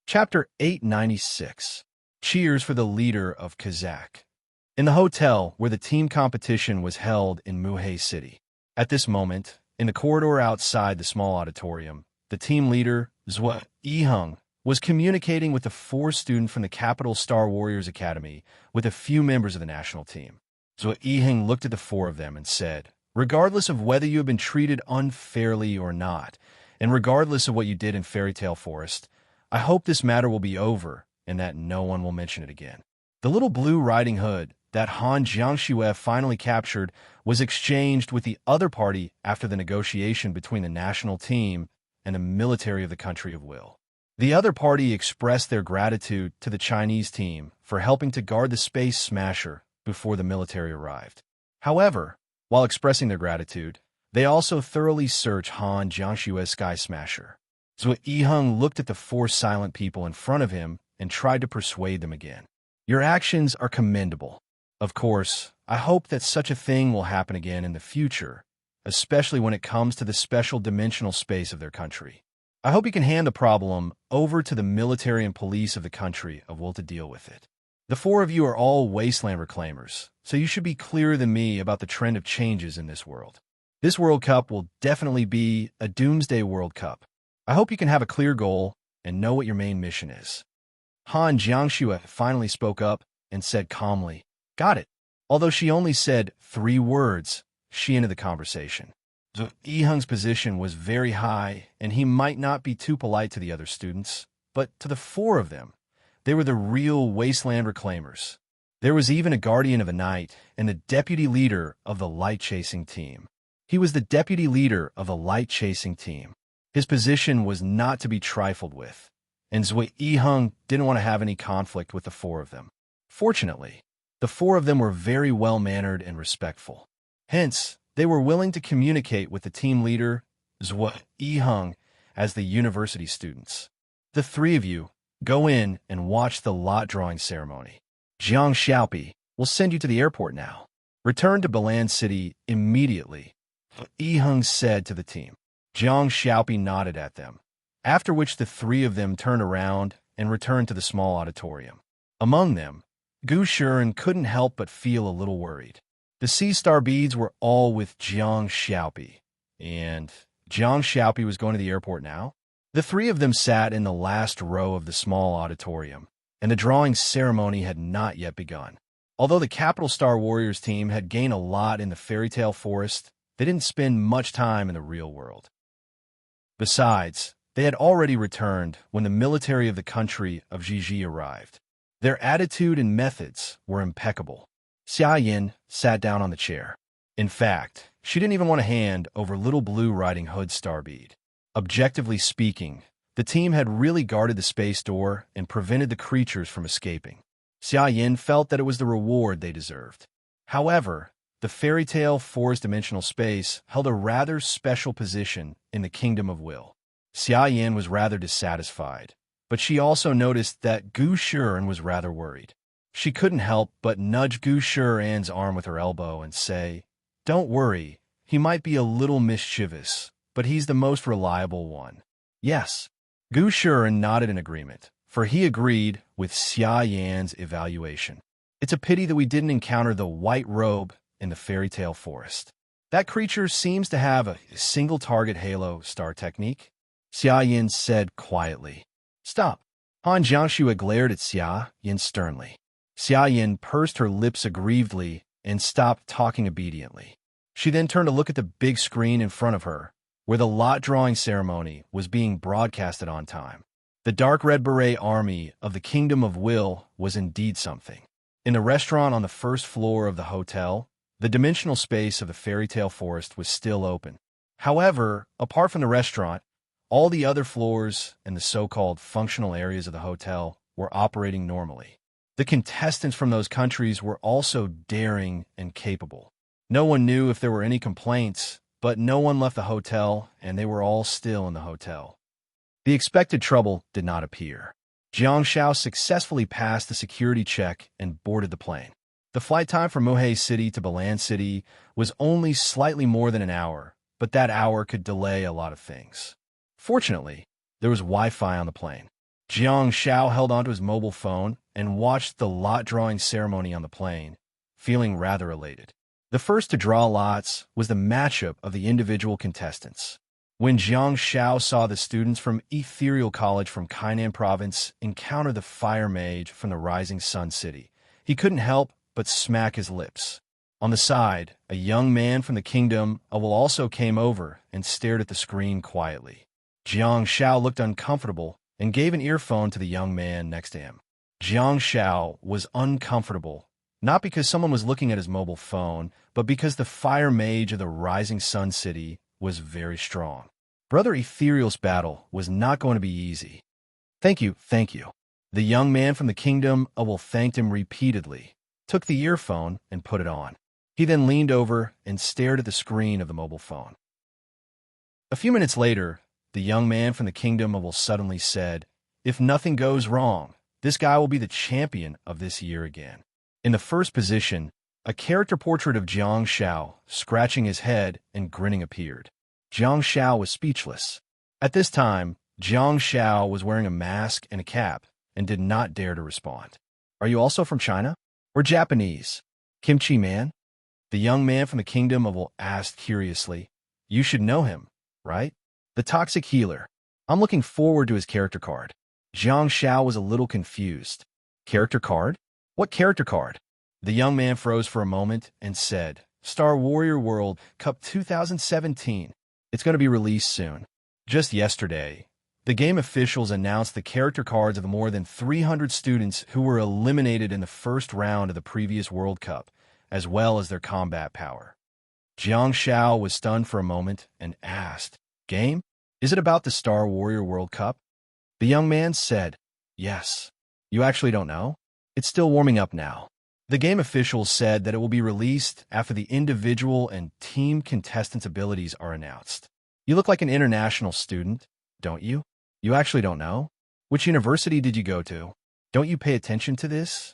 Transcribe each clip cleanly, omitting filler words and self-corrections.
Chapter 896. Cheers for the leader of Kazakh. In the hotel where the team competition was held in Muhay City. At this moment, in the corridor outside the small auditorium, the team leader, Zhou Yiheng, was communicating with the 4 students from the Capital Star Warriors Academy with a few members of the national team. Zhou Yiheng looked at the 4 of them and said, "Regardless of whether you have been treated unfairly or not, and regardless of what you did in Fairy Tale Forest, I hope this matter will be over and that no one will mention it again." The little blue riding hood that Han Jiangxue finally captured was exchanged with the other party after the negotiation between the national team and the military of the country of Will. The other party expressed their gratitude to the Chinese team for helping to guard the Space Smasher before the military arrived. However, while expressing their gratitude, they also thoroughly searched Han Jiangxue's Sky Smasher. Zhou Yiheng looked at the 4 silent people in front of him and tried to persuade them again. "Your actions are commendable. Of course, I hope that such a thing will happen again in the future, especially when it comes to the special dimensional space of their country. I hope you can hand the problem over to the military and police of the country of Will to deal with it. The 4 of you are all wasteland reclaimers, so you should be clearer than me about the trend of changes in this world. This World Cup will definitely be a Doomsday World Cup. I hope you can have a clear goal and know what your main mission is." Han Jiangxue finally spoke up and said calmly, "Got it." Although she only said 3 words, she ended the conversation. Zhou Yiheng's position was very high, and he might not be too polite to the other students, but to the 4 of them, they were the real wasteland reclaimers. There was even a guardian of the night and the deputy leader of the light-chasing team. He was the deputy leader of the light-chasing team. His position was not to be trifled with, and Zhou Yiheng didn't want to have any conflict with the 4 of them. Fortunately, the 4 of them were very well-mannered and respectful. Hence, they were willing to communicate with the team leader, Zhou Yiheng, as the university students. "The 3 of you, go in and watch the lot drawing ceremony. Jiang Xiaopi will send you to the airport now. Return to Balan City immediately," Yiheng said to the team. Jiang Xiaopi nodded at them, after which the 3 of them turned around and returned to the small auditorium. Among them, Gu Shuren couldn't help but feel a little worried. The sea star beads were all with Jiang Xiaopi, and Jiang Xiaopi was going to the airport now? The 3 of them sat in the last row of the small auditorium, and the drawing ceremony had not yet begun. Although the Capital Star Warriors team had gained a lot in the Fairy Tale Forest, they didn't spend much time in the real world. Besides, they had already returned when the military of the country of Jiji arrived. Their attitude and methods were impeccable. Xia Yin sat down on the chair. In fact, she didn't even want to hand over Little Blue Riding Hood Starbead. Objectively speaking, the team had really guarded the space door and prevented the creatures from escaping. Xia Yin felt that it was the reward they deserved. However, the Fairy Tale Forest dimensional space held a rather special position in the Kingdom of Will. Xia Yin was rather dissatisfied, but she also noticed that Gu Shuren was rather worried. She couldn't help but nudge Gu Shuren's arm with her elbow and say, "Don't worry, he might be a little mischievous, but he's the most reliable one." Yes, Gu Shuren nodded in agreement, for he agreed with Xia Yan's evaluation. "It's a pity that we didn't encounter the white robe in the Fairy Tale Forest. That creature seems to have a single target halo star technique," Xia Yin said quietly. "Stop." Han Jiangxue glared at Xia Yin sternly. Xia Yin pursed her lips aggrievedly and stopped talking obediently. She then turned to look at the big screen in front of her, where the lot drawing ceremony was being broadcasted on time. The dark red beret army of the Kingdom of Will was indeed something. In the restaurant on the first floor of the hotel, the dimensional space of the Fairy Tale Forest was still open. However, apart from the restaurant, all the other floors and the so-called functional areas of the hotel were operating normally. The contestants from those countries were also daring and capable. No one knew if there were any complaints, but no one left the hotel, and they were all still in the hotel. The expected trouble did not appear. Jiang Shao successfully passed the security check and boarded the plane. The flight time from Muhay City to Balan City was only slightly more than an hour, but that hour could delay a lot of things. Fortunately, there was Wi-Fi on the plane. Jiang Xiao held onto his mobile phone and watched the lot drawing ceremony on the plane, feeling rather elated. The first to draw lots was the matchup of the individual contestants. When Jiang Xiao saw the students from Ethereal College from Kainan Province encounter the fire mage from the Rising Sun City, he couldn't help but smack his lips. On the side, a young man from the kingdom of Will also came over and stared at the screen quietly. Jiang Xiao looked uncomfortable and gave an earphone to the young man next to him. Jiang Xiao was uncomfortable, not because someone was looking at his mobile phone, but because the fire mage of the Rising Sun City was very strong. Brother Ethereal's battle was not going to be easy. Thank you, thank you. The young man from the kingdom of Will thanked him repeatedly, took the earphone, and put it on. He then leaned over and stared at the screen of the mobile phone. A few minutes later, the young man from the kingdom of Will suddenly said, "If nothing goes wrong, this guy will be the champion of this year again." In the first position, a character portrait of Jiang Xiao, scratching his head and grinning, appeared. Jiang Xiao was speechless. At this time, Jiang Xiao was wearing a mask and a cap and did not dare to respond. "Are you also from China? Or Japanese? Kimchi man?" The young man from the kingdom of Will asked curiously. "You should know him, right? The toxic healer. I'm looking forward to his character card." Jiang Xiao was a little confused. "Character card? What character card?" The young man froze for a moment and said, "Star Warrior World Cup 2017. It's going to be released soon." Just yesterday, the game officials announced the character cards of the more than 300 students who were eliminated in the first round of the previous World Cup, as well as their combat power. Jiang Xiao was stunned for a moment and asked, "Game? Is it about the Star Warrior World Cup?" The young man said, "Yes." "You actually don't know? It's still warming up now." The game officials said that it will be released after the individual and team contestants' abilities are announced. "You look like an international student, don't you? You actually don't know? Which university did you go to? Don't you pay attention to this?"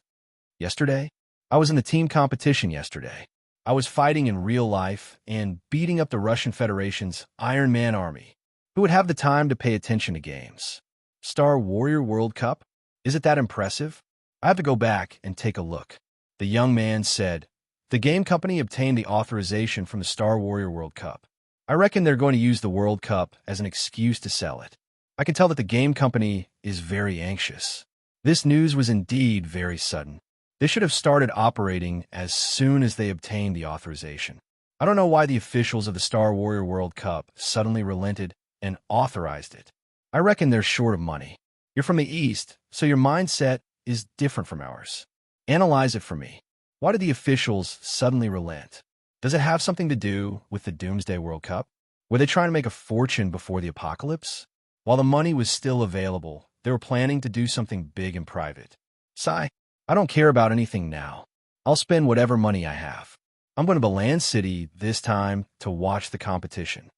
"Yesterday? I was in the team competition yesterday. I was fighting in real life and beating up the Russian Federation's Iron Man army. Who would have the time to pay attention to games? Star Warrior World Cup? Is it that impressive? I have to go back and take a look." The young man said, "The game company obtained the authorization from the Star Warrior World Cup. I reckon they're going to use the World Cup as an excuse to sell it. I can tell that the game company is very anxious." This news was indeed very sudden. They should have started operating as soon as they obtained the authorization. I don't know why the officials of the Star Warrior World Cup suddenly relented and authorized it. I reckon they're short of money. You're from the East, so your mindset is different from ours. Analyze it for me. Why did the officials suddenly relent? Does it have something to do with the Doomsday World Cup? Were they trying to make a fortune before the apocalypse? While the money was still available, they were planning to do something big in private. Sigh, I don't care about anything now. I'll spend whatever money I have. I'm going to Balan City this time to watch the competition.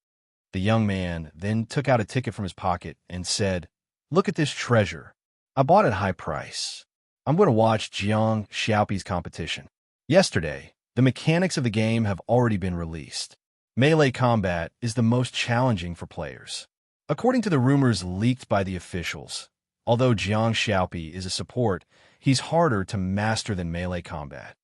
The young man then took out a ticket from his pocket and said, "Look at this treasure. I bought it high price. I'm going to watch Jiang Xiaopi's competition." Yesterday, the mechanics of the game have already been released. Melee combat is the most challenging for players. According to the rumors leaked by the officials, although Jiang Xiaopi is a support, he's harder to master than melee combat.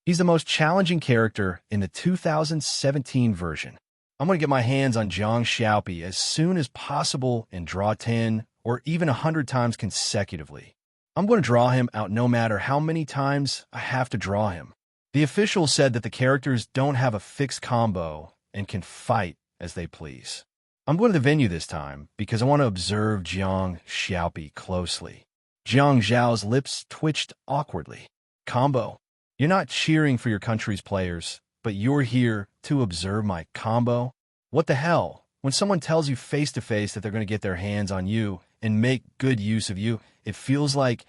He's the most challenging character in the 2017 version. I'm going to get my hands on Jiang Xiaopi as soon as possible and draw 10 or even 100 times consecutively. I'm going to draw him out no matter how many times I have to draw him. The officials said that the characters don't have a fixed combo and can fight as they please. I'm going to the venue this time because I want to observe Jiang Xiaopi closely. Jiang Zhao's lips twitched awkwardly. "Combo? You're not cheering for your country's players, but you're here to observe my combo? What the hell? When someone tells you face-to-face that they're going to get their hands on you and make good use of you, it feels like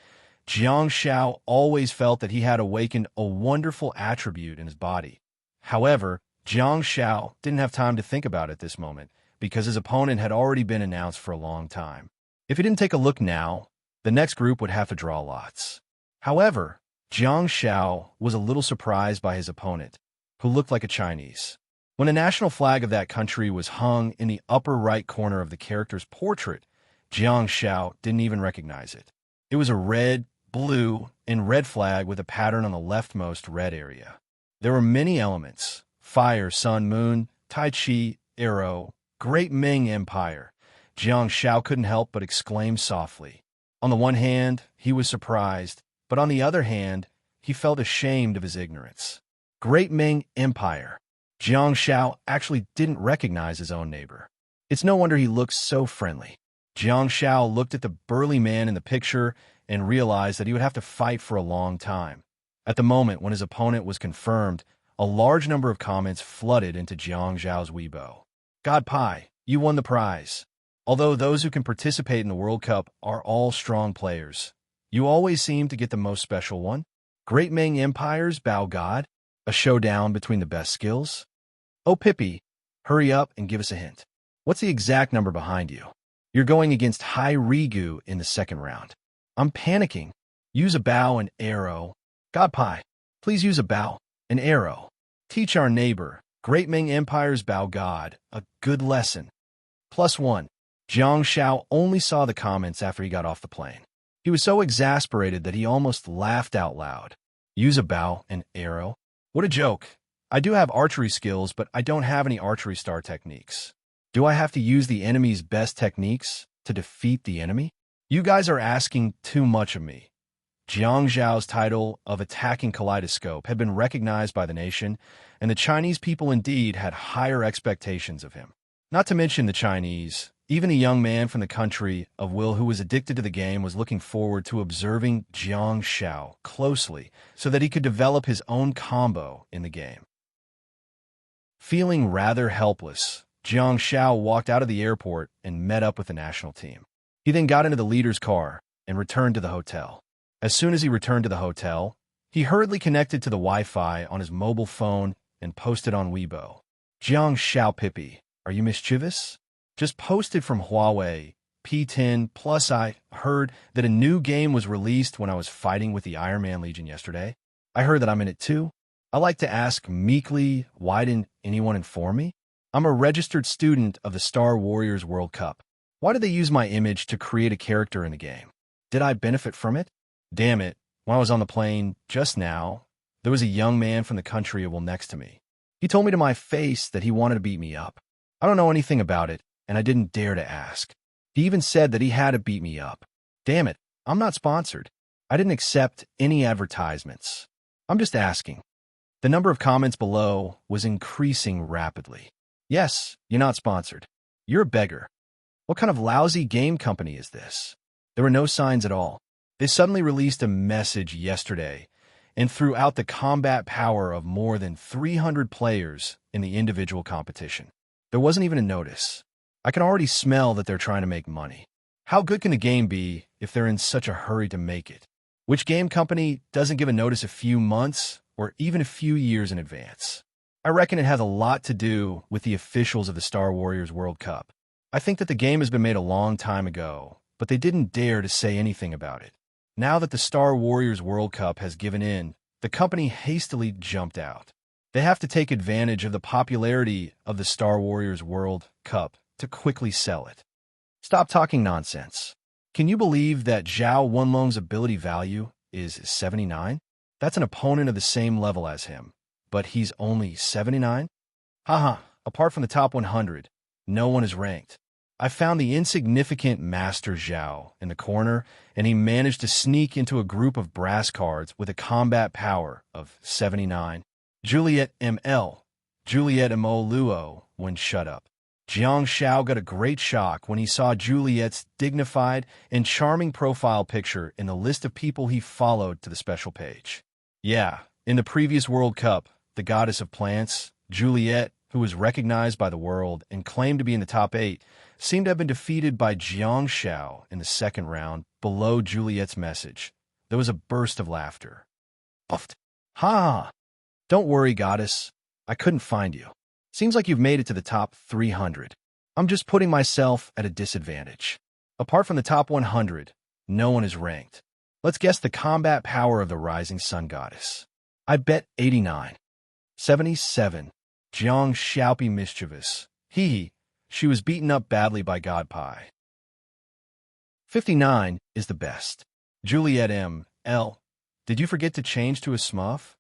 Jiang Xiao always felt that he had awakened a wonderful attribute in his body. However, Jiang Xiao didn't have time to think about it this moment because his opponent had already been announced for a long time. If he didn't take a look now, the next group would have to draw lots. However, Jiang Xiao was a little surprised by his opponent, who looked like a Chinese. When the national flag of that country was hung in the upper right corner of the character's portrait, Jiang Xiao didn't even recognize it. It was a red, blue, and red flag with a pattern on the leftmost red area. There were many elements: fire, sun, moon, Tai Chi, arrow, Great Ming Empire. Jiang Xiao couldn't help but exclaim softly. On the one hand, he was surprised, but on the other hand, he felt ashamed of his ignorance. Great Ming Empire. Jiang Xiao actually didn't recognize his own neighbor. It's no wonder he looked so friendly. Jiang Xiao looked at the burly man in the picture and realized that he would have to fight for a long time. At the moment when his opponent was confirmed, a large number of comments flooded into Jiang Xiao's Weibo. God Pai, you won the prize. Although those who can participate in the World Cup are all strong players, you always seem to get the most special one. Great Ming Empires bow God? A showdown between the best skills? Oh, Pippi, hurry up and give us a hint. What's the exact number behind you? You're going against Hai Rigu in the second round. I'm panicking. Use a bow and arrow. God Pai, please use a bow and arrow. Teach our neighbor, Great Ming Empire's bow God, a good lesson. +1. Jiang Xiao only saw the comments after he got off the plane. He was so exasperated that he almost laughed out loud. Use a bow and arrow? What a joke. I do have archery skills, but I don't have any archery star techniques. Do I have to use the enemy's best techniques to defeat the enemy? You guys are asking too much of me. Jiang Zhao's title of attacking kaleidoscope had been recognized by the nation, and the Chinese people indeed had higher expectations of him. Not to mention the Chinese, even a young man from the country of Will who was addicted to the game was looking forward to observing Jiang Xiao closely so that he could develop his own combo in the game. Feeling rather helpless, Jiang Xiao walked out of the airport and met up with the national team. He then got into the leader's car and returned to the hotel. As soon as he returned to the hotel, he hurriedly connected to the Wi-Fi on his mobile phone and posted on Weibo. Jiang Xiao Pippi, are you mischievous? Just posted from Huawei, P10, plus I heard that a new game was released when I was fighting with the Iron Man Legion yesterday. I heard that I'm in it too. I like to ask meekly, why didn't anyone inform me? I'm a registered student of the Star Warriors World Cup. Why did they use my image to create a character in the game? Did I benefit from it? Damn it, when I was on the plane just now, there was a young man from the country of Will next to me. He told me to my face that he wanted to beat me up. I don't know anything about it, and I didn't dare to ask. He even said that he had to beat me up. Damn it, I'm not sponsored. I didn't accept any advertisements. I'm just asking. The number of comments below was increasing rapidly. Yes, you're not sponsored. You're a beggar. What kind of lousy game company is this? There were no signs at all. They suddenly released a message yesterday and threw out the combat power of more than 300 players in the individual competition. There wasn't even a notice. I can already smell that they're trying to make money. How good can the game be if they're in such a hurry to make it? Which game company doesn't give a notice a few months or even a few years in advance? I reckon it has a lot to do with the officials of the Star Warriors World Cup. I think that the game has been made a long time ago, but they didn't dare to say anything about it. Now that the Star Warriors World Cup has given in, the company hastily jumped out. They have to take advantage of the popularity of the Star Warriors World Cup to quickly sell it. Stop talking nonsense. Can you believe that Zhao Wenlong's ability value is 79? That's an opponent of the same level as him, but he's only 79? Haha, apart from the top 100, no one is ranked. I found the insignificant Master Zhao in the corner, and he managed to sneak into a group of brass cards with a combat power of 79. Juliet ML, Juliet Mo Luo, when shut up. Jiang Xiao got a great shock when he saw Juliet's dignified and charming profile picture in the list of people he followed to the special page. Yeah, in the previous World Cup, the goddess of plants, Juliet, who was recognized by the world and claimed to be in the top 8, seemed to have been defeated by Jiang Xiao in the second round below Juliet's message. There was a burst of laughter. Puffed. Ha! Don't worry, goddess. I couldn't find you. Seems like you've made it to the top 300. I'm just putting myself at a disadvantage. Apart from the top 100, no one is ranked. Let's guess the combat power of the rising sun goddess. I bet 89. 77. Jiang Xiaopi mischievous. Hee hee. She was beaten up badly by God Pai. 59 is the best. Juliet M. L. Did you forget to change to a smuff?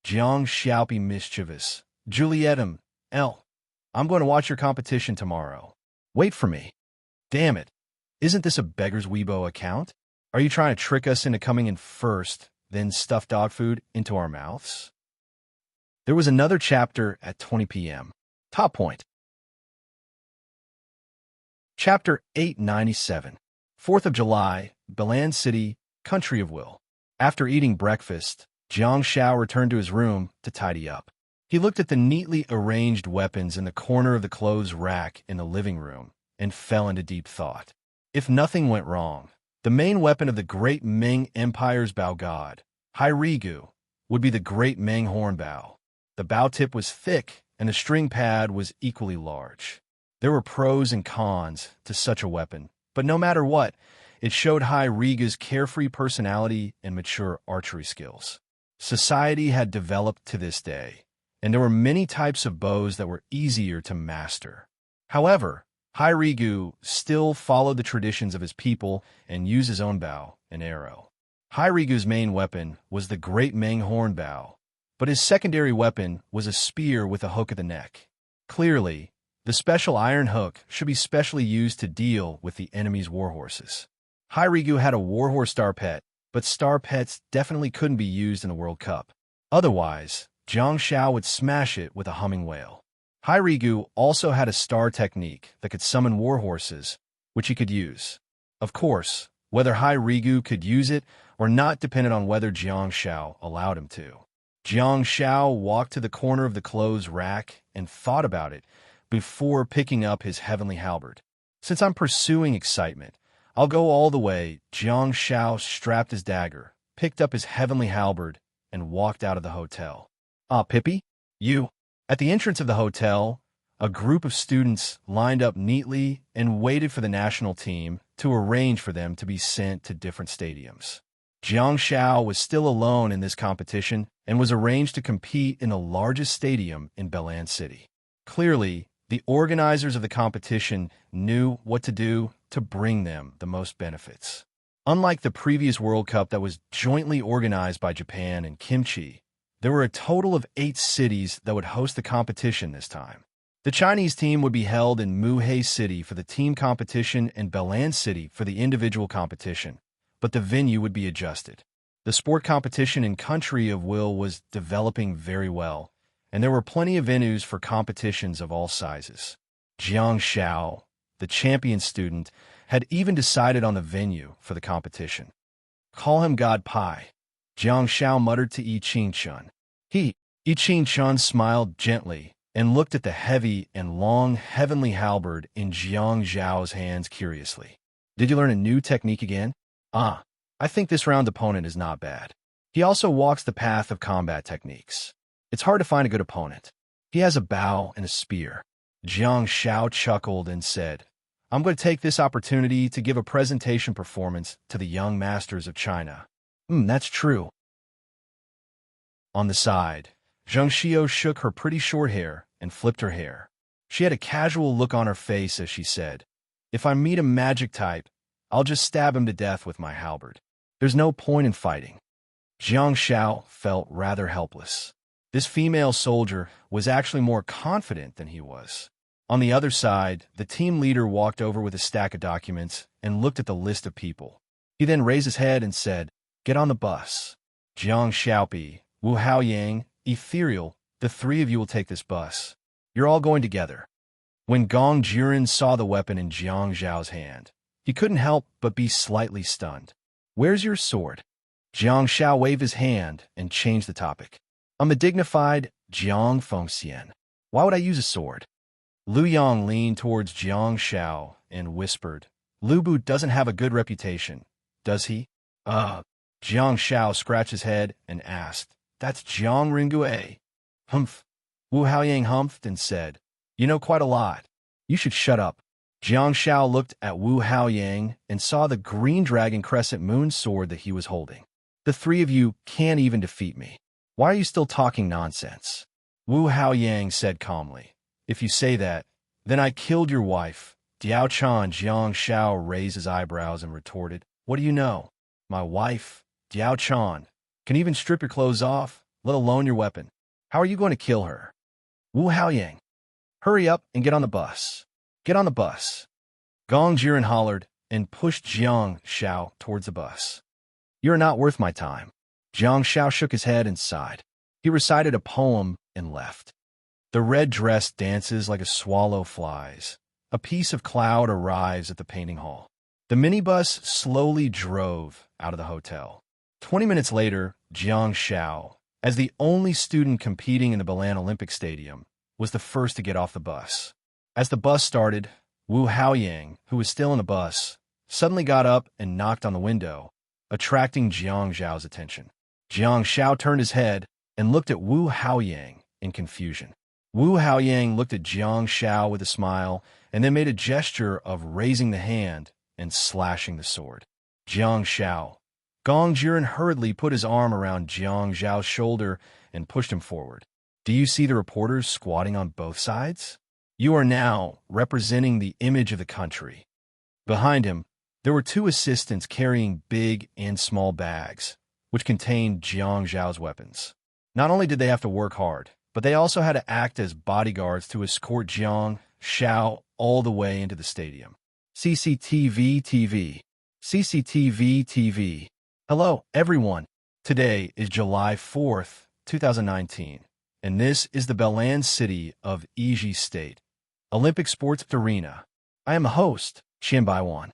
Jiang Xiaopi mischievous. Juliet M. L. I'm going to watch your competition tomorrow. Wait for me. Damn it. Isn't this a beggar's Weibo account? Are you trying to trick us into coming in first, then stuff dog food into our mouths? There was another chapter at 20 p.m. Top point. Chapter 897. 4th of July, Belan City, Country of Will. After eating breakfast, Jiang Xiao returned to his room to tidy up. He looked at the neatly arranged weapons in the corner of the clothes rack in the living room and fell into deep thought. If nothing went wrong, the main weapon of the great Ming Empire's bow god, Hairigu, would be the great Ming horn bow. The bow tip was thick and the string pad was equally large. There were pros and cons to such a weapon, but no matter what, it showed Hairigu's carefree personality and mature archery skills. Society had developed to this day, and there were many types of bows that were easier to master. However, Hairigu still followed the traditions of his people and used his own bow and arrow. Hairigu's main weapon was the great Ming horn bow, but his secondary weapon was a spear with a hook at the neck. Clearly, the special iron hook should be specially used to deal with the enemy's warhorses. Hairigu had a warhorse star pet, but star pets definitely couldn't be used in the World Cup. Otherwise, Jiang Xiao would smash it with a humming whale. Hairigu also had a star technique that could summon warhorses, which he could use. Of course, whether Hairigu could use it or not depended on whether Jiang Xiao allowed him to. Jiang Xiao walked to the corner of the clothes rack and thought about it before picking up his heavenly halberd. Since I'm pursuing excitement, I'll go all the way. Jiang Xiao strapped his dagger, picked up his heavenly halberd, and walked out of the hotel. Ah, Pippi, you. At the entrance of the hotel, a group of students lined up neatly and waited for the national team to arrange for them to be sent to different stadiums. Jiang Xiao was still alone in this competition and was arranged to compete in the largest stadium in Belan City. Clearly, the organizers of the competition knew what to do to bring them the most benefits. Unlike the previous World Cup that was jointly organized by Japan and Kimchi, there were a total of 8 cities that would host the competition this time. The Chinese team would be held in Muhe City for the team competition and Belan City for the individual competition, but the venue would be adjusted. The sport competition in Country of Will was developing very well, and there were plenty of venues for competitions of all sizes. Jiang Xiao, the champion student, had even decided on the venue for the competition. Call him God Pai, Jiang Xiao muttered to Yi Qingchun. Yi Qingchun smiled gently and looked at the heavy and long heavenly halberd in Jiang Xiao's hands curiously. Did you learn a new technique again? Ah, I think this round opponent is not bad. He also walks the path of combat techniques. It's hard to find a good opponent. He has a bow and a spear. Jiang Xiao chuckled and said, I'm going to take this opportunity to give a presentation performance to the young masters of China. That's true. On the side, Zheng Xiao shook her pretty short hair and flipped her hair. She had a casual look on her face as she said, If I meet a magic type, I'll just stab him to death with my halberd. There's no point in fighting. Jiang Xiao felt rather helpless. This female soldier was actually more confident than he was. On the other side, the team leader walked over with a stack of documents and looked at the list of people. He then raised his head and said, Get on the bus. Jiang Xiaopi, Wu Haoyang, Ethereal, the 3 of you will take this bus. You're all going together. When Gong Jiren saw the weapon in Jiang Zhao's hand, he couldn't help but be slightly stunned. Where's your sword? Jiang Xiao waved his hand and changed the topic. I'm a dignified Jiang Fengxian. Why would I use a sword? Lu Yang leaned towards Jiang Xiao and whispered, Lu Bu doesn't have a good reputation, does he? Jiang Xiao scratched his head and asked, That's Jiang Ringue. Humph. Wu Haoyang humphed and said, You know quite a lot. You should shut up. Jiang Xiao looked at Wu Haoyang and saw the green dragon crescent moon sword that he was holding. The 3 of you can't even defeat me. Why are you still talking nonsense? Wu Haoyang said calmly, If you say that, then I killed your wife, Diao Chan Jiang Xiao raised his eyebrows and retorted, "What do you know? My wife, Diao Chan, can even strip your clothes off, let alone your weapon. How are you going to kill her?" Wu Haoyang, hurry up and get on the bus. Get on the bus. Gong Jiren hollered and pushed Jiang Xiao towards the bus. "You're not worth my time." Jiang Xiao shook his head and sighed. He recited a poem and left. The red dress dances like a swallow flies. A piece of cloud arrives at the painting hall. The minibus slowly drove out of the hotel. 20 minutes later, Jiang Xiao, as the only student competing in the Balan Olympic Stadium, was the first to get off the bus. As the bus started, Wu Haoyang, who was still in the bus, suddenly got up and knocked on the window, attracting Jiang Xiao's attention. Jiang Xiao turned his head and looked at Wu Haoyang in confusion. Wu Haoyang looked at Jiang Xiao with a smile and then made a gesture of raising the hand and slashing the sword. Jiang Xiao. Gong Jiren hurriedly put his arm around Jiang Xiao's shoulder and pushed him forward. "Do you see the reporters squatting on both sides? You are now representing the image of the country." Behind him, there were two assistants carrying big and small bags, which contained Jiang Xiao's weapons. Not only did they have to work hard, but they also had to act as bodyguards to escort Jiang Xiao all the way into the stadium. CCTV TV. CCTV TV. Hello, everyone. Today is July 4th, 2019, and this is the Balan city of Iji State, Olympic Sports Arena. I am the host, Qian Baiwan.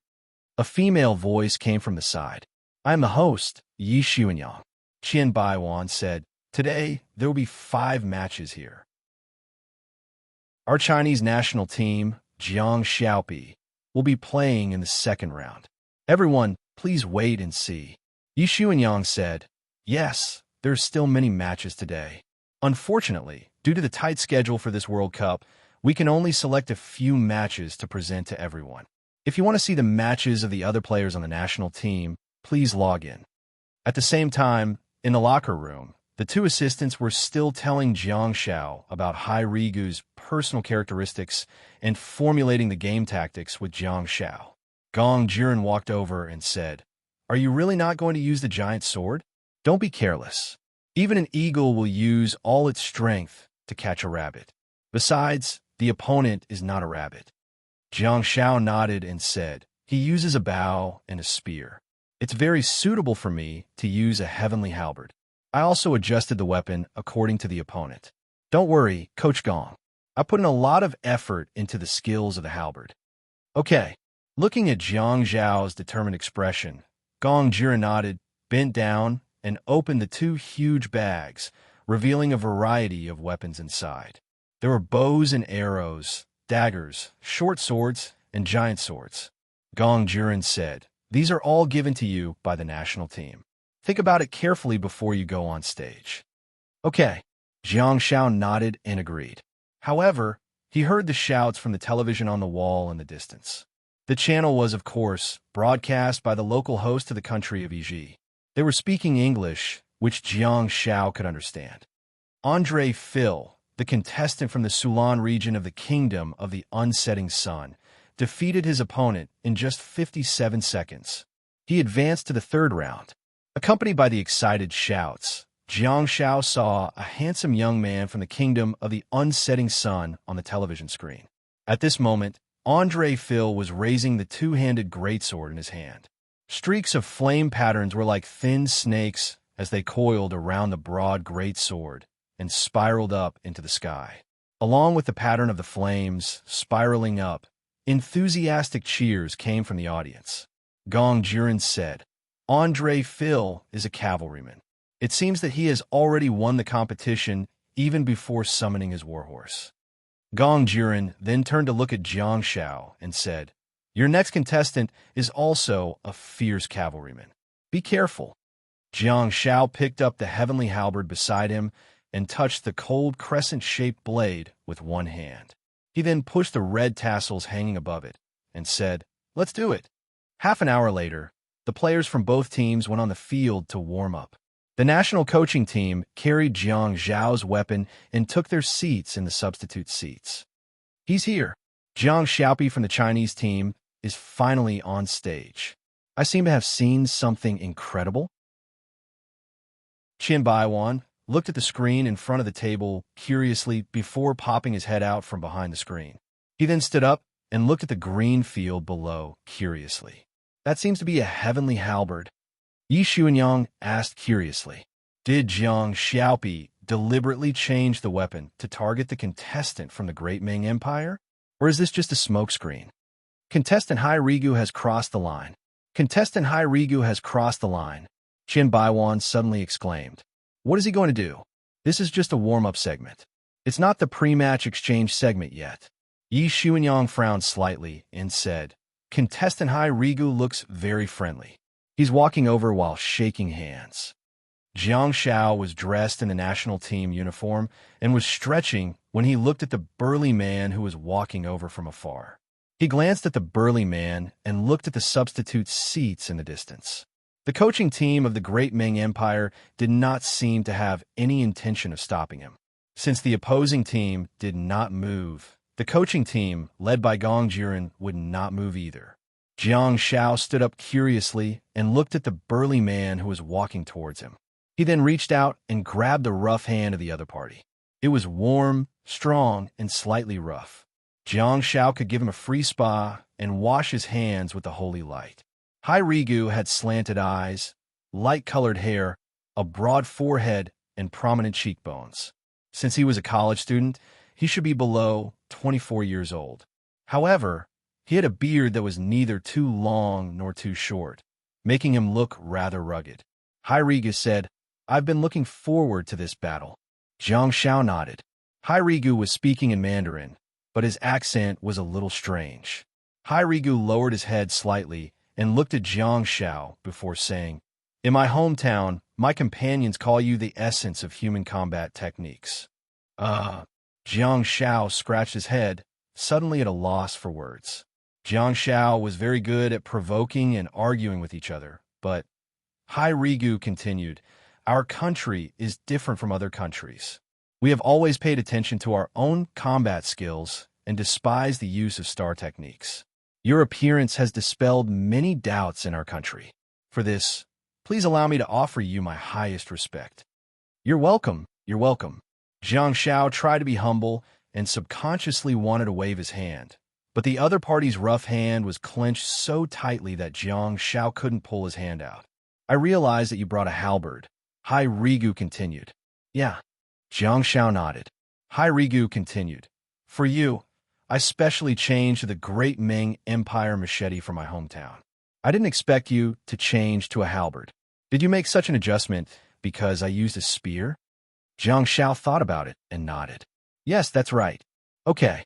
A female voice came from the side. "I am the host, Yi Xuanyang." Qian Baiwan said, "Today, there will be 5 matches here. Our Chinese national team, Jiang Xiaopi, will be playing in the second round. Everyone, please wait and see." Yi Xuanyang said, "Yes, there are still many matches today. Unfortunately, due to the tight schedule for this World Cup, we can only select a few matches to present to everyone. If you want to see the matches of the other players on the national team, please log in." At the same time, in the locker room, the two assistants were still telling Jiang Xiao about Hai Rigu's personal characteristics and formulating the game tactics with Jiang Xiao. Gong Jiren walked over and said, "Are you really not going to use the giant sword? Don't be careless. Even an eagle will use all its strength to catch a rabbit. Besides, the opponent is not a rabbit." Jiang Xiao nodded and said, "He uses a bow and a spear. It's very suitable for me to use a heavenly halberd. I also adjusted the weapon according to the opponent. Don't worry, Coach Gong. I put in a lot of effort into the skills of the halberd." "Okay." Looking at Jiang Zhao's determined expression, Gong Jiren nodded, bent down, and opened the 2 huge bags, revealing a variety of weapons inside. There were bows and arrows, daggers, short swords, and giant swords. Gong Jiren said, "These are all given to you by the national team. Think about it carefully before you go on stage." "Okay." Jiang Xiao nodded and agreed. However, he heard the shouts from the television on the wall in the distance. The channel was, of course, broadcast by the local host of the country of Iji. They were speaking English, which Jiang Xiao could understand. Andre Phil, the contestant from the Sulan region of the Kingdom of the Unsetting Sun, defeated his opponent in just 57 seconds. He advanced to the 3rd round. Accompanied by the excited shouts, Jiang Xiao saw a handsome young man from the Kingdom of the Unsetting Sun on the television screen. At this moment, Andre Phil was raising the 2-handed greatsword in his hand. Streaks of flame patterns were like thin snakes as they coiled around the broad greatsword and spiraled up into the sky. Along with the pattern of the flames spiraling up, enthusiastic cheers came from the audience. Gong Jiren said, "Andre Phil is a cavalryman. It seems that he has already won the competition even before summoning his warhorse." Gong Jiren then turned to look at Jiang Xiao and said, "Your next contestant is also a fierce cavalryman. Be careful." Jiang Xiao picked up the heavenly halberd beside him and touched the cold crescent-shaped blade with one hand. He then pushed the red tassels hanging above it and said, "Let's do it." Half an hour later, the players from both teams went on the field to warm up. The national coaching team carried Jiang Zhao's weapon and took their seats in the substitute seats. "He's here." Jiang Xiaopi from the Chinese team is finally on stage. I seem to have seen something incredible. Qin Baiwan looked at the screen in front of the table curiously before popping his head out from behind the screen. He then stood up and looked at the green field below curiously. That seems to be a heavenly halberd. Yi Xuanyang asked curiously. Did Jiang Xiaopi deliberately change the weapon to target the contestant from the Great Ming Empire? Or is this just a smokescreen? Contestant Hai Rigu has crossed the line. Contestant Hai Rigu has crossed the line. Qin Baiwan suddenly exclaimed. What is he going to do? This is just a warm-up segment. It's not the pre-match exchange segment yet. Yi Xuanyang frowned slightly and said, Contestant Hai Rigu looks very friendly. He's walking over while shaking hands. Jiang Xiao was dressed in the national team uniform and was stretching when he looked at the burly man who was walking over from afar. He glanced at the burly man and looked at the substitute seats in the distance. The coaching team of the Great Ming Empire did not seem to have any intention of stopping him. Since the opposing team did not move, the coaching team, led by Gong Jiren, would not move either. Jiang Xiao stood up curiously and looked at the burly man who was walking towards him. He then reached out and grabbed the rough hand of the other party. It was warm, strong, and slightly rough. Jiang Xiao could give him a free spa and wash his hands with the holy light. Hai Rigu had slanted eyes, light-colored hair, a broad forehead, and prominent cheekbones. Since he was a college student, he should be below 24 years old. However, he had a beard that was neither too long nor too short, making him look rather rugged. Hai Rigu said, I've been looking forward to this battle. Jiang Xiao nodded. Hai Rigu was speaking in Mandarin, but his accent was a little strange. Hai Rigu lowered his head slightly and looked at Jiang Xiao before saying, In my hometown, my companions call you the essence of human combat techniques. Jiang Xiao scratched his head, suddenly at a loss for words. Jiang Xiao was very good at provoking and arguing with each other, but Hai Rigu continued, Our country is different from other countries. We have always paid attention to our own combat skills and despise the use of star techniques. Your appearance has dispelled many doubts in our country. For this, please allow me to offer you my highest respect. You're welcome, you're welcome. Jiang Xiao tried to be humble and subconsciously wanted to wave his hand, but the other party's rough hand was clenched so tightly that Jiang Xiao couldn't pull his hand out. I realize that you brought a halberd. Hai Rigu continued. Yeah. Jiang Xiao nodded. Hai Rigu continued. For you, I specially changed the Great Ming Empire machete from my hometown. I didn't expect you to change to a halberd. Did you make such an adjustment because I used a spear? Jiang Xiao thought about it and nodded. Yes, that's right. Okay.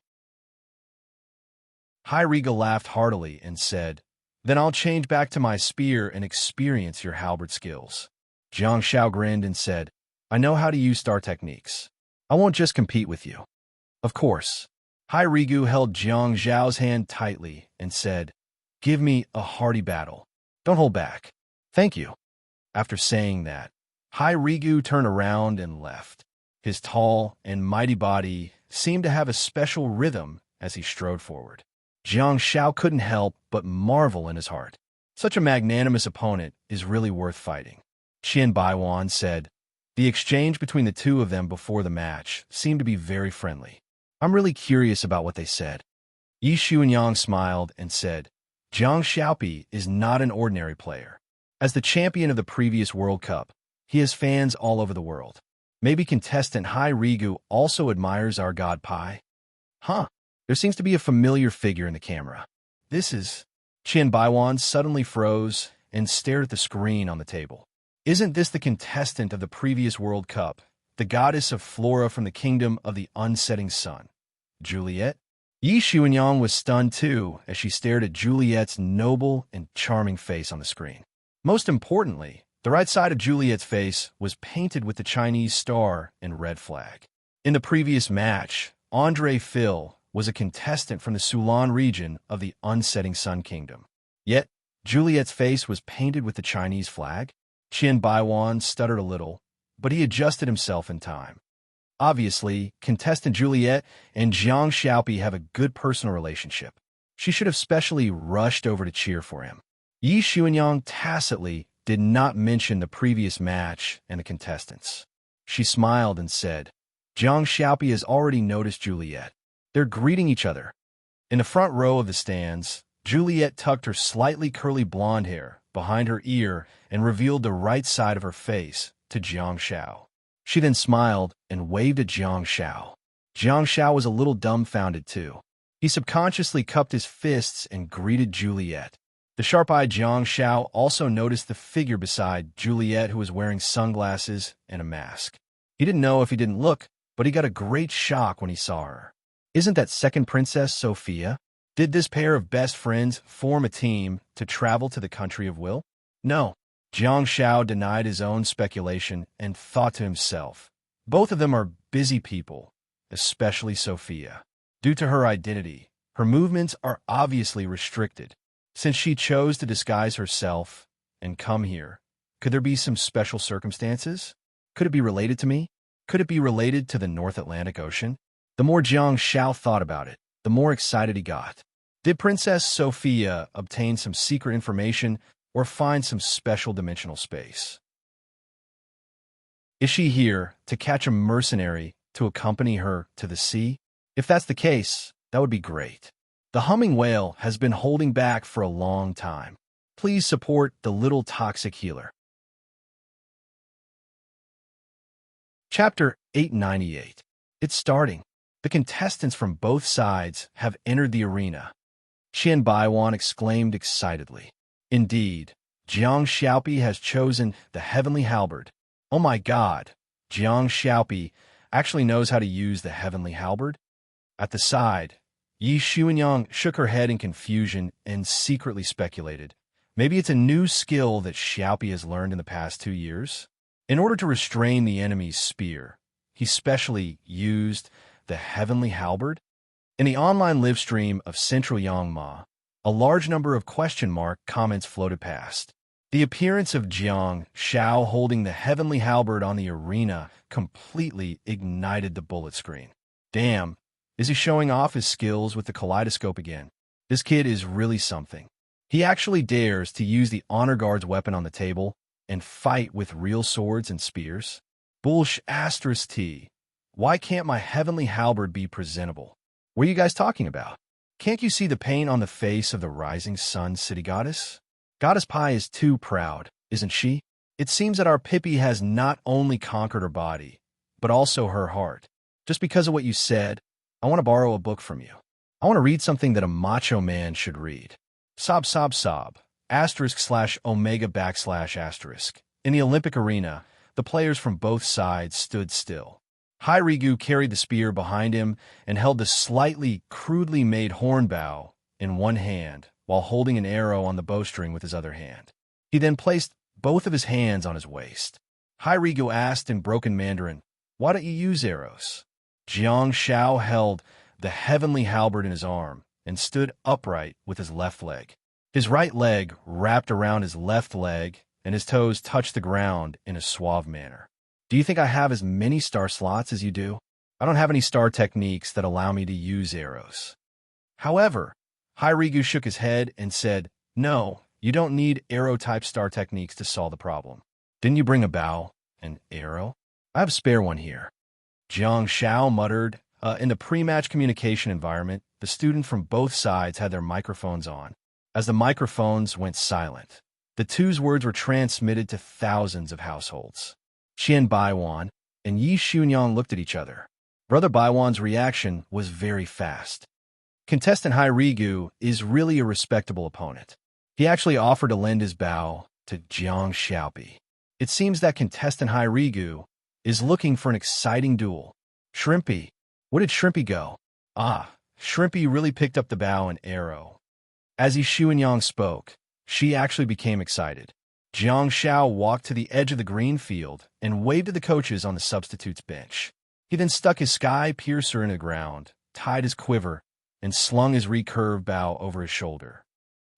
Hai Rigu laughed heartily and said, Then I'll change back to my spear and experience your halberd skills. Jiang Xiao grinned and said, I know how to use star techniques. I won't just compete with you. Of course. Hai Rigu held Jiang Xiao's hand tightly and said, Give me a hearty battle. Don't hold back. Thank you. After saying that, Hai Rigu turned around and left. His tall and mighty body seemed to have a special rhythm as he strode forward. Jiang Xiao couldn't help but marvel in his heart. Such a magnanimous opponent is really worth fighting. Qin Baiwan said, The exchange between the two of them before the match seemed to be very friendly. I'm really curious about what they said. Yi Xuanyang smiled and said, Jiang Xiaopi is not an ordinary player. As the champion of the previous World Cup, he has fans all over the world. Maybe contestant Hai Rigu also admires our god Pai? Huh, there seems to be a familiar figure in the camera. This is... Qin Baiwan suddenly froze and stared at the screen on the table. Isn't this the contestant of the previous World Cup, the goddess of Flora from the kingdom of the unsetting sun, Juliet? Yi Xuanyang was stunned too as she stared at Juliet's noble and charming face on the screen. Most importantly, the right side of Juliet's face was painted with the Chinese star and red flag. In the previous match, Andre Phil was a contestant from the Sulan region of the unsetting sun kingdom. Yet, Juliet's face was painted with the Chinese flag? Qin Baiwan stuttered a little, but he adjusted himself in time. Obviously, contestant Juliet and Jiang Xiaopi have a good personal relationship. She should have specially rushed over to cheer for him. Yi Xuanyang tacitly did not mention the previous match and the contestants. She smiled and said, Jiang Xiaopi has already noticed Juliet. They're greeting each other. In the front row of the stands, Juliet tucked her slightly curly blonde hair behind her ear and revealed the right side of her face to Jiang Xiao. She then smiled and waved at Jiang Xiao. Jiang Xiao was a little dumbfounded too. He subconsciously cupped his fists and greeted Juliet. The sharp-eyed Jiang Xiao also noticed the figure beside Juliet, who was wearing sunglasses and a mask. He didn't know if he didn't look, but he got a great shock when he saw her. Isn't that second princess Sophia? Did this pair of best friends form a team to travel to the country of Will? No. Jiang Xiao denied his own speculation and thought to himself, both of them are busy people, especially Sophia. Due to her identity, her movements are obviously restricted. Since she chose to disguise herself and come here, could there be some special circumstances? Could it be related to me? Could it be related to the North Atlantic Ocean? The more Jiang Xiao thought about it, the more excited he got. Did Princess Sophia obtain some secret information or find some special dimensional space? Is she here to catch a mercenary to accompany her to the sea? If that's the case, that would be great. The humming whale has been holding back for a long time. Please support the little toxic healer. Chapter 898. It's starting. The contestants from both sides have entered the arena. Qian Baiwan exclaimed excitedly. Indeed, Jiang Xiaopi has chosen the heavenly halberd. Oh my god, Jiang Xiaopi actually knows how to use the heavenly halberd? At the side, Yi Xuanyang shook her head in confusion and secretly speculated. Maybe it's a new skill that Xiaopi has learned in the past 2 years? In order to restrain the enemy's spear, he specially used the heavenly halberd? In the online live stream of Central Yangma, a large number of question mark comments floated past. The appearance of Jiang Xiao holding the heavenly halberd on the arena completely ignited the bullet screen. Damn. Is he showing off his skills with the kaleidoscope again? This kid is really something. He actually dares to use the honor guard's weapon on the table and fight with real swords and spears? Bullsh asterisk T. Why can't my heavenly halberd be presentable? What are you guys talking about? Can't you see the pain on the face of the rising sun city goddess? Goddess Pi is too proud, isn't she? It seems that our Pippi has not only conquered her body, but also her heart. Just because of what you said, I want to borrow a book from you. I want to read something that a macho man should read. Sob sob sob. Asterisk slash omega backslash asterisk. In the Olympic arena, the players from both sides stood still. Hairigu carried the spear behind him and held the slightly crudely made horn bow in one hand while holding an arrow on the bowstring with his other hand. He then placed both of his hands on his waist. Hairigu asked in broken Mandarin, "Why don't you use arrows?" Jiang Xiao held the heavenly halberd in his arm and stood upright with his left leg. His right leg wrapped around his left leg and his toes touched the ground in a suave manner. Do you think I have as many star slots as you do? I don't have any star techniques that allow me to use arrows. However, Hairigu shook his head and said, no, you don't need arrow-type star techniques to solve the problem. Didn't you bring a bow, an arrow? I have a spare one here. Jiang Xiao muttered. In the pre-match communication environment, the students from both sides had their microphones on. As the microphones went silent, the two's words were transmitted to thousands of households. Qian Baiwan and Yi Xuanyang looked at each other. Brother Baiwan's reaction was very fast. Contestant Hairigu is really a respectable opponent. He actually offered to lend his bow to Jiang Xiaopi. It seems that contestant Hairigu is looking for an exciting duel. Shrimpy. Where did Shrimpy go? Ah, Shrimpy really picked up the bow and arrow. As Yi Xuanyang spoke, she actually became excited. Jiang Xiao walked to the edge of the green field and waved to the coaches on the substitutes bench. He then stuck his sky piercer in the ground, tied his quiver, and slung his recurved bow over his shoulder.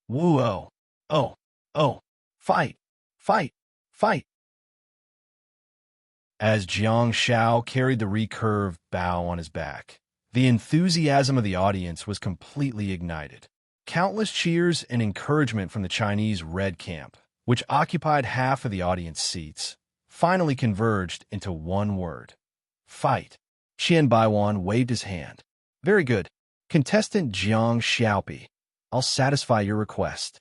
Woo-oh! Oh! Oh! Fight! Fight! Fight! as Jiang Xiao carried the recurved bow on his back. The enthusiasm of the audience was completely ignited. Countless cheers and encouragement from the Chinese Red Camp, which occupied half of the audience seats, finally converged into one word: fight. Qian Baiwan waved his hand. Very good. Contestant Jiang Xiaopi, I'll satisfy your request.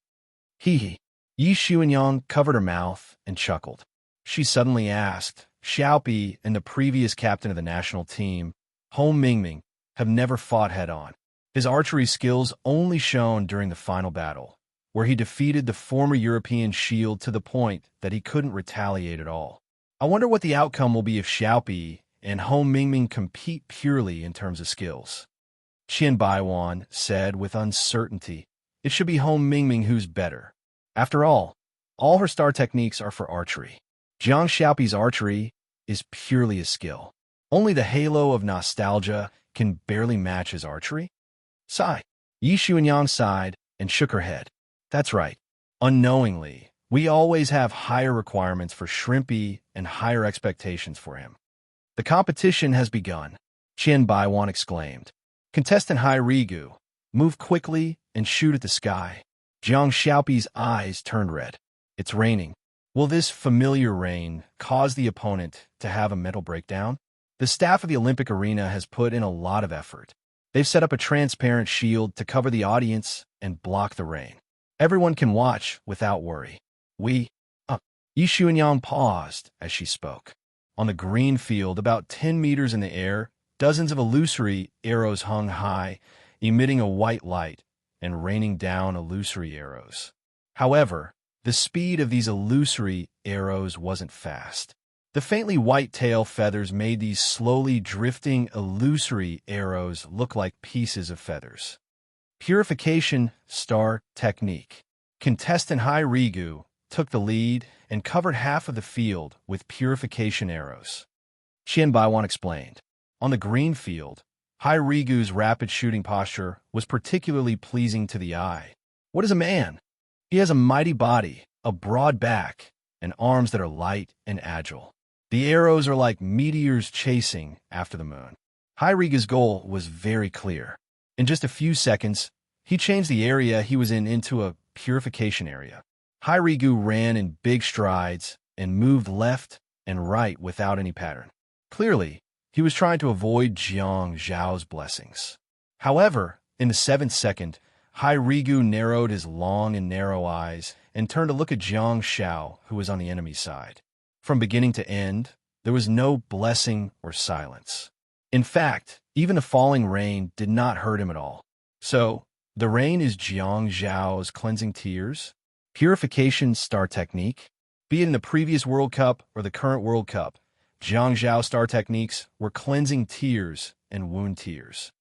Hee. Yi Xuanyang covered her mouth and chuckled. She suddenly asked, Xiaopi and the previous captain of the national team, Hong Mingming, have never fought head-on. His archery skills only shown during the final battle, where he defeated the former European shield to the point that he couldn't retaliate at all. I wonder what the outcome will be if Xiaopi and Hong Mingming compete purely in terms of skills. Qian Baiwan said with uncertainty, it should be Hong Mingming who's better. After all her star techniques are for archery. Jiang Xiaopi's archery is purely a skill. Only the halo of nostalgia can barely match his archery. Sigh. Yi Xuanyang sighed and shook her head. That's right. Unknowingly, we always have higher requirements for Shrimpy and higher expectations for him. The competition has begun, Qian Baiwan exclaimed. Contestant Hai Rigu, move quickly and shoot at the sky. Jiang Xiaopi's eyes turned red. It's raining. Will this familiar rain cause the opponent to have a mental breakdown? The staff of the Olympic arena has put in a lot of effort. They've set up a transparent shield to cover the audience and block the rain. Everyone can watch without worry. Yi Xuanyang paused as she spoke. On the green field, about 10 meters in the air, dozens of illusory arrows hung high, emitting a white light and raining down illusory arrows. However, the speed of these illusory arrows wasn't fast. The faintly white tail feathers made these slowly drifting illusory arrows look like pieces of feathers. Purification Star Technique. Contestant Hai Rigu took the lead and covered half of the field with purification arrows. Qian Baiwan explained. On the green field, Hai Rigu's rapid shooting posture was particularly pleasing to the eye. What is a man? He has a mighty body, a broad back, and arms that are light and agile. The arrows are like meteors chasing after the moon. Hai Rigu's goal was very clear. In just a few seconds, he changed the area he was in into a purification area. Hai Rigu ran in big strides and moved left and right without any pattern. Clearly, he was trying to avoid Jiang Zhao's blessings. However, in the 7th second, Hai Rigu narrowed his long and narrow eyes and turned to look at Jiang Xiao, who was on the enemy side. From beginning to end, there was no blessing or silence. In fact, even the falling rain did not hurt him at all. So, the rain is Jiang Zhao's cleansing tears? Purification Star Technique? Be it in the previous World Cup or the current World Cup, Jiang Zhao star techniques were cleansing tears and wound tears.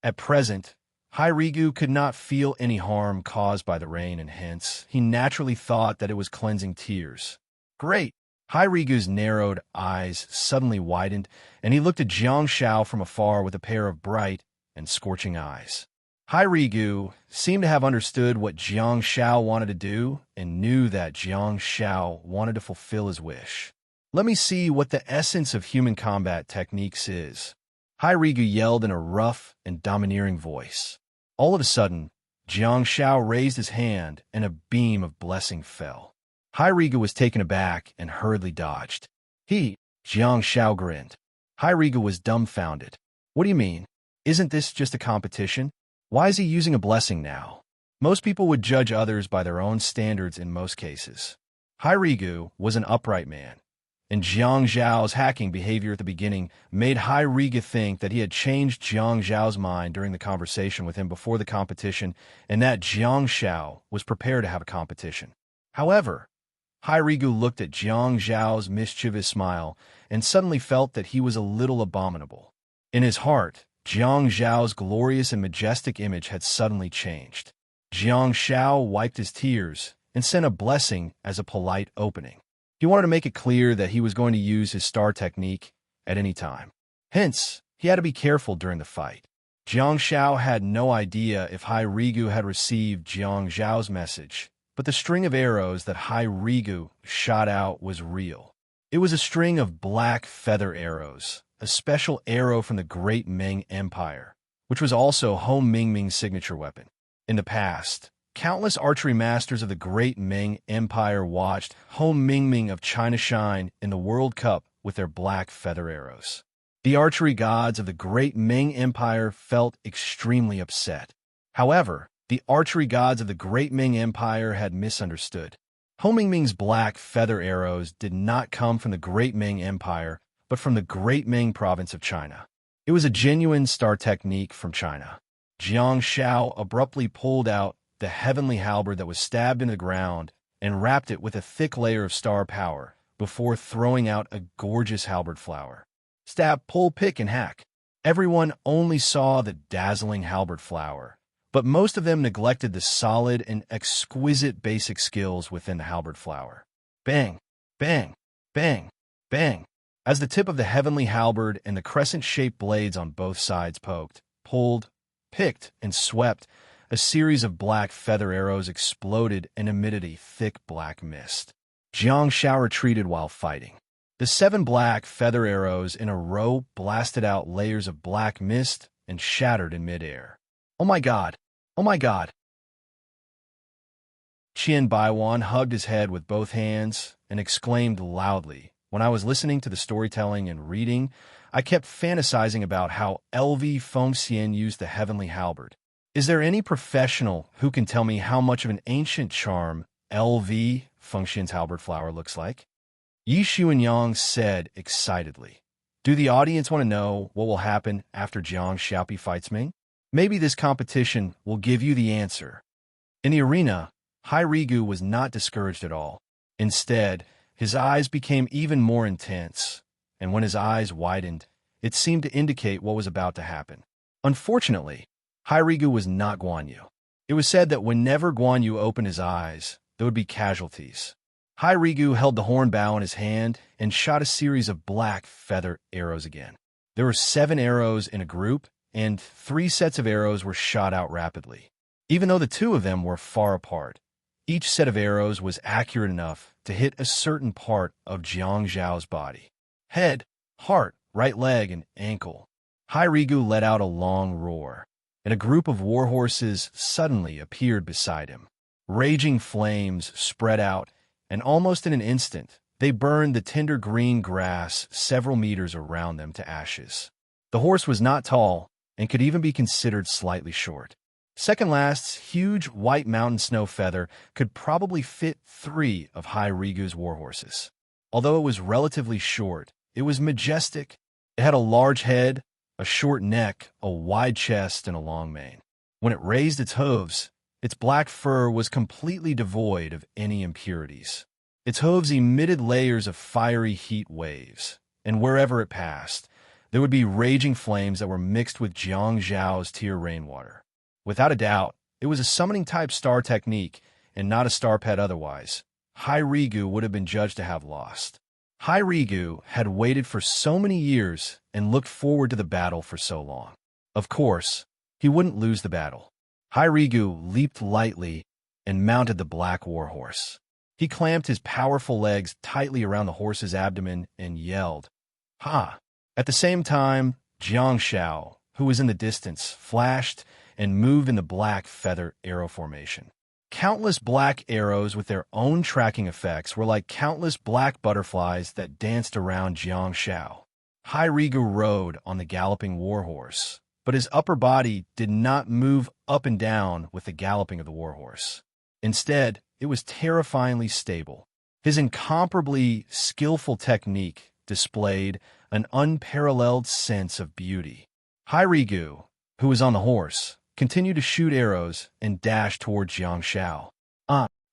At present, Hai Rigu could not feel any harm caused by the rain, and hence, he naturally thought that it was cleansing tears. Great! Hai Rigu's narrowed eyes suddenly widened, and he looked at Jiang Xiao from afar with a pair of bright and scorching eyes. Hai Rigu seemed to have understood what Jiang Xiao wanted to do and knew that Jiang Xiao wanted to fulfill his wish. Let me see what the essence of human combat techniques is. Hai Rigu yelled in a rough and domineering voice. All of a sudden, Jiang Xiao raised his hand and a beam of blessing fell. Hai Rigu was taken aback and hurriedly dodged. Jiang Xiao grinned. Hai Rigu was dumbfounded. What do you mean? Isn't this just a competition? Why is he using a blessing now? Most people would judge others by their own standards in most cases. Hai Rigu was an upright man, and Jiang Zhao's hacking behavior at the beginning made Hai Rigu think that he had changed Jiang Zhao's mind during the conversation with him before the competition and that Jiang Xiao was prepared to have a competition. However, Hai Rigu looked at Jiang Zhao's mischievous smile and suddenly felt that he was a little abominable. In his heart, Jiang Zhao's glorious and majestic image had suddenly changed. Jiang Xiao wiped his tears and sent a blessing as a polite opening. He wanted to make it clear that he was going to use his star technique at any time. Hence, he had to be careful during the fight. Jiang Xiao had no idea if Hai Rigu had received Jiang Zhao's message, but the string of arrows that Hai Rigu shot out was real. It was a string of black feather arrows, a special arrow from the Great Ming Empire, which was also Ho Mingming's signature weapon. In the past, countless archery masters of the Great Ming Empire watched Ho Mingming of China shine in the World Cup with their black feather arrows. The archery gods of the Great Ming Empire felt extremely upset. However, the archery gods of the Great Ming Empire had misunderstood. Ho Mingming's black feather arrows did not come from the Great Ming Empire, but from the Great Ming province of China. It was a genuine star technique from China. Jiang Shao abruptly pulled out the heavenly halberd that was stabbed into the ground and wrapped it with a thick layer of star power before throwing out a gorgeous halberd flower. Stab, pull, pick, and hack. Everyone only saw the dazzling halberd flower, but most of them neglected the solid and exquisite basic skills within the halberd flower. Bang, bang, bang, bang. As the tip of the heavenly halberd and the crescent-shaped blades on both sides poked, pulled, picked, and swept, a series of black feather arrows exploded and emitted a thick black mist. Jiang Shao retreated while fighting. The 7 black feather arrows in a row blasted out layers of black mist and shattered in midair. Oh my god! Oh my god! Qian Baiwan hugged his head with both hands and exclaimed loudly. When I was listening to the storytelling and reading, I kept fantasizing about how LV Fengxian used the heavenly halberd. Is there any professional who can tell me how much of an ancient charm LV Fengxian's halberd flower looks like? Yi Xuanyang said excitedly. Do the audience want to know what will happen after Jiang Xiaopi fights Ming? Maybe this competition will give you the answer. In the arena, Hai Rigu was not discouraged at all. Instead, his eyes became even more intense, and when his eyes widened, it seemed to indicate what was about to happen. Unfortunately, Hai Rigu was not Guan Yu. It was said that whenever Guan Yu opened his eyes, there would be casualties. Hai Rigu held the horn bow in his hand and shot a series of black feather arrows again. There were 7 arrows in a group, and 3 sets of arrows were shot out rapidly. Even though the 2 of them were far apart, each set of arrows was accurate enough to hit a certain part of Jiang Zhao's body. Head, heart, right leg, and ankle. Hai Rigu let out a long roar, and a group of warhorses suddenly appeared beside him. Raging flames spread out, and almost in an instant, they burned the tender green grass several meters around them to ashes. The horse was not tall and could even be considered slightly short. Second last's huge white mountain snow feather could probably fit 3 of Hai Rigu's warhorses. Although it was relatively short, it was majestic. It had a large head, a short neck, a wide chest, and a long mane. When it raised its hooves, its black fur was completely devoid of any impurities. Its hooves emitted layers of fiery heat waves, and wherever it passed, there would be raging flames that were mixed with Jiang Zhao's tear rainwater. Without a doubt, it was a summoning-type star technique and not a star pet otherwise. Hai Rigu would have been judged to have lost. Hai Rigu had waited for so many years and looked forward to the battle for so long. Of course, he wouldn't lose the battle. Hai Rigu leaped lightly and mounted the black warhorse. He clamped his powerful legs tightly around the horse's abdomen and yelled, "Ha!" At the same time, Jiang Shao, who was in the distance, flashed and moved in the black feather arrow formation. Countless black arrows with their own tracking effects were like countless black butterflies that danced around Jiang Shao. Hai Rigu rode on the galloping warhorse, but his upper body did not move up and down with the galloping of the warhorse. Instead, it was terrifyingly stable. His incomparably skillful technique displayed an unparalleled sense of beauty. Hai Rigu, who was on the horse, continued to shoot arrows and dash toward Jiang Shao.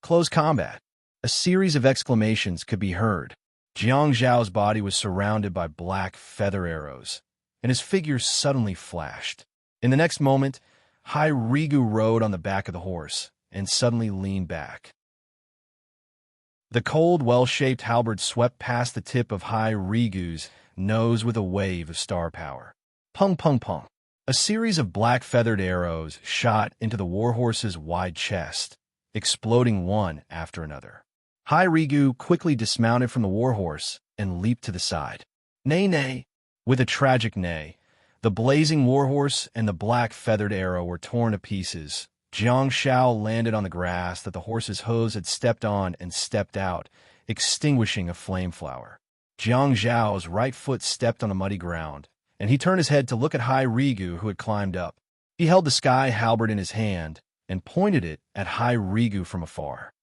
Close combat. A series of exclamations could be heard. Jiang Zhao's body was surrounded by black feather arrows, and his figure suddenly flashed. In the next moment, Hai Rigu rode on the back of the horse and suddenly leaned back. The cold, well-shaped halberd swept past the tip of Hai Rigu's nose with a wave of star power. Pung, pung, pung. A series of black-feathered arrows shot into the warhorse's wide chest, exploding one after another. Hai Rigu quickly dismounted from the warhorse and leaped to the side. Nay, nay! With a tragic neigh, the blazing warhorse and the black feathered arrow were torn to pieces. Jiang Shao landed on the grass that the horse's hooves had stepped on and stepped out, extinguishing a flame flower. Jiang Zhao's right foot stepped on the muddy ground, and he turned his head to look at Hai Rigu, who had climbed up. He held the sky halberd in his hand and pointed it at Hai Rigu from afar.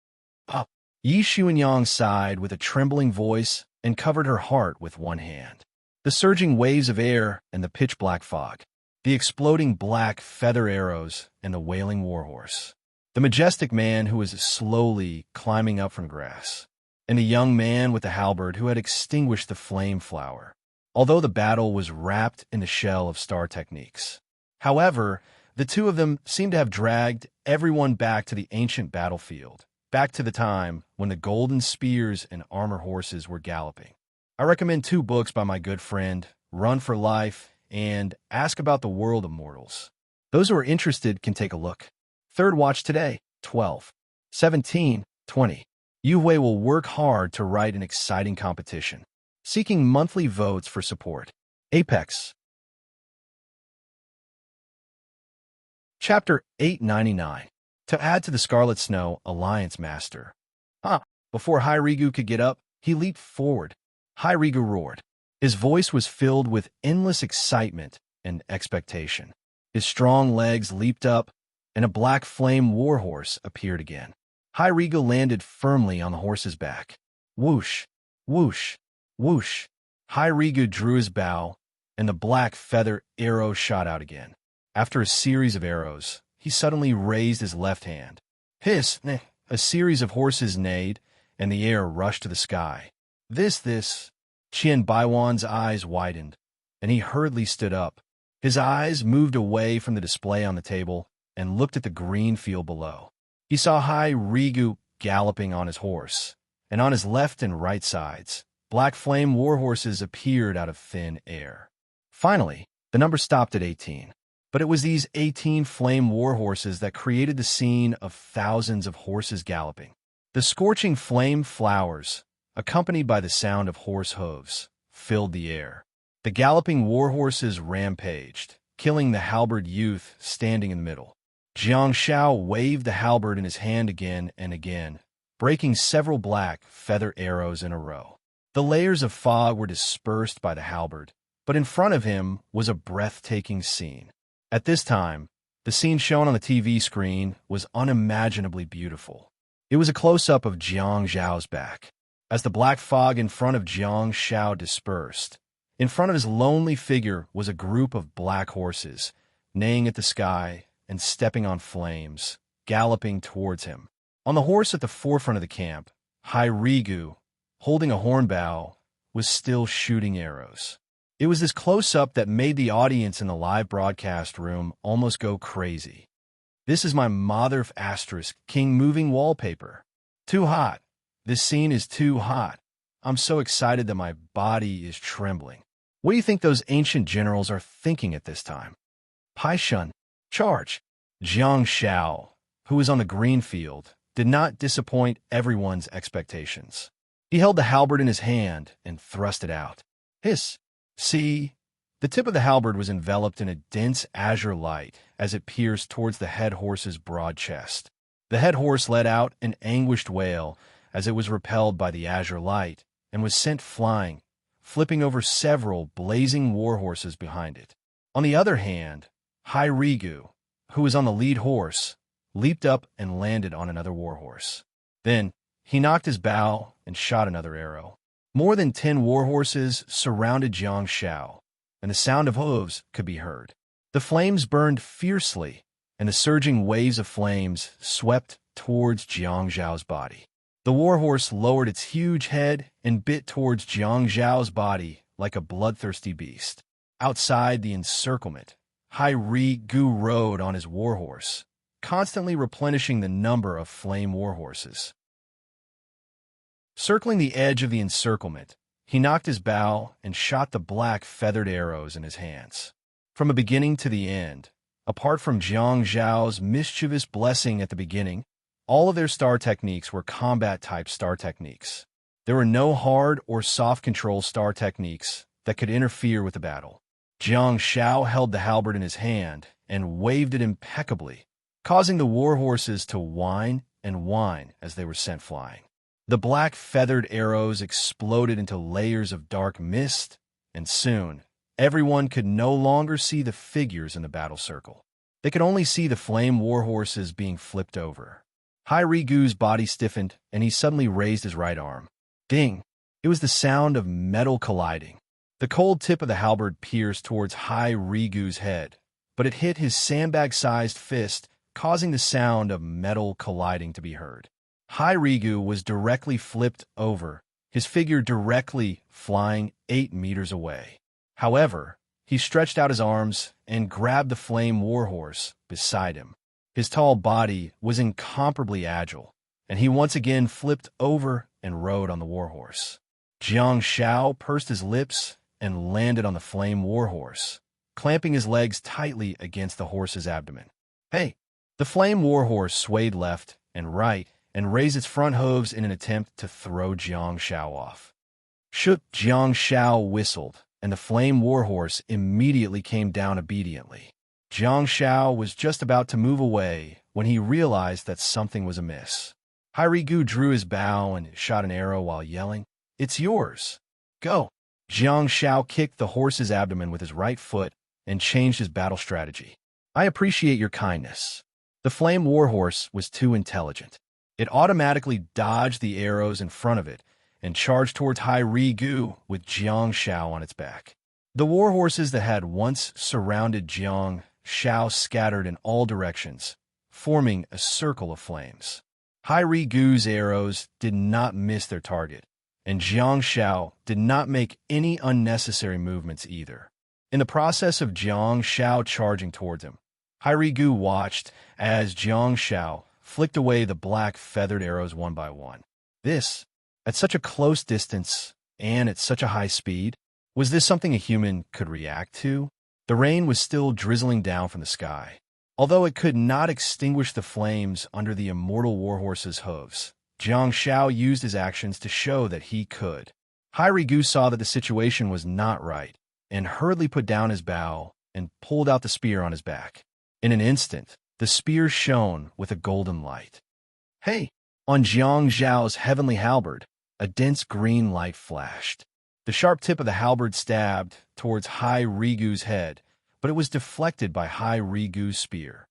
Up! Yi Xuanyang sighed with a trembling voice and covered her heart with one hand. The surging waves of air and the pitch-black fog, the exploding black feather arrows and the wailing warhorse, the majestic man who was slowly climbing up from grass, and the young man with the halberd who had extinguished the flame flower, although the battle was wrapped in the shell of star techniques. However, the two of them seemed to have dragged everyone back to the ancient battlefield, back to the time when the golden spears and armor horses were galloping. I recommend 2 books by my good friend, Run for Life and Ask About the World of Mortals. Those who are interested can take a look. Third watch today, 12, 17, 20. Yu Hui will work hard to write an exciting competition, seeking monthly votes for support. Apex. Chapter 899. To add to the Scarlet Snow Alliance Master. Before Hai Rigu could get up, he leaped forward. Hai Rigu roared. His voice was filled with endless excitement and expectation. His strong legs leaped up, and a black flame warhorse appeared again. Hai Rigu landed firmly on the horse's back. Whoosh, whoosh, whoosh. Hai Rigu drew his bow, and the black feather arrow shot out again. After a series of arrows, he suddenly raised his left hand. Hiss! A series of horses neighed, and the air rushed to the sky. This. Qian Baiwan's eyes widened, and he hurriedly stood up. His eyes moved away from the display on the table and looked at the green field below. He saw Hai Rigu galloping on his horse, and on his left and right sides, black flame warhorses appeared out of thin air. Finally, the number stopped at 18. But it was these 18 flame warhorses that created the scene of thousands of horses galloping. The scorching flame flowers, accompanied by the sound of horse hooves, filled the air. The galloping warhorses rampaged, killing the halberd youth standing in the middle. Jiang Shao waved the halberd in his hand again and again, breaking several black feather arrows in a row. The layers of fog were dispersed by the halberd, but in front of him was a breathtaking scene. At this time, the scene shown on the TV screen was unimaginably beautiful. It was a close-up of Jiang Zhao's back. As the black fog in front of Jiang Shao dispersed, in front of his lonely figure was a group of black horses, neighing at the sky and stepping on flames, galloping towards him. On the horse at the forefront of the camp, Hai Rigu, holding a hornbow, was still shooting arrows. It was this close-up that made the audience in the live broadcast room almost go crazy. This is my mother asterisk king moving wallpaper. Too hot. This scene is too hot. I'm so excited that my body is trembling. What do you think those ancient generals are thinking at this time? Pai Shun, charge! Jiang Shao, who was on the green field, did not disappoint everyone's expectations. He held the halberd in his hand and thrust it out. Hiss! See? The tip of the halberd was enveloped in a dense azure light as it pierced towards the head horse's broad chest. The head horse let out an anguished wail as it was repelled by the azure light and was sent flying, flipping over several blazing war horses behind it. On the other hand, Hai Rigu, who was on the lead horse, leaped up and landed on another war horse. Then he knocked his bow and shot another arrow. More than 10 war horses surrounded Jiang Shao, and the sound of hooves could be heard. The flames burned fiercely, and the surging waves of flames swept towards Jiang Zhao's body. The warhorse lowered its huge head and bit towards Jiang Zhao's body like a bloodthirsty beast. Outside the encirclement, Hai Rigu rode on his warhorse, constantly replenishing the number of flame warhorses. Circling the edge of the encirclement, he knocked his bow and shot the black feathered arrows in his hands. From the beginning to the end, apart from Jiang Zhao's mischievous blessing at the beginning, All of their star techniques were combat-type star techniques. There were no hard or soft control star techniques that could interfere with the battle. Jiang Shao held the halberd in his hand and waved it impeccably, causing the war horses to whine and whine as they were sent flying. The black feathered arrows exploded into layers of dark mist, and soon, everyone could no longer see the figures in the battle circle. They could only see the flame war horses being flipped over. Hai Rigu's body stiffened, and he suddenly raised his right arm. Ding! It was the sound of metal colliding. The cold tip of the halberd pierced towards Hai Rigu's head, but it hit his sandbag-sized fist, causing the sound of metal colliding to be heard. Hai Rigu was directly flipped over, his figure directly flying 8 meters away. However, he stretched out his arms and grabbed the flame warhorse beside him. His tall body was incomparably agile, and he once again flipped over and rode on the warhorse. Jiang Shao pursed his lips and landed on the flame warhorse, clamping his legs tightly against the horse's abdomen. Hey! The flame warhorse swayed left and right and raised its front hooves in an attempt to throw Jiang Shao off. Shook! Jiang Shao whistled, and the flame warhorse immediately came down obediently. Jiang Shao was just about to move away when he realized that something was amiss. Hai Rigu drew his bow and shot an arrow while yelling, "It's yours! Go!" Jiang Shao kicked the horse's abdomen with his right foot and changed his battle strategy. "I appreciate your kindness." The flame warhorse was too intelligent. It automatically dodged the arrows in front of it and charged towards Hai Rigu with Jiang Shao on its back. The warhorses that had once surrounded Jiang Shao scattered in all directions, forming a circle of flames. Hai Rigu's arrows did not miss their target, and Jiang Shao did not make any unnecessary movements either. In the process of Jiang Shao charging towards him, Hai Rigu watched as Jiang Shao flicked away the black feathered arrows one by one. This, at such a close distance and at such a high speed, was this something a human could react to? The rain was still drizzling down from the sky. Although it could not extinguish the flames under the immortal warhorse's hooves, Jiang Shao used his actions to show that he could. Hai Rigu saw that the situation was not right, and hurriedly put down his bow and pulled out the spear on his back. In an instant, the spear shone with a golden light. Hey! On Jiang Zhao's heavenly halberd, a dense green light flashed. The sharp tip of the halberd stabbed towards Hai Rigu's head, but it was deflected by Hai Rigu's spear.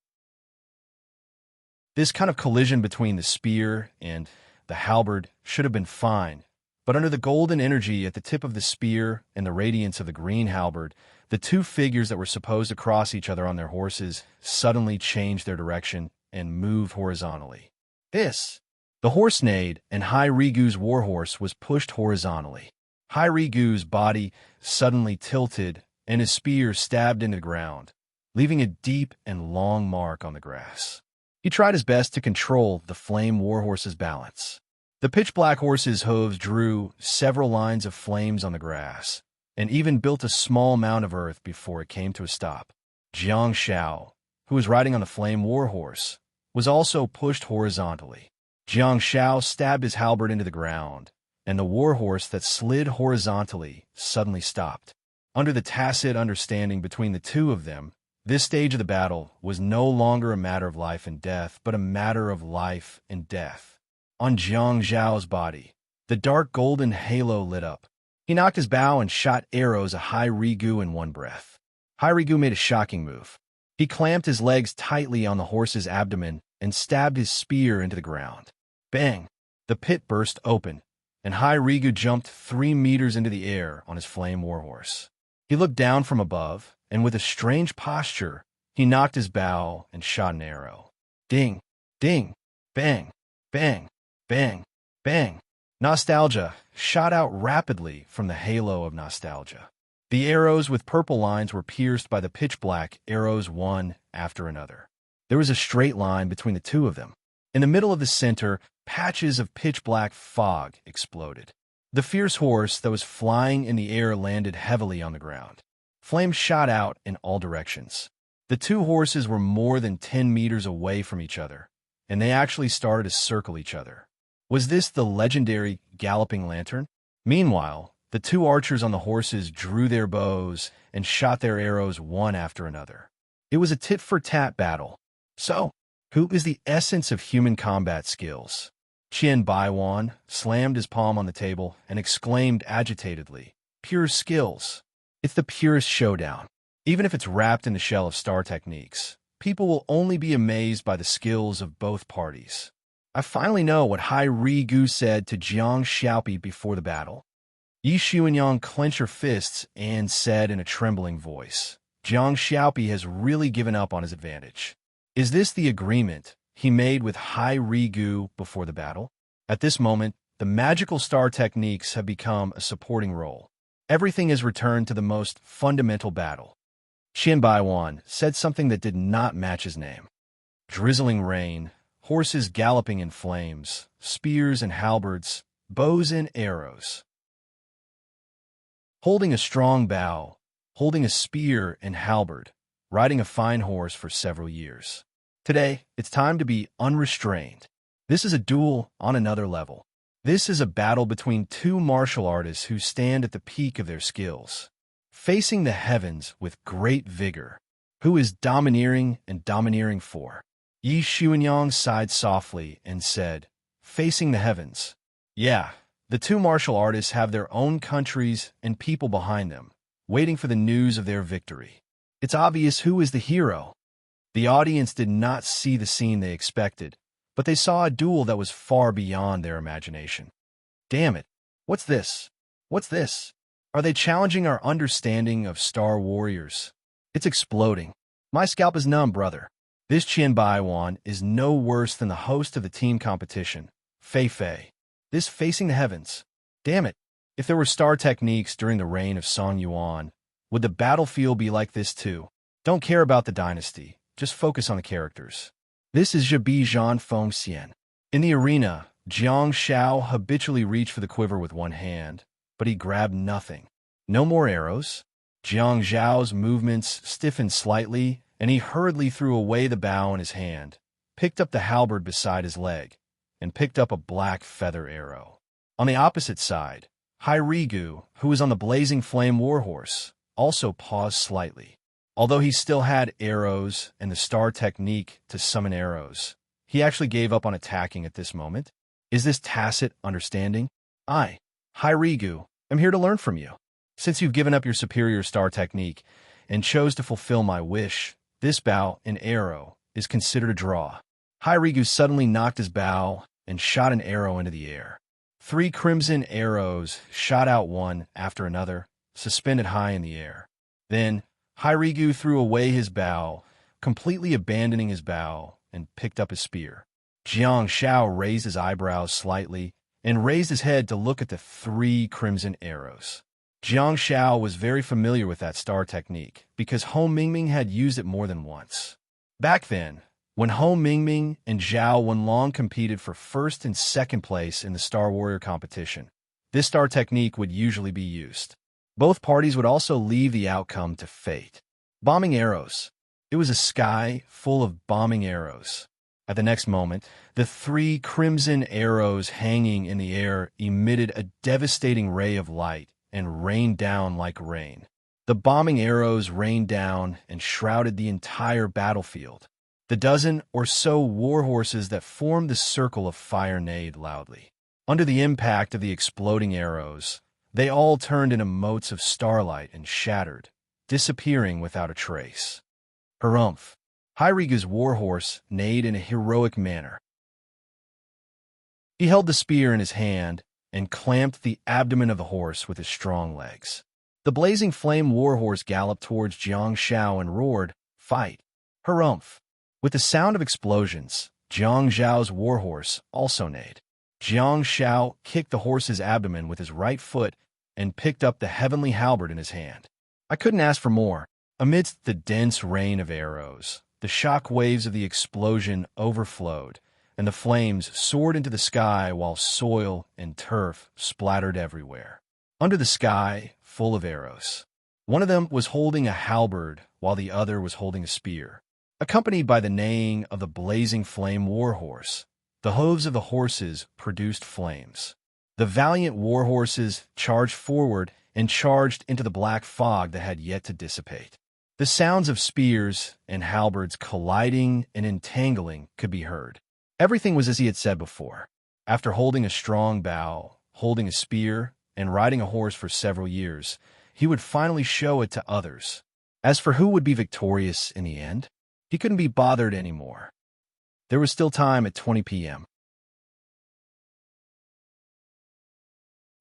This kind of collision between the spear and the halberd should have been fine, but under the golden energy at the tip of the spear and the radiance of the green halberd, the two figures that were supposed to cross each other on their horses suddenly changed their direction and moved horizontally. The horse neighed, and Hai Rigu's warhorse was pushed horizontally. Hai Rigu's body suddenly tilted, and his spear stabbed into the ground, leaving a deep and long mark on the grass. He tried his best to control the flame warhorse's balance. The pitch-black horse's hooves drew several lines of flames on the grass, and even built a small mound of earth before it came to a stop. Jiang Shao, who was riding on the flame warhorse, was also pushed horizontally. Jiang Shao stabbed his halberd into the ground, and the warhorse that slid horizontally suddenly stopped. Under the tacit understanding between the two of them, this stage of the battle was no longer a matter of life and death, but a matter of life and death. On Jiang Zhao's body, the dark golden halo lit up. He knocked his bow and shot arrows at Hai Rigu in one breath. Hai Rigu made a shocking move. He clamped his legs tightly on the horse's abdomen and stabbed his spear into the ground. Bang! The pit burst open, and Hai Rigu jumped 3 meters into the air on his flame warhorse. He looked down from above, and with a strange posture, he knocked his bow and shot an arrow. Ding! Ding! Bang! Bang! Bang! Bang! Nostalgia shot out rapidly from the halo of nostalgia. The arrows with purple lines were pierced by the pitch-black arrows one after another. There was a straight line between the two of them. In the middle of the center, patches of pitch-black fog exploded. The fierce horse that was flying in the air landed heavily on the ground. Flames shot out in all directions. The two horses were more than 10 meters away from each other, and they actually started to circle each other. Was this the legendary galloping lantern? Meanwhile, the two archers on the horses drew their bows and shot their arrows one after another. It was a tit-for-tat battle. So, who is the essence of human combat skills? Qian Baiwan slammed his palm on the table and exclaimed agitatedly, "Pure skills. It's the purest showdown. Even if it's wrapped in the shell of star techniques, people will only be amazed by the skills of both parties." I finally know what Hai Ri-gu said to Jiang Xiaopi before the battle. Yi Xuanyang clenched her fists and said in a trembling voice, "Jiang Xiaopi has really given up on his advantage." Is this the agreement he made with Hai Ri-gu before the battle? At this moment, the magical star techniques have become a supporting role. Everything is returned to the most fundamental battle. Qian Baiwan said something that did not match his name. Drizzling rain, horses galloping in flames, spears and halberds, bows and arrows. Holding a strong bow, holding a spear and halberd, riding a fine horse for several years. Today, it's time to be unrestrained. This is a duel on another level. This is a battle between two martial artists who stand at the peak of their skills, facing the heavens with great vigor. Who is domineering and domineering for? Yi Xuanyang sighed softly and said, "Facing the heavens." Yeah, the two martial artists have their own countries and people behind them, waiting for the news of their victory. It's obvious who is the hero. The audience did not see the scene they expected, but they saw a duel that was far beyond their imagination. Damn it! What's this? What's this? Are they challenging our understanding of Star Warriors? It's exploding. My scalp is numb, brother. This Qian Baiwan is no worse than the host of the team competition, Fei Fei. This facing the heavens. Damn it. If there were star techniques during the reign of Song Yuan, would the battlefield be like this too? Don't care about the dynasty. Just focus on the characters. This is Zhabi Zhan Feng Xian. In the arena, Jiang Xiao habitually reached for the quiver with one hand, but he grabbed nothing. No more arrows. Jiang Zhao's movements stiffened slightly, and he hurriedly threw away the bow in his hand, picked up the halberd beside his leg, and picked up a black feather arrow. On the opposite side, Hai Ri-gu, who was on the blazing flame warhorse, also paused slightly. Although he still had arrows and the star technique to summon arrows, he actually gave up on attacking at this moment. Is this tacit understanding? I, Hai Ri-gu, am here to learn from you. Since you've given up your superior star technique and chose to fulfill my wish, this bow and arrow is considered a draw. Hai Ri-gu suddenly knocked his bow and shot an arrow into the air. 3 crimson arrows shot out one after another, suspended high in the air. Then, Hai Ri-gu threw away his bow, completely abandoning his bow, and picked up his spear. Jiang Xiao raised his eyebrows slightly and raised his head to look at the 3 crimson arrows. Jiang Xiao was very familiar with that star technique because Hou Mingming had used it more than once. Back then, when Hou Mingming and Zhao Wenlong competed for first and second place in the Star Warrior competition, this star technique would usually be used. Both parties would also leave the outcome to fate. Bombing arrows. It was a sky full of bombing arrows. At the next moment, the 3 crimson arrows hanging in the air emitted a devastating ray of light and rained down like rain. The bombing arrows rained down and shrouded the entire battlefield. The dozen or so warhorses that formed the circle of fire neighed loudly. Under the impact of the exploding arrows, they all turned into motes of starlight and shattered, disappearing without a trace. Harumph! Hai Ri-gu's warhorse neighed in a heroic manner. He held the spear in his hand and clamped the abdomen of the horse with his strong legs. The blazing flame warhorse galloped towards Jiang Xiao and roared, "Fight!" Harumph! With the sound of explosions, Jiang Zhao's warhorse also neighed. Jiang Xiao kicked the horse's abdomen with his right foot and picked up the heavenly halberd in his hand. I couldn't ask for more. Amidst the dense rain of arrows, the shock waves of the explosion overflowed, and the flames soared into the sky while soil and turf splattered everywhere. Under the sky, full of arrows. One of them was holding a halberd while the other was holding a spear. accompanied by the neighing of the blazing flame warhorse. The hooves of the horses produced flames. The valiant warhorses charged forward and charged into the black fog that had yet to dissipate. The sounds of spears and halberds colliding and entangling could be heard. Everything was as he had said before. After holding a strong bow, holding a spear, and riding a horse for several years, he would finally show it to others. As for who would be victorious in the end, he couldn't be bothered anymore. There was still time at 20 p.m.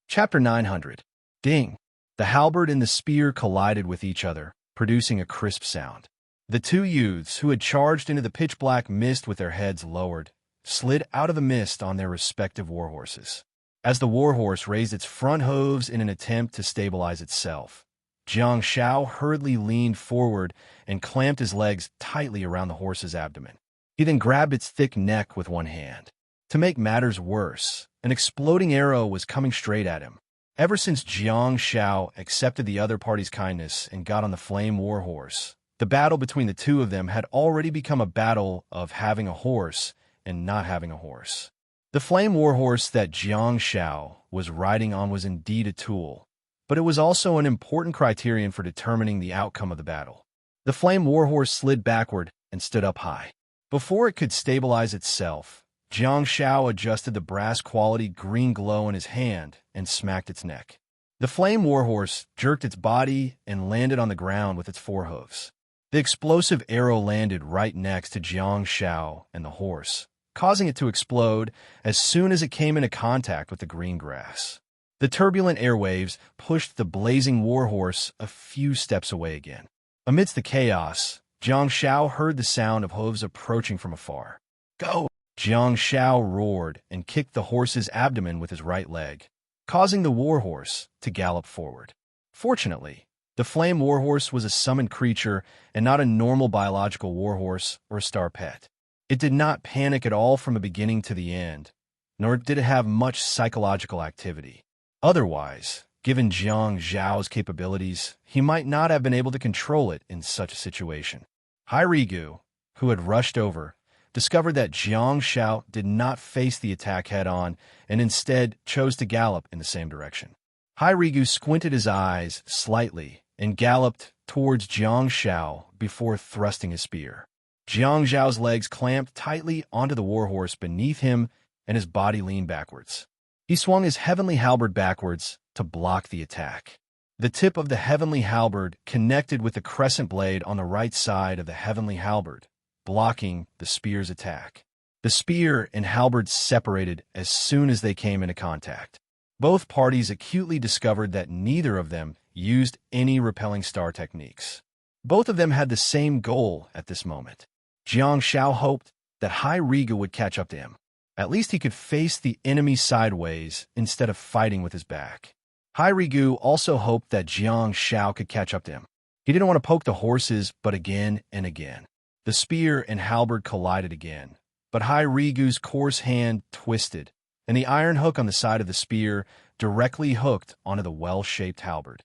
Chapter 900. Ding! The halberd and the spear collided with each other, producing a crisp sound. The two youths, who had charged into the pitch-black mist with their heads lowered, slid out of the mist on their respective warhorses. As the warhorse raised its front hooves in an attempt to stabilize itself, Jiang Shao hurriedly leaned forward and clamped his legs tightly around the horse's abdomen. He then grabbed its thick neck with one hand. To make matters worse, an exploding arrow was coming straight at him. Ever since Jiang Shao accepted the other party's kindness and got on the flame warhorse, the battle between the two of them had already become a battle of having a horse and not having a horse. The flame warhorse that Jiang Shao was riding on was indeed a tool, but it was also an important criterion for determining the outcome of the battle. The flame warhorse slid backward and stood up high. Before it could stabilize itself, Jiang Shao adjusted the brass-quality green glow in his hand and smacked its neck. The flame warhorse jerked its body and landed on the ground with its forehooves. The explosive arrow landed right next to Jiang Shao and the horse, causing it to explode as soon as it came into contact with the green grass. The turbulent airwaves pushed the blazing warhorse a few steps away again. Amidst the chaos, Jiang Shao heard the sound of hooves approaching from afar. "Go!" Jiang Shao roared and kicked the horse's abdomen with his right leg, causing the warhorse to gallop forward. Fortunately, the flame warhorse was a summoned creature and not a normal biological warhorse or a star pet. It did not panic at all from the beginning to the end, nor did it have much psychological activity. Otherwise, given Jiang Zhao's capabilities, he might not have been able to control it in such a situation. Hai Rigu, who had rushed over, discovered that Jiang Shao did not face the attack head-on and instead chose to gallop in the same direction. Hai Rigu squinted his eyes slightly and galloped towards Jiang Shao before thrusting his spear. Jiang Zhao's legs clamped tightly onto the warhorse beneath him and his body leaned backwards. He swung his heavenly halberd backwards to block the attack. The tip of the heavenly halberd connected with the crescent blade on the right side of the heavenly halberd, blocking the spear's attack. The spear and halberd separated as soon as they came into contact. Both parties acutely discovered that neither of them used any repelling star techniques. Both of them had the same goal at this moment. Jiang Shao hoped that Hai Rigu would catch up to him. At least he could face the enemy sideways instead of fighting with his back. Hai Rigu also hoped that Jiang Shao could catch up to him. He didn't want to poke the horses, but again and again. The spear and halberd collided again, but Hai Rigu's coarse hand twisted, and the iron hook on the side of the spear directly hooked onto the well-shaped halberd.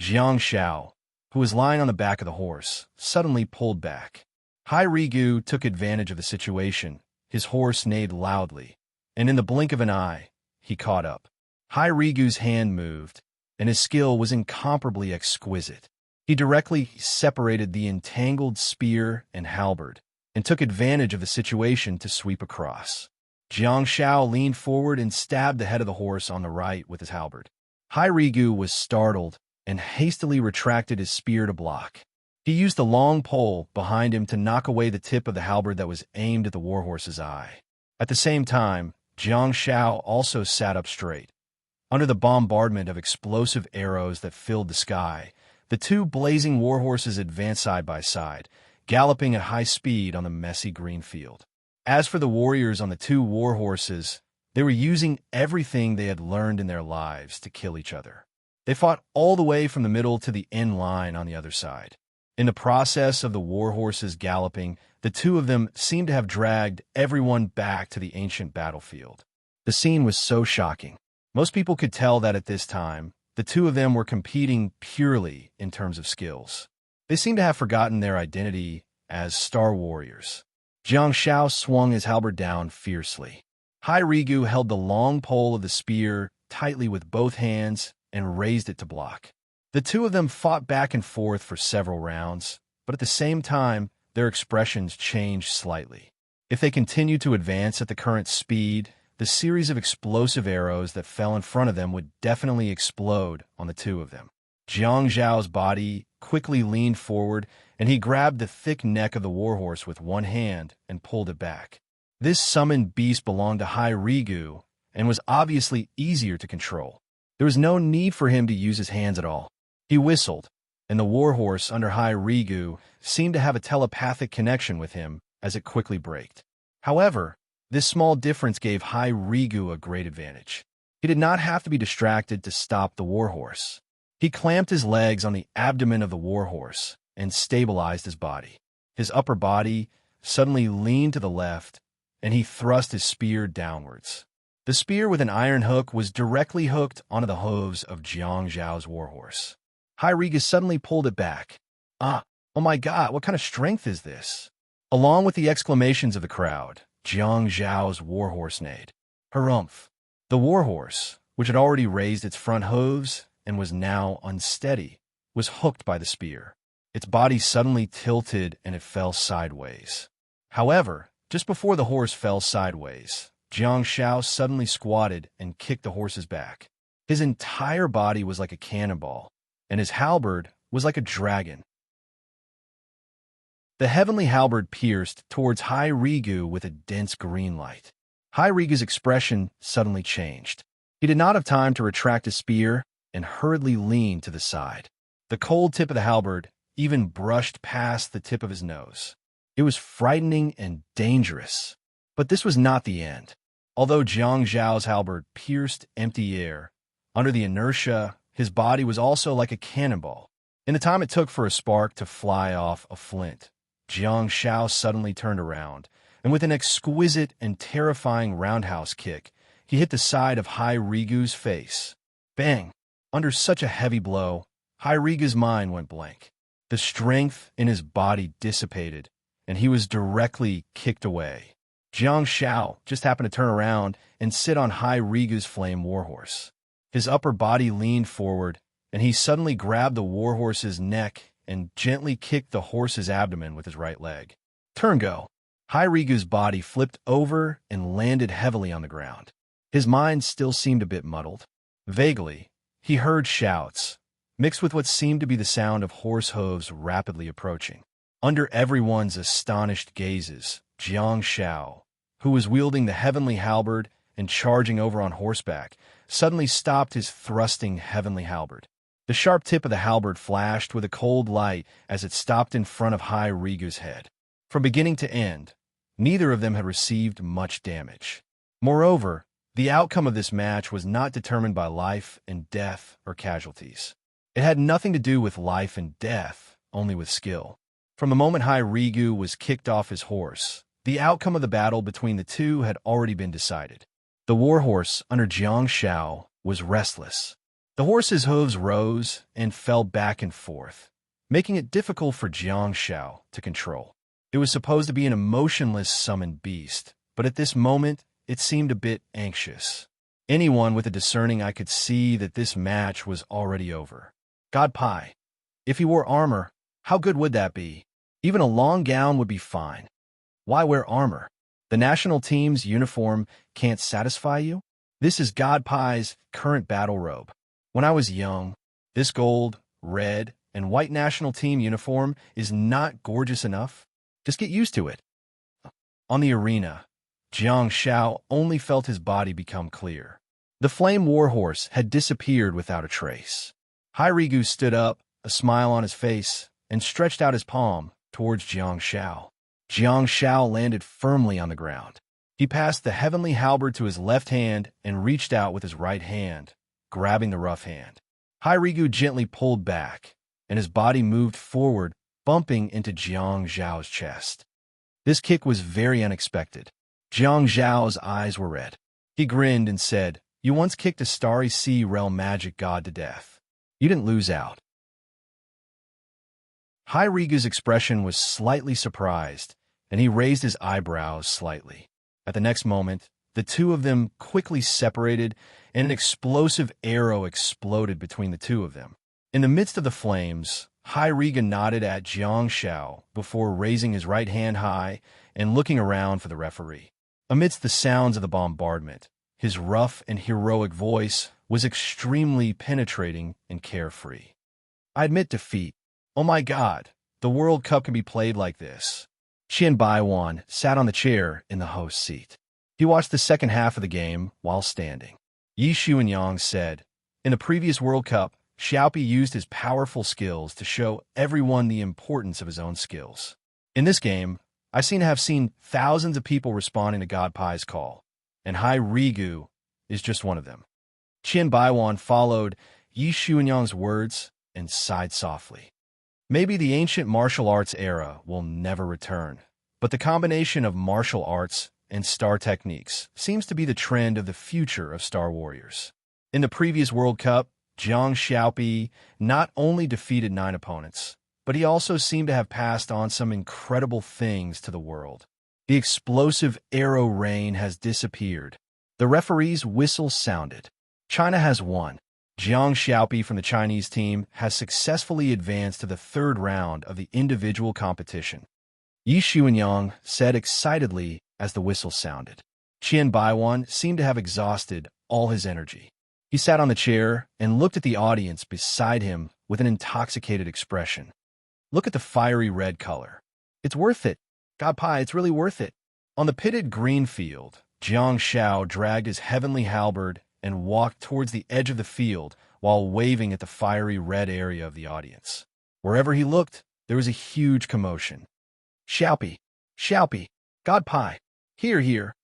Jiang Shao, who was lying on the back of the horse, suddenly pulled back. Hai Rigu took advantage of the situation. His horse neighed loudly, and in the blink of an eye, he caught up. Hai Rigu's hand moved, and his skill was incomparably exquisite. He directly separated the entangled spear and halberd, and took advantage of the situation to sweep across. Jiang Shao leaned forward and stabbed the head of the horse on the right with his halberd. Hai Rigu was startled and hastily retracted his spear to block. He used the long pole behind him to knock away the tip of the halberd that was aimed at the warhorse's eye. At the same time, Jiang Shao also sat up straight. Under the bombardment of explosive arrows that filled the sky, the two blazing warhorses advanced side by side, galloping at high speed on the messy green field. As for the warriors on the two warhorses, they were using everything they had learned in their lives to kill each other. They fought all the way from the middle to the end line on the other side. In the process of the warhorses galloping, the two of them seemed to have dragged everyone back to the ancient battlefield. The scene was so shocking. Most people could tell that at this time, the two of them were competing purely in terms of skills. They seemed to have forgotten their identity as star warriors. Jiang Shao swung his halberd down fiercely. Hai Rigu held the long pole of the spear tightly with both hands and raised it to block. The two of them fought back and forth for several rounds, but at the same time, their expressions changed slightly. If they continued to advance at the current speed, the series of explosive arrows that fell in front of them would definitely explode on the two of them. Jiang Zhao's body quickly leaned forward, and he grabbed the thick neck of the warhorse with one hand and pulled it back. This summoned beast belonged to Hai Rigu and was obviously easier to control. There was no need for him to use his hands at all. He whistled, and the warhorse under Hai Rigu seemed to have a telepathic connection with him as it quickly braked. However, this small difference gave Hai Rigu a great advantage. He did not have to be distracted to stop the warhorse. He clamped his legs on the abdomen of the warhorse and stabilized his body. His upper body suddenly leaned to the left, and he thrust his spear downwards. The spear with an iron hook was directly hooked onto the hooves of Jiang Zhao's warhorse. Hai Rigu suddenly pulled it back. Oh my God, what kind of strength is this? Along with the exclamations of the crowd, Jiang Zhao's warhorse neighed. Harumph! The warhorse, which had already raised its front hooves and was now unsteady, was hooked by the spear. Its body suddenly tilted and it fell sideways. However, just before the horse fell sideways, Jiang Zhao suddenly squatted and kicked the horse's back. His entire body was like a cannonball, and his halberd was like a dragon. The heavenly halberd pierced towards Hai Rigu with a dense green light. Hai Rigu's expression suddenly changed. He did not have time to retract his spear and hurriedly leaned to the side. The cold tip of the halberd even brushed past the tip of his nose. It was frightening and dangerous. But this was not the end. Although Jiang Zhao's halberd pierced empty air, under the inertia, his body was also like a cannonball. In the time it took for a spark to fly off a flint, Jiang Zhao suddenly turned around, and with an exquisite and terrifying roundhouse kick, he hit the side of Hai Rigu's face. Bang! Under such a heavy blow, Hai Rigu's mind went blank. The strength in his body dissipated, and he was directly kicked away. Jiang Zhao just happened to turn around and sit on Hai Rigu's flame warhorse. His upper body leaned forward, and he suddenly grabbed the warhorse's neck and gently kicked the horse's abdomen with his right leg. Turn go! Hai Rigu's body flipped over and landed heavily on the ground. His mind still seemed a bit muddled. Vaguely, he heard shouts, mixed with what seemed to be the sound of horse hooves rapidly approaching. Under everyone's astonished gazes, Jiang Zhao, who was wielding the heavenly halberd and charging over on horseback, suddenly stopped his thrusting heavenly halberd. The sharp tip of the halberd flashed with a cold light as it stopped in front of Hai Rigu's head. From beginning to end, neither of them had received much damage. Moreover, the outcome of this match was not determined by life and death or casualties. It had nothing to do with life and death, only with skill. From the moment Hai Rigu was kicked off his horse, the outcome of the battle between the two had already been decided. The warhorse under Jiang Zhao was restless. The horse's hooves rose and fell back and forth, making it difficult for Jiang Zhao to control. It was supposed to be an emotionless summoned beast, but at this moment, it seemed a bit anxious. Anyone with a discerning eye could see that this match was already over. God Pai. If he wore armor, how good would that be? Even a long gown would be fine. Why wear armor? The national team's uniform can't satisfy you? This is God Pai's current battle robe. When I was young, this gold, red, and white national team uniform is not gorgeous enough. Just get used to it. On the arena, Jiang Zhao only felt his body become clear. The flame warhorse had disappeared without a trace. Hai Rigu stood up, a smile on his face, and stretched out his palm towards Jiang Zhao. Jiang Zhao landed firmly on the ground. He passed the heavenly halberd to his left hand and reached out with his right hand, grabbing the rough hand. Hai Rigu gently pulled back, and his body moved forward, bumping into Jiang Zhao's chest. This kick was very unexpected. Jiang Zhao's eyes were red. He grinned and said, "You once kicked a starry sea realm magic god to death. You didn't lose out." Rigu's expression was slightly surprised, and he raised his eyebrows slightly. At the next moment, the two of them quickly separated, and an explosive arrow exploded between the two of them. In the midst of the flames, Riga nodded at Jiang Shao before raising his right hand high and looking around for the referee. Amidst the sounds of the bombardment, his rough and heroic voice was extremely penetrating and carefree. "I admit defeat. Oh my God, the World Cup can be played like this." Qian Baiwan sat on the chair in the host's seat. He watched the second half of the game while standing. Yi Xuanyang said, "In the previous World Cup, Xiaopi used his powerful skills to show everyone the importance of his own skills. In this game, I seem to have seen thousands of people responding to God Pai's call, and Rigu is just one of them." Qian Baiwan followed Yi Xuanyang's words and sighed softly. Maybe the ancient martial arts era will never return, but the combination of martial arts and star techniques seems to be the trend of the future of Star Warriors. In the previous World Cup, Jiang Xiaopi not only defeated 9 opponents, but he also seemed to have passed on some incredible things to the world. The explosive arrow rain has disappeared. The referee's whistle sounded. China has won. Jiang Xiaopi from the Chinese team has successfully advanced to the 3rd round of the individual competition. Yi Xuanyang said excitedly as the whistle sounded. Qian Baiwan seemed to have exhausted all his energy. He sat on the chair and looked at the audience beside him with an intoxicated expression. "Look at the fiery red color. It's worth it. God Pai, it's really worth it." On the pitted green field, Jiang Shao dragged his heavenly halberd and walked towards the edge of the field while waving at the fiery red area of the audience. Wherever he looked, there was a huge commotion. "Xiaopi! Xiaopi! God Pai! Here, here!"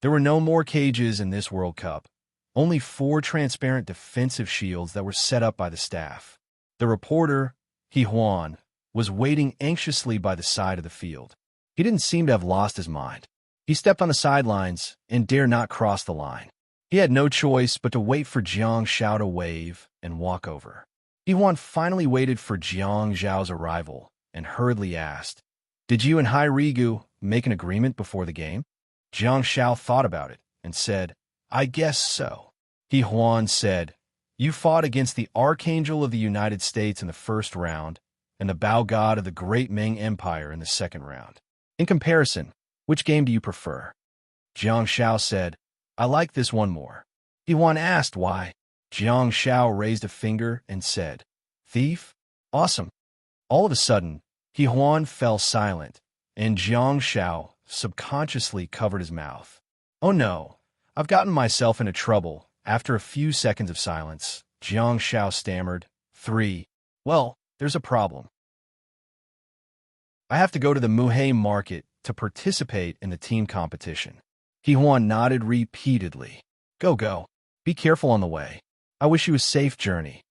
There were no more cages in this World Cup, only 4 transparent defensive shields that were set up by the staff. The reporter, He Huan, was waiting anxiously by the side of the field. He didn't seem to have lost his mind. He stepped on the sidelines and dare not cross the line. He had no choice but to wait for Jiang Shao to wave and walk over. He Huan finally waited for Jiang Zhao's arrival and hurriedly asked, "Did you and Rigu make an agreement before the game?" Jiang Shao thought about it and said, "I guess so." He Huan said, "You fought against the Archangel of the United States in the 1st round and the Bao God of the Great Ming Empire in the 2nd round. In comparison, which game do you prefer?" Jiang Shao said, "I like this one more." He Huan asked why. Jiang Shao raised a finger and said, "Thief? Awesome." All of a sudden, He Huan fell silent, and Jiang Shao subconsciously covered his mouth. "Oh no, I've gotten myself into trouble." After a few seconds of silence, Jiang Shao stammered, "3. Well, there's a problem. I have to go to the Muhe market to participate in the team competition." He Huan nodded repeatedly. Go. Be careful on the way. I wish you a safe journey."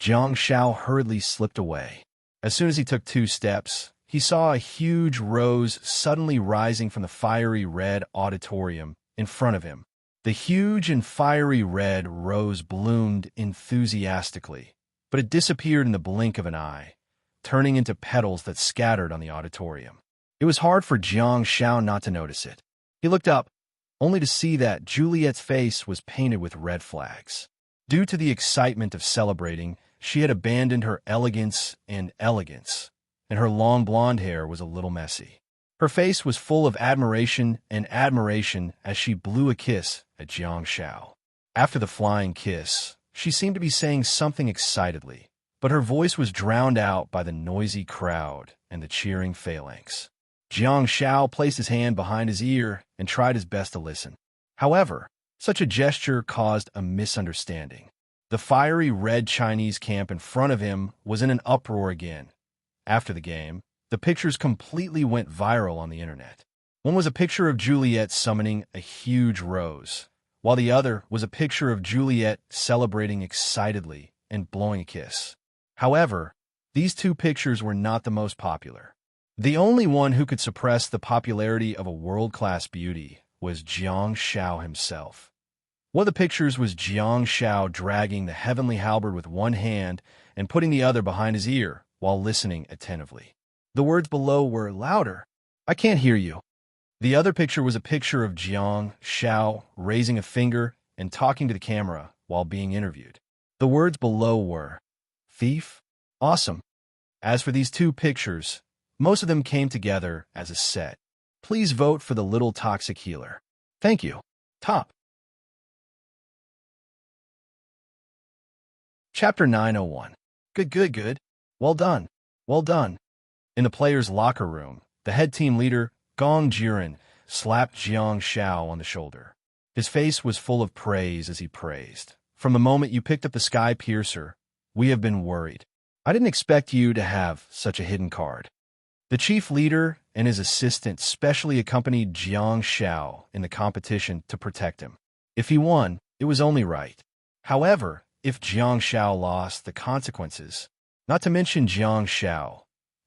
Jiang Shao hurriedly slipped away. As soon as he took 2 steps, he saw a huge rose suddenly rising from the fiery red auditorium in front of him. The huge and fiery red rose bloomed enthusiastically, but it disappeared in the blink of an eye, turning into petals that scattered on the auditorium. It was hard for Jiang Shao not to notice it. He looked up, only to see that Juliet's face was painted with red flags. Due to the excitement of celebrating, she had abandoned her elegance, and her long blonde hair was a little messy. Her face was full of admiration as she blew a kiss at Jiang Shao. After the flying kiss, she seemed to be saying something excitedly, but her voice was drowned out by the noisy crowd and the cheering phalanx. Jiang Shao placed his hand behind his ear and tried his best to listen. However, such a gesture caused a misunderstanding. The fiery red Chinese camp in front of him was in an uproar again. After the game, the pictures completely went viral on the internet. One was a picture of Juliet summoning a huge rose, while the other was a picture of Juliet celebrating excitedly and blowing a kiss. However, these 2 pictures were not the most popular. The only one who could suppress the popularity of a world-class beauty was Jiang Shao himself. One of the pictures was Jiang Shao dragging the heavenly halberd with one hand and putting the other behind his ear, while listening attentively. The words below were louder. I can't hear you. The other picture was a picture of Jiang Xiao raising a finger and talking to the camera while being interviewed. The words below were, thief? Awesome. As for these two pictures, most of them came together as a set. Please vote for the little toxic healer. Thank you. Top. Chapter 901. Good. Well done. Well done. In the players' locker room, the head team leader, Gong Jiren, slapped Jiang Xiao on the shoulder. His face was full of praise as he praised. From the moment you picked up the Sky Piercer, we have been worried. I didn't expect you to have such a hidden card. The chief leader and his assistant specially accompanied Jiang Xiao in the competition to protect him. If he won, it was only right. However, if Jiang Xiao lost, the consequences, not to mention Jiang Xiao,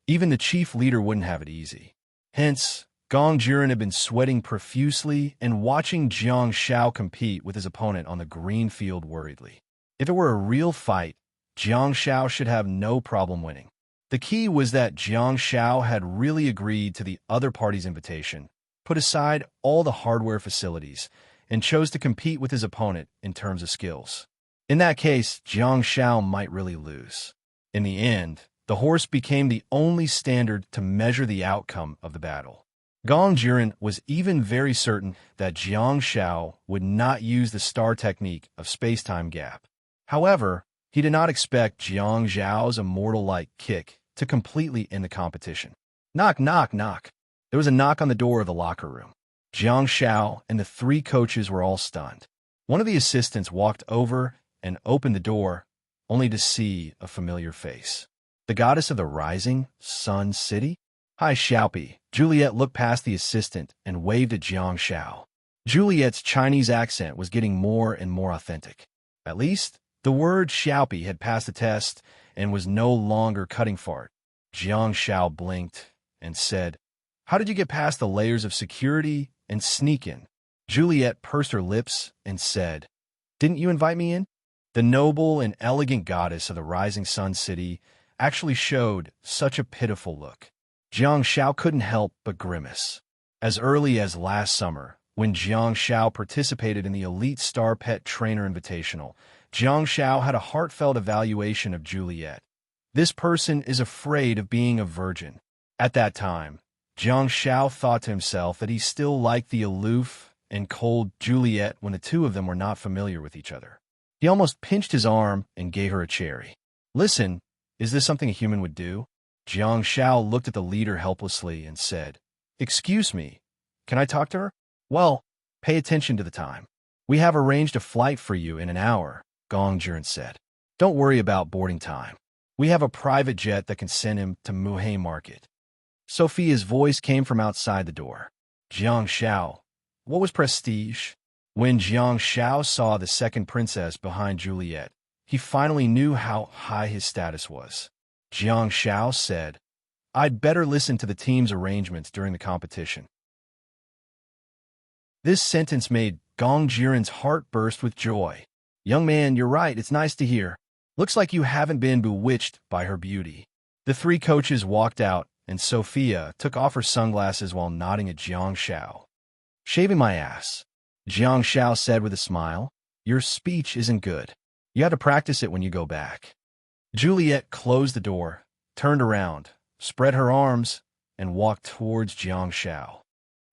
even the chief leader wouldn't have it easy. Hence, Gong Jiren had been sweating profusely and watching Jiang Xiao compete with his opponent on the green field worriedly. If it were a real fight, Jiang Xiao should have no problem winning. The key was that Jiang Xiao had really agreed to the other party's invitation, put aside all the hardware facilities, and chose to compete with his opponent in terms of skills. In that case, Jiang Xiao might really lose. In the end, the horse became the only standard to measure the outcome of the battle. Gong Jiren was even very certain that Jiang Xiao would not use the star technique of space-time gap. However, he did not expect Jiang Xiao's immortal-like kick to completely end the competition. Knock. There was a knock on the door of the locker room. Jiang Xiao and the three coaches were all stunned. One of the assistants walked over and opened the door, only to see a familiar face. The goddess of the rising sun city? Hi, Xiaopi. Juliet looked past the assistant and waved at Jiang Xiao. Juliet's Chinese accent was getting more and more authentic. At least, the word Xiaopi had passed the test and was no longer cutting fart. Jiang Xiao blinked and said, How did you get past the layers of security and sneak in? Juliet pursed her lips and said, Didn't you invite me in? The noble and elegant goddess of the rising sun city actually showed such a pitiful look. Jiang Xiao couldn't help but grimace. As early as last summer, when Jiang Xiao participated in the Elite Star Pet Trainer Invitational, Jiang Xiao had a heartfelt evaluation of Juliet. This person is afraid of being a virgin. At that time, Jiang Xiao thought to himself that he still liked the aloof and cold Juliet when the two of them were not familiar with each other. He almost pinched his arm and gave her a cherry. Listen, is this something a human would do? Jiang Xiao looked at the leader helplessly and said, Excuse me, can I talk to her? Well, pay attention to the time. We have arranged a flight for you in an hour, Gong Jiren said. Don't worry about boarding time. We have a private jet that can send him to Muhe Market. Sophia's voice came from outside the door. Jiang Xiao, what was prestige? When Jiang Xiao saw the second princess behind Juliet, he finally knew how high his status was. Jiang Xiao said, I'd better listen to the team's arrangements during the competition. This sentence made Gong Jiren's heart burst with joy. Young man, you're right, it's nice to hear. Looks like you haven't been bewitched by her beauty. The three coaches walked out, and Sophia took off her sunglasses while nodding at Jiang Xiao. Shaving my ass, Jiang Xiao said with a smile. Your speech isn't good. You have to practice it when you go back. Juliet closed the door, turned around, spread her arms, and walked towards Jiang Xiao.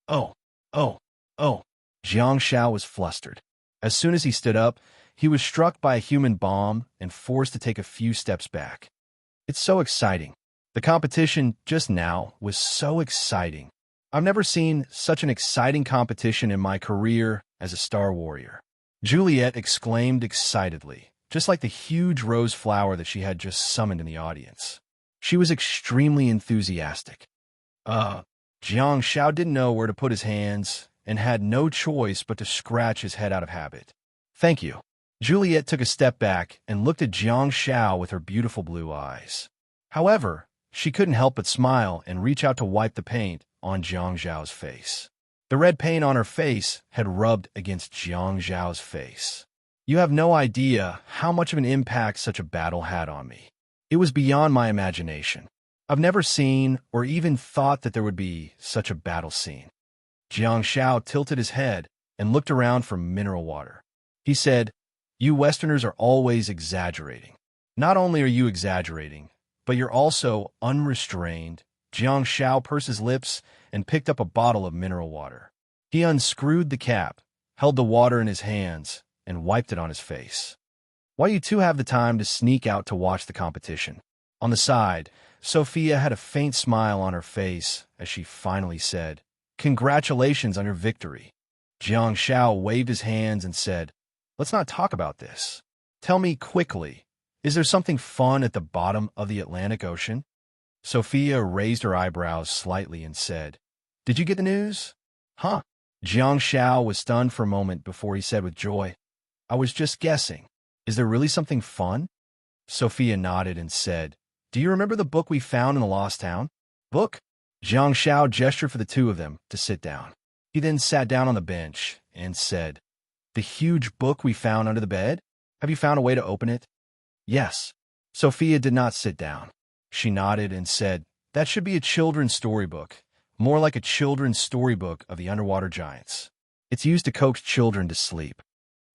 Oh. Jiang Xiao was flustered. As soon as he stood up, he was struck by a human bomb and forced to take a few steps back. It's so exciting. The competition just now was so exciting. I've never seen such an exciting competition in my career as a Star Warrior. Juliet exclaimed excitedly, just like the huge rose flower that she had just summoned in the audience. She was extremely enthusiastic. Jiang Xiao didn't know where to put his hands and had no choice but to scratch his head out of habit. Thank you. Juliet took a step back and looked at Jiang Xiao with her beautiful blue eyes. However, she couldn't help but smile and reach out to wipe the paint on Jiang Xiao's face. The red paint on her face had rubbed against Jiang Xiao's face. You have no idea how much of an impact such a battle had on me. It was beyond my imagination. I've never seen or even thought that there would be such a battle scene. Jiang Xiao tilted his head and looked around for mineral water. He said, "You Westerners are always exaggerating. Not only are you exaggerating, but you're also unrestrained." Jiang Xiao pursed his lips and picked up a bottle of mineral water. He unscrewed the cap, held the water in his hands, and wiped it on his face. "Why you two have the time to sneak out to watch the competition?" On the side, Sophia had a faint smile on her face as she finally said, "Congratulations on your victory." Jiang Xiao waved his hands and said, "Let's not talk about this. Tell me quickly, is there something fun at the bottom of the Atlantic Ocean?" Sophia raised her eyebrows slightly and said, "Did you get the news?" "Huh?" Jiang Xiao was stunned for a moment before he said with joy, "I was just guessing. Is there really something fun?" Sophia nodded and said, "Do you remember the book we found in the lost town?" "Book?" Jiang Xiao gestured for the two of them to sit down. He then sat down on the bench and said, "The huge book we found under the bed? Have you found a way to open it?" "Yes." Sophia did not sit down. She nodded and said, "That should be a children's storybook, more like a children's storybook of the underwater giants. It's used to coax children to sleep."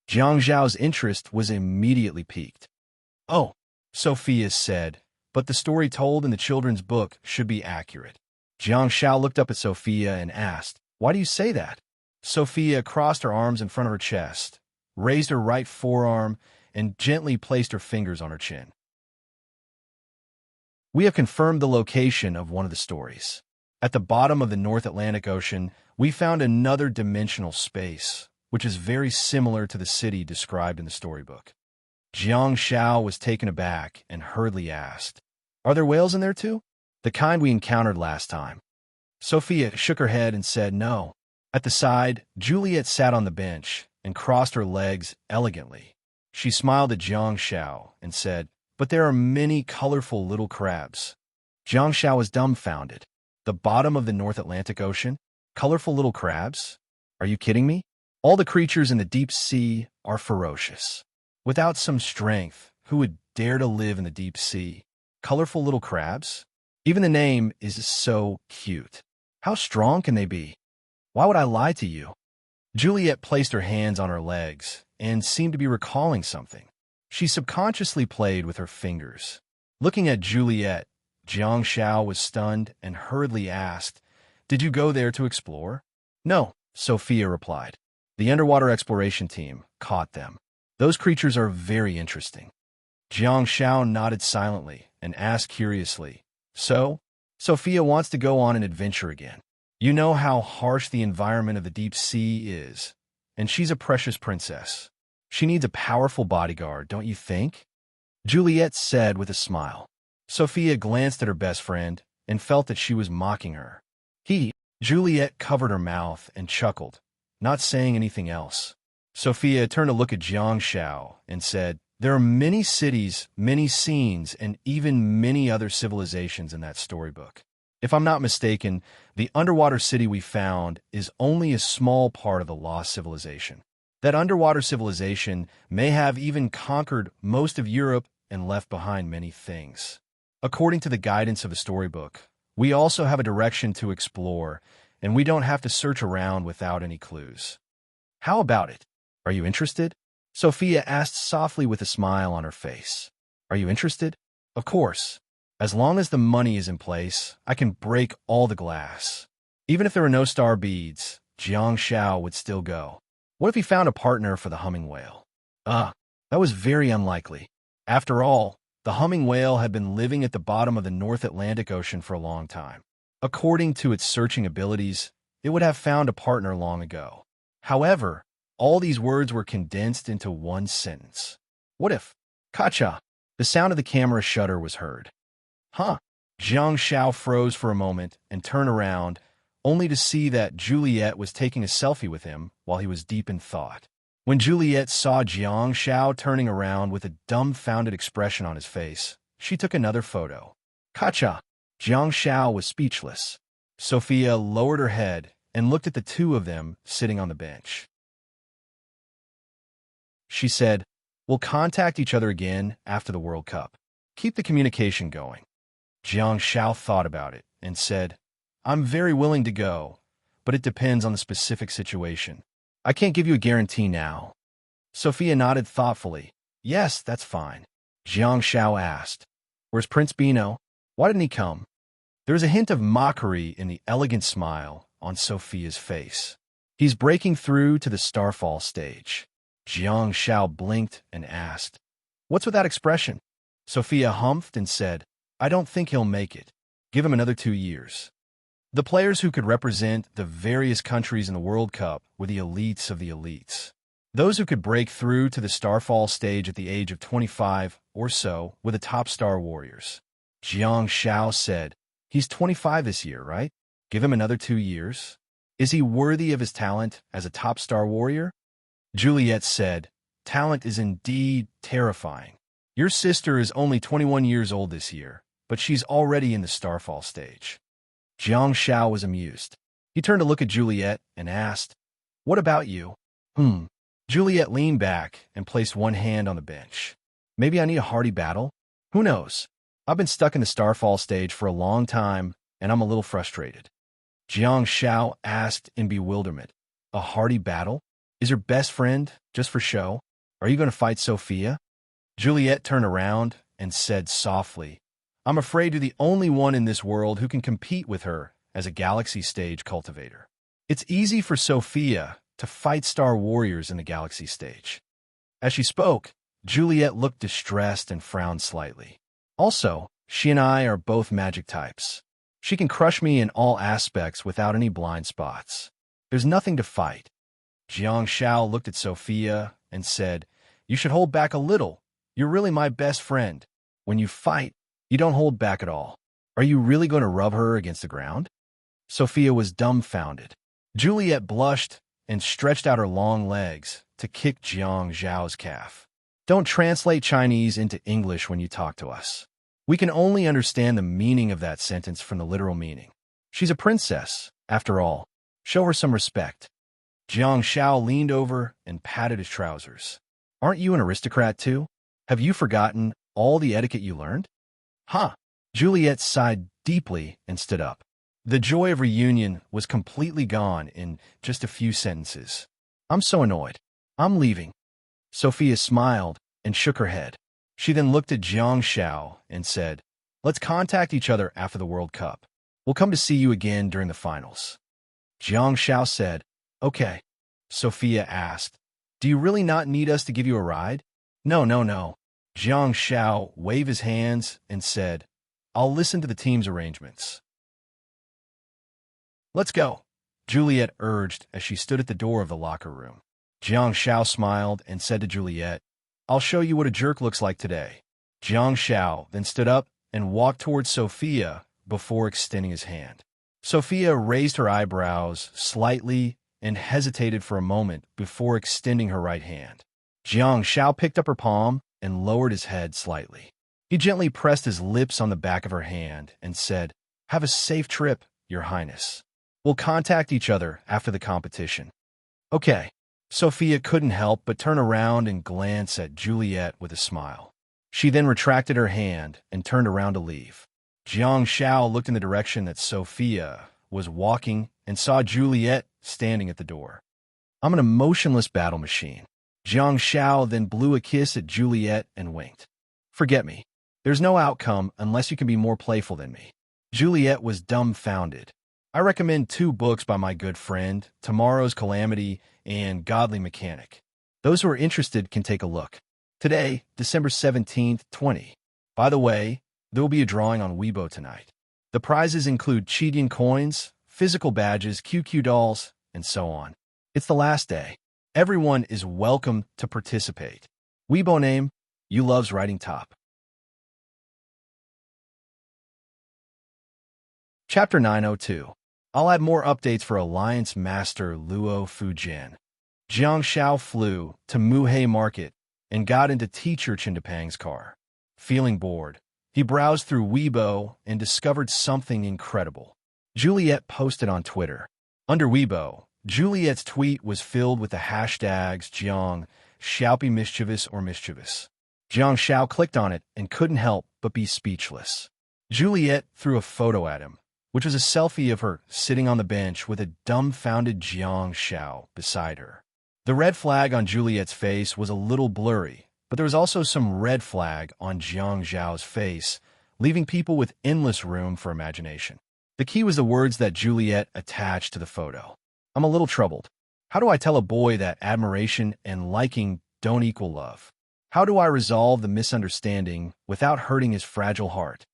Jiang Zhao's interest was immediately piqued. "Oh," Sophia said, "but the story told in the children's book should be accurate." Jiang Xiao looked up at Sophia and asked, "Why do you say that?" Sophia crossed her arms in front of her chest, raised her right forearm, and gently placed her fingers on her chin. "We have confirmed the location of one of the stories. At the bottom of the North Atlantic Ocean, we found another dimensional space, which is very similar to the city described in the storybook." Jiang Xiao was taken aback and hurriedly asked, "Are there whales in there too? The kind we encountered last time?" Sophia shook her head and said no. At the side, Juliet sat on the bench and crossed her legs elegantly. She smiled at Jiang Xiao and said, "But there are many colorful little crabs." Jiang Xiao was dumbfounded. The bottom of the North Atlantic Ocean? Colorful little crabs? Are you kidding me? All the creatures in the deep sea are ferocious. Without some strength, who would dare to live in the deep sea? Colorful little crabs? Even the name is so cute. How strong can they be? Why would I lie to you? Juliet placed her hands on her legs and seemed to be recalling something. She subconsciously played with her fingers. Looking at Juliet, Jiang Xiao was stunned and hurriedly asked, "Did you go there to explore?" "No," Sophia replied. "The underwater exploration team caught them. Those creatures are very interesting." Jiang Xiao nodded silently and asked curiously, "So, Sophia wants to go on an adventure again. You know how harsh the environment of the deep sea is, and she's a precious princess. She needs a powerful bodyguard, don't you think?" Juliet said with a smile. Sophia glanced at her best friend and felt that she was mocking her. Juliet covered her mouth and chuckled, not saying anything else. Sophia turned to look at Jiang Xiao and said, "There are many cities, many scenes, and even many other civilizations in that storybook. If I'm not mistaken, the underwater city we found is only a small part of the lost civilization. That underwater civilization may have even conquered most of Europe and left behind many things. According to the guidance of the storybook, we also have a direction to explore, and we don't have to search around without any clues. How about it? Are you interested?" Sophia asked softly with a smile on her face. "Are you interested?" "Of course. As long as the money is in place, I can break all the glass." Even if there were no star beads, Jiang Xiao would still go. What if he found a partner for the humming whale? That was very unlikely. After all, the humming whale had been living at the bottom of the North Atlantic Ocean for a long time. According to its searching abilities, it would have found a partner long ago. However, all these words were condensed into one sentence. What if? Kacha! The sound of the camera shutter was heard. Huh? Jiang Xiao froze for a moment and turned around, only to see that Juliet was taking a selfie with him while he was deep in thought. When Juliet saw Jiang Xiao turning around with a dumbfounded expression on his face, she took another photo. Kacha! Jiang Xiao was speechless. Sophia lowered her head and looked at the two of them sitting on the bench. She said, "We'll contact each other again after the World Cup. Keep the communication going. Jiang Shao thought about it and said, I'm very willing to go, but it depends on the specific situation. I can't give you a guarantee now. Sophia nodded thoughtfully. Yes, that's fine. Jiang Shao asked, Where's Prince Bino? Why didn't he come? There was a hint of mockery in the elegant smile on Sophia's face. He's breaking through to the Starfall stage. Jiang Shao blinked and asked, What's with that expression? Sophia humphed and said, I don't think he'll make it. Give him another 2 years. The players who could represent the various countries in the World Cup were the elites of the elites. Those who could break through to the Starfall stage at the age of 25 or so were the top star warriors. Jiang Shao said, He's 25 this year, right? Give him another 2 years. Is he worthy of his talent as a top star warrior? Juliet said, Talent is indeed terrifying. Your sister is only 21 years old this year, but she's already in the Starfall stage. Jiang Shao was amused. He turned to look at Juliet and asked, What about you? Juliet leaned back and placed one hand on the bench. Maybe I need a hearty battle? Who knows? I've been stuck in the Starfall stage for a long time, and I'm a little frustrated. Jiang Shao asked in bewilderment, A hearty battle? Is your best friend just for show? Are you going to fight Sophia? Juliet turned around and said softly, I'm afraid you're the only one in this world who can compete with her as a galaxy stage cultivator. It's easy for Sophia to fight star warriors in the galaxy stage. As she spoke, Juliet looked distressed and frowned slightly. Also, she and I are both magic types. She can crush me in all aspects without any blind spots. There's nothing to fight. Jiang Shao looked at Sophia and said, You should hold back a little. You're really my best friend. When you fight, you don't hold back at all. Are you really going to rub her against the ground? Sophia was dumbfounded. Juliet blushed and stretched out her long legs to kick Jiang Zhao's calf. Don't translate Chinese into English when you talk to us. We can only understand the meaning of that sentence from the literal meaning. She's a princess, after all. Show her some respect. Jiang Shao leaned over and patted his trousers. Aren't you an aristocrat too? Have you forgotten all the etiquette you learned? Huh. Juliet sighed deeply and stood up. The joy of reunion was completely gone in just a few sentences. I'm so annoyed. I'm leaving. Sophia smiled and shook her head. She then looked at Jiang Shao and said, Let's contact each other after the World Cup. We'll come to see you again during the finals. Jiang Shao said, Okay. Sophia asked, Do you really not need us to give you a ride? No. Jiang Shao waved his hands and said, I'll listen to the team's arrangements. Let's go, Juliet urged as she stood at the door of the locker room. Jiang Shao smiled and said to Juliet, I'll show you what a jerk looks like today. Jiang Shao then stood up and walked towards Sophia before extending his hand. Sophia raised her eyebrows slightly and hesitated for a moment before extending her right hand. Jiang Shao picked up her palm and lowered his head slightly. He gently pressed his lips on the back of her hand and said, Have a safe trip, Your Highness. We'll contact each other after the competition. Okay. Sophia couldn't help but turn around and glance at Juliet with a smile. She then retracted her hand and turned around to leave. Jiang Shao looked in the direction that Sophia was walking and saw Juliet standing at the door. I'm an emotionless battle machine. Jiang Shao then blew a kiss at Juliet and winked. Forget me. There's no outcome unless you can be more playful than me. Juliet was dumbfounded. I recommend 2 books by my good friend, Tomorrow's Calamity and Godly Mechanic. Those who are interested can take a look. Today, December 17th, 20. By the way, there will be a drawing on Weibo tonight. The prizes include Chidian coins, physical badges, QQ dolls, and so on. It's the last day. Everyone is welcome to participate. Weibo name, You Loves Writing Top. Chapter 902. I'll add more updates for Alliance Master Luo Fujian. Jiang Shao flew to Muhe Market and got into Teacher Chindapang's car. Feeling bored, he browsed through Weibo and discovered something incredible. Juliet posted on Twitter. Under Weibo, Juliet's tweet was filled with the hashtags Jiang, Xiaopi mischievous or mischievous. Jiang Xiao clicked on it and couldn't help but be speechless. Juliet threw a photo at him, which was a selfie of her sitting on the bench with a dumbfounded Jiang Xiao beside her. The red flag on Juliet's face was a little blurry, but there was also some red flag on Jiang Xiao's face, leaving people with endless room for imagination. The key was the words that Juliet attached to the photo. I'm a little troubled. How do I tell a boy that admiration and liking don't equal love? How do I resolve the misunderstanding without hurting his fragile heart?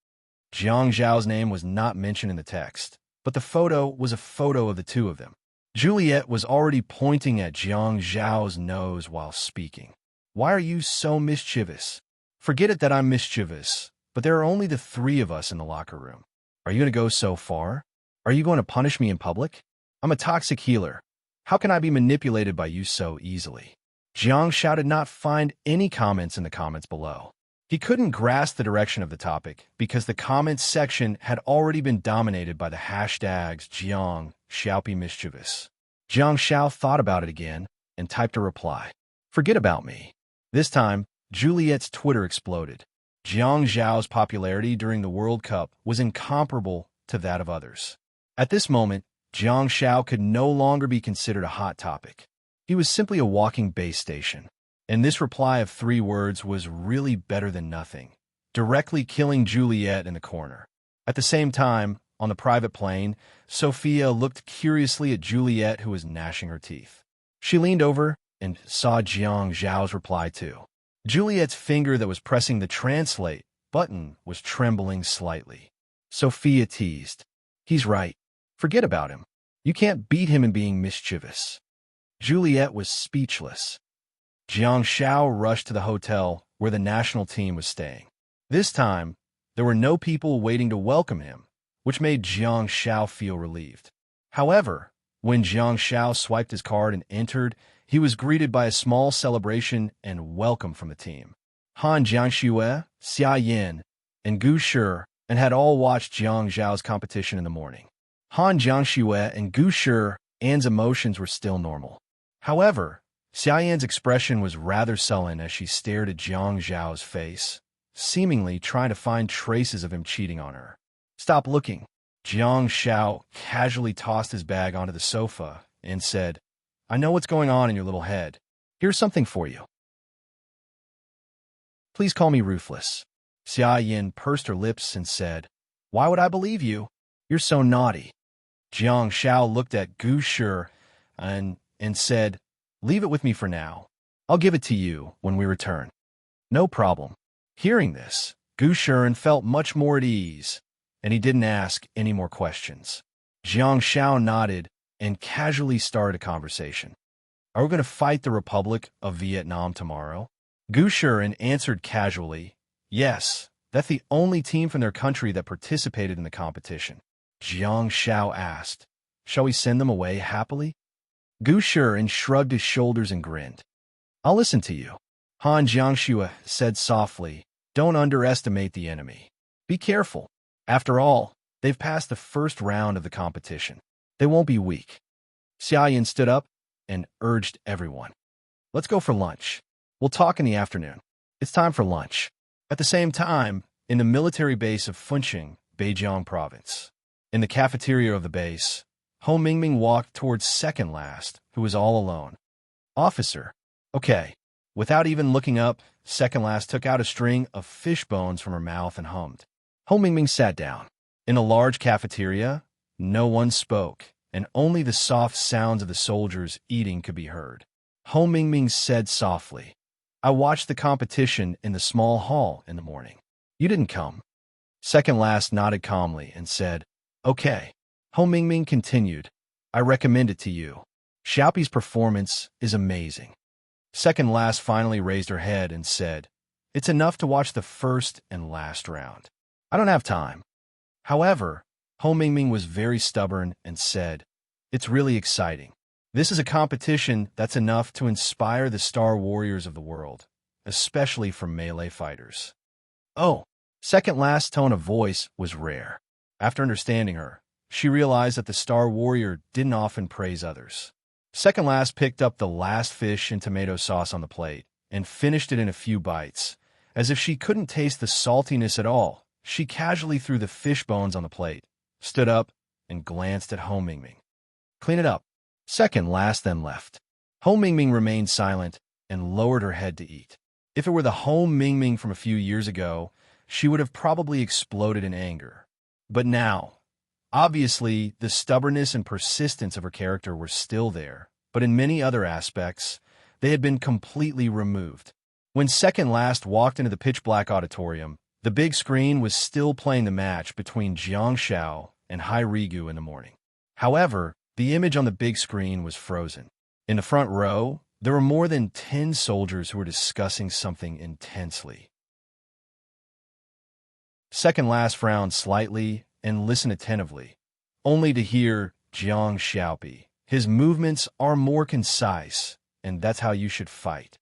Jiang Zhao's name was not mentioned in the text, but the photo was a photo of the two of them. Juliet was already pointing at Jiang Zhao's nose while speaking. Why are you so mischievous? Forget it that I'm mischievous, but there are only the three of us in the locker room. Are you going to go so far? Are you going to punish me in public? I'm a toxic healer. How can I be manipulated by you so easily? Jiang Xiao did not find any comments in the comments below. He couldn't grasp the direction of the topic because the comments section had already been dominated by the hashtags Jiang Xiaopi mischievous. Jiang Xiao thought about it again and typed a reply. Forget about me. This time, Juliet's Twitter exploded. Jiang Zhao's popularity during the World Cup was incomparable to that of others. At this moment, Jiang Xiao could no longer be considered a hot topic. He was simply a walking base station. And this reply of 3 words was really better than nothing, directly killing Juliet in the corner. At the same time, on the private plane, Sophia looked curiously at Juliet, who was gnashing her teeth. She leaned over and saw Jiang Zhao's reply too. Juliet's finger that was pressing the translate button was trembling slightly. Sophia teased. He's right. Forget about him. You can't beat him in being mischievous. Juliet was speechless. Jiang Xiao rushed to the hotel where the national team was staying. This time, there were no people waiting to welcome him, which made Jiang Xiao feel relieved. However, when Jiang Xiao swiped his card and entered, he was greeted by a small celebration and welcome from the team. Han Jiangxue, Xia Yin, and Gu Shi and had all watched Jiang Zhao's competition in the morning. Han Jiangxue and Gu Shi's emotions were still normal. However, Xia Yan's expression was rather sullen as she stared at Jiang Zhao's face, seemingly trying to find traces of him cheating on her. Stop looking. Jiang Xiao casually tossed his bag onto the sofa and said, I know what's going on in your little head. Here's something for you. Please call me ruthless. Xia Yin pursed her lips and said, Why would I believe you? You're so naughty. Jiang Xiao looked at Gu Shi and said, Leave it with me for now. I'll give it to you when we return. No problem. Hearing this, Gu Shi felt much more at ease, and he didn't ask any more questions. Jiang Xiao nodded and casually started a conversation. Are we going to fight the Republic of Vietnam tomorrow? Gu Shi answered casually, Yes, that's the only team from their country that participated in the competition. Jiang Xiao asked, Shall we send them away happily? Gu Shi shrugged his shoulders and grinned. I'll listen to you. Han Jiangxue said softly, Don't underestimate the enemy. Be careful. After all, they've passed the first round of the competition. They won't be weak. Xia Yin stood up and urged everyone. Let's go for lunch. We'll talk in the afternoon. It's time for lunch. At the same time, in the military base of Funcheng, Beijiang province. In the cafeteria of the base, Ho Mingming walked towards second last, who was all alone. Officer. Okay. Without even looking up, second last took out a string of fish bones from her mouth and hummed. Ho Mingming sat down. In a large cafeteria, no one spoke, and only the soft sounds of the soldiers eating could be heard. Ho Mingming said softly, I watched the competition in the small hall in the morning. You didn't come. Second last nodded calmly and said, Okay. Ho Mingming continued, I recommend it to you. Xiaopi's performance is amazing. Second last finally raised her head and said, It's enough to watch the first and last round. I don't have time. However, Ho Mingming was very stubborn and said, It's really exciting. This is a competition that's enough to inspire the star warriors of the world, especially for melee fighters. Oh, second last tone of voice was rare. After understanding her, she realized that the star warrior didn't often praise others. Second last picked up the last fish and tomato sauce on the plate and finished it in a few bites, As if she couldn't taste the saltiness at all, she casually threw the fish bones on the plate, stood up, and glanced at Ho Mingming. Clean it up. Second last then left. Ho Mingming remained silent and lowered her head to eat. If it were the Ho Mingming from a few years ago, she would have probably exploded in anger. But now, obviously, the stubbornness and persistence of her character were still there, but in many other aspects, they had been completely removed. When second last walked into the pitch-black auditorium, the big screen was still playing the match between Jiang Xiao and Hai Rigu in the morning. However, the image on the big screen was frozen. In the front row, there were more than 10 soldiers who were discussing something intensely. Second last frowned slightly and listened attentively, only to hear Jiang Xiaopi. His movements are more concise, and that's how you should fight.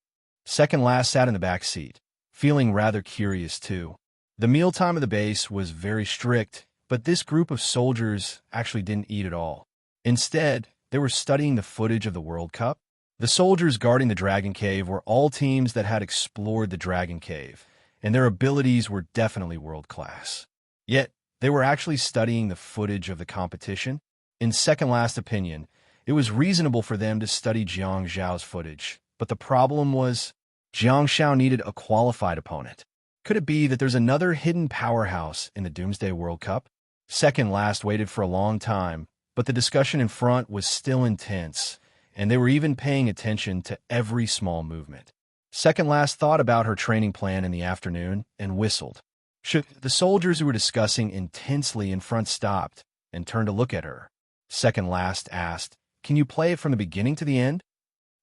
Second last sat in the back seat, feeling rather curious too. The mealtime of the base was very strict, but this group of soldiers actually didn't eat at all. Instead, they were studying the footage of the World Cup. The soldiers guarding the Dragon Cave were all teams that had explored the Dragon Cave, and their abilities were definitely world-class. Yet, they were actually studying the footage of the competition. In second last opinion, it was reasonable for them to study Jiang Zhao's footage, but the problem was Jiang Xiao needed a qualified opponent. Could it be that there's another hidden powerhouse in the Doomsday World Cup? Second last waited for a long time, but the discussion in front was still intense, and they were even paying attention to every small movement. Second last thought about her training plan in the afternoon and whistled. The soldiers who were discussing intensely in front stopped and turned to look at her. Second last asked, "Can you play it from the beginning to the end?"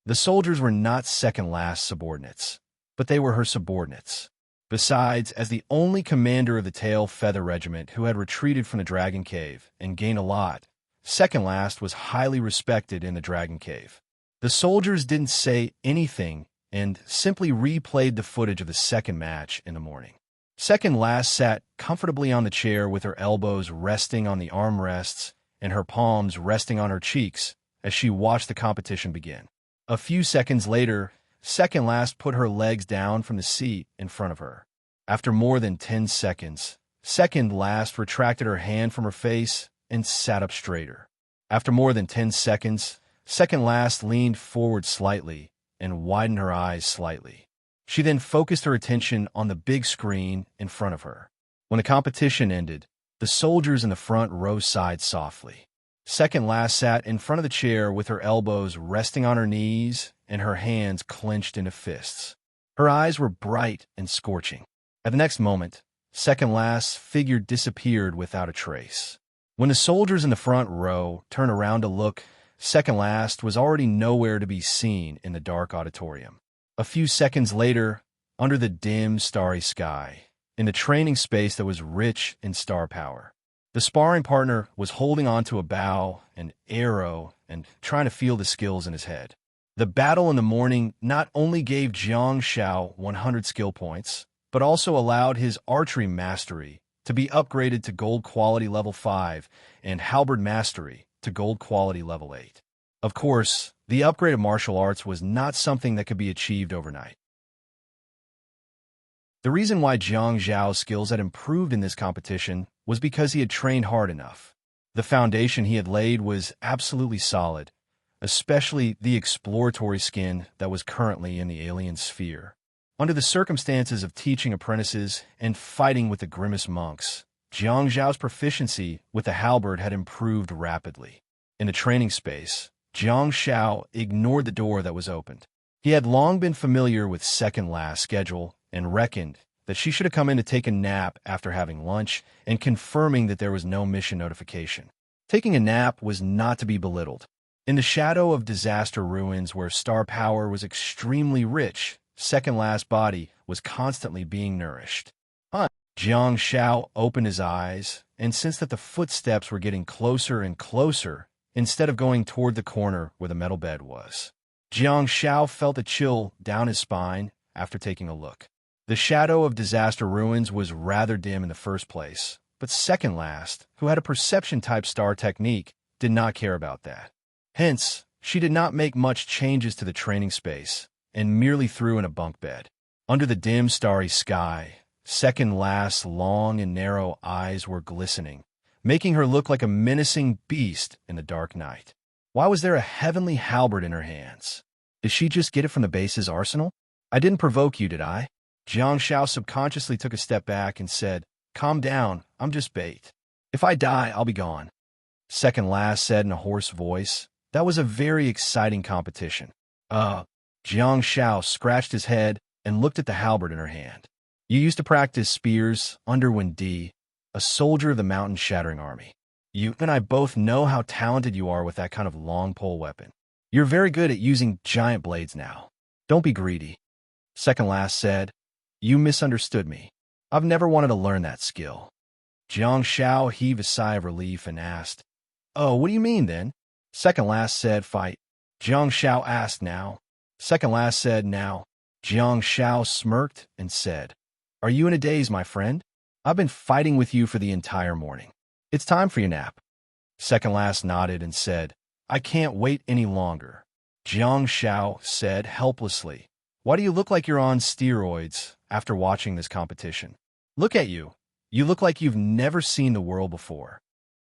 The soldiers were not second last subordinates, but they were her subordinates. Besides, as the only commander of the Tail Feather Regiment who had retreated from the Dragon Cave and gained a lot, second last was highly respected in the Dragon Cave. The soldiers didn't say anything and simply replayed the footage of the second match in the morning. Second last sat comfortably on the chair with her elbows resting on the armrests and her palms resting on her cheeks as she watched the competition begin. A few seconds later, second last put her legs down from the seat in front of her. After more than 10 seconds, second last retracted her hand from her face and sat up straighter. After more than 10 seconds, second last leaned forward slightly and widened her eyes slightly. She then focused her attention on the big screen in front of her. When the competition ended, the soldiers in the front row sighed softly. Second last sat in front of the chair with her elbows resting on her knees and her hands clenched into fists. Her eyes were bright and scorching. At the next moment, second last's figure disappeared without a trace. When the soldiers in the front row turned around to look, second last was already nowhere to be seen in the dark auditorium. A few seconds later, under the dim, starry sky, in the training space that was rich in star power, the sparring partner was holding onto a bow, an arrow, and trying to feel the skills in his head. The battle in the morning not only gave Jiang Xiao 100 skill points, but also allowed his archery mastery to be upgraded to gold quality level 5 and halberd mastery to gold quality level 8. Of course, the upgrade of martial arts was not something that could be achieved overnight. The reason why Jiang Zhao's skills had improved in this competition was because he had trained hard enough. The foundation he had laid was absolutely solid, especially the exploratory skin that was currently in the alien sphere. Under the circumstances of teaching apprentices and fighting with the grimmest monks, Jiang Zhao's proficiency with the halberd had improved rapidly. In the training space, Jiang Xiao ignored the door that was opened. He had long been familiar with second last schedule and reckoned that she should have come in to take a nap after having lunch and confirming that there was no mission notification. Taking a nap was not to be belittled. In the shadow of disaster ruins where star power was extremely rich, second last body was constantly being nourished. Jiang Xiao opened his eyes and sensed that the footsteps were getting closer and closer instead of going toward the corner where the metal bed was. Jiang Xiao felt a chill down his spine after taking a look. The shadow of disaster ruins was rather dim in the first place, but second last, who had a perception-type star technique, did not care about that. Hence, she did not make much changes to the training space and merely threw in a bunk bed. Under the dim, starry sky, second last's long and narrow eyes were glistening, making her look like a menacing beast in the dark night. Why was there a heavenly halberd in her hands? Did she just get it from the base's arsenal? I didn't provoke you, did I? Jiang Shao subconsciously took a step back and said, "Calm down, I'm just bait. If I die, I'll be gone." Second last said in a hoarse voice, "That was a very exciting competition." Jiang Shao scratched his head and looked at the halberd in her hand. "You used to practice spears, Underwind D, a soldier of the Mountain Shattering Army. You and I both know how talented you are with that kind of long pole weapon. You're very good at using giant blades now. Don't be greedy." Second last said, "You misunderstood me. I've never wanted to learn that skill." Jiang Shao heaved a sigh of relief and asked, "Oh, what do you mean then?" Second last said, "Fight." Jiang Shao asked, "Now?" Second last said, "Now." Jiang Shao smirked and said, "Are you in a daze, my friend? I've been fighting with you for the entire morning. It's time for your nap." Second last nodded and said, "I can't wait any longer." Jiang Shao said helplessly, "Why do you look like you're on steroids after watching this competition? Look at you. You look like you've never seen the world before."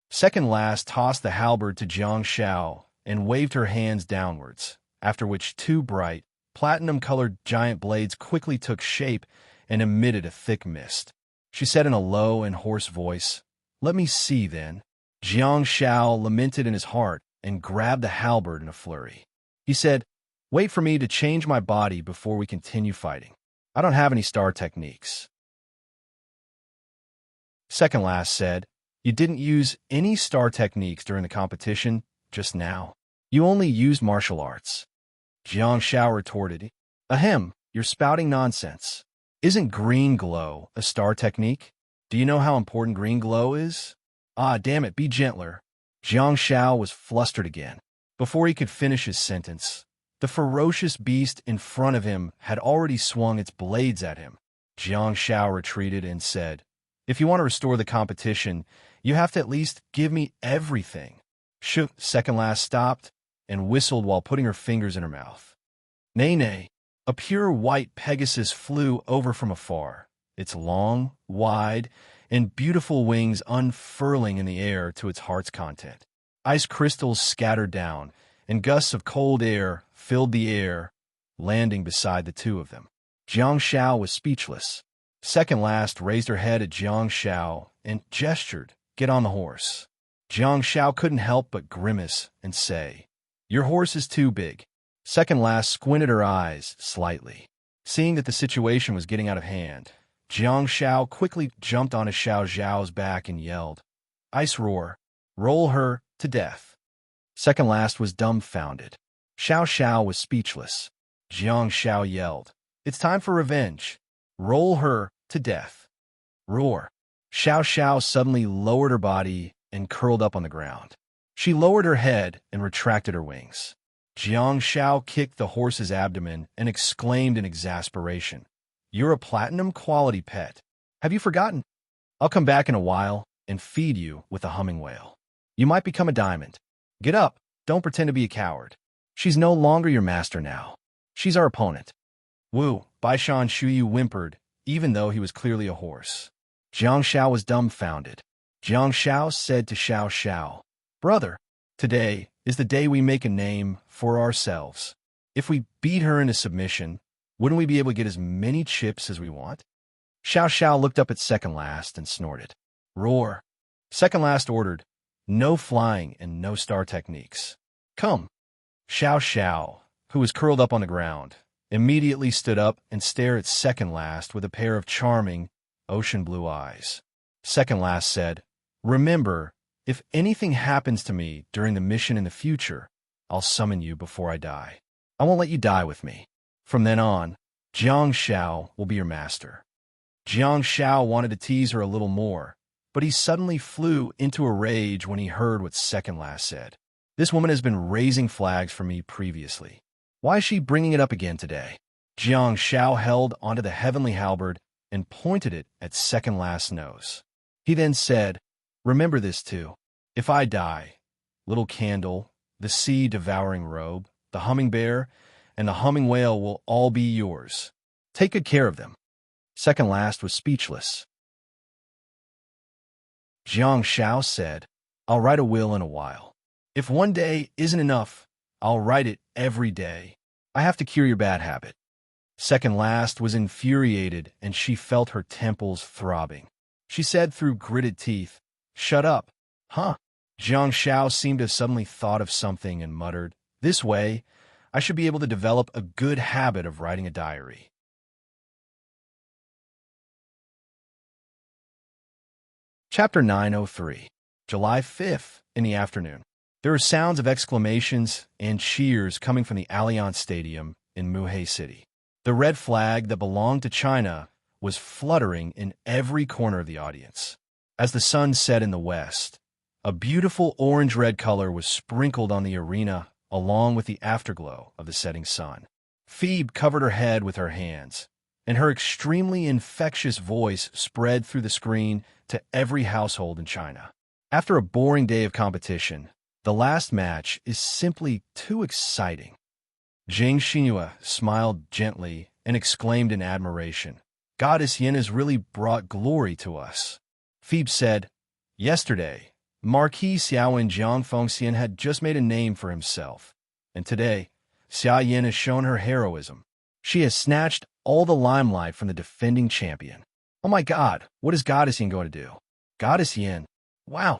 Second last tossed the halberd to Jiang Shao and waved her hands downwards, after which two bright, platinum-colored giant blades quickly took shape and emitted a thick mist. She said in a low and hoarse voice, "Let me see, then." Jiang Shao lamented in his heart and grabbed the halberd in a flurry. He said, "Wait for me to change my body before we continue fighting. I don't have any star techniques." Second last said, "You didn't use any star techniques during the competition just now. You only used martial arts." Jiang Shao retorted, "Ahem, you're spouting nonsense. Isn't green glow a star technique? Do you know how important green glow is?" "Ah, damn it, be gentler." Jiang Shao was flustered again. Before he could finish his sentence, the ferocious beast in front of him had already swung its blades at him. Jiang Shao retreated and said, "If you want to restore the competition, you have to at least give me everything." Second last stopped and whistled while putting her fingers in her mouth. "Nay, nay." A pure white Pegasus flew over from afar, its long, wide, and beautiful wings unfurling in the air to its heart's content. Ice crystals scattered down, and gusts of cold air filled the air, landing beside the two of them. Jiang Shao was speechless. Second last raised her head at Jiang Shao and gestured, "Get on the horse." Jiang Shao couldn't help but grimace and say, "Your horse is too big." Second last squinted her eyes slightly. Seeing that the situation was getting out of hand, Jiang Shao quickly jumped onto Xiao Zhao's back and yelled, "Ice roar, roll her to death." Second last was dumbfounded. Xiao Xiao was speechless. Jiang Shao yelled, "It's time for revenge. Roll her to death." Roar. Xiao Xiao suddenly lowered her body and curled up on the ground. She lowered her head and retracted her wings. Jiang Shao kicked the horse's abdomen and exclaimed in exasperation, "You're a platinum quality pet. Have you forgotten? I'll come back in a while and feed you with a humming whale. You might become a diamond. Get up, don't pretend to be a coward. She's no longer your master now. She's our opponent." Wu, Baishan Shuyu whimpered, even though he was clearly a horse. Jiang Shao was dumbfounded. Jiang Shao said to Xiao Xiao, "Brother, today is the day we make a name for ourselves. If we beat her into submission, wouldn't we be able to get as many chips as we want?" Xiao Xiao looked up at Second Last and snorted. Roar. Second Last ordered, "No flying and no star techniques. Come." Xiao Xiao, who was curled up on the ground, immediately stood up and stared at Second Last with a pair of charming, ocean blue eyes. Second Last said, "Remember, if anything happens to me during the mission in the future, I'll summon you before I die. I won't let you die with me. From then on, Jiang Shao will be your master." Jiang Shao wanted to tease her a little more, but he suddenly flew into a rage when he heard what Second Last said. "This woman has been raising flags for me previously. Why is she bringing it up again today?" Jiang Shao held onto the heavenly halberd and pointed it at Second Last's nose. He then said, "Remember this too. If I die, Little Candle, the sea-devouring robe, the humming bear, and the humming whale will all be yours. Take good care of them. Second last was speechless. Jiang Shao said, I'll write a will in a while. If one day isn't enough, I'll write it every day. I have to cure your bad habit. Second last was infuriated, and she felt her temples throbbing. She said through gritted teeth, Shut up. Huh? Jiang Shao seemed to have suddenly thought of something and muttered, This way, I should be able to develop a good habit of writing a diary. Chapter 903, July 5th, in the afternoon. There were sounds of exclamations and cheers coming from the Allianz Stadium in Muhe City. The red flag that belonged to China was fluttering in every corner of the audience. As the sun set in the west, a beautiful orange-red color was sprinkled on the arena along with the afterglow of the setting sun. Phoebe covered her head with her hands, and her extremely infectious voice spread through the screen to every household in China. After a boring day of competition, the last match is simply too exciting. Jing Xinhua smiled gently and exclaimed in admiration, Goddess Yin has really brought glory to us. Phoebe said, Yesterday, Marquis Xiaowen Jiang Fengxian had just made a name for himself, and today, Xia Yin has shown her heroism. She has snatched all the limelight from the defending champion. Oh my God, what is Goddess Yin going to do? Goddess Yin, wow.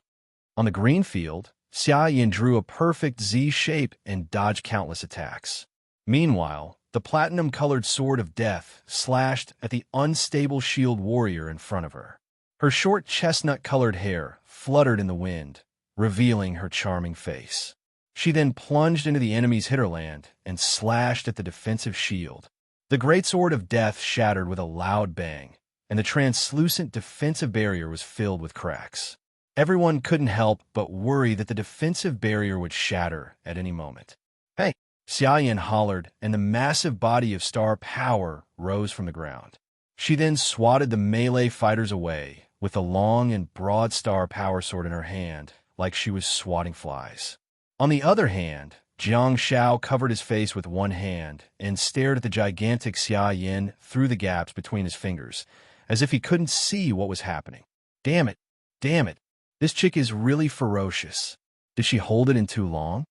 On the green field, Xia Yin drew a perfect Z shape and dodged countless attacks. Meanwhile, the platinum-colored sword of death slashed at the unstable shield warrior in front of her. Her short chestnut-colored hair fluttered in the wind, revealing her charming face. She then plunged into the enemy's hinterland and slashed at the defensive shield. The great sword of death shattered with a loud bang, and the translucent defensive barrier was filled with cracks. Everyone couldn't help but worry that the defensive barrier would shatter at any moment. Hey! Xia Yin hollered, and the massive body of star power rose from the ground. She then swatted the melee fighters away with a long and broad star power sword in her hand, like she was swatting flies. On the other hand, Jiang Shao covered his face with one hand and stared at the gigantic Xia Yin through the gaps between his fingers, as if he couldn't see what was happening. Damn it! Damn it! This chick is really ferocious. Did she hold it in too long?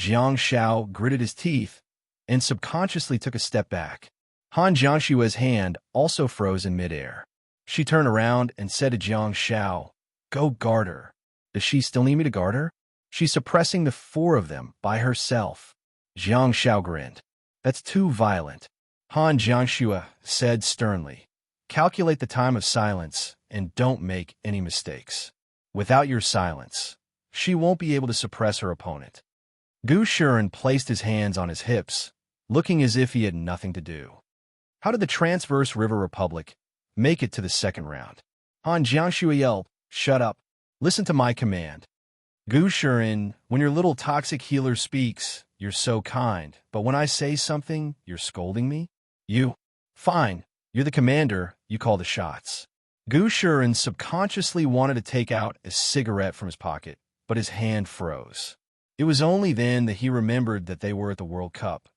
Jiang Shao gritted his teeth and subconsciously took a step back. Han Jiangshua's hand also froze in midair. She turned around and said to Jiang Shao, Go guard her. Does she still need me to guard her? She's suppressing the four of them by herself. Jiang Shao grinned. That's too violent. Han Jiangshua said sternly, Calculate the time of silence and don't make any mistakes. Without your silence, she won't be able to suppress her opponent. Gu Shuren placed his hands on his hips, looking as if he had nothing to do. How did the Transverse River Republic make it to the second round? Han Jiangshua yelled, Shut up. Listen to my command. Gu Shuren, when your little toxic healer speaks, you're so kind, but when I say something, you're scolding me? You? Fine. You're the commander, you call the shots. Gu Shuren subconsciously wanted to take out a cigarette from his pocket, but his hand froze. It was only then that he remembered that they were at the World Cup.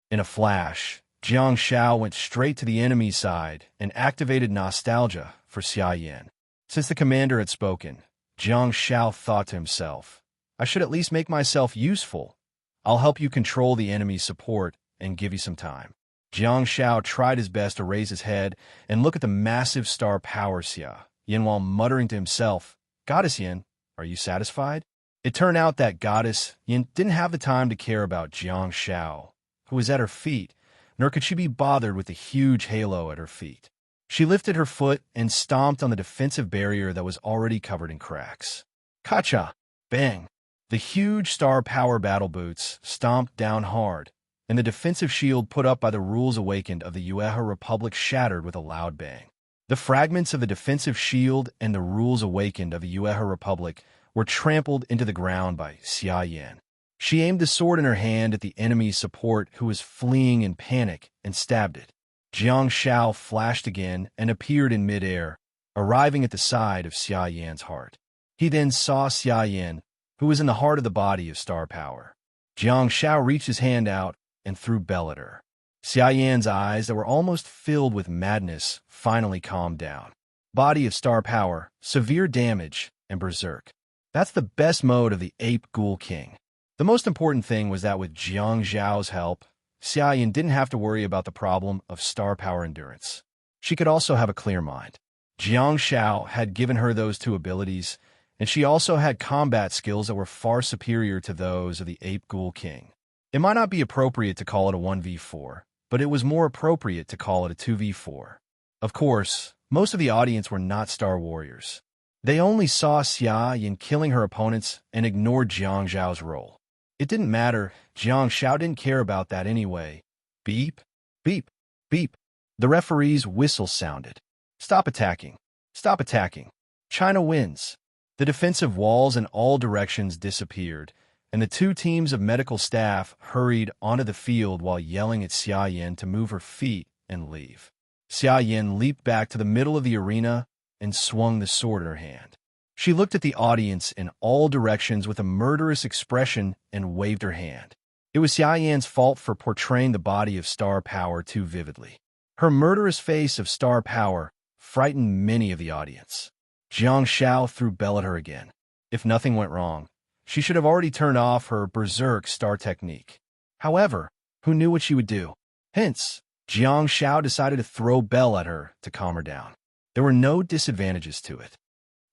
In a flash, Jiang Shao went straight to the enemy's side and activated nostalgia for Xia Yin. Since the commander had spoken, Jiang Shao thought to himself, I should at least make myself useful. I'll help you control the enemy's support and give you some time. Jiang Shao tried his best to raise his head and look at the massive star power Xia Yin while muttering to himself, Goddess Yin, are you satisfied? It turned out that Goddess Yin didn't have the time to care about Jiang Shao, who was at her feet, nor could she be bothered with the huge halo at her feet. She lifted her foot and stomped on the defensive barrier that was already covered in cracks. Kacha! Bang! The huge star power battle boots stomped down hard, and the defensive shield put up by the Rules Awakened of the Yuehe Republic shattered with a loud bang. The fragments of the defensive shield and the Rules Awakened of the Yuehe Republic were trampled into the ground by Xia Yin. She aimed the sword in her hand at the enemy's support who was fleeing in panic and stabbed it. Jiang Shao flashed again and appeared in midair, arriving at the side of Xia Yin's heart. He then saw Xia Yin, who was in the heart of the body of star power. Jiang Shao reached his hand out and threw Bell at her. Xia Yan's eyes that were almost filled with madness finally calmed down. Body of star power, severe damage, and berserk. That's the best mode of the Ape Ghoul King. The most important thing was that with Jiang Zhao's help, Xia Yan didn't have to worry about the problem of star power endurance. She could also have a clear mind. Jiang Zhao had given her those two abilities, and she also had combat skills that were far superior to those of the Ape Ghoul King. It might not be appropriate to call it a 1v4, but it was more appropriate to call it a 2v4. Of course, most of the audience were not Star Warriors. They only saw Xia Yan killing her opponents and ignored Jiang Zhao's role. It didn't matter, Jiang Zhao didn't care about that anyway. Beep, beep, beep. The referee's whistle sounded. Stop attacking. Stop attacking. China wins. The defensive walls in all directions disappeared, and the two teams of medical staff hurried onto the field while yelling at Xia Yan to move her feet and leave. Xia Yan leaped back to the middle of the arena and swung the sword in her hand. She looked at the audience in all directions with a murderous expression and waved her hand. It was Xia Yan's fault for portraying the body of star power too vividly. Her murderous face of star power frightened many of the audience. Jiang Zhao threw bell at her again. If nothing went wrong, she should have already turned off her berserk star technique. However, who knew what she would do? Hence, Jiang Zhao decided to throw bell at her to calm her down. There were no disadvantages to it.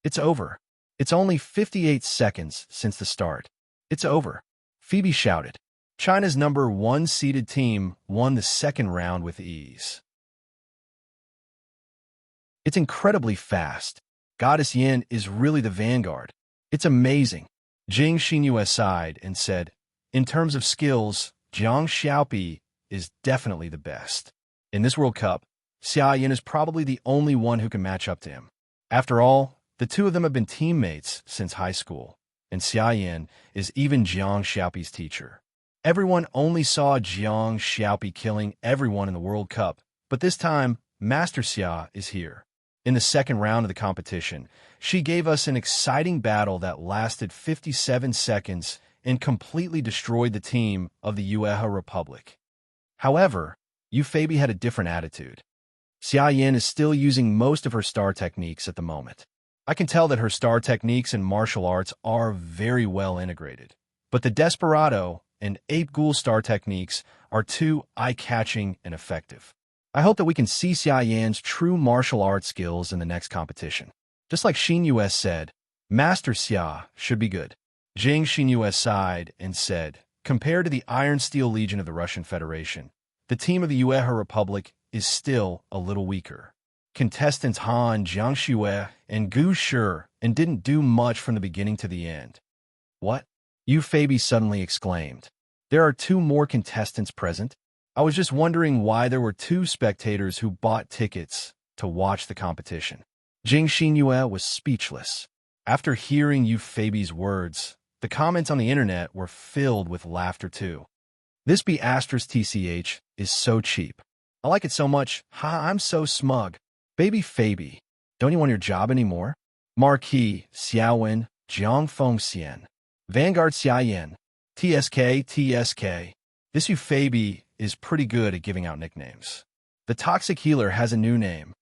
It's over. It's only 58 seconds since the start. It's over. Phoebe shouted. China's number 1 seeded team won the second round with ease. It's incredibly fast. Goddess Yin is really the vanguard. It's amazing. Jing Xinyue sighed and said, in terms of skills, Jiang Xiaopi is definitely the best. In this World Cup, Xia Yan is probably the only one who can match up to him. After all, the two of them have been teammates since high school, and Xia Yan is even Jiang Xiaopi's teacher. Everyone only saw Jiang Xiaopi killing everyone in the World Cup, but this time, Master Xia is here. In the second round of the competition, she gave us an exciting battle that lasted 57 seconds and completely destroyed the team of the Ueha Republic. However, Phoebe had a different attitude. Xia Yan is still using most of her star techniques at the moment. I can tell that her star techniques and martial arts are very well integrated, but the Desperado and Ape Ghoul star techniques are too eye-catching and effective. I hope that we can see Xia Yan's true martial arts skills in the next competition. Just like Xinyue said, Master Xia should be good. Jing Xinyue sighed and said, compared to the Iron Steel Legion of the Russian Federation, the team of the Ueha Republic is still a little weaker. Contestants Han Jiangxue and Gu Shi and didn't do much from the beginning to the end. What? Phoebe suddenly exclaimed. There are 2 more contestants present? I was just wondering why there were 2 spectators who bought tickets to watch the competition. Jing Xinyue was speechless. After hearing Phoebe's words, the comments on the internet were filled with laughter too. This B*TCH is so cheap. I like it so much. Ha, I'm so smug. Baby Phoebe, don't you want your job anymore? Marquis, Xiaowen, Jiangfeng Xian. Vanguard Xia Yan. TSK. This Phoebe is pretty good at giving out nicknames. The Toxic Healer has a new name.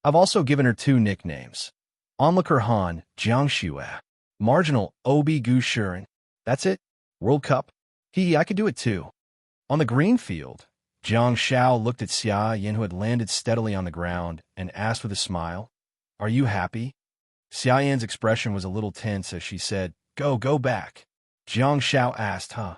I've also given her 2 nicknames. Onlooker Han, Jiangxue. Marginal, Obi Gu Shi. That's it? World Cup? I could do it too. On the green field, Jiang Zhao looked at Xia Yan, who had landed steadily on the ground, and asked with a smile, Are you happy? Xia Yan's expression was a little tense as she said, Go back. Jiang Zhao asked, Huh?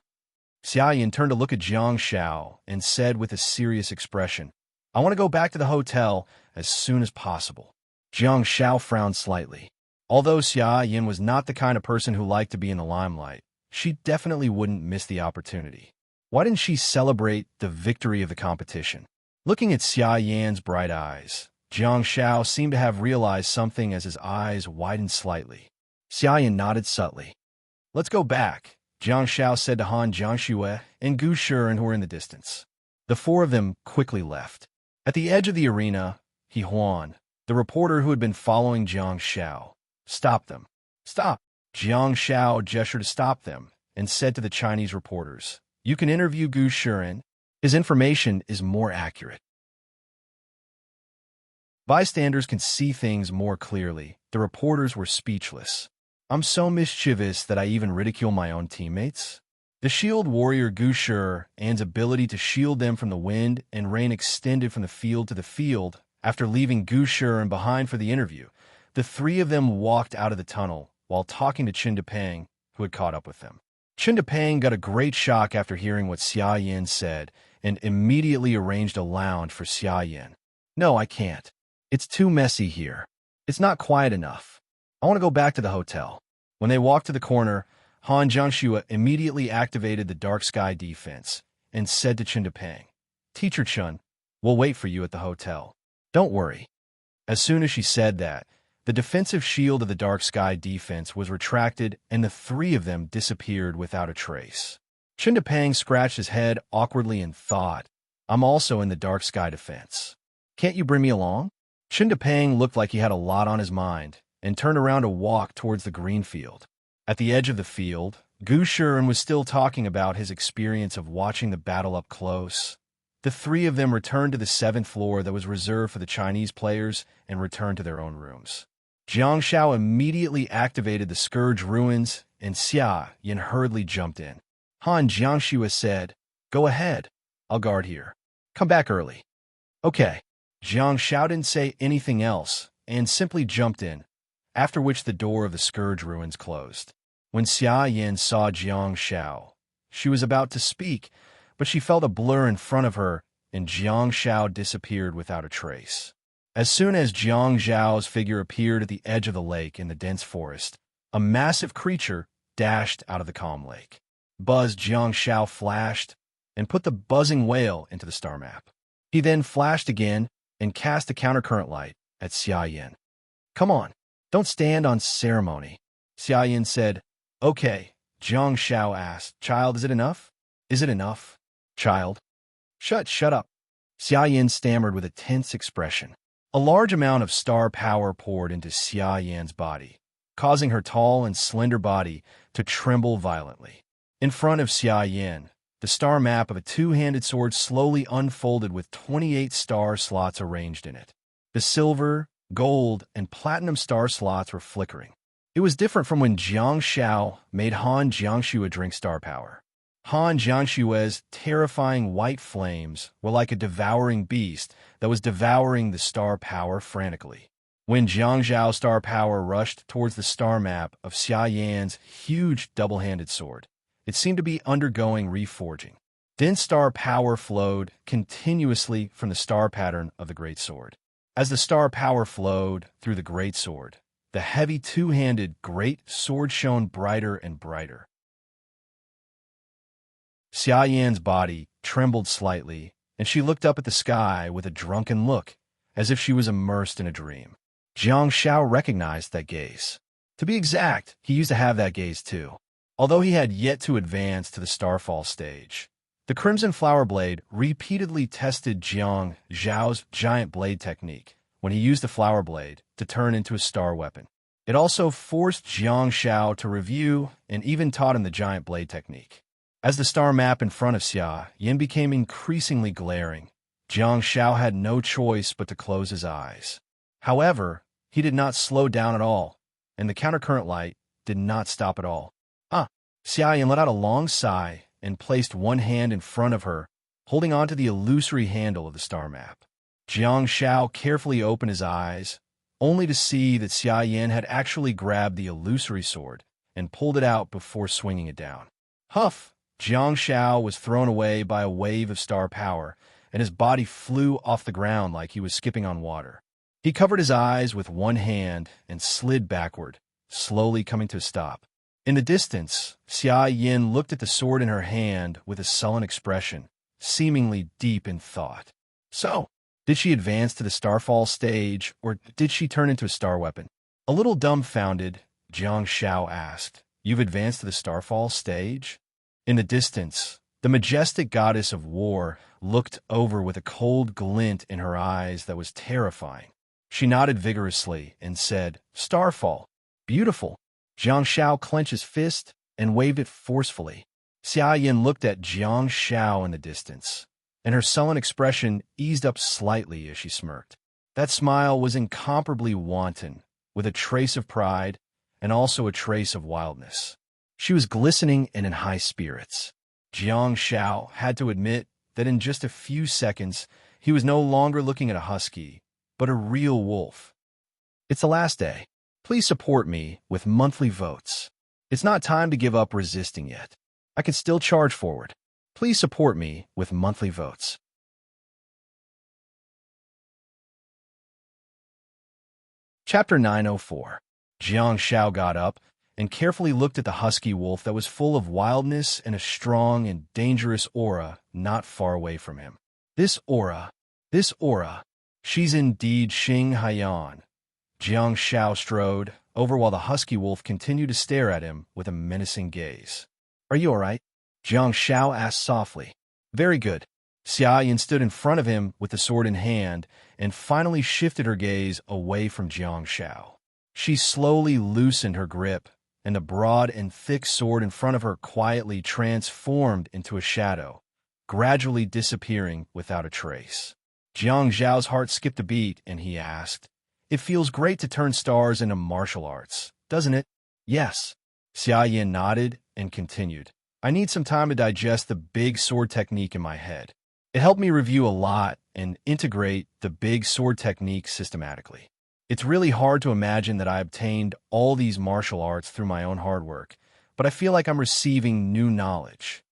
Xia Yan turned to look at Jiang Zhao and said with a serious expression, I want to go back to the hotel as soon as possible. Jiang Zhao frowned slightly. Although Xia Yan was not the kind of person who liked to be in the limelight, she definitely wouldn't miss the opportunity. Why didn't she celebrate the victory of the competition? Looking at Xia Yan's bright eyes, Jiang Zhao seemed to have realized something as his eyes widened slightly. Xia Yan nodded subtly. Let's go back, Jiang Zhao said to Han Jiangxue and Gu Shi, who were in the distance. The 4 of them quickly left. At the edge of the arena, He Huan, the reporter who had been following Jiang Zhao, stopped them. Stop! Jiang Zhao gestured to stop them and said to the Chinese reporters, You can interview Gu Shi. His information is more accurate. Bystanders can see things more clearly. The reporters were speechless. I'm so mischievous that I even ridicule my own teammates. The shield warrior Gushur An's ability to shield them from the wind and rain extended from the field to the field. After leaving Gushur and behind for the interview, the three of them walked out of the tunnel while talking to Qin, who had caught up with them. Qin got a great shock after hearing what Xia Yin said and immediately arranged a lounge for Xia Yin. No, I can't. It's too messy here. It's not quiet enough. I want to go back to the hotel. When they walked to the corner, Han Jiangxue immediately activated the dark sky defense and said to Qin, Teacher Chun, we'll wait for you at the hotel. Don't worry. As soon as she said that, the defensive shield of the dark sky defense was retracted and the three of them disappeared without a trace. Qin scratched his head awkwardly and thought, I'm also in the dark sky defense. Can't you bring me along? Qin looked like he had a lot on his mind and turned around to walk towards the green field. At the edge of the field, Gu Shiren was still talking about his experience of watching the battle up close. The three of them returned to the 7th floor that was reserved for the Chinese players and returned to their own rooms. Jiang Shao immediately activated the Scourge Ruins, and Xia Yin hurriedly jumped in. Han Jiangxue said, Go ahead. I'll guard here. Come back early. Okay. Jiang Shao didn't say anything else and simply jumped in, after which the door of the Scourge Ruins closed. When Xia Yin saw Jiang Shao, she was about to speak, but she felt a blur in front of her, and Jiang Shao disappeared without a trace. As soon as Jiang Zhao's figure appeared at the edge of the lake in the dense forest, a massive creature dashed out of the calm lake. Buzz Jiang Shao flashed and put the buzzing whale into the star map. He then flashed again and cast a countercurrent light at Xia Yin. Come on, don't stand on ceremony. Xia Yin said, Okay. Jiang Shao asked, Child, is it enough? Is it enough? Child. Shut up. Xia Yin stammered with a tense expression. A large amount of star power poured into Xia Yin's body, causing her tall and slender body to tremble violently. In front of Xia Yin, the star map of a two-handed sword slowly unfolded with 28 star slots arranged in it. The silver, gold, and platinum star slots were flickering. It was different from when Jiang Shao made Han Jiangxue drink star power. Han Jiangxue's terrifying white flames were like a devouring beast that was devouring the star power frantically. When Jiang Zhao's star power rushed towards the star map of Xia Yan's huge double-handed sword, it seemed to be undergoing reforging. Then star power flowed continuously from the star pattern of the great sword. As the star power flowed through the great sword, the heavy two-handed great sword shone brighter and brighter. Xia Yan's body trembled slightly, and she looked up at the sky with a drunken look, as if she was immersed in a dream. Jiang Shao recognized that gaze. To be exact, he used to have that gaze too, although he had yet to advance to the Starfall stage. The Crimson Flower Blade repeatedly tested Jiang Zhao's giant blade technique when he used the Flower Blade to turn into a star weapon. It also forced Jiang Shao to review and even taught him the giant blade technique. As the star map in front of Xia Yin became increasingly glaring, Jiang Shao had no choice but to close his eyes. However, he did not slow down at all, and the countercurrent light did not stop at all. Xia Yin let out a long sigh and placed one hand in front of her, holding onto the illusory handle of the star map. Jiang Shao carefully opened his eyes, only to see that Xia Yin had actually grabbed the illusory sword and pulled it out before swinging it down. Huff! Jiang Shao was thrown away by a wave of star power, and his body flew off the ground like he was skipping on water. He covered his eyes with one hand and slid backward, slowly coming to a stop. In the distance, Xia Yin looked at the sword in her hand with a sullen expression, seemingly deep in thought. So, did she advance to the Starfall stage, or did she turn into a star weapon? A little dumbfounded, Jiang Shao asked, You've advanced to the Starfall stage? In the distance, the majestic goddess of war looked over with a cold glint in her eyes that was terrifying. She nodded vigorously and said, Starfall. Beautiful. Jiang Shao clenched his fist and waved it forcefully. Xia Yin looked at Jiang Shao in the distance, and her sullen expression eased up slightly as she smirked. That smile was incomparably wanton, with a trace of pride and also a trace of wildness. She was glistening and in high spirits. Jiang Shao had to admit that in just a few seconds, he was no longer looking at a husky, but a real wolf. It's the last day. Please support me with monthly votes. It's not time to give up resisting yet. I can still charge forward. Please support me with monthly votes. Chapter 904. Jiang Shao got up and carefully looked at the husky wolf that was full of wildness and a strong and dangerous aura not far away from him. This aura, she's indeed Xing Haiyan. Jiang Shao strode over while the husky wolf continued to stare at him with a menacing gaze. Are you all right? Jiang Shao asked softly. Very good. Xia Yin stood in front of him with the sword in hand and finally shifted her gaze away from Jiang Shao. She slowly loosened her grip, and the broad and thick sword in front of her quietly transformed into a shadow, gradually disappearing without a trace. Jiang Zhao's heart skipped a beat, and he asked, It feels great to turn stars into martial arts, doesn't it? Yes. Xia Yin nodded and continued. I need some time to digest the big sword technique in my head. It helped me review a lot and integrate the big sword technique systematically. It's really hard to imagine that I obtained all these martial arts through my own hard work, but I feel like I'm receiving new knowledge.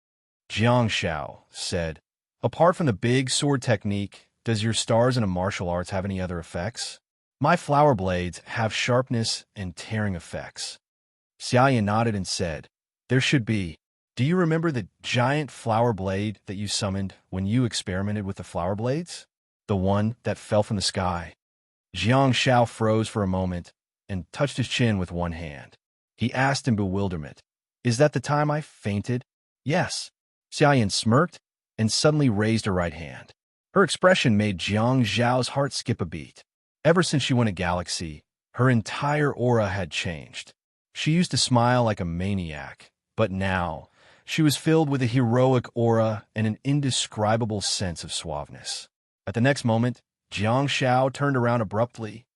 Jiang Shao said, Apart from the big sword technique, does your stars in a martial arts have any other effects? My flower blades have sharpness and tearing effects. Xia Yin nodded and said, There should be. Do you remember the giant flower blade that you summoned when you experimented with the flower blades? The one that fell from the sky? Jiang Shao froze for a moment and touched his chin with one hand. He asked in bewilderment, Is that the time I fainted? Yes. Xia Yin smirked and suddenly raised her right hand. Her expression made Jiang Zhao's heart skip a beat. Ever since she won a galaxy, her entire aura had changed. She used to smile like a maniac, but now she was filled with a heroic aura and an indescribable sense of suaveness. At the next moment, Jiang Shao turned around abruptly.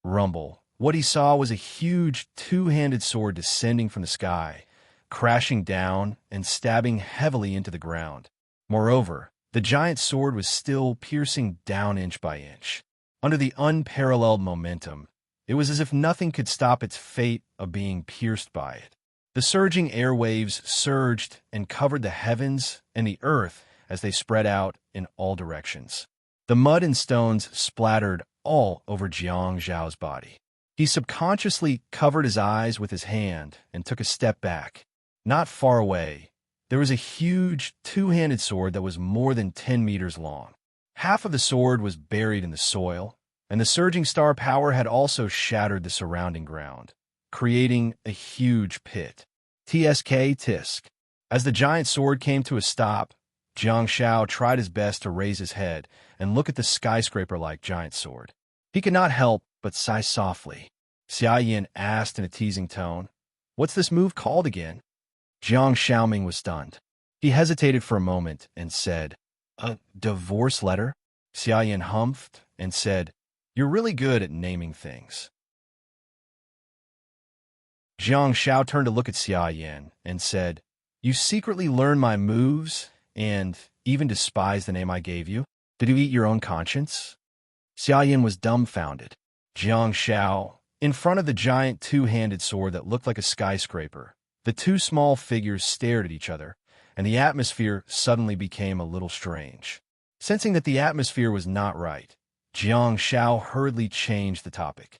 Rumble. What he saw was a huge two-handed sword descending from the sky, crashing down and stabbing heavily into the ground. Moreover, the giant sword was still piercing down inch by inch. Under the unparalleled momentum, it was as if nothing could stop its fate of being pierced by it. The surging airwaves surged and covered the heavens and the earth as they spread out in all directions. The mud and stones splattered all over Jiang Zhao's body. He subconsciously covered his eyes with his hand and took a step back. Not far away, there was a huge two-handed sword that was more than 10 meters long. Half of the sword was buried in the soil, and the surging star power had also shattered the surrounding ground, creating a huge pit. TSK Tisk. As the giant sword came to a stop, Jiang Shao tried his best to raise his head and look at the skyscraper-like giant sword. He could not help but sigh softly. Xia Yin asked in a teasing tone, What's this move called again? Jiang Xiaoming was stunned. He hesitated for a moment and said, A divorce letter? Xia Yin humphed and said, You're really good at naming things. Jiang Shao turned to look at Xia Yin and said, You secretly learn my moves and even despise the name I gave you? Did you eat your own conscience? Xia Yin was dumbfounded. Jiang Shao, in front of the giant two-handed sword that looked like a skyscraper, the two small figures stared at each other, and the atmosphere suddenly became a little strange. Sensing that the atmosphere was not right, Jiang Shao hurriedly changed the topic.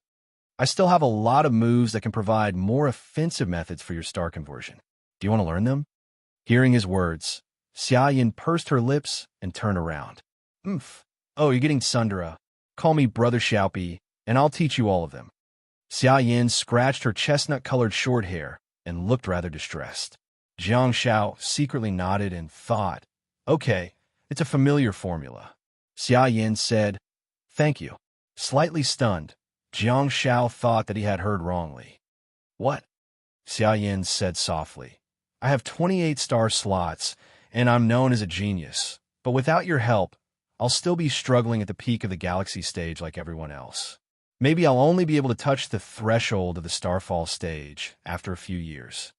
I still have a lot of moves that can provide more offensive methods for your star conversion. Do you want to learn them? Hearing his words, Xia Yin pursed her lips and turned around. Oh, you're getting Sundara. Call me Brother Xiaopi, and I'll teach you all of them. Xia Yin scratched her chestnut-colored short hair and looked rather distressed. Jiang Shao secretly nodded and thought, Okay, it's a familiar formula. Xia Yin said, Thank you. Slightly stunned, Jiang Shao thought that he had heard wrongly. What? Xia Yin said softly. I have 28 star slots, and I'm known as a genius. but without your help, I'll still be struggling at the peak of the galaxy stage like everyone else. Maybe I'll only be able to touch the threshold of the Starfall stage after a few years.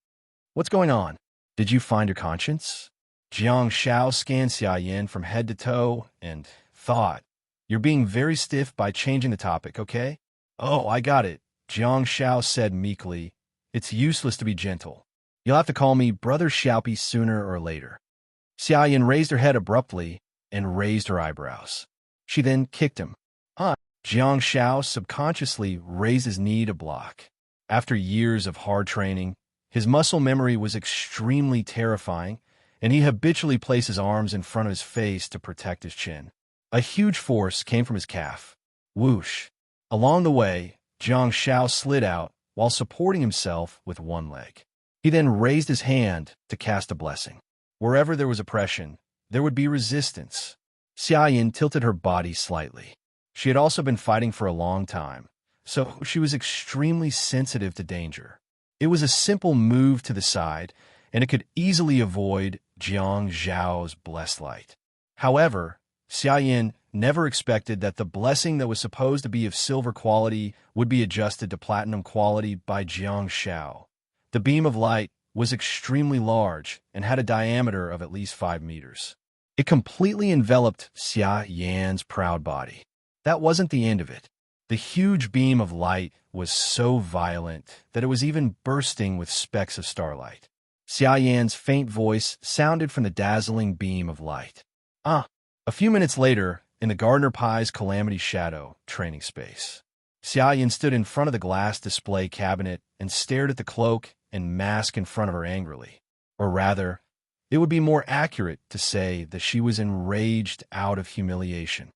What's going on? Did you find your conscience? Jiang Xiao scanned Xia Yin from head to toe and thought, "You're being very stiff by changing the topic, okay?" "Oh, I got it," Jiang Xiao said meekly. "It's useless to be gentle. You'll have to call me Brother Xiaopi sooner or later." Xia Yin raised her head abruptly and raised her eyebrows. She then kicked him. Jiang Xiao subconsciously raised his knee to block. After years of hard training, his muscle memory was extremely terrifying, and he habitually placed his arms in front of his face to protect his chin. A huge force came from his calf. Whoosh! Along the way, Jiang Xiao slid out while supporting himself with one leg. He then raised his hand to cast a blessing. Wherever there was oppression, there would be resistance. Xia Yin tilted her body slightly. She had also been fighting for a long time, so she was extremely sensitive to danger. It was a simple move to the side, and it could easily avoid Jiang Zhao's blessed light. However, Xia Yin never expected that the blessing that was supposed to be of silver quality would be adjusted to platinum quality by Jiang Xiao. The beam of light was extremely large and had a diameter of at least 5 meters. It completely enveloped Xia Yan's proud body. That wasn't the end of it. The huge beam of light was so violent that it was even bursting with specks of starlight. Xia Yan's faint voice sounded from the dazzling beam of light. A few minutes later, in the Gardner Pie's Calamity Shadow training space, Xia Yan stood in front of the glass display cabinet and stared at the cloak and mask in front of her angrily. Or rather, it would be more accurate to say that she was enraged out of humiliation.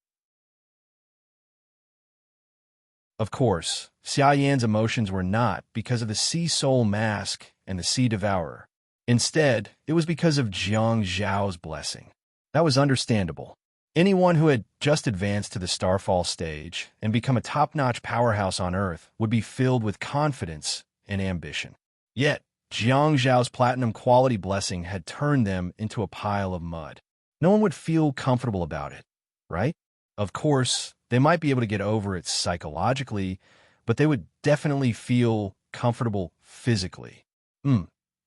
Of course, Xia Yan's emotions were not because of the Sea Soul Mask and the Sea Devourer. Instead, it was because of Jiang Zhao's blessing. That was understandable. Anyone who had just advanced to the Starfall stage and become a top-notch powerhouse on Earth would be filled with confidence and ambition. Yet, Jiang Zhao's platinum quality blessing had turned them into a pile of mud. No one would feel comfortable about it, right? Of course, they might be able to get over it psychologically, but they would definitely feel comfortable physically.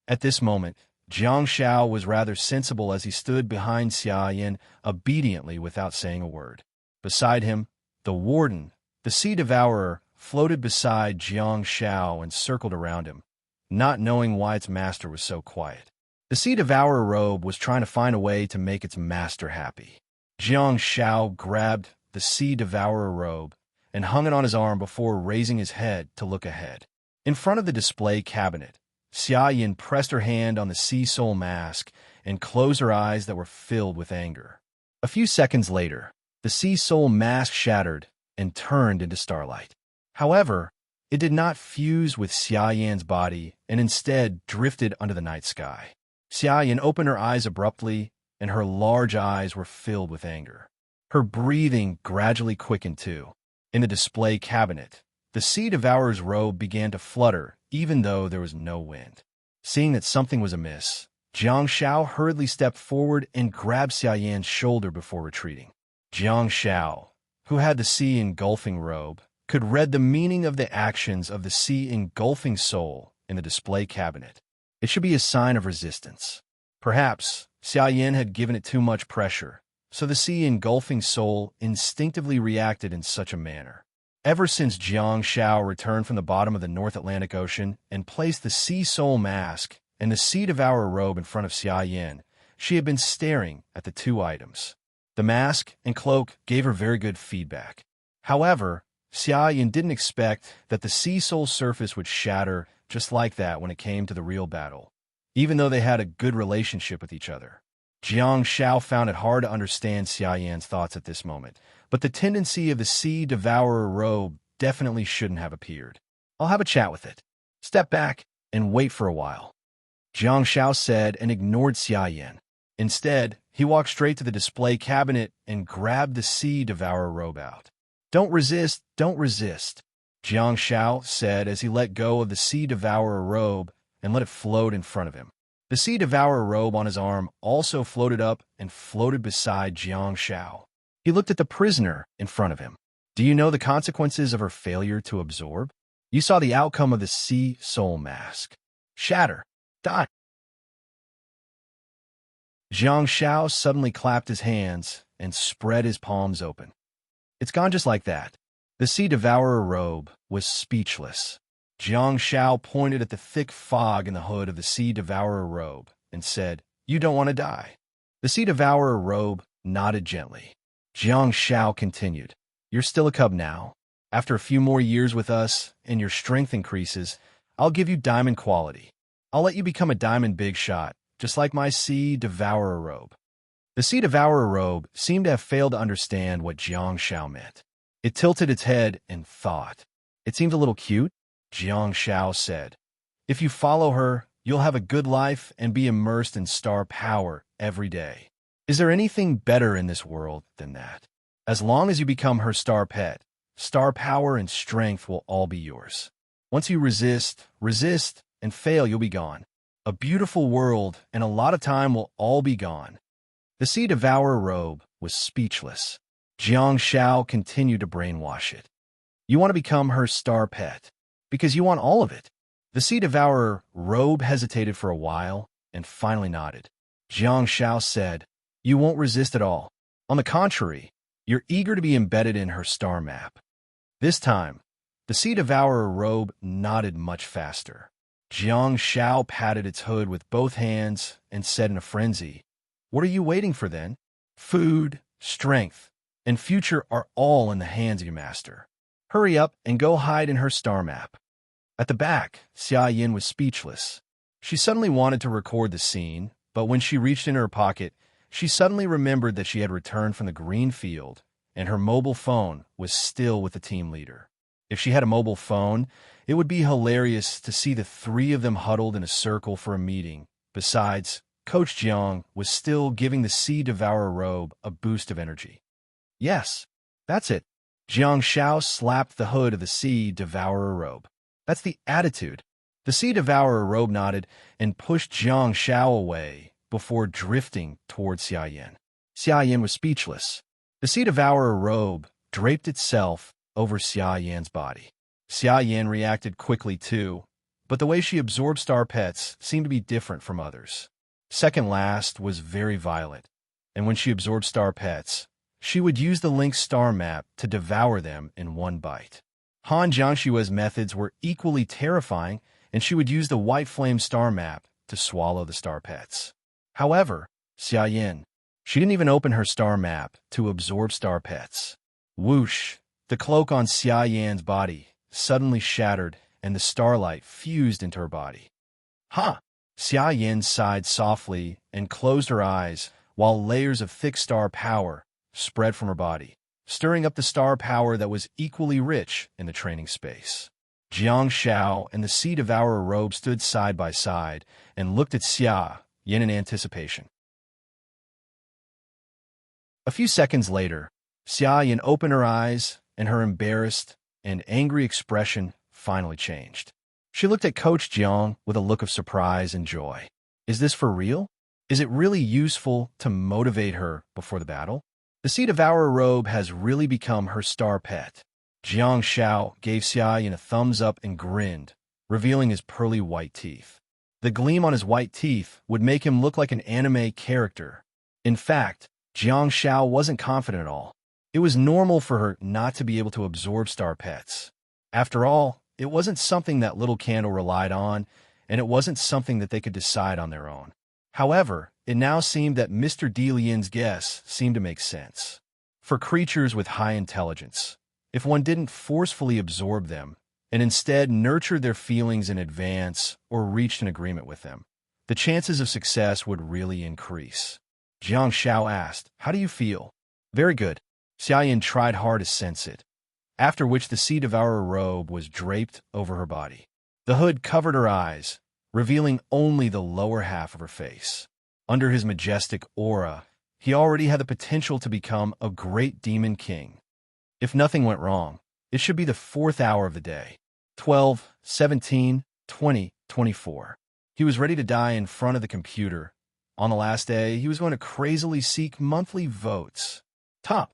At this moment, Jiang Xiao was rather sensible as he stood behind Xia Yin obediently without saying a word. Beside him, the warden, the Sea Devourer, floated beside Jiang Xiao and circled around him, not knowing why its master was so quiet. The Sea Devourer robe was trying to find a way to make its master happy. Jiang Xiao grabbed the Sea Devourer robe and hung it on his arm before raising his head to look ahead. In front of the display cabinet, Xia Yin pressed her hand on the Sea Soul Mask and closed her eyes that were filled with anger. A few seconds later, the Sea Soul Mask shattered and turned into starlight. However, it did not fuse with Xia Yan's body and instead drifted under the night sky. Xia Yin opened her eyes abruptly, and her large eyes were filled with anger. Her breathing gradually quickened too. In the display cabinet, the Sea Devourer's robe began to flutter even though there was no wind. Seeing that something was amiss, Jiang Xiao hurriedly stepped forward and grabbed Xia Yan's shoulder before retreating. Jiang Xiao, who had the sea engulfing robe, could read the meaning of the actions of the sea engulfing soul in the display cabinet. It should be a sign of resistance. Perhaps Xia Yin had given it too much pressure, so the sea engulfing soul instinctively reacted in such a manner. Ever since Jiang Xiao returned from the bottom of the North Atlantic Ocean and placed the Sea Soul Mask and the Sea Devourer robe in front of Xia Yin, she had been staring at the two items. The mask and cloak gave her very good feedback. However, Xia Yin didn't expect that the Sea Soul surface would shatter just like that when it came to the real battle, even though they had a good relationship with each other. Jiang Xiao found it hard to understand Xia Yan's thoughts at this moment, but the tendency of the Sea Devourer robe definitely shouldn't have appeared. I'll have a chat with it. Step back and wait for a while, Jiang Xiao said and ignored Xia Yin. Instead, he walked straight to the display cabinet and grabbed the Sea Devourer robe out. Don't resist, Jiang Xiao said as he let go of the Sea Devourer robe and let it float in front of him. The Sea Devourer robe on his arm also floated up and floated beside Jiang Shao. He looked at the prisoner in front of him. Do you know the consequences of her failure to absorb? You saw the outcome of the Sea Soul Mask. Shatter. Die. Jiang Shao suddenly clapped his hands and spread his palms open. It's gone just like that. The Sea Devourer robe was speechless. Jiang Shao pointed at the thick fog in the hood of the Sea Devourer robe and said, "You don't want to die." The Sea Devourer robe nodded gently. Jiang Shao continued, "You're still a cub now. After a few more years with us and your strength increases, I'll give you diamond quality. I'll let you become a diamond big shot, just like my Sea Devourer robe." The Sea Devourer robe seemed to have failed to understand what Jiang Shao meant. It tilted its head and thought. "It seems a little cute," Jiang Shao said. "If you follow her, you'll have a good life and be immersed in star power every day. Is there anything better in this world than that? As long as you become her star pet, star power and strength will all be yours. Once you resist, and fail, you'll be gone. A beautiful world and a lot of time will all be gone." The Sea Devourer robe was speechless. Jiang Shao continued to brainwash it. "You want to become her star pet, because you want all of it." The Sea Devourer robe hesitated for a while and finally nodded. Jiang Shao said, "You won't resist at all. On the contrary, you're eager to be embedded in her star map." This time, the Sea Devourer robe nodded much faster. Jiang Shao patted its hood with both hands and said in a frenzy, "What are you waiting for then? Food, strength, and future are all in the hands of your master. Hurry up and go hide in her star map." At the back, Xia Yin was speechless. She suddenly wanted to record the scene, but when she reached in her pocket, she suddenly remembered that she had returned from the green field, and her mobile phone was still with the team leader. If she had a mobile phone, it would be hilarious to see the three of them huddled in a circle for a meeting. Besides, Coach Jiang was still giving the Sea Devourer robe a boost of energy. "Yes, that's it." Jiang Shao slapped the hood of the Sea Devourer robe. "That's the attitude." The Sea Devourer robe nodded and pushed Jiang Shao away before drifting toward Xia Yin. Xia Yin was speechless. The Sea Devourer robe draped itself over Xia Yin's body. Xia Yin reacted quickly too, but the way she absorbed star pets seemed to be different from others. Second last was very violent, and when she absorbed star pets, she would use the Link star map to devour them in one bite. Han Jiangshua's methods were equally terrifying, and she would use the White Flame star map to swallow the star pets. However, Xia Yin, she didn't even open her star map to absorb star pets. Whoosh! The cloak on Xia Yan's body suddenly shattered, and the starlight fused into her body. "Huh!" Xia Yin sighed softly and closed her eyes while layers of thick star power spread from her body, stirring up the star power that was equally rich in the training space. Jiang Shao and the Sea Devourer robe stood side by side and looked at Xia Yin in anticipation. A few seconds later, Xia Yin opened her eyes and her embarrassed and angry expression finally changed. She looked at Coach Jiang with a look of surprise and joy. Is this for real? Is it really useful to motivate her before the battle? The Sea Devourer robe has really become her star pet. Jiang Shao gave Xia Yin a thumbs up and grinned, revealing his pearly white teeth. The gleam on his white teeth would make him look like an anime character. In fact, Jiang Shao wasn't confident at all. It was normal for her not to be able to absorb star pets. After all, it wasn't something that Little Candle relied on, and it wasn't something that they could decide on their own. However, it now seemed that Mr. Delian's guess seemed to make sense. For creatures with high intelligence, if one didn't forcefully absorb them, and instead nurtured their feelings in advance or reached an agreement with them, the chances of success would really increase. Jiang Shao asked, "How do you feel?" "Very good." Xia Yin tried hard to sense it, after which the Sea Devourer robe was draped over her body. The hood covered her eyes, revealing only the lower half of her face. Under his majestic aura, he already had the potential to become a great demon king. If nothing went wrong, it should be the 4th hour of the day. 12, 17, 20, 24. He was ready to die in front of the computer. On the last day, he was going to crazily seek monthly votes. Top.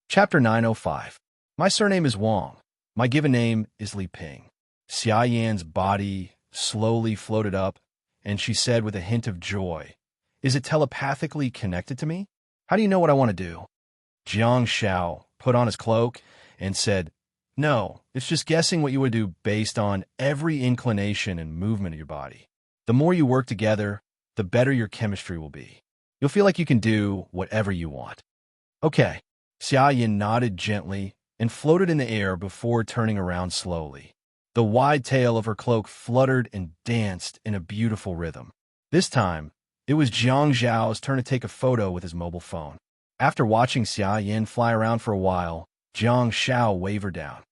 Chapter 905. My surname is Wang. My given name is Li Ping. Xia Yan's body slowly floated up, and she said with a hint of joy, "Is it telepathically connected to me? How do you know what I want to do?" Jiang Xiao put on his cloak and said, "No, it's just guessing what you would do based on every inclination and movement of your body. The more you work together, the better your chemistry will be. You'll feel like you can do whatever you want." Okay. Xia Yin nodded gently and floated in the air before turning around slowly. The wide tail of her cloak fluttered and danced in a beautiful rhythm. This time, it was Jiang Zhao's turn to take a photo with his mobile phone. After watching Xia Yin fly around for a while, Jiang Xiao wavered down.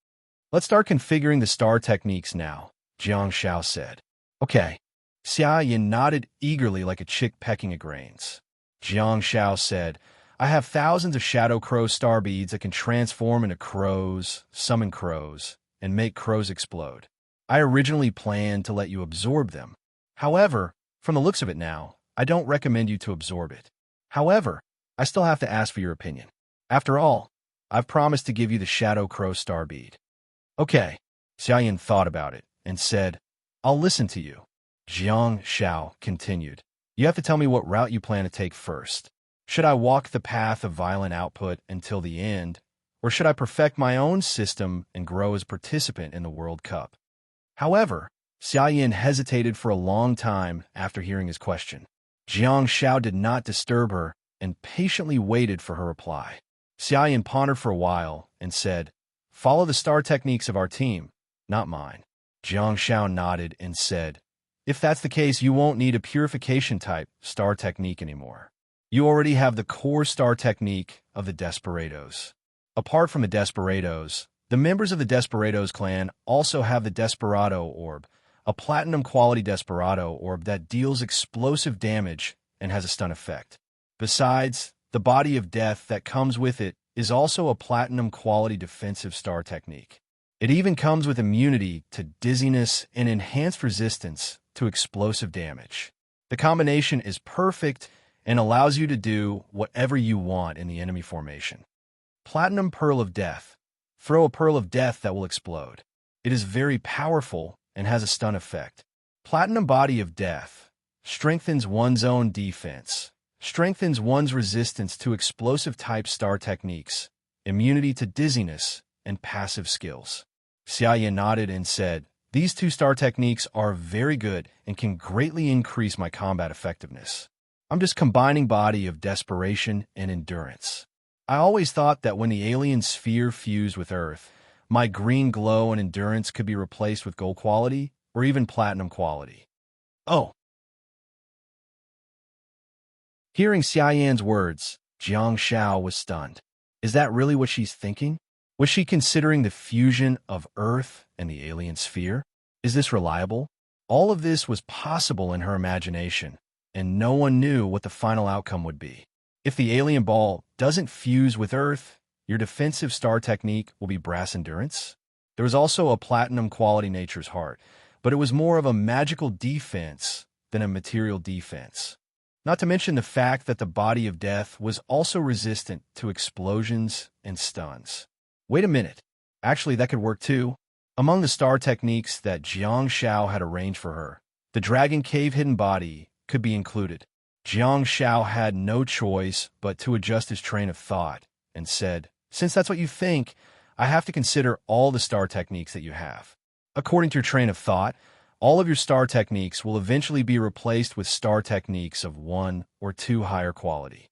"Let's start configuring the star techniques now," Jiang Xiao said. "Okay." Xia Yin nodded eagerly like a chick pecking at grains. Jiang Xiao said, "I have thousands of shadow crow star beads that can transform into crows, summon crows, and make crows explode. I originally planned to let you absorb them. However, from the looks of it now, I don't recommend you to absorb it. However, I still have to ask for your opinion. After all, I've promised to give you the shadow crow star bead." "Okay." Xia Yin thought about it and said, "I'll listen to you." Jiang Xiao continued, "You have to tell me what route you plan to take first. Should I walk the path of violent output until the end, or should I perfect my own system and grow as a participant in the World Cup?" However, Xia Yin hesitated for a long time after hearing his question. Jiang Xiao did not disturb her and patiently waited for her reply. Xia Yin pondered for a while and said, "Follow the star techniques of our team, not mine." Jiang Xiao nodded and said, "If that's the case, you won't need a purification type star technique anymore. You already have the core star technique of the Desperados. Apart from the Desperados, the members of the Desperados clan also have the Desperado Orb, a platinum-quality Desperado Orb that deals explosive damage and has a stun effect. Besides, the Body of Death that comes with it is also a platinum-quality defensive star technique. It even comes with immunity to dizziness and enhanced resistance to explosive damage. The combination is perfect and allows you to do whatever you want in the enemy formation. Platinum Pearl of Death. Throw a Pearl of Death that will explode. It is very powerful and has a stun effect. Platinum Body of Death. Strengthens one's own defense. Strengthens one's resistance to explosive-type star techniques, immunity to dizziness, and passive skills. Xia Yin nodded and said, "These two star techniques are very good and can greatly increase my combat effectiveness. I'm just combining Body of Desperation and Endurance. I always thought that when the alien sphere fused with Earth, my green glow and endurance could be replaced with gold quality or even platinum quality." Oh. Hearing Xia Yan's words, Jiang Xiao was stunned. Is that really what she's thinking? Was she considering the fusion of Earth and the alien sphere? Is this reliable? All of this was possible in her imagination, and no one knew what the final outcome would be. If the alien ball doesn't fuse with Earth, your defensive star technique will be brass endurance. There was also a platinum quality Nature's Heart, but it was more of a magical defense than a material defense. Not to mention the fact that the Body of Death was also resistant to explosions and stuns. Wait a minute. Actually, that could work too. Among the star techniques that Jiang Xiao had arranged for her, the Dragon Cave Hidden Body could be included. Jiang Xiao had no choice but to adjust his train of thought and said, "Since that's what you think, I have to consider all the star techniques that you have. According to your train of thought, all of your star techniques will eventually be replaced with star techniques of 1 or 2 higher quality."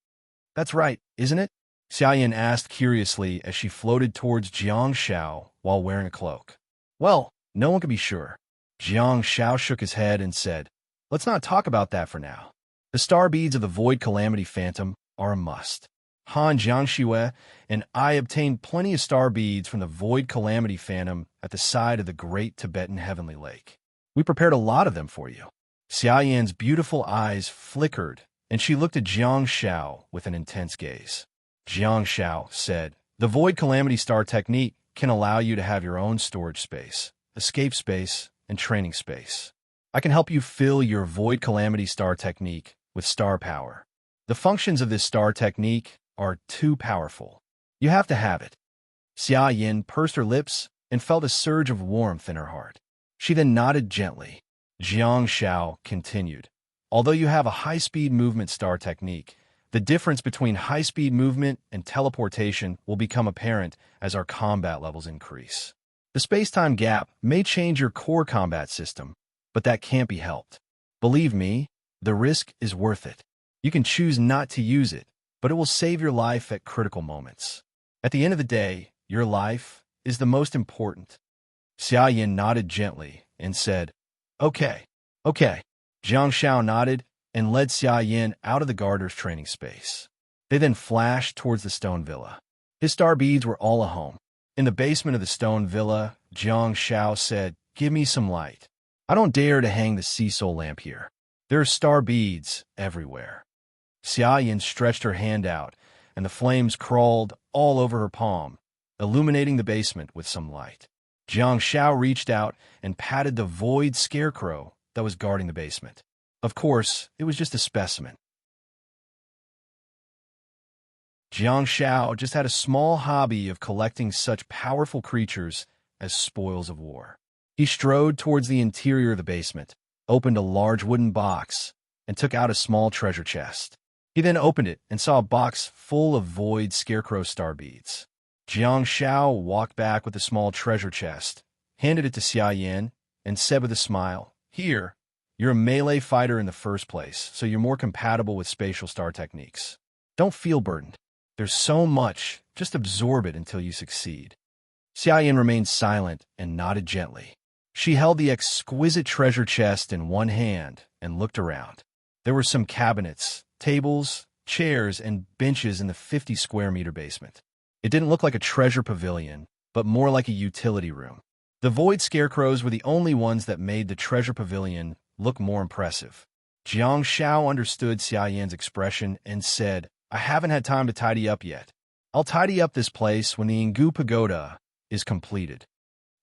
"That's right, isn't it?" Xia Yin asked curiously as she floated towards Jiang Xiao while wearing a cloak. "Well, no one can be sure." Jiang Xiao shook his head and said, "Let's not talk about that for now. The star beads of the Void Calamity Phantom are a must. Han Jiangxue and I obtained plenty of star beads from the Void Calamity Phantom at the side of the Great Tibetan Heavenly Lake. We prepared a lot of them for you." Xia Yan's beautiful eyes flickered, and she looked at Jiang Xiao with an intense gaze. Jiang Xiao said, "The Void Calamity Star technique can allow you to have your own storage space, escape space, and training space. I can help you fill your Void Calamity Star technique with star power. The functions of this star technique are too powerful. You have to have it. Xia Yin pursed her lips and felt a surge of warmth in her heart. She then nodded gently. Jiang Shao continued. Although you have a high-speed movement star technique, the difference between high-speed movement and teleportation will become apparent as our combat levels increase. The space-time gap may change your core combat system, but that can't be helped. Believe me, the risk is worth it. You can choose not to use it, but it will save your life at critical moments. At the end of the day, your life is the most important. Xia Yin nodded gently and said, Okay. Jiang Shao nodded and led Xia Yin out of the Garter's training space. They then flashed towards the stone villa. His star beads were all ahome. In the basement of the stone villa, Jiang Shao said, Give me some light. I don't dare to hang the sea soul lamp here. There are star beads everywhere. Xia Yin stretched her hand out, and the flames crawled all over her palm, illuminating the basement with some light. Jiang Shao reached out and patted the void scarecrow that was guarding the basement. Of course, it was just a specimen. Jiang Shao just had a small hobby of collecting such powerful creatures as spoils of war. He strode towards the interior of the basement, opened a large wooden box, and took out a small treasure chest. He then opened it and saw a box full of void scarecrow star beads. Jiang Shao walked back with the small treasure chest, handed it to Xia Yin, and said with a smile, Here, you're a melee fighter in the first place, so you're more compatible with spatial star techniques. Don't feel burdened. There's so much, just absorb it until you succeed. Xia Yin remained silent and nodded gently. She held the exquisite treasure chest in one hand and looked around. There were some cabinets, tables, chairs, and benches in the 50-square-meter basement. It didn't look like a treasure pavilion, but more like a utility room. The void scarecrows were the only ones that made the treasure pavilion look more impressive. Jiang Shao understood Xia Yin's expression and said, I haven't had time to tidy up yet. I'll tidy up this place when the Ingu Pagoda is completed.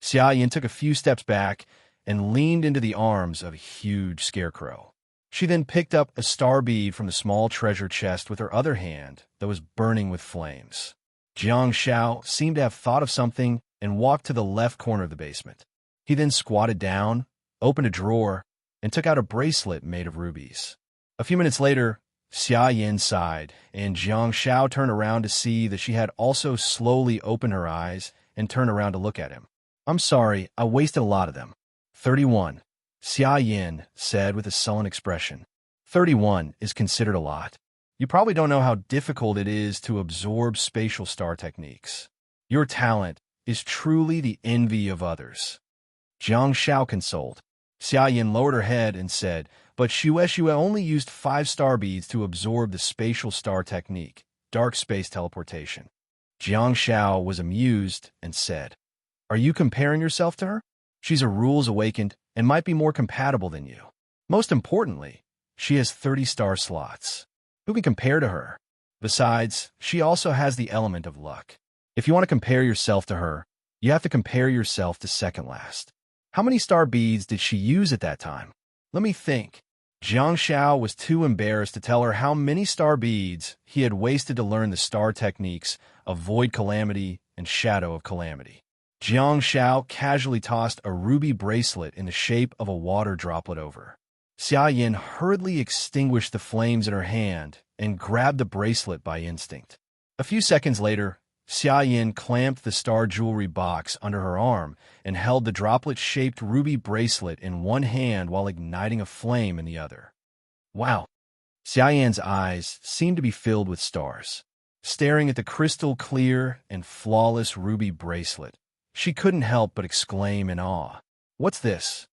Xia Yin took a few steps back and leaned into the arms of a huge scarecrow. She then picked up a star bead from the small treasure chest with her other hand that was burning with flames. Jiang Shao seemed to have thought of something and walked to the left corner of the basement. He then squatted down, opened a drawer, and took out a bracelet made of rubies. A few minutes later, Xia Yin sighed, and Jiang Shao turned around to see that she had also slowly opened her eyes and turned around to look at him. I'm sorry, I wasted a lot of them. 31. Xia Yin said with a sullen expression. 31 is considered a lot. You probably don't know how difficult it is to absorb spatial star techniques. Your talent is truly the envy of others. Jiang Shao consoled. Xia Yin lowered her head and said, But Xue only used 5 star beads to absorb the spatial star technique, dark space teleportation. Jiang Shao was amused and said, Are you comparing yourself to her? She's a rules awakened and might be more compatible than you. Most importantly, she has 30 star slots. Who can compare to her? Besides, she also has the element of luck. If you want to compare yourself to her, you have to compare yourself to second last. How many star beads did she use at that time? Let me think. Jiang Shao was too embarrassed to tell her how many star beads he had wasted to learn the star techniques of Void Calamity and Shadow of Calamity. Jiang Shao casually tossed a ruby bracelet in the shape of a water droplet over. Xia Yin hurriedly extinguished the flames in her hand and grabbed the bracelet by instinct. A few seconds later, Xia Yin clamped the star jewelry box under her arm and held the droplet-shaped ruby bracelet in one hand while igniting a flame in the other. Wow! Xia Yin's eyes seemed to be filled with stars. Staring at the crystal-clear and flawless ruby bracelet, she couldn't help but exclaim in awe. What's this?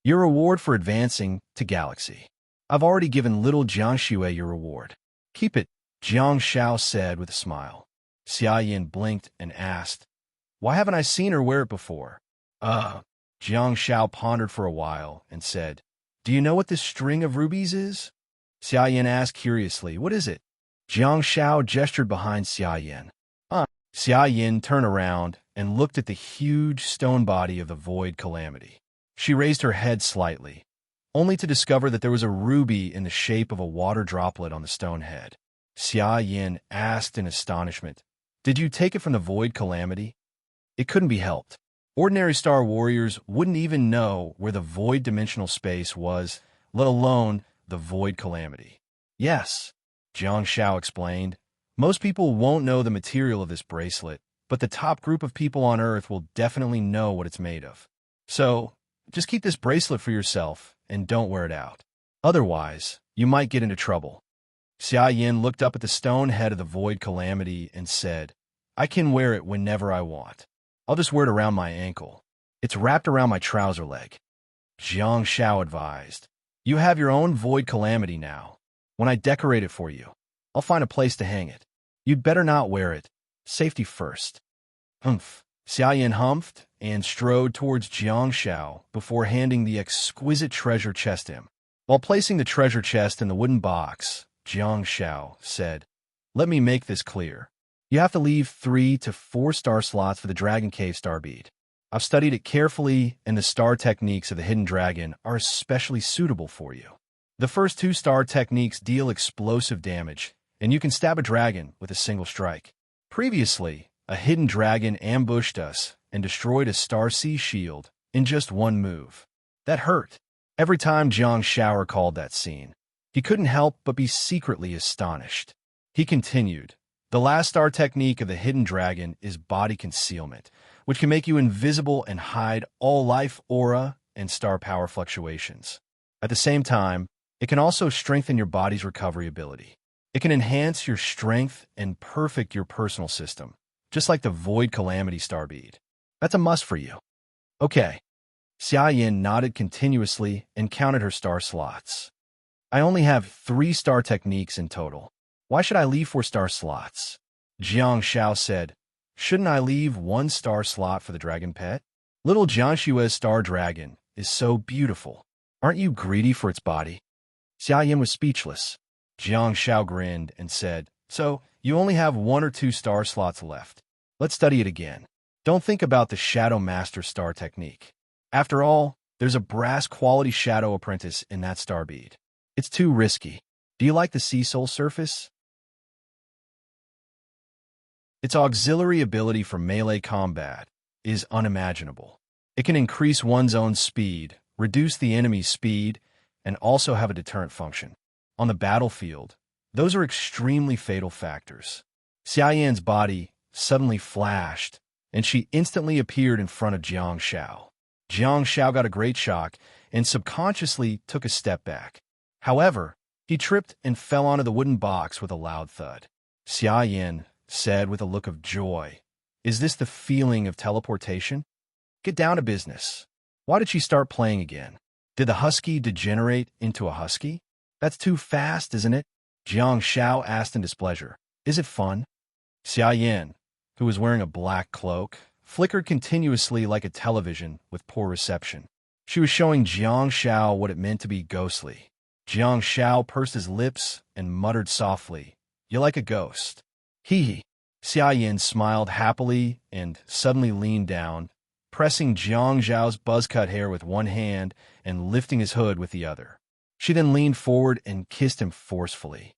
Your reward for advancing to Galaxy. I've already given little Jiangxue your reward. Keep it, Jiang Shao said with a smile. Xia Yin blinked and asked, Why haven't I seen her wear it before? Jiang Shao pondered for a while and said, Do you know what this string of rubies is? Xia Yin asked curiously, What is it? Jiang Shao gestured behind Xia Yin. Xia Yin turned around and looked at the huge stone body of the Void Calamity. She raised her head slightly, only to discover that there was a ruby in the shape of a water droplet on the stone head. Xia Yin asked in astonishment, "Did you take it from the Void Calamity?" It couldn't be helped. Ordinary Star Warriors wouldn't even know where the void dimensional space was, let alone the Void Calamity. Yes, Jiang Xiao explained. Most people won't know the material of this bracelet, but the top group of people on Earth will definitely know what it's made of. So, just keep this bracelet for yourself and don't wear it out. Otherwise, you might get into trouble. Xia Yin looked up at the stone head of the Void Calamity and said, "I can wear it whenever I want. I'll just wear it around my ankle. It's wrapped around my trouser leg." Jiang Xiao advised, "You have your own Void Calamity now. When I decorate it for you, I'll find a place to hang it. You'd better not wear it. Safety first." Humph. Xia Yin humphed and strode towards Jiang Xiao before handing the exquisite treasure chest to him. While placing the treasure chest in the wooden box, Jiang Xiao said, "Let me make this clear. You have to leave 3 to 4 star slots for the Dragon Cave star bead. I've studied it carefully, and the star techniques of the Hidden Dragon are especially suitable for you. The first 2 star techniques deal explosive damage, and you can stab a dragon with a single strike. Previously, a hidden dragon ambushed us and destroyed a Star Sea shield in just one move. That hurt." Every time Jiang Xiao recalled that scene, he couldn't help but be secretly astonished. He continued, "The last star technique of the Hidden Dragon is body concealment, which can make you invisible and hide all life aura and star power fluctuations. At the same time, it can also strengthen your body's recovery ability. It can enhance your strength and perfect your personal system, just like the Void Calamity star bead. That's a must for you." "Okay." Xia Yin nodded continuously and counted her star slots. "I only have 3 star techniques in total. Why should I leave 4 star slots?" Jiang Xiao said, "Shouldn't I leave 1 star slot for the dragon pet? Little Jianshui's star dragon is so beautiful. Aren't you greedy for its body?" Xia Yin was speechless. Jiang Xiao grinned and said, "So, you only have 1 or 2 star slots left. Let's study it again. Don't think about the Shadow Master star technique. After all, there's a brass quality Shadow Apprentice in that star bead. It's too risky. Do you like the Sea Soul surface? Its auxiliary ability for melee combat is unimaginable. It can increase one's own speed, reduce the enemy's speed, and also have a deterrent function. On the battlefield, those are extremely fatal factors." Xia Yan's body suddenly flashed, and she instantly appeared in front of Jiang Xiao. Jiang Xiao got a great shock and subconsciously took a step back. However, he tripped and fell onto the wooden box with a loud thud. Xia Yin said with a look of joy, "Is this the feeling of teleportation? Get down to business." Why did she start playing again? Did the husky degenerate into a husky? "That's too fast, isn't it?" Jiang Xiao asked in displeasure. "Is it fun?" Xia Yin, who was wearing a black cloak, flickered continuously like a television with poor reception. She was showing Jiang Xiao what it meant to be ghostly. Jiang Xiao pursed his lips and muttered softly, "You like a ghost." Hee. Xia Yin smiled happily and suddenly leaned down, pressing Jiang Zhao's buzz-cut hair with one hand and lifting his hood with the other. She then leaned forward and kissed him forcefully.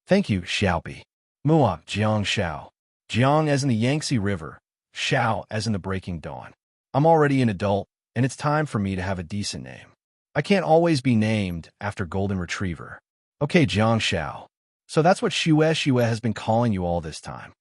"Thank you, Xiaopi." Mua, Jiang Xiao. Jiang as in the Yangtze River, Xiao as in the breaking dawn. I'm already an adult, and it's time for me to have a decent name. I can't always be named after Golden Retriever. Okay, Jiang Xiao. So that's what Xue has been calling you all this time.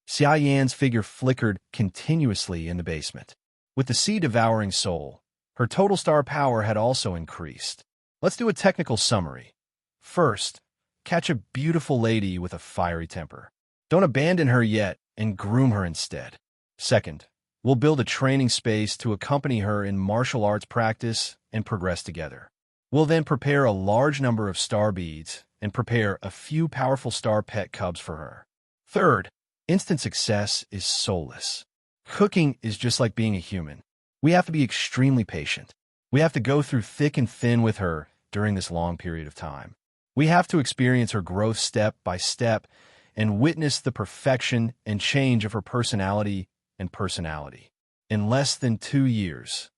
Xia Yan's figure flickered continuously in the basement. With the sea-devouring soul, her total star power had also increased. Let's do a technical summary. First, catch a beautiful lady with a fiery temper. Don't abandon her yet and groom her instead. Second, we'll build a training space to accompany her in martial arts practice and progress together. We'll then prepare a large number of star beads and prepare a few powerful star pet cubs for her. Third, instant success is soulless. Cooking is just like being a human. We have to be extremely patient. We have to go through thick and thin with her during this long period of time. We have to experience her growth step by step and witnessed the perfection and change of her personality and personality. In less than 2 years,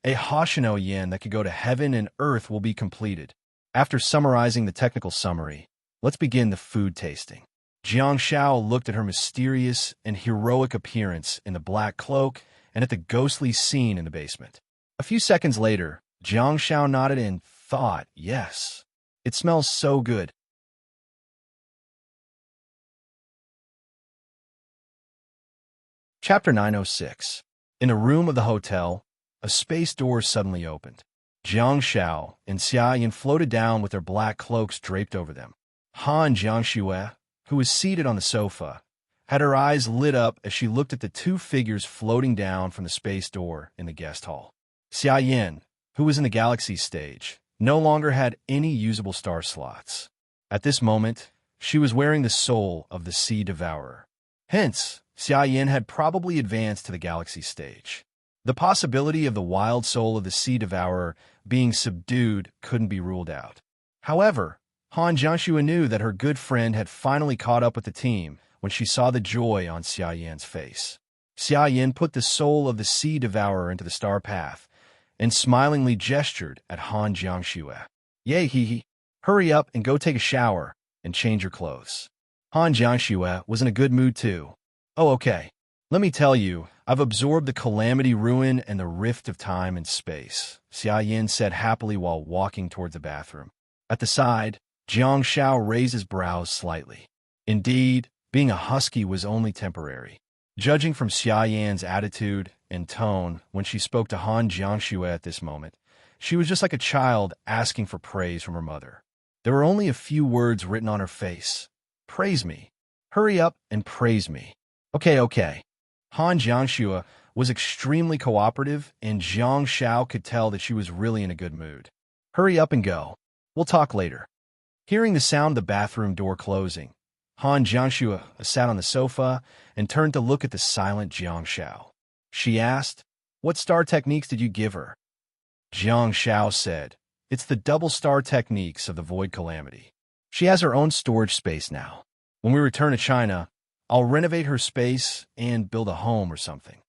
a Hoshino yen that could go to heaven and earth will be completed. After summarizing the technical summary, let's begin the food tasting. Jiang Shao looked at her mysterious and heroic appearance in the black cloak and at the ghostly scene in the basement. A few seconds later, Jiang Shao nodded and thought, yes, it smells so good. Chapter 906. In a room of the hotel, a space door suddenly opened. Jiang Shao and Xia Yin floated down with their black cloaks draped over them. Han Jiangxue, who was seated on the sofa, had her eyes lit up as she looked at the two figures floating down from the space door in the guest hall. Xia Yin, who was in the galaxy stage, no longer had any usable star slots. At this moment, she was wearing the soul of the Sea Devourer. Hence, Xia Yin had probably advanced to the galaxy stage. The possibility of the wild soul of the Sea Devourer being subdued couldn't be ruled out. However, Han Jiangxue knew that her good friend had finally caught up with the team when she saw the joy on Xia Yin's face. Xia Yin put the soul of the Sea Devourer into the star path and smilingly gestured at Han Jiangxue. Yay, hee. Hurry up and go take a shower and change your clothes. Han Jiangxue was in a good mood too. Oh, okay. Let me tell you, I've absorbed the calamity ruin and the rift of time and space, Xia Yin said happily while walking towards the bathroom. At the side, Jiang Shao raised his brows slightly. Indeed, being a husky was only temporary. Judging from Xia Yan's attitude and tone when she spoke to Han Jiangxue at this moment, she was just like a child asking for praise from her mother. There were only a few words written on her face. Praise me. Hurry up and praise me. Okay. Han Jiangxue was extremely cooperative, and Jiang Shao could tell that she was really in a good mood. Hurry up and go. We'll talk later. Hearing the sound of the bathroom door closing, Han Jiangxue sat on the sofa and turned to look at the silent Jiang Shao. She asked, "What star techniques did you give her?" Jiang Shao said, "It's the double star techniques of the Void Calamity. She has her own storage space now. When we return to China, I'll renovate her space and build a home or something."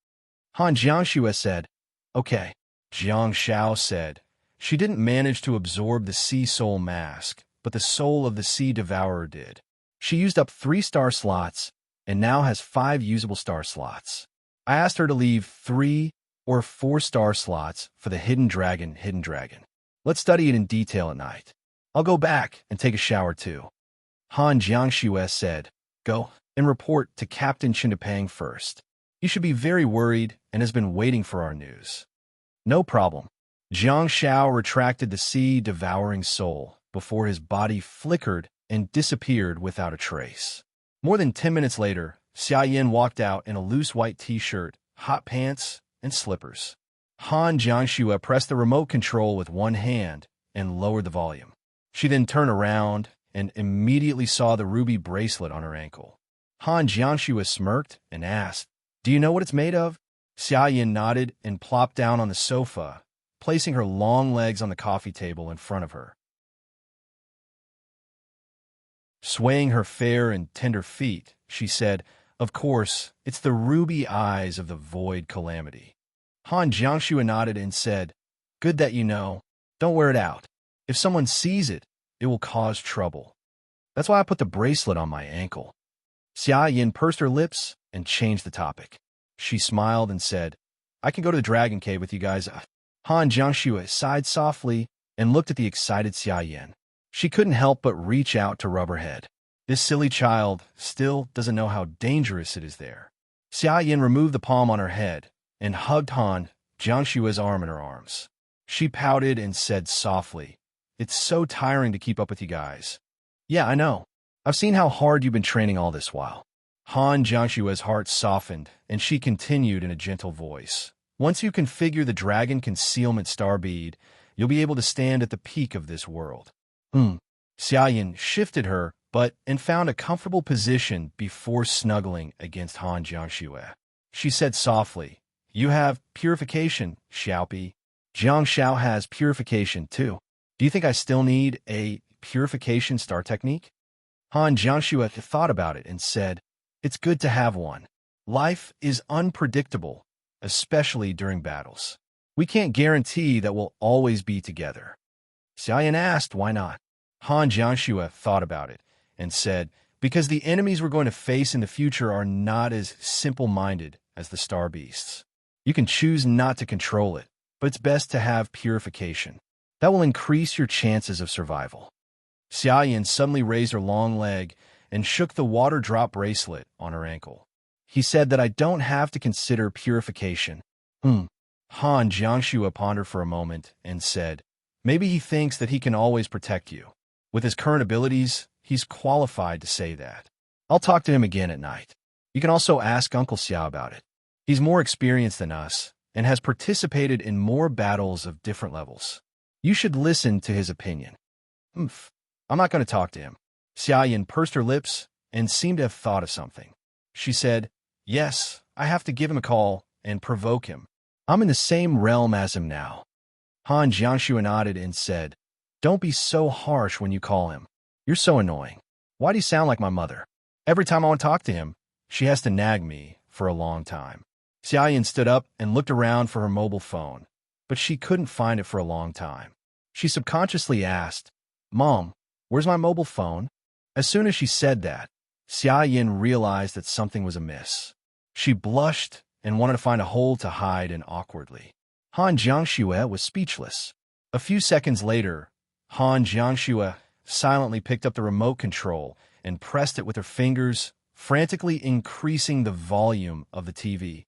Han Jiangxue said, "Okay." Jiang Shao said, "She didn't manage to absorb the Sea Soul Mask, but the soul of the Sea Devourer did. She used up 3 star slots and now has 5 usable star slots. I asked her to leave 3 or 4 star slots for the hidden dragon. Let's study it in detail at night. I'll go back and take a shower too." Han Jiangxue said, "Go and report to Captain Chindapang first. He should be very worried and has been waiting for our news." "No problem." Jiang Shao retracted the sea-devouring soul before his body flickered and disappeared without a trace. More than 10 minutes later, Xia Yin walked out in a loose white t-shirt, hot pants, and slippers. Han Jiangxue pressed the remote control with one hand and lowered the volume. She then turned around and immediately saw the ruby bracelet on her ankle. Han Jiangxue smirked and asked, "Do you know what it's made of?" Xia Yin nodded and plopped down on the sofa, placing her long legs on the coffee table in front of her. Swaying her fair and tender feet, she said, "Of course, it's the ruby eyes of the Void Calamity." Han Jiangxue nodded and said, "Good that you know. Don't wear it out. If someone sees it, it will cause trouble. That's why I put the bracelet on my ankle." Xia Yin pursed her lips and changed the topic. She smiled and said, "I can go to the Dragon Cave with you guys." Han Jiangxue sighed softly and looked at the excited Xia Yin. She couldn't help but reach out to rub her head. This silly child still doesn't know how dangerous it is there. Xia Yin removed the palm on her head and hugged Han Jiangxue's arm in her arms. She pouted and said softly, "It's so tiring to keep up with you guys." "Yeah, I know. I've seen how hard you've been training all this while." Han Jiangxue's heart softened, and she continued in a gentle voice, "Once you configure the Dragon Concealment Star Bead, you'll be able to stand at the peak of this world." Xia Yin shifted her butt and found a comfortable position before snuggling against Han Jiangxue. She said softly, "You have purification, Xiaopi. Jiang Shao has purification too. Do you think I still need a purification star technique?" Han Jiangxue thought about it and said, "It's good to have one. Life is unpredictable, especially during battles. We can't guarantee that we'll always be together." Xiaoyan asked, "Why not?" Han Jiangxue thought about it and said, "Because the enemies we're going to face in the future are not as simple-minded as the star beasts. You can choose not to control it, but it's best to have purification. That will increase your chances of survival." Xiaoyan suddenly raised her long leg and shook the water drop bracelet on her ankle. He said that I don't have to consider purification. Han Jiangxue pondered for a moment and said, "Maybe he thinks that he can always protect you. With his current abilities, he's qualified to say that. I'll talk to him again at night. You can also ask Uncle Xiao about it. He's more experienced than us and has participated in more battles of different levels. You should listen to his opinion." I'm not going to talk to him." Xiaoyan pursed her lips and seemed to have thought of something. She said, "Yes, I have to give him a call and provoke him. I'm in the same realm as him now." Han Jiangxue nodded and said, "Don't be so harsh when you call him. You're so annoying. Why do you sound like my mother? Every time I want to talk to him, she has to nag me for a long time." Xiaoyan stood up and looked around for her mobile phone, but she couldn't find it for a long time. She subconsciously asked, "Mom, where's my mobile phone?" As soon as she said that, Xiaoyan realized that something was amiss. She blushed and wanted to find a hole to hide in awkwardly. Han Jiangxue was speechless. A few seconds later, Han Jiangxue silently picked up the remote control and pressed it with her fingers, frantically increasing the volume of the TV.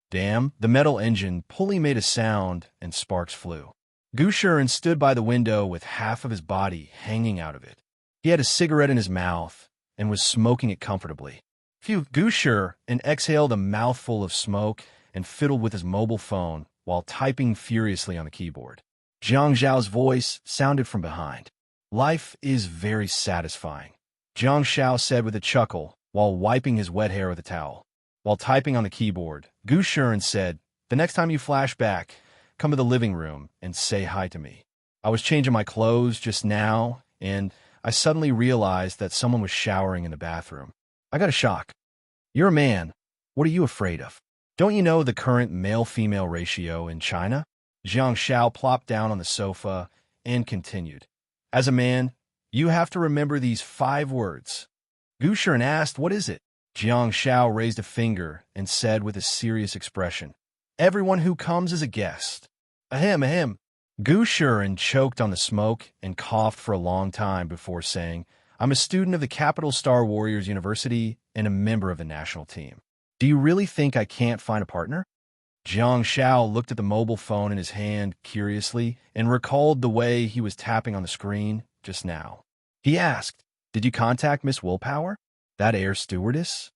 Damn, the metal engine pulley made a sound and sparks flew. Gushuren stood by the window with half of his body hanging out of it. He had a cigarette in his mouth and was smoking it comfortably. Gushuren exhaled a mouthful of smoke and fiddled with his mobile phone while typing furiously on the keyboard. Zhang Zhao's voice sounded from behind. "Life is very satisfying," Zhang Zhao said with a chuckle while wiping his wet hair with a towel. While typing on the keyboard, Gushuren said, "The next time you flash back, come to the living room and say hi to me. I was changing my clothes just now, and I suddenly realized that someone was showering in the bathroom. I got a shock. You're a man. What are you afraid of? Don't you know the current male-female ratio in China?" Zhang Xiao plopped down on the sofa and continued, "As a man, you have to remember these 5 words." Gushuren asked, "What is it?" Zhang Xiao raised a finger and said with a serious expression, "Everyone who comes is a guest." Ahem, ahem. Gushuren choked on the smoke and coughed for a long time before saying, "I'm a student of the Capital Star Warriors University and a member of the national team. Do you really think I can't find a partner?" Zhang Xiao looked at the mobile phone in his hand curiously and recalled the way he was tapping on the screen just now. He asked, "Did you contact Miss Willpower? That air stewardess?"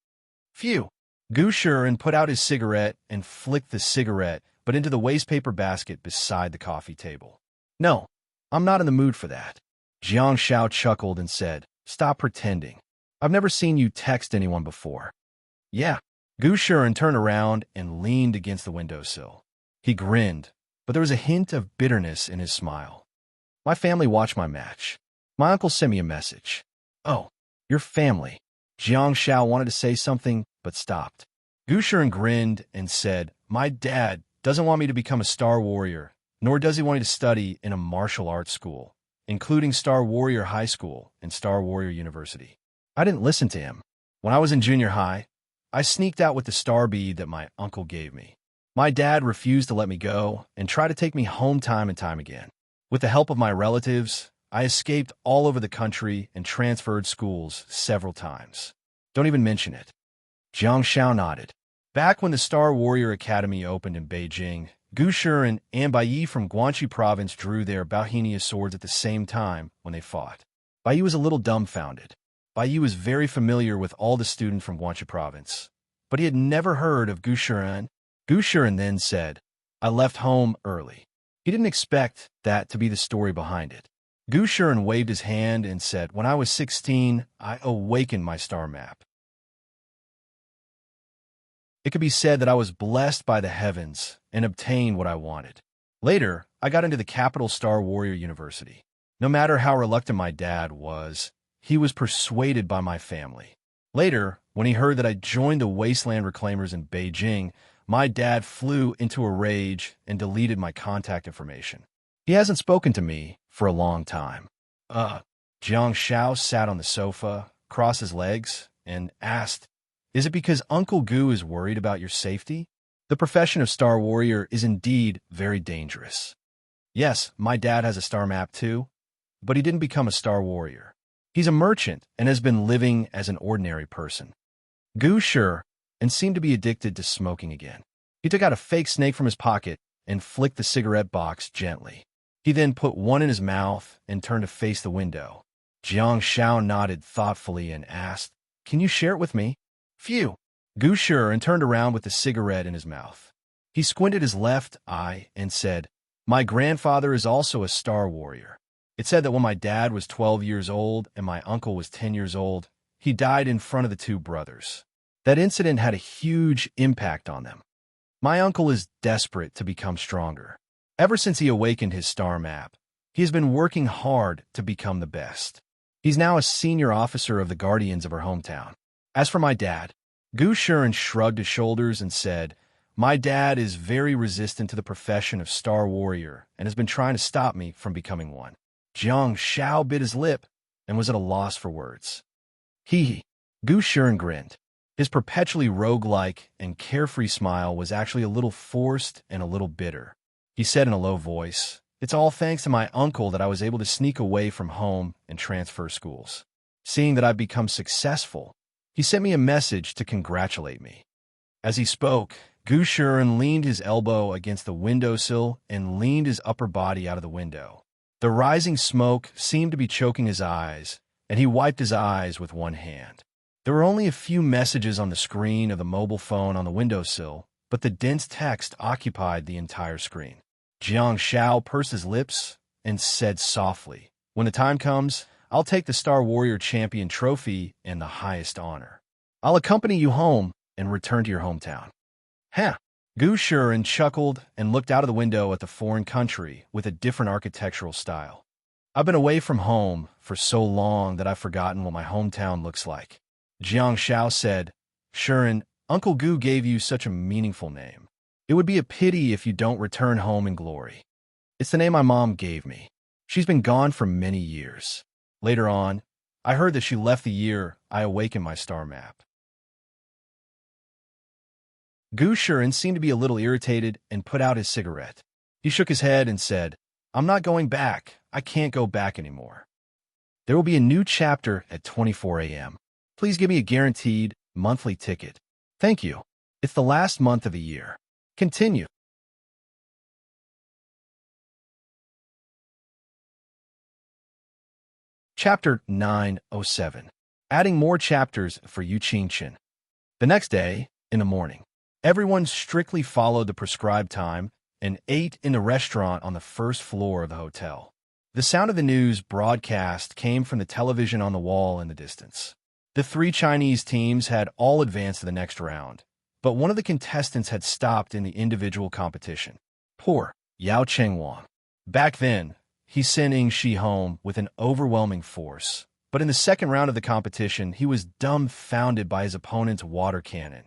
Phew. Gushuren put out his cigarette and flicked the cigarette, but into the wastepaper basket beside the coffee table. "No, I'm not in the mood for that." Zhang Xiao chuckled and said, "Stop pretending. I've never seen you text anyone before." "Yeah." Gushuren turned around and leaned against the windowsill. He grinned, but there was a hint of bitterness in his smile. "My family watched my match. My uncle sent me a message." "Oh, your family." Zhang Xiao wanted to say something, but stopped. Gushuren grinned and said, "My dad doesn't want me to become a Star Warrior, nor does he want me to study in a martial arts school, including Star Warrior High School and Star Warrior University." I didn't listen to him. When I was in junior high, I sneaked out with the star bead that my uncle gave me. My dad refused to let me go and tried to take me home time and time again. With the help of my relatives, I escaped all over the country and transferred schools several times. Don't even mention it. Zhang Xiao nodded. Back when the Star Warrior Academy opened in Beijing, Gushuren and Baiyi from Guangxi province drew their Baohenia swords at the same time when they fought. Baiyi was a little dumbfounded. Baiyi was very familiar with all the students from Guangxi province, but he had never heard of Gushuren. Gushuren then said, "I left home early." He didn't expect that to be the story behind it. Gushuren waved his hand and said, "When I was 16, I awakened my star map. It could be said that I was blessed by the heavens and obtained what I wanted. Later, I got into the Capital Star Warrior University. No matter how reluctant my dad was, he was persuaded by my family. Later, when he heard that I joined the wasteland reclaimers in Beijing, my dad flew into a rage and deleted my contact information. He hasn't spoken to me for a long time. Jiang Shao sat on the sofa, crossed his legs, and asked, "Is it because Uncle Gu is worried about your safety? The profession of Star Warrior is indeed very dangerous." Yes, my dad has a star map too, but he didn't become a Star Warrior. He's a merchant and has been living as an ordinary person. Gu sure and seemed to be addicted to smoking again. He took out a fake snake from his pocket and flicked the cigarette box gently. He then put one in his mouth and turned to face the window. Jiang Shao nodded thoughtfully and asked, "Can you share it with me?" "Phew." Gu sure and turned around with the cigarette in his mouth. He squinted his left eye and said, "My grandfather is also a Star Warrior. It said that when my dad was 12 years old and my uncle was 10 years old, he died in front of the two brothers. That incident had a huge impact on them. My uncle is desperate to become stronger. Ever since he awakened his star map, he has been working hard to become the best. He's now a senior officer of the Guardians of our hometown. As for my dad," Gu Shuren shrugged his shoulders and said, "My dad is very resistant to the profession of Star Warrior and has been trying to stop me from becoming one." Jiang Shao bit his lip and was at a loss for words. Hee. Gu Shuren grinned. His perpetually roguelike and carefree smile was actually a little forced and a little bitter. He said in a low voice, "It's all thanks to my uncle that I was able to sneak away from home and transfer schools. Seeing that I've become successful, he sent me a message to congratulate me." As he spoke, Gu Shuren leaned his elbow against the windowsill and leaned his upper body out of the window. The rising smoke seemed to be choking his eyes, and he wiped his eyes with one hand. There were only a few messages on the screen of the mobile phone on the windowsill, but the dense text occupied the entire screen. Jiang Shao pursed his lips and said softly, "When the time comes, I'll take the Star Warrior Champion trophy and the highest honor. I'll accompany you home and return to your hometown." "Huh." Gu Shuren chuckled and looked out of the window at the foreign country with a different architectural style. "I've been away from home for so long that I've forgotten what my hometown looks like." Jiang Shao said, "Shuren, Uncle Gu gave you such a meaningful name. It would be a pity if you don't return home in glory. It's the name my mom gave me. She's been gone for many years. Later on, I heard that she left the year I awakened my star map." Gu Shuren seemed to be a little irritated and put out his cigarette. He shook his head and said, "I'm not going back. I can't go back anymore. There will be a new chapter at 24 a.m. Please give me a guaranteed monthly ticket. Thank you. It's the last month of the year. Continue." Chapter 907. Adding more chapters for Yu Qingchen. The next day, in the morning, everyone strictly followed the prescribed time and ate in the restaurant on the first floor of the hotel. The sound of the news broadcast came from the television on the wall in the distance. The three Chinese teams had all advanced to the next round, but one of the contestants had stopped in the individual competition. Poor Yao Chengwang. Back then, he sent Ing Shi home with an overwhelming force, but in the second round of the competition, he was dumbfounded by his opponent's water cannon.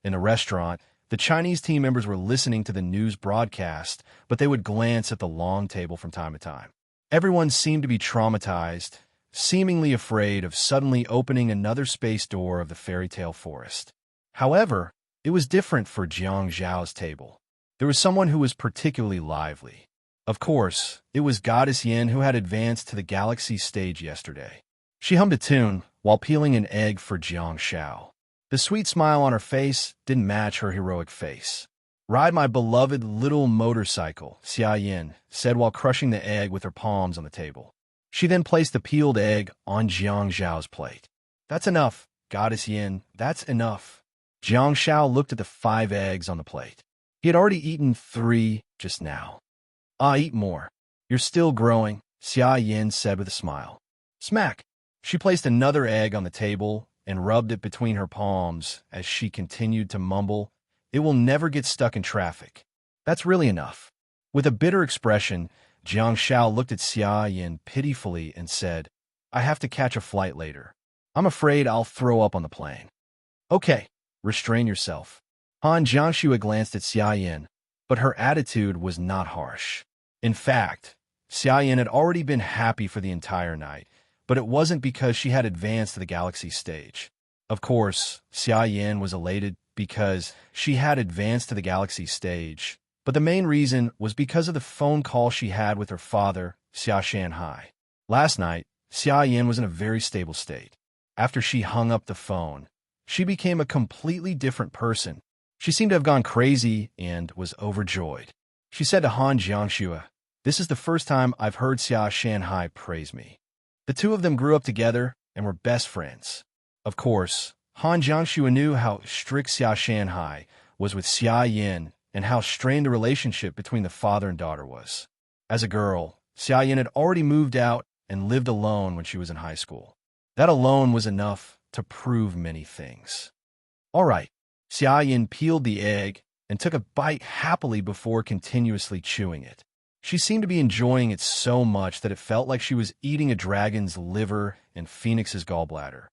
In the restaurant, the Chinese team members were listening to the news broadcast, but they would glance at the long table from time to time. Everyone seemed to be traumatized, seemingly afraid of suddenly opening another space door of the fairy tale forest. However, it was different for Jiang Zhao's table. There was someone who was particularly lively. Of course, it was Goddess Yin who had advanced to the galaxy stage yesterday. She hummed a tune while peeling an egg for Jiang Shao. The sweet smile on her face didn't match her heroic face. "Ride my beloved little motorcycle," Xia Yin said while crushing the egg with her palms on the table. She then placed the peeled egg on Jiang Zhao's plate. "That's enough, Goddess Yin, that's enough." Jiang Shao looked at the 5 eggs on the plate. He had already eaten 3 just now. "Eat more. You're still growing," Xia Yin said with a smile. Smack! She placed another egg on the table and rubbed it between her palms as she continued to mumble, "It will never get stuck in traffic. That's really enough." With a bitter expression, Jiang Shao looked at Xia Yin pitifully and said, I have to catch a flight later. I'm afraid I'll throw up on the plane. Okay, restrain yourself. Han Jiangxue glanced at Xia Yin, but her attitude was not harsh. In fact, Xia Yin had already been happy for the entire night, but it wasn't because she had advanced to the galaxy stage. Of course, Xia Yin was elated because she had advanced to the galaxy stage, but the main reason was because of the phone call she had with her father, Xia Shanhai. Last night, Xia Yin was in a very stable state. After she hung up the phone, she became a completely different person. She seemed to have gone crazy and was overjoyed. She said to Han Jiangxue, This is the first time I've heard Xia Shanhai praise me. The two of them grew up together and were best friends. Of course, Han Jiangxue knew how strict Xia Shanhai was with Xia Yin and how strained the relationship between the father and daughter was. As a girl, Xia Yin had already moved out and lived alone when she was in high school. That alone was enough to prove many things. All right, Xia Yin peeled the egg and took a bite happily before continuously chewing it. She seemed to be enjoying it so much that it felt like she was eating a dragon's liver and phoenix's gallbladder.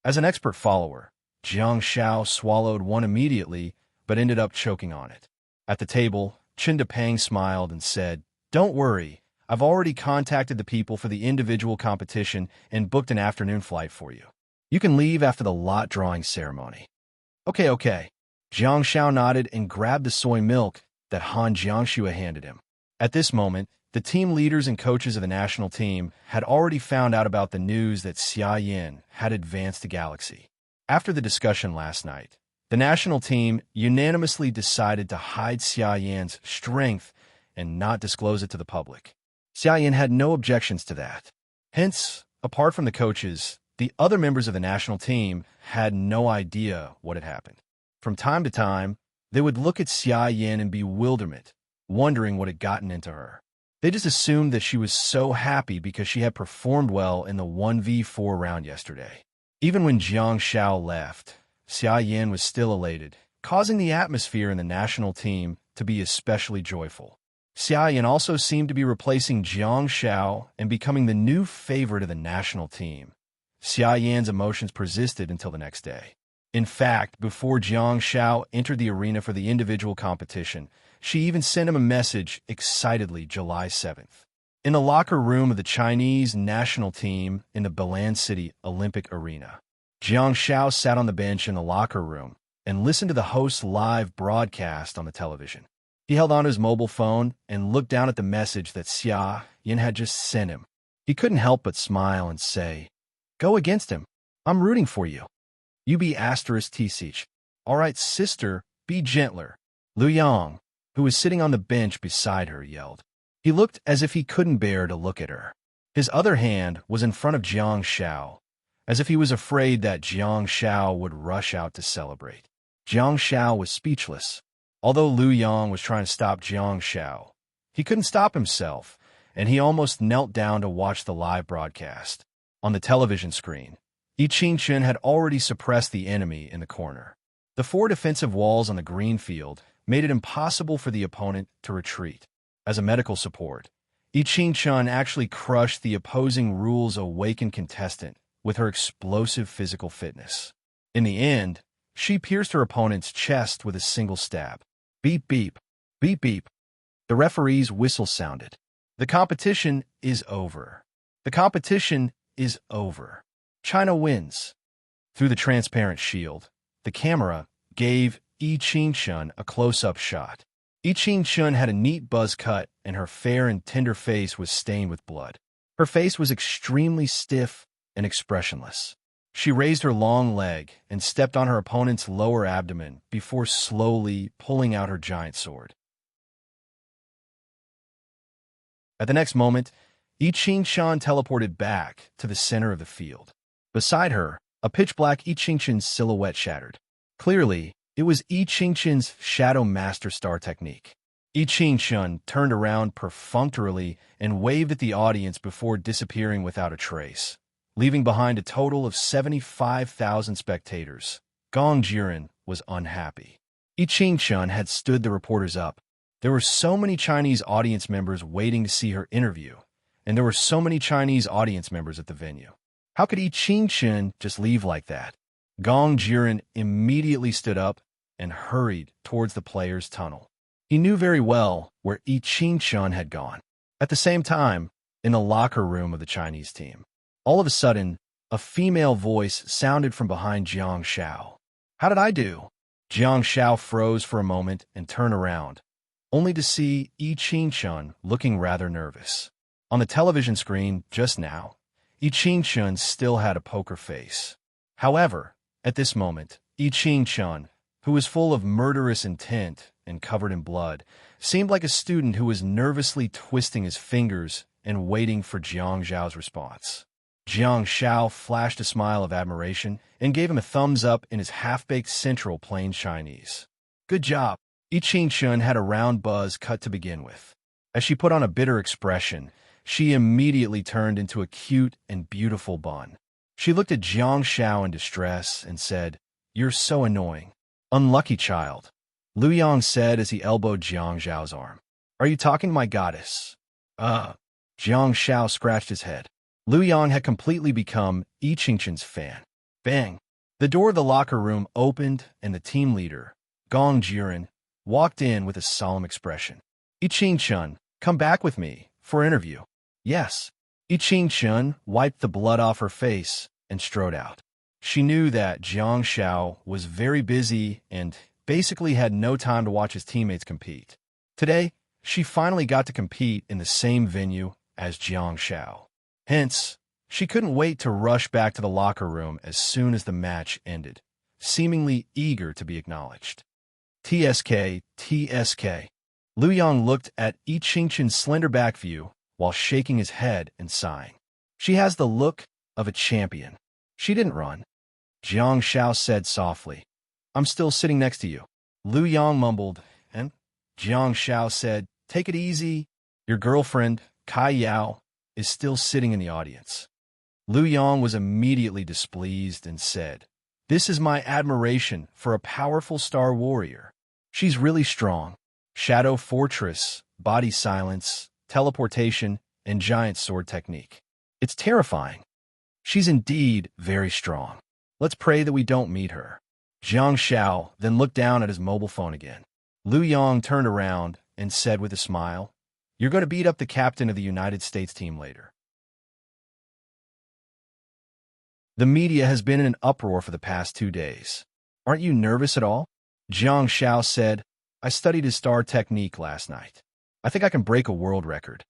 As an expert follower, Jiang Shao swallowed one immediately, but ended up choking on it. At the table, Qin Depang smiled and said, Don't worry, I've already contacted the people for the individual competition and booked an afternoon flight for you. You can leave after the lot drawing ceremony. Okay. Jiang Shao nodded and grabbed the soy milk that Han Jiangxue handed him. At this moment, the team leaders and coaches of the national team had already found out about the news that Xia Yin had advanced to Galaxy. After the discussion last night, the national team unanimously decided to hide Xia Yin's strength and not disclose it to the public. Xia Yin had no objections to that. Hence, apart from the coaches, the other members of the national team had no idea what had happened. From time to time, they would look at Xia Yin in bewilderment, wondering what had gotten into her. They just assumed that she was so happy because she had performed well in the 1v4 round yesterday. Even when Jiang Shao left, Xia Yin was still elated, causing the atmosphere in the national team to be especially joyful. Xia Yin also seemed to be replacing Jiang Shao and becoming the new favorite of the national team. Xia Yin's emotions persisted until the next day. In fact, before Jiang Shao entered the arena for the individual competition, she even sent him a message excitedly July 7th. In the locker room of the Chinese national team in the Balan City Olympic Arena, Jiang Shao sat on the bench in the locker room and listened to the host's live broadcast on the television. He held on to his mobile phone and looked down at the message that Xia Yin had just sent him. He couldn't help but smile and say, Go against him. I'm rooting for you. You be *T-Sich. All right, sister, be gentler. Lu Yang, who was sitting on the bench beside her, yelled. He looked as if he couldn't bear to look at her. His other hand was in front of Jiang Shao, as if he was afraid that Jiang Shao would rush out to celebrate. Jiang Shao was speechless. Although Lu Yang was trying to stop Jiang Shao, he couldn't stop himself, and he almost knelt down to watch the live broadcast. On the television screen, Yi Qingchen had already suppressed the enemy in the corner. The 4 defensive walls on the green field made it impossible for the opponent to retreat. As a medical support, Yi Qingchen actually crushed the opposing rules awakened contestant with her explosive physical fitness. In the end, she pierced her opponent's chest with a single stab. Beep, beep, beep, beep. The referee's whistle sounded. The competition is over. The competition is over. China wins. Through the transparent shield, the camera gave Yi Qingchen a close-up shot. Yi Qingchen had a neat buzz cut, and her fair and tender face was stained with blood. Her face was extremely stiff and expressionless. She raised her long leg and stepped on her opponent's lower abdomen before slowly pulling out her giant sword. At the next moment, Yi Qingchen teleported back to the center of the field. Beside her, a pitch-black Yi Qingchen's silhouette shattered. Clearly, it was Yi Qingchen's Shadow Master Star technique. Yi Qingchen turned around perfunctorily and waved at the audience before disappearing without a trace, leaving behind a total of 75,000 spectators. Gong Jiren was unhappy. Yi Qingchen had stood the reporters up. There were so many Chinese audience members waiting to see her interview, and there were so many Chinese audience members at the venue. How could Yi Qingchen just leave like that? Gong Jiren immediately stood up and hurried towards the players' tunnel. He knew very well where Yi Qingchen had gone. At the same time, in the locker room of the Chinese team, all of a sudden, a female voice sounded from behind Jiang Xiao. "How did I do?" Jiang Xiao froze for a moment and turned around, only to see Yi Qingchen looking rather nervous. On the television screen just now, Yi Qingchen still had a poker face. However, at this moment, Yi Qingchen, who was full of murderous intent and covered in blood, seemed like a student who was nervously twisting his fingers and waiting for Jiang Xiao's response. Jiang Xiao flashed a smile of admiration and gave him a thumbs up in his half-baked Central Plains Chinese. "Good job." Yi Qingchen had a round buzz cut to begin with. As she put on a bitter expression, she immediately turned into a cute and beautiful bun. She looked at Jiang Xiao in distress and said, "You're so annoying." "Unlucky child," Liu Yang said as he elbowed Jiang Xiao's arm. "Are you talking to my goddess?" Jiang Xiao scratched his head. Liu Yang had completely become Yi Qingchen's fan. Bang! The door of the locker room opened and the team leader, Gong Jiren, walked in with a solemn expression. "Yi Qingchen, come back with me for interview." "Yes." Yi Qingchen wiped the blood off her face and strode out. She knew that Jiang Xiao was very busy and basically had no time to watch his teammates compete. Today, she finally got to compete in the same venue as Jiang Xiao. Hence, she couldn't wait to rush back to the locker room as soon as the match ended, seemingly eager to be acknowledged. "TSK, TSK." Liu Yang looked at Yi Qingchen's slender back view while shaking his head and sighing. "She has the look of a champion." "She didn't run," Jiang Xiao said softly. "I'm still sitting next to you." Liu Yang mumbled, and Jiang Xiao said, "Take it easy. Your girlfriend, Kai Yao, is still sitting in the audience." Liu Yang was immediately displeased and said, "This is my admiration for a powerful star warrior. She's really strong. Shadow Fortress, body silence, teleportation, and giant sword technique. It's terrifying. She's indeed very strong. Let's pray that we don't meet her." Jiang Xiao then looked down at his mobile phone again. Liu Yang turned around and said with a smile, "You're going to beat up the captain of the United States team later." The media has been in an uproar for the past 2 days. "Aren't you nervous at all?" Jiang Xiao said, "I studied his star technique last night. I think I can break a world record."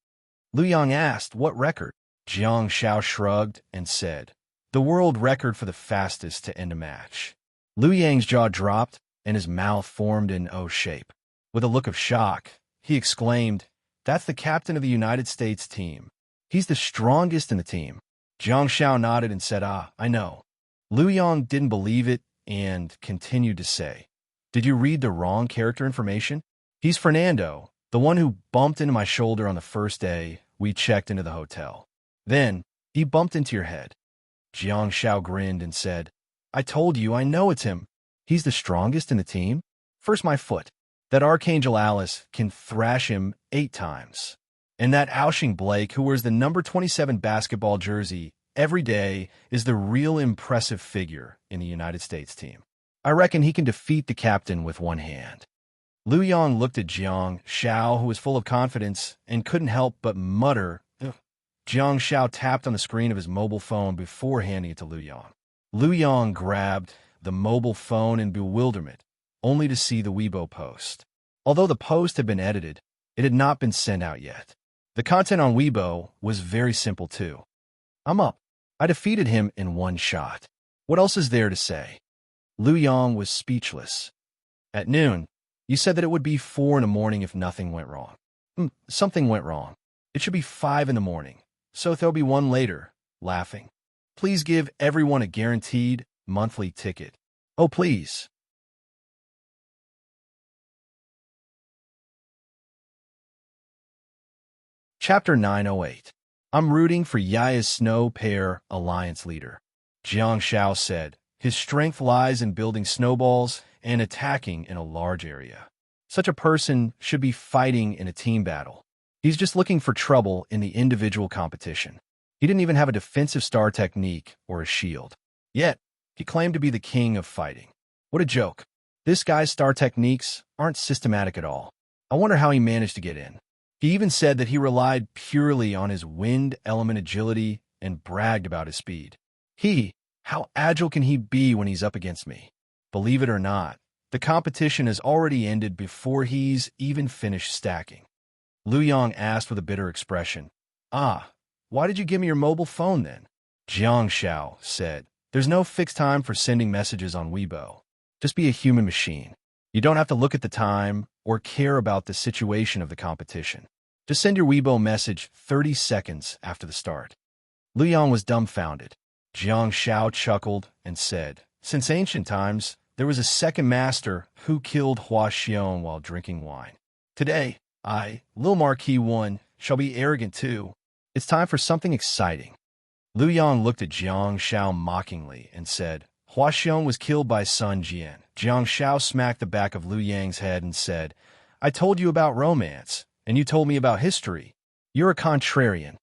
Liu Yang asked, "What record?" Jiang Xiao shrugged and said, "The world record for the fastest to end a match." Liu Yang's jaw dropped and his mouth formed in O shape. With a look of shock, he exclaimed, "That's the captain of the United States team. He's the strongest in the team." Jiang Xiao nodded and said, "I know." Liu Yang didn't believe it and continued to say, "Did you read the wrong character information? He's Fernando, the one who bumped into my shoulder on the first day we checked into the hotel. Then, he bumped into your head." Jiang Xiao grinned and said, "I told you, I know it's him. He's the strongest in the team. First my foot. That Archangel Alice can thrash him 8 times. And that Aushing Blake, who wears the number 27 basketball jersey every day, is the real impressive figure in the United States team. I reckon he can defeat the captain with one hand." Liu Yang looked at Jiang Xiao, who was full of confidence, and couldn't help but mutter, "Ugh." Jiang Xiao tapped on the screen of his mobile phone before handing it to Liu Yang. Liu Yang grabbed the mobile phone in bewilderment, only to see the Weibo post. Although the post had been edited, it had not been sent out yet. The content on Weibo was very simple too. "I'm up. I defeated him in 1 shot. What else is there to say?" Liu Yang was speechless. "At noon, you said that it would be 4 in the morning if nothing went wrong." Something went wrong. It should be 5 in the morning, so there'll be one later," laughing. "Please give everyone a guaranteed monthly ticket. Oh, please." Chapter 908. I'm rooting for Yaya's Snow Pair Alliance leader. Jiang Xiao said, "His strength lies in building snowballs and attacking in a large area. Such a person should be fighting in a team battle. He's just looking for trouble in the individual competition. He didn't even have a defensive star technique or a shield. Yet, he claimed to be the king of fighting. What a joke. This guy's star techniques aren't systematic at all. I wonder how he managed to get in. He even said that he relied purely on his wind element agility and bragged about his speed. How agile can he be when he's up against me? Believe it or not, the competition has already ended before he's even finished stacking. Liu Yang asked with a bitter expression. Why did you give me your mobile phone then? Jiang Xiao said, there's no fixed time for sending messages on Weibo. Just be a human machine. You don't have to look at the time or care about the situation of the competition. Just send your Weibo message 30 seconds after the start. Liu Yang was dumbfounded. Jiang Xiao chuckled and said, since ancient times, there was a second master who killed Hua Xiong while drinking wine. Today, I, Lil Marquis I, shall be arrogant too. It's time for something exciting. Liu Yang looked at Jiang Xiao mockingly and said, Hua Xiong was killed by Sun Jian. Jiang Xiao smacked the back of Liu Yang's head and said, I told you about romance, and you told me about history. You're a contrarian.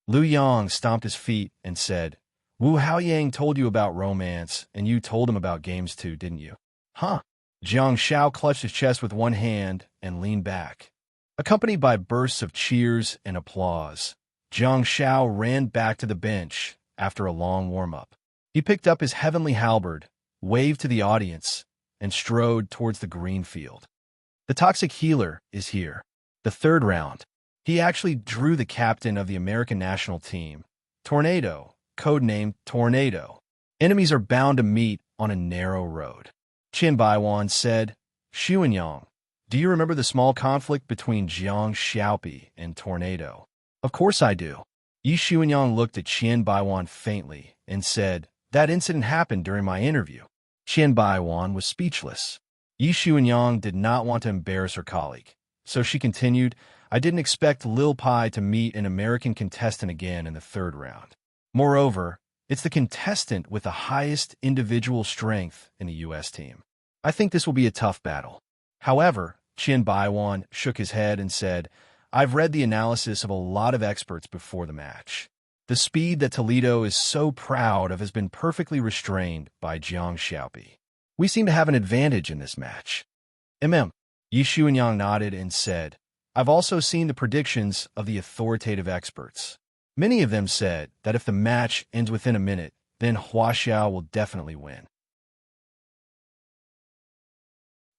Liu Yang stomped his feet and said, Wu Haoyang told you about romance, and you told him about games too, didn't you? Huh? Jiang Xiao clutched his chest with one hand and leaned back. Accompanied by bursts of cheers and applause, Jiang Xiao ran back to the bench after a long warm-up. He picked up his heavenly halberd, waved to the audience, and strode towards the green field. The toxic healer is here. The third round. He actually drew the captain of the American national team, Tornado, codenamed Tornado. Enemies are bound to meet on a narrow road. Qin Baiwan said, Xuanyang, do you remember the small conflict between Jiang Xiaopi and Tornado? Of course I do. Yi Xuanyang looked at Qin Baiwan faintly and said, that incident happened during my interview. Qin Baiwan was speechless. Yi Xuanyang did not want to embarrass her colleague, so she continued, I didn't expect Lil Pai to meet an American contestant again in the third round. Moreover, it's the contestant with the highest individual strength in the U.S. team. I think this will be a tough battle. However, Qin Baiwan shook his head and said, I've read the analysis of a lot of experts before the match. The speed that Toledo is so proud of has been perfectly restrained by Jiang Xiaopi. We seem to have an advantage in this match. Yi Xuanyang nodded and said, I've also seen the predictions of the authoritative experts. Many of them said that if the match ends within a minute, then Hua Xiao will definitely win.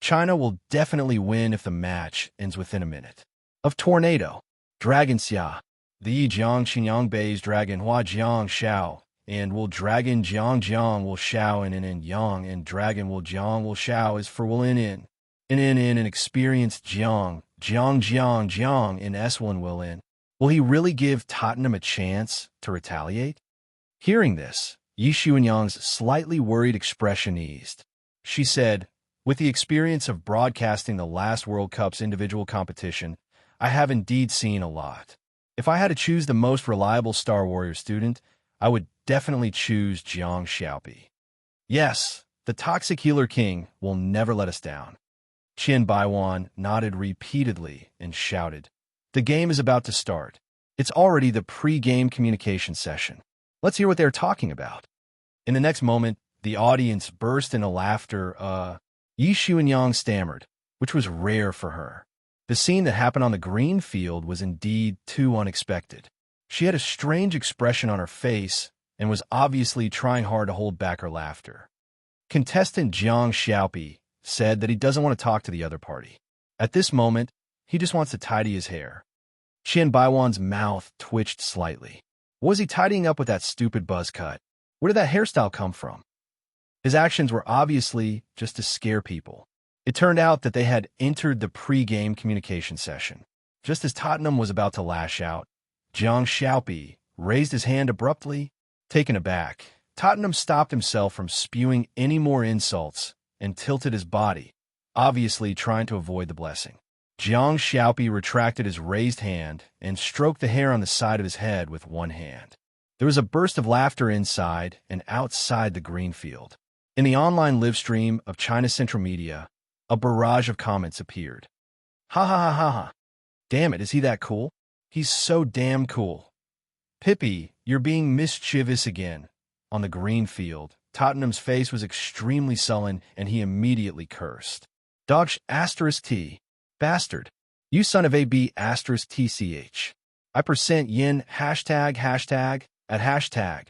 China will definitely win if the match ends within a minute. Of Tornado, Dragon Xia, the Yi Jiang Qinyang Bei's Dragon Hua Jiang Xiao, and will Dragon Jiang Jiang will Xiao in Yang, and Dragon will Jiang will Xiao is for will in an experienced Jiang in S1 will in. Will he really give Tottenham a chance to retaliate? Hearing this, Yi Xuanyang's slightly worried expression eased. She said, with the experience of broadcasting the last World Cup's individual competition, I have indeed seen a lot. If I had to choose the most reliable Star Warrior student, I would definitely choose Jiang Xiaopi. Yes, the Toxic Healer King will never let us down. Qin Baiwan nodded repeatedly and shouted, the game is about to start. It's already the pre-game communication session. Let's hear what they're talking about. In the next moment, the audience burst into laughter. Yi Xuanyang stammered, which was rare for her. The scene that happened on the green field was indeed too unexpected. She had a strange expression on her face and was obviously trying hard to hold back her laughter. Contestant Jiang Xiaopi said that he doesn't want to talk to the other party. At this moment, he just wants to tidy his hair. Qin Baiwan's mouth twitched slightly. What was he tidying up with that stupid buzz cut? Where did that hairstyle come from? His actions were obviously just to scare people. It turned out that they had entered the pre-game communication session. Just as Tottenham was about to lash out, Jiang Xiaopi raised his hand abruptly. Taken aback, Tottenham stopped himself from spewing any more insults and tilted his body, obviously trying to avoid the blessing. Jiang Xiaopi retracted his raised hand and stroked the hair on the side of his head with one hand. There was a burst of laughter inside and outside the green field. In the online live stream of China Central Media, a barrage of comments appeared. Ha ha ha ha ha. Damn it, is he that cool? He's so damn cool. Pippi, you're being mischievous again. On the green field, Tottenham's face was extremely sullen, and he immediately cursed. Dodge asterisk T. Bastard. You son of a B asterisk TCH. I percent yin hashtag at hashtag.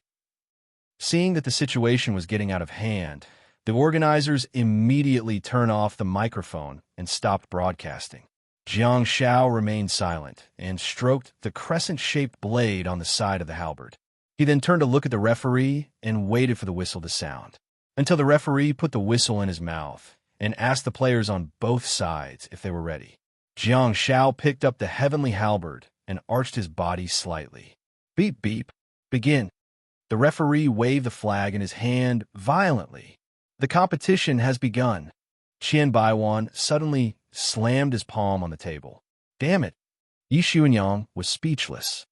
Seeing that the situation was getting out of hand, the organizers immediately turned off the microphone and stopped broadcasting. Jiang Shao remained silent and stroked the crescent-shaped blade on the side of the halberd. He then turned to look at the referee and waited for the whistle to sound, until the referee put the whistle in his mouth and asked the players on both sides if they were ready. Jiang Shao picked up the heavenly halberd and arched his body slightly. Beep beep. Begin. The referee waved the flag in his hand violently. The competition has begun. Qian Baiwan suddenly slammed his palm on the table. Damn it! Yi Xuanyang was speechless.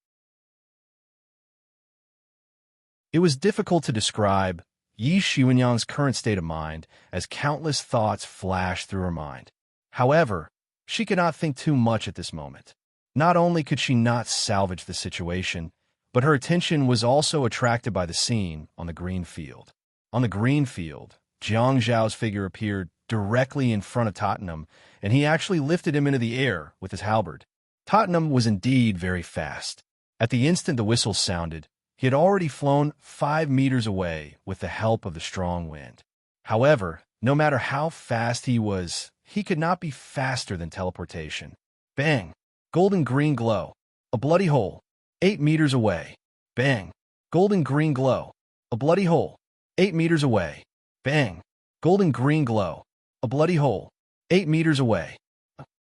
It was difficult to describe Yi Xuanyang's current state of mind, as countless thoughts flashed through her mind. However, she could not think too much at this moment. Not only could she not salvage the situation, but her attention was also attracted by the scene on the green field. On the green field, Jiang Zhao's figure appeared directly in front of Tottenham, and he actually lifted him into the air with his halberd. Tottenham was indeed very fast. At the instant the whistle sounded, he had already flown 5 meters away with the help of the strong wind. However, no matter how fast he was, he could not be faster than teleportation. Bang! Golden green glow. A bloody hole. 8 meters away. Bang! Golden green glow. A bloody hole. 8 meters away. Bang! Golden green glow. A bloody hole. 8 meters away.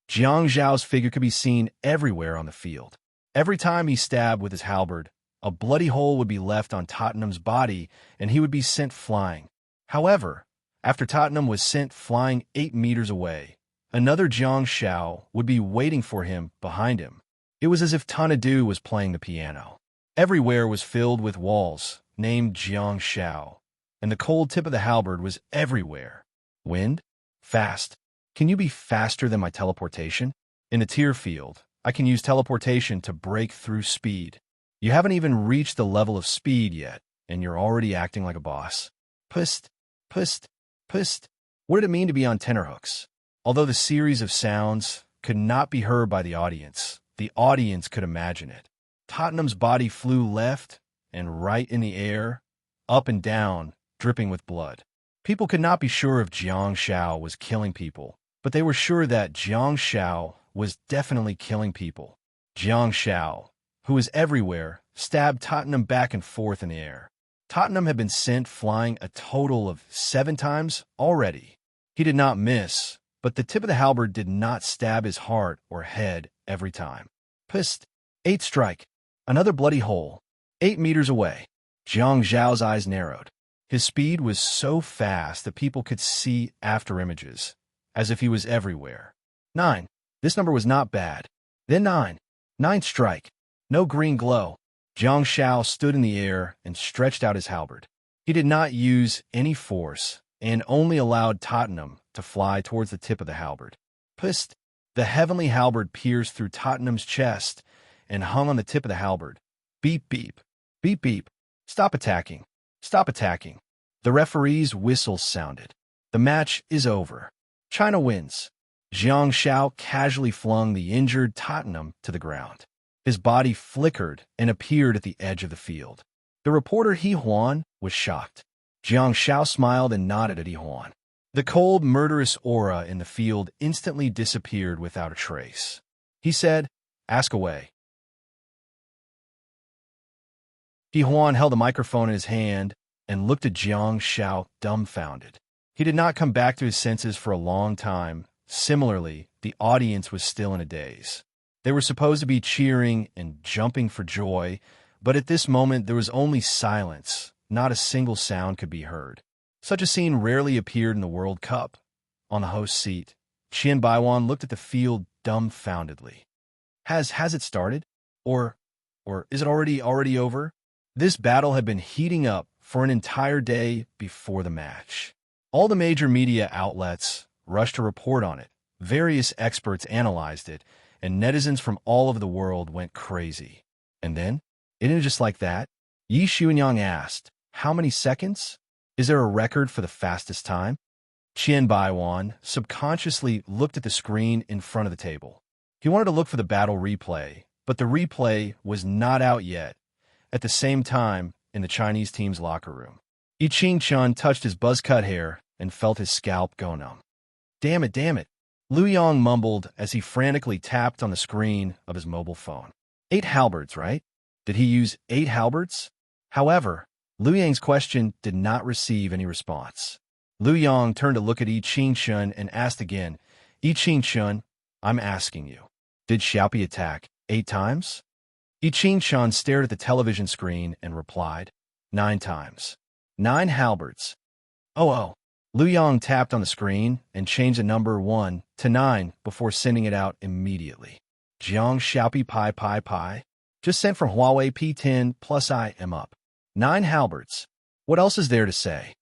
Jiang Zhao's figure could be seen everywhere on the field. Every time he stabbed with his halberd, a bloody hole would be left on Tottenham's body, and he would be sent flying. However, after Tottenham was sent flying 8 meters away, another Jiang Shao would be waiting for him behind him. It was as if Tanadu was playing the piano. Everywhere was filled with walls named Jiang Shao, and the cold tip of the halberd was everywhere. Wind? Fast. Can you be faster than my teleportation? In a tier field, I can use teleportation to break through speed. You haven't even reached the level of speed yet, and you're already acting like a boss. Pust, pust, pust. What did it mean to be on tenterhooks? Although the series of sounds could not be heard by the audience could imagine it. Tottenham's body flew left and right in the air, up and down, dripping with blood. People could not be sure if Jiang Shao was killing people, but they were sure that Jiang Shao was definitely killing people. Jiang Shao, who was everywhere, stabbed Tottenham back and forth in the air. Tottenham had been sent flying a total of 7 times already. He did not miss, but the tip of the halberd did not stab his heart or head every time. Pissed. 8 strike. Another bloody hole. 8 meters away. Jiang Zhao's eyes narrowed. His speed was so fast that people could see after images, as if he was everywhere. 9. This number was not bad. Then 9. 9th strike. No green glow. Jiang Shao stood in the air and stretched out his halberd. He did not use any force and only allowed Tottenham to fly towards the tip of the halberd. Pissed. The heavenly halberd pierced through Tottenham's chest and hung on the tip of the halberd. Beep, beep. Beep, beep. Stop attacking. Stop attacking. The referee's whistle sounded. The match is over. China wins. Jiang Shao casually flung the injured Tottenham to the ground. His body flickered and appeared at the edge of the field. The reporter He Huan was shocked. Jiang Shao smiled and nodded at He Huan. The cold, murderous aura in the field instantly disappeared without a trace. He said, "Ask away." He Huan held the microphone in his hand and looked at Jiang Shao dumbfounded. He did not come back to his senses for a long time. Similarly, the audience was still in a daze. They were supposed to be cheering and jumping for joy, but at this moment there was only silence. Not a single sound could be heard. Such a scene rarely appeared in the World Cup. On the host seat, Qian Baiwan looked at the field dumbfoundedly. Has it started? Or is it already over? This battle had been heating up for an entire day before the match. All the major media outlets rushed to report on it. Various experts analyzed it, and netizens from all over the world went crazy. And then, it ended just like that. Yi Xuanyang asked, "How many seconds? Is there a record for the fastest time?" Qian Baiwan subconsciously looked at the screen in front of the table. He wanted to look for the battle replay, but the replay was not out yet. At the same time, in the Chinese team's locker room, Yi Qingchun touched his buzz-cut hair and felt his scalp go numb. Damn it, damn it. Lu Yong mumbled as he frantically tapped on the screen of his mobile phone. 8 halberds, right? Did he use 8 halberds? However, Lu Yang's question did not receive any response. Lu Yong turned to look at Yi Qingchun and asked again, "Yi Qingchun, I'm asking you, did Xiaopi attack 8 times?" Yi Qingchun stared at the television screen and replied, 9 times. 9 halberds. Oh. Lu Yong tapped on the screen and changed the number 1 to 9 before sending it out immediately. Jiang Xiaopi Pi. Just sent from Huawei P10 plus I am up. 9 halberds. What else is there to say?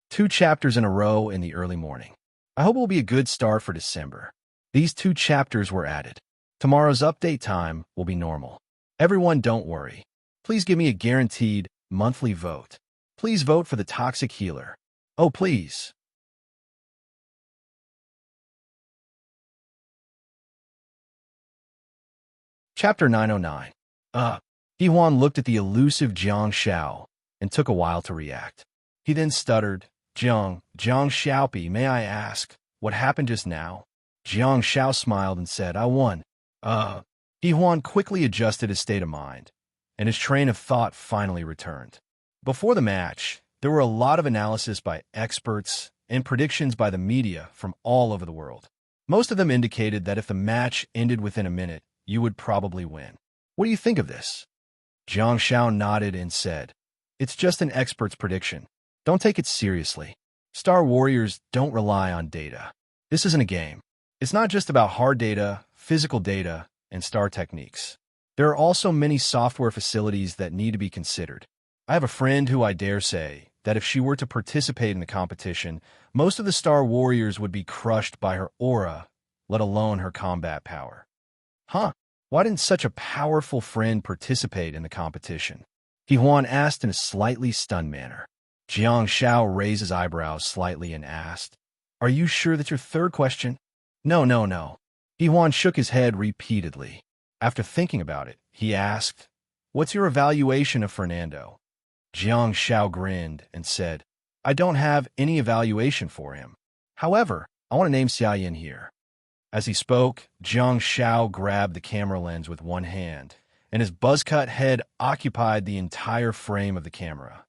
2 chapters in a row in the early morning. I hope it will be a good start for December. These 2 chapters were added. Tomorrow's update time will be normal. Everyone, don't worry. Please give me a guaranteed monthly vote. Please vote for the toxic healer. Oh, please. Chapter 909. Yihuan looked at the elusive Jiang Xiao and took a while to react. He then stuttered, Jiang Xiaopi, may I ask, what happened just now?" Jiang Xiao smiled and said, "I won." Yihuan quickly adjusted his state of mind, and his train of thought finally returned. Before the match, there were a lot of analysis by experts and predictions by the media from all over the world. Most of them indicated that if the match ended within a minute, you would probably win. What do you think of this? Jiang Xiao nodded and said, "It's just an expert's prediction. Don't take it seriously. Star Warriors don't rely on data. This isn't a game. It's not just about hard data, physical data, and star techniques. There are also many software facilities that need to be considered. I have a friend who I dare say that if she were to participate in the competition, most of the Star Warriors would be crushed by her aura, let alone her combat power." Huh? Why didn't such a powerful friend participate in the competition? Yihuan asked in a slightly stunned manner. Jiang Xiao raised his eyebrows slightly and asked, "Are you sure that's your third question?" No. Yihuan shook his head repeatedly. After thinking about it, he asked, "What's your evaluation of Fernando?" Jiang Xiao grinned and said, "I don't have any evaluation for him. However, I want to name Xia Yin here." As he spoke, Jiang Xiao grabbed the camera lens with one hand, and his buzz-cut head occupied the entire frame of the camera.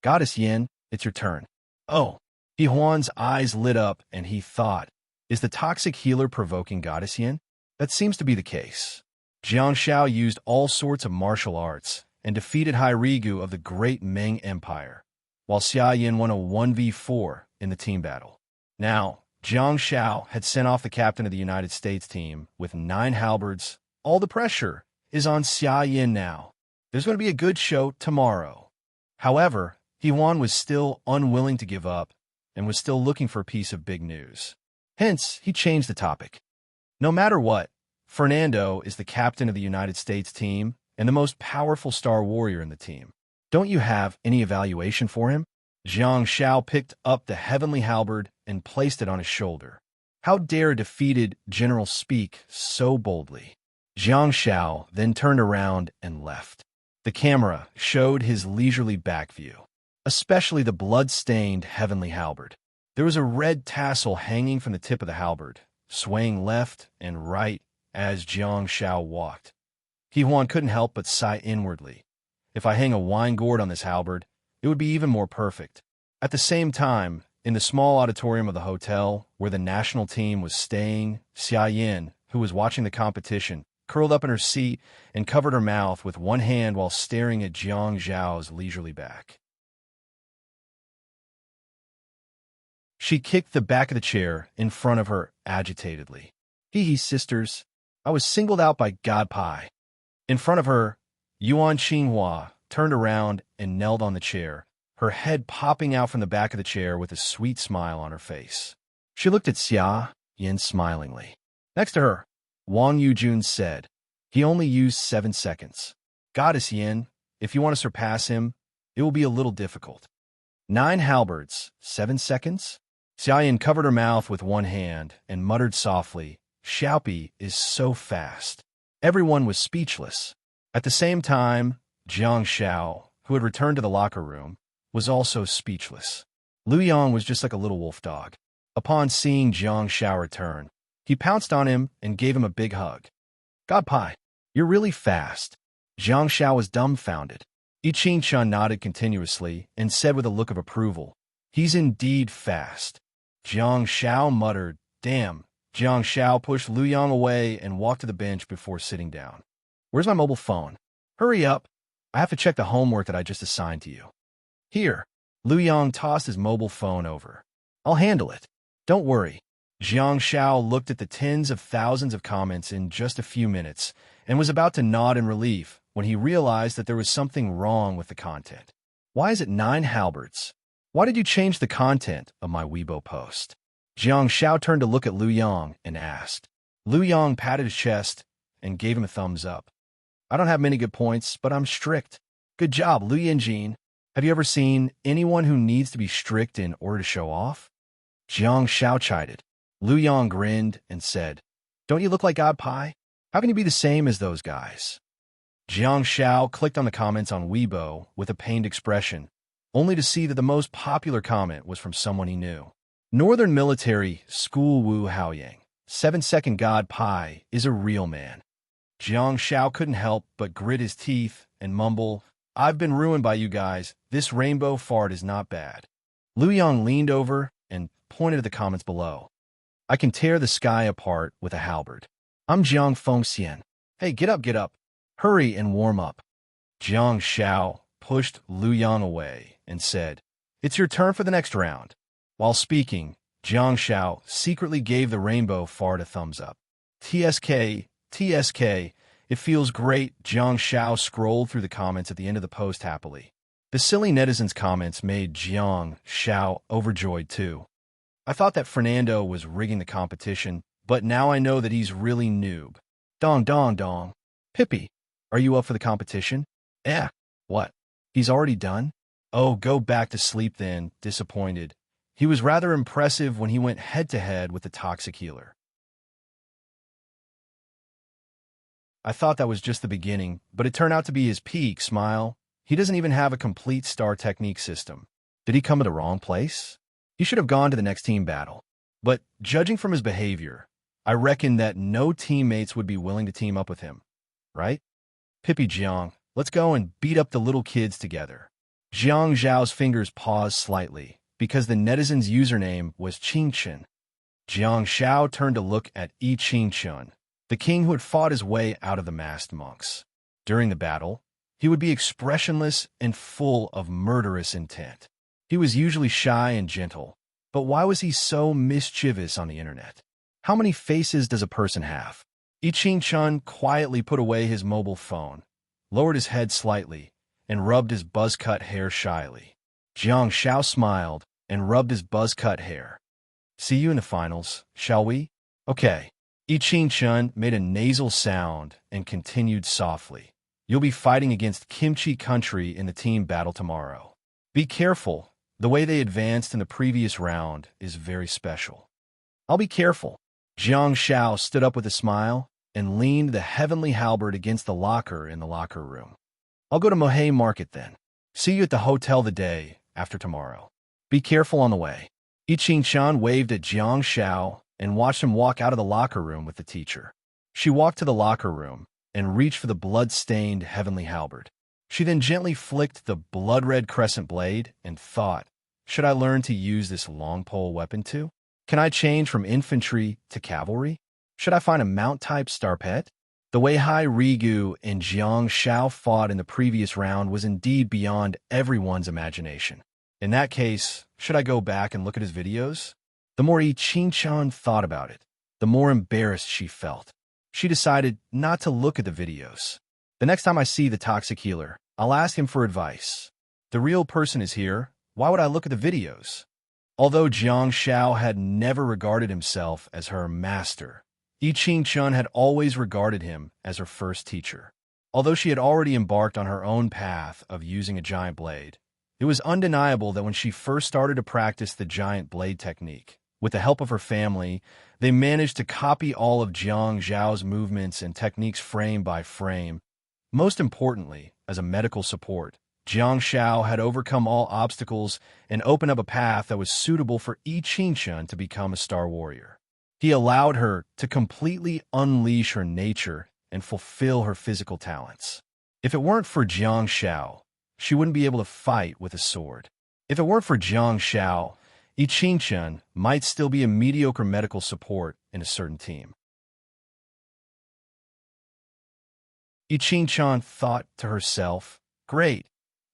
"Goddess Yin, it's your turn." Oh, Yihuan's eyes lit up, and he thought, is the toxic healer provoking Goddess Yin? That seems to be the case. Jiang Xiao used all sorts of martial arts and defeated Hai Rigu of the Great Ming Empire, while Xia Yin won a 1v4 in the team battle. Now, Jiang Xiao had sent off the captain of the United States team with 9 halberds. All the pressure is on Xia Yin now. There's going to be a good show tomorrow. However, Yihuan was still unwilling to give up and was still looking for a piece of big news. Hence, he changed the topic. No matter what, Fernando is the captain of the United States team and the most powerful Star Warrior in the team. Don't you have any evaluation for him? Jiang Xiao picked up the heavenly halberd and placed it on his shoulder. How dare a defeated general speak so boldly? Jiang Xiao then turned around and left. The camera showed his leisurely back view, especially the blood-stained heavenly halberd. There was a red tassel hanging from the tip of the halberd, swaying left and right as Jiang Xiao walked. Yihuan couldn't help but sigh inwardly. If I hang a wine gourd on this halberd, it would be even more perfect. At the same time, in the small auditorium of the hotel where the national team was staying, Xia Yin, who was watching the competition, curled up in her seat and covered her mouth with one hand while staring at Jiang Zhao's leisurely back. She kicked the back of the chair in front of her agitatedly. Hee sisters, I was singled out by God Pai. In front of her, Yuan Qinghua turned around and knelt on the chair, her head popping out from the back of the chair with a sweet smile on her face. She looked at Xia Yin smilingly. Next to her, Wang Yujun said, he only used 7 seconds. Goddess Yin, if you want to surpass him, it will be a little difficult. 9 halberds, 7 seconds? Xiaoyan covered her mouth with one hand and muttered softly, Xiaopi is so fast. Everyone was speechless. At the same time, Jiang Xiao, who had returned to the locker room, was also speechless. Lu Yang was just like a little wolf dog. Upon seeing Jiang Xiao return, he pounced on him and gave him a big hug. God Pai, you're really fast. Jiang Xiao was dumbfounded. I Ching-chun nodded continuously and said with a look of approval, he's indeed fast. Jiang Xiao muttered, damn. Jiang Xiao pushed Lu Yang away and walked to the bench before sitting down. Where's my mobile phone? Hurry up. I have to check the homework that I just assigned to you. Here. Lu Yang tossed his mobile phone over. I'll handle it. Don't worry. Jiang Xiao looked at the tens of thousands of comments in just a few minutes and was about to nod in relief when he realized that there was something wrong with the content. Why is it 9 halberds? Why did you change the content of my Weibo post? Jiang Xiao turned to look at Lu Yang and asked. Lu Yang patted his chest and gave him a thumbs up. I don't have many good points, but I'm strict. Good job, Lu Yanjin. Have you ever seen anyone who needs to be strict in order to show off? Jiang Xiao chided. Lu Yang grinned and said, don't you look like God Pai? How can you be the same as those guys? Jiang Xiao clicked on the comments on Weibo with a pained expression, only to see that the most popular comment was from someone he knew. Northern Military School Wu Haoyang, 7-second God Pai is a real man. Jiang Xiao couldn't help but grit his teeth and mumble, I've been ruined by you guys. This rainbow fart is not bad. Lu Yang leaned over and pointed at the comments below. I can tear the sky apart with a halberd. I'm Jiang Fengxian. Hey, get up. Hurry and warm up. Jiang Xiao pushed Lu Yang away and said, it's your turn for the next round. While speaking, Jiang Xiao secretly gave the rainbow fart a thumbs up. TSK, it feels great. Jiang Xiao scrolled through the comments at the end of the post happily. The silly netizens' comments made Jiang Xiao overjoyed too. I thought that Fernando was rigging the competition, but now I know that he's really noob. Dong. Pippi, are you up for the competition? What? He's already done? Oh, go back to sleep then, disappointed. He was rather impressive when he went head-to-head with the toxic healer. I thought that was just the beginning, but it turned out to be his peak. Smile. He doesn't even have a complete star technique system. Did he come to the wrong place? He should have gone to the next team battle. But judging from his behavior, I reckon that no teammates would be willing to team up with him. Right? Pippi Jiang, let's go and beat up the little kids together. Jiang Zhao's fingers paused slightly, because the netizen's username was Qingchen. Jiang Xiao turned to look at I Ching-chun, the king who had fought his way out of the masked monks. During the battle, he would be expressionless and full of murderous intent. He was usually shy and gentle, but why was he so mischievous on the internet? How many faces does a person have? I Ching-chun quietly put away his mobile phone, lowered his head slightly, and rubbed his buzz-cut hair shyly. Jiang Xiao smiled and rubbed his buzz-cut hair. See you in the finals, shall we? Okay. I Ching-chun made a nasal sound and continued softly. You'll be fighting against Kimchi Country in the team battle tomorrow. Be careful. The way they advanced in the previous round is very special. I'll be careful. Jiang Xiao stood up with a smile and leaned the heavenly halberd against the locker in the locker room. I'll go to Mohei Market then. See you at the hotel the day after tomorrow. Be careful on the way. I Ching-chun waved at Jiang Xiao and watched him walk out of the locker room with the teacher. She walked to the locker room and reached for the blood-stained heavenly halberd. She then gently flicked the blood-red crescent blade and thought, should I learn to use this long pole weapon too? Can I change from infantry to cavalry? Should I find a mount-type star pet? The way Hai Rigu and Jiang Xiao fought in the previous round was indeed beyond everyone's imagination. In that case, should I go back and look at his videos? The more I Ching-chun thought about it, the more embarrassed she felt. She decided not to look at the videos. The next time I see the toxic healer, I'll ask him for advice. The real person is here. Why would I look at the videos? Although Jiang Xiao had never regarded himself as her master, Yi Qingchun had always regarded him as her first teacher. Although she had already embarked on her own path of using a giant blade, it was undeniable that when she first started to practice the giant blade technique, with the help of her family, they managed to copy all of Jiang Zhao's movements and techniques frame by frame. Most importantly, as a medical support, Jiang Xiao had overcome all obstacles and opened up a path that was suitable for Yi Qingchun to become a star warrior. He allowed her to completely unleash her nature and fulfill her physical talents. If it weren't for Jiang Xiao, she wouldn't be able to fight with a sword. If it weren't for Jiang Xiao, Yi Qingchun might still be a mediocre medical support in a certain team. Yi Qingchun thought to herself, "Great,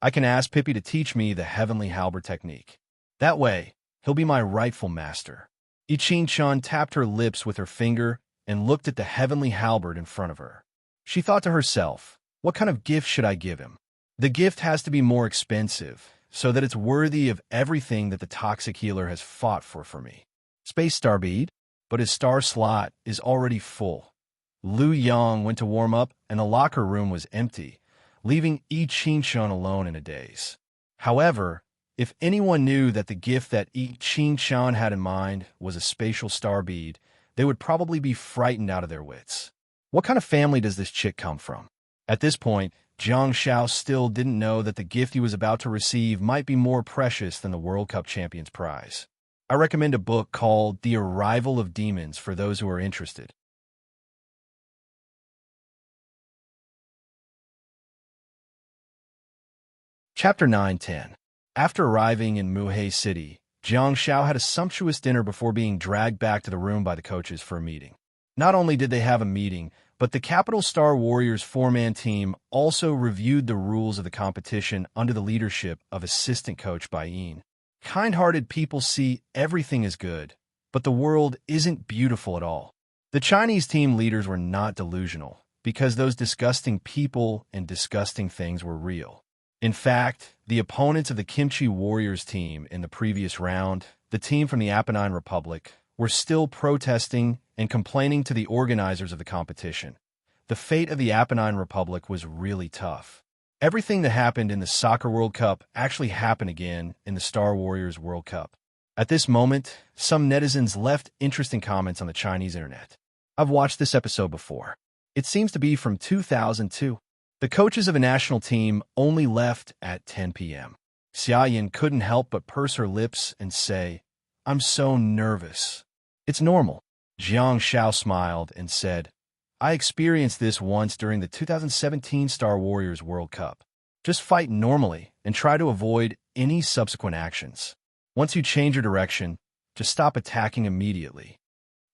I can ask Pippi to teach me the heavenly halberd technique. That way, he'll be my rightful master." Yi Qingchun tapped her lips with her finger and looked at the heavenly halberd in front of her. She thought to herself, "What kind of gift should I give him? The gift has to be more expensive, so that it's worthy of everything that the toxic healer has fought for me. Space Star Bead, but his star slot is already full." Lu Yang went to warm up, and the locker room was empty, leaving Yi Qingchun alone in a daze. However, if anyone knew that the gift that Yi Qingchun had in mind was a spatial star bead, they would probably be frightened out of their wits. What kind of family does this chick come from? At this point, Jiang Xiao still didn't know that the gift he was about to receive might be more precious than the World Cup Champions prize. I recommend a book called The Arrival of Demons for those who are interested. Chapter 9-10. After arriving in Muhe City, Jiang Xiao had a sumptuous dinner before being dragged back to the room by the coaches for a meeting. Not only did they have a meeting, but the Capital Star Warriors four-man team also reviewed the rules of the competition under the leadership of assistant coach Bai Yin. Kind-hearted people see everything as good, but the world isn't beautiful at all. The Chinese team leaders were not delusional, because those disgusting people and disgusting things were real. In fact, the opponents of the Kimchi Warriors team in the previous round, the team from the Apennine Republic, were still protesting and complaining to the organizers of the competition. The fate of the Apennine Republic was really tough. Everything that happened in the Soccer World Cup actually happened again in the Star Warriors World Cup. At this moment, some netizens left interesting comments on the Chinese internet. I've watched this episode before. It seems to be from 2002. The coaches of a national team only left at 10 p.m. Xia Yin couldn't help but purse her lips and say, "I'm so nervous." "It's normal." Jiang Xiao smiled and said, "I experienced this once during the 2017 Star Warriors World Cup. Just fight normally and try to avoid any subsequent actions. Once you change your direction, just stop attacking immediately."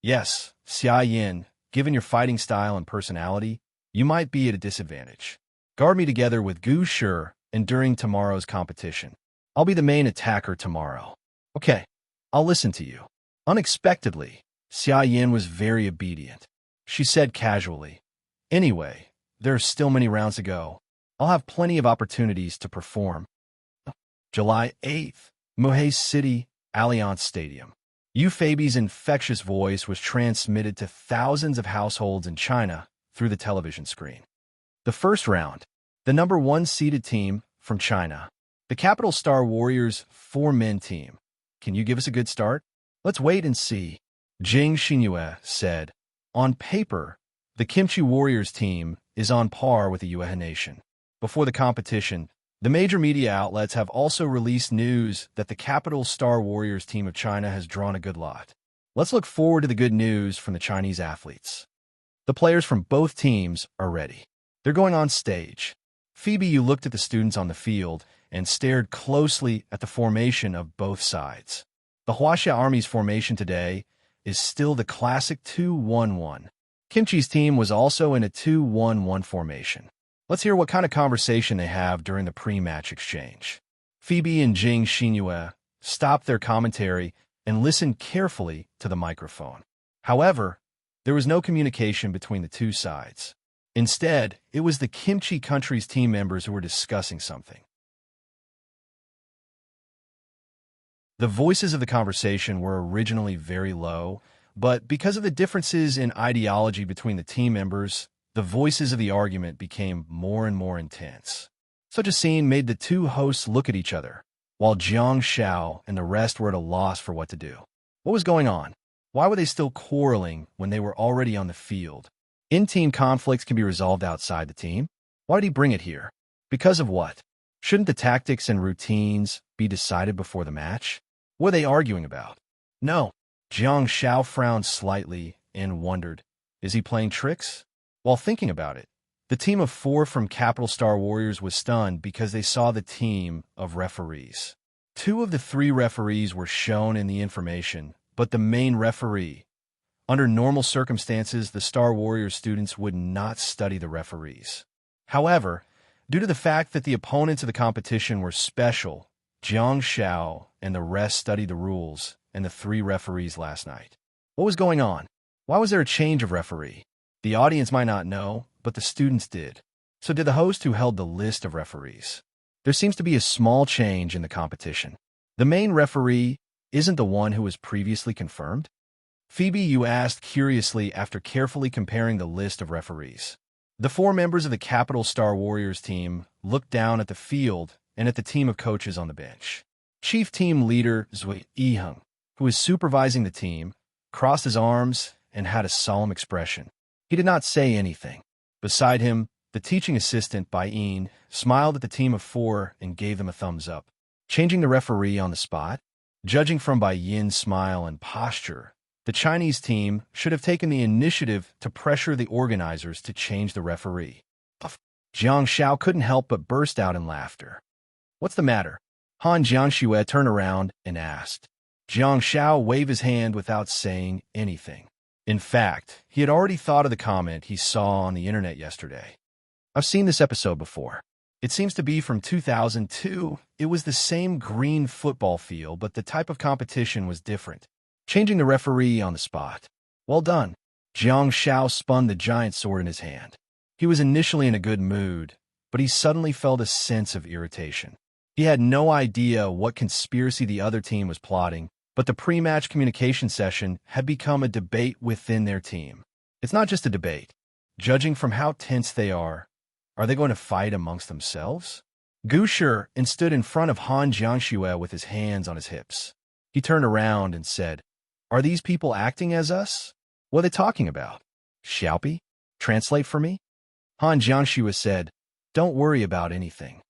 Yes, Xia Yin, given your fighting style and personality, you might be at a disadvantage. Guard me together with Gu Shi, and during tomorrow's competition. I'll be the main attacker tomorrow. Okay, I'll listen to you. Unexpectedly, Xia Yin was very obedient. She said casually, "Anyway, there are still many rounds to go. I'll have plenty of opportunities to perform." July 8th, Muhe City, Allianz Stadium. Yu Feibi's infectious voice was transmitted to thousands of households in China through the television screen. The first round, the number one seeded team from China, the Capital Star Warriors four-men team. Can you give us a good start? Let's wait and see. Jing Xinyue said, "On paper, the Kimchi Warriors team is on par with the Yue Nation." Before the competition, the major media outlets have also released news that the Capital Star Warriors team of China has drawn a good lot. Let's look forward to the good news from the Chinese athletes. The players from both teams are ready. They're going on stage. Phoebe, you looked at the students on the field and stared closely at the formation of both sides. The Huaxia Army's formation today is still the classic 2-1-1. Kimchi's team was also in a 2-1-1 formation. Let's hear what kind of conversation they have during the pre-match exchange. Phoebe and Jing Xinyue stopped their commentary and listened carefully to the microphone. However, there was no communication between the two sides. Instead, it was the Kimchi country's team members who were discussing something. The voices of the conversation were originally very low, but because of the differences in ideology between the team members, the voices of the argument became more and more intense. Such a scene made the two hosts look at each other, while Jiang Xiao and the rest were at a loss for what to do. What was going on? Why were they still quarreling when they were already on the field? In-team conflicts can be resolved outside the team. Why did he bring it here? Because of what? Shouldn't the tactics and routines be decided before the match? What are they arguing about? No. Jiang Xiao frowned slightly and wondered, is he playing tricks? While thinking about it, the team of 4 from Capital Star Warriors was stunned because they saw the team of referees. 2 of the 3 referees were shown in the information, but the main referee. Under normal circumstances, the Star Warriors students would not study the referees. However, due to the fact that the opponents of the competition were special, Jiang Xiao and the rest studied the rules and the 3 referees last night. What was going on? Why was there a change of referee? The audience might not know, but the students did. So did the host who held the list of referees. There seems to be a small change in the competition. The main referee isn't the one who was previously confirmed? Phoebe, you asked curiously after carefully comparing the list of referees. The 4 members of the Capital Star Warriors team looked down at the field and at the team of coaches on the bench. Chief team leader Zui Yiheng, who was supervising the team, crossed his arms and had a solemn expression. He did not say anything. Beside him, the teaching assistant, Bai Yin, smiled at the team of 4 and gave them a thumbs up. Changing the referee on the spot? Judging from Bai Yin's smile and posture, the Chinese team should have taken the initiative to pressure the organizers to change the referee. Jiang Xiao couldn't help but burst out in laughter. What's the matter? Han Jiangxue turned around and asked. Jiang Xiao waved his hand without saying anything. In fact, he had already thought of the comment he saw on the internet yesterday. I've seen this episode before. It seems to be from 2002. It was the same green football field, but the type of competition was different. Changing the referee on the spot. Well done. Jiang Xiao spun the giant sword in his hand. He was initially in a good mood, but he suddenly felt a sense of irritation. He had no idea what conspiracy the other team was plotting, but the pre-match communication session had become a debate within their team. It's not just a debate. Judging from how tense they are they going to fight amongst themselves? Gu Shi stood in front of Han Jiangxue with his hands on his hips. He turned around and said, Are these people acting as us? What are they talking about? Xiaopi, translate for me? Han Jiangxue said, Don't worry about anything.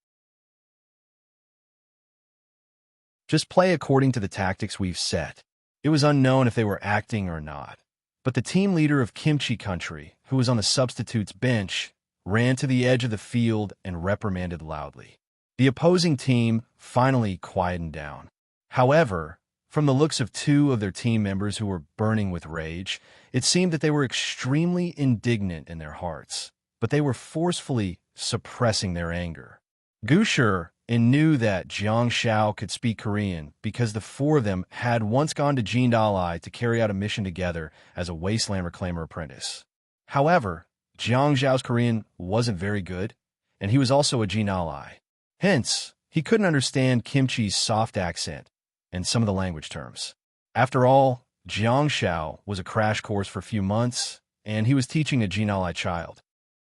Just play according to the tactics we've set. It was unknown if they were acting or not, but the team leader of Kimchi Country, who was on the substitutes bench, ran to the edge of the field and reprimanded loudly. The opposing team finally quietened down. However, from the looks of 2 of their team members who were burning with rage, it seemed that they were extremely indignant in their hearts, but they were forcefully suppressing their anger. Gu Shi knew that Jiang Xiao could speak Korean because the 4 of them had once gone to Jindalai to carry out a mission together as a wasteland reclaimer apprentice. However, Jiang Xiao's Korean wasn't very good, and he was also a Jindalai. Hence, he couldn't understand Kimchi's soft accent and some of the language terms. After all, Jiang Xiao was a crash course for a few months, and he was teaching a Jindalai child.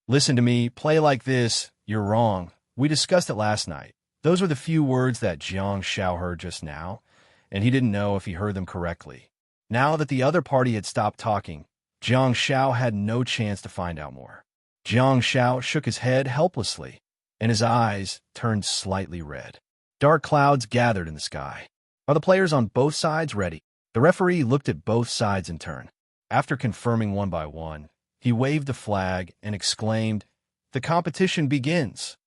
Listen to me, play like this, you're wrong. We discussed it last night. Those were the few words that Jiang Xiao heard just now, and he didn't know if he heard them correctly. Now that the other party had stopped talking, Jiang Xiao had no chance to find out more. Jiang Xiao shook his head helplessly, and his eyes turned slightly red. Dark clouds gathered in the sky. Are the players on both sides ready? The referee looked at both sides in turn. After confirming one by one, he waved the flag and exclaimed, The competition begins.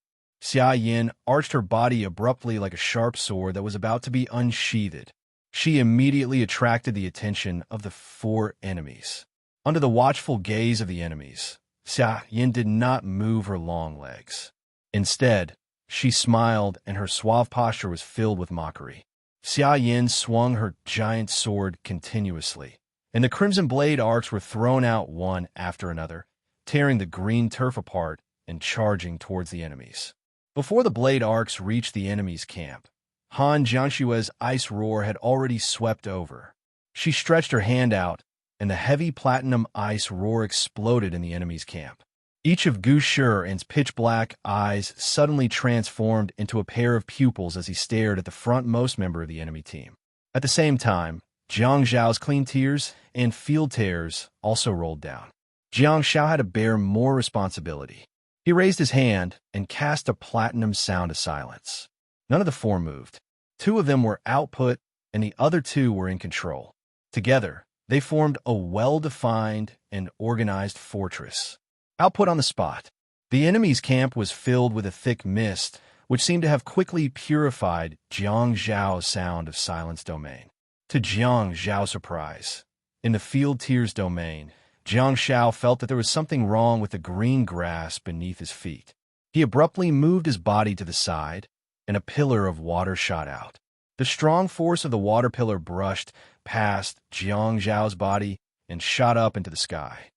Xia Yin arched her body abruptly like a sharp sword that was about to be unsheathed. She immediately attracted the attention of the 4 enemies. Under the watchful gaze of the enemies, Xia Yin did not move her long legs. Instead, she smiled and her suave posture was filled with mockery. Xia Yin swung her giant sword continuously, and the crimson blade arcs were thrown out one after another, tearing the green turf apart and charging towards the enemies. Before the blade arcs reached the enemy's camp, Han Jianshue's ice roar had already swept over. She stretched her hand out, and the heavy platinum ice roar exploded in the enemy's camp. Each of Gu Shi's pitch-black eyes suddenly transformed into a pair of pupils as he stared at the frontmost member of the enemy team. At the same time, Jiang Zhao's clean tears and field tears also rolled down. Jiang Zhao had to bear more responsibility. He raised his hand and cast a platinum sound of silence. None of the four moved. Two of them were output, and the other two were in control. Together, they formed a well-defined and organized fortress. Output on the spot. The enemy's camp was filled with a thick mist, which seemed to have quickly purified Jiang Zhao's sound of silence domain. To Jiang Zhao's surprise, in the field tears domain, Jiang Zhao felt that there was something wrong with the green grass beneath his feet. He abruptly moved his body to the side, and a pillar of water shot out. The strong force of the water pillar brushed past Jiang Zhao's body and shot up into the sky.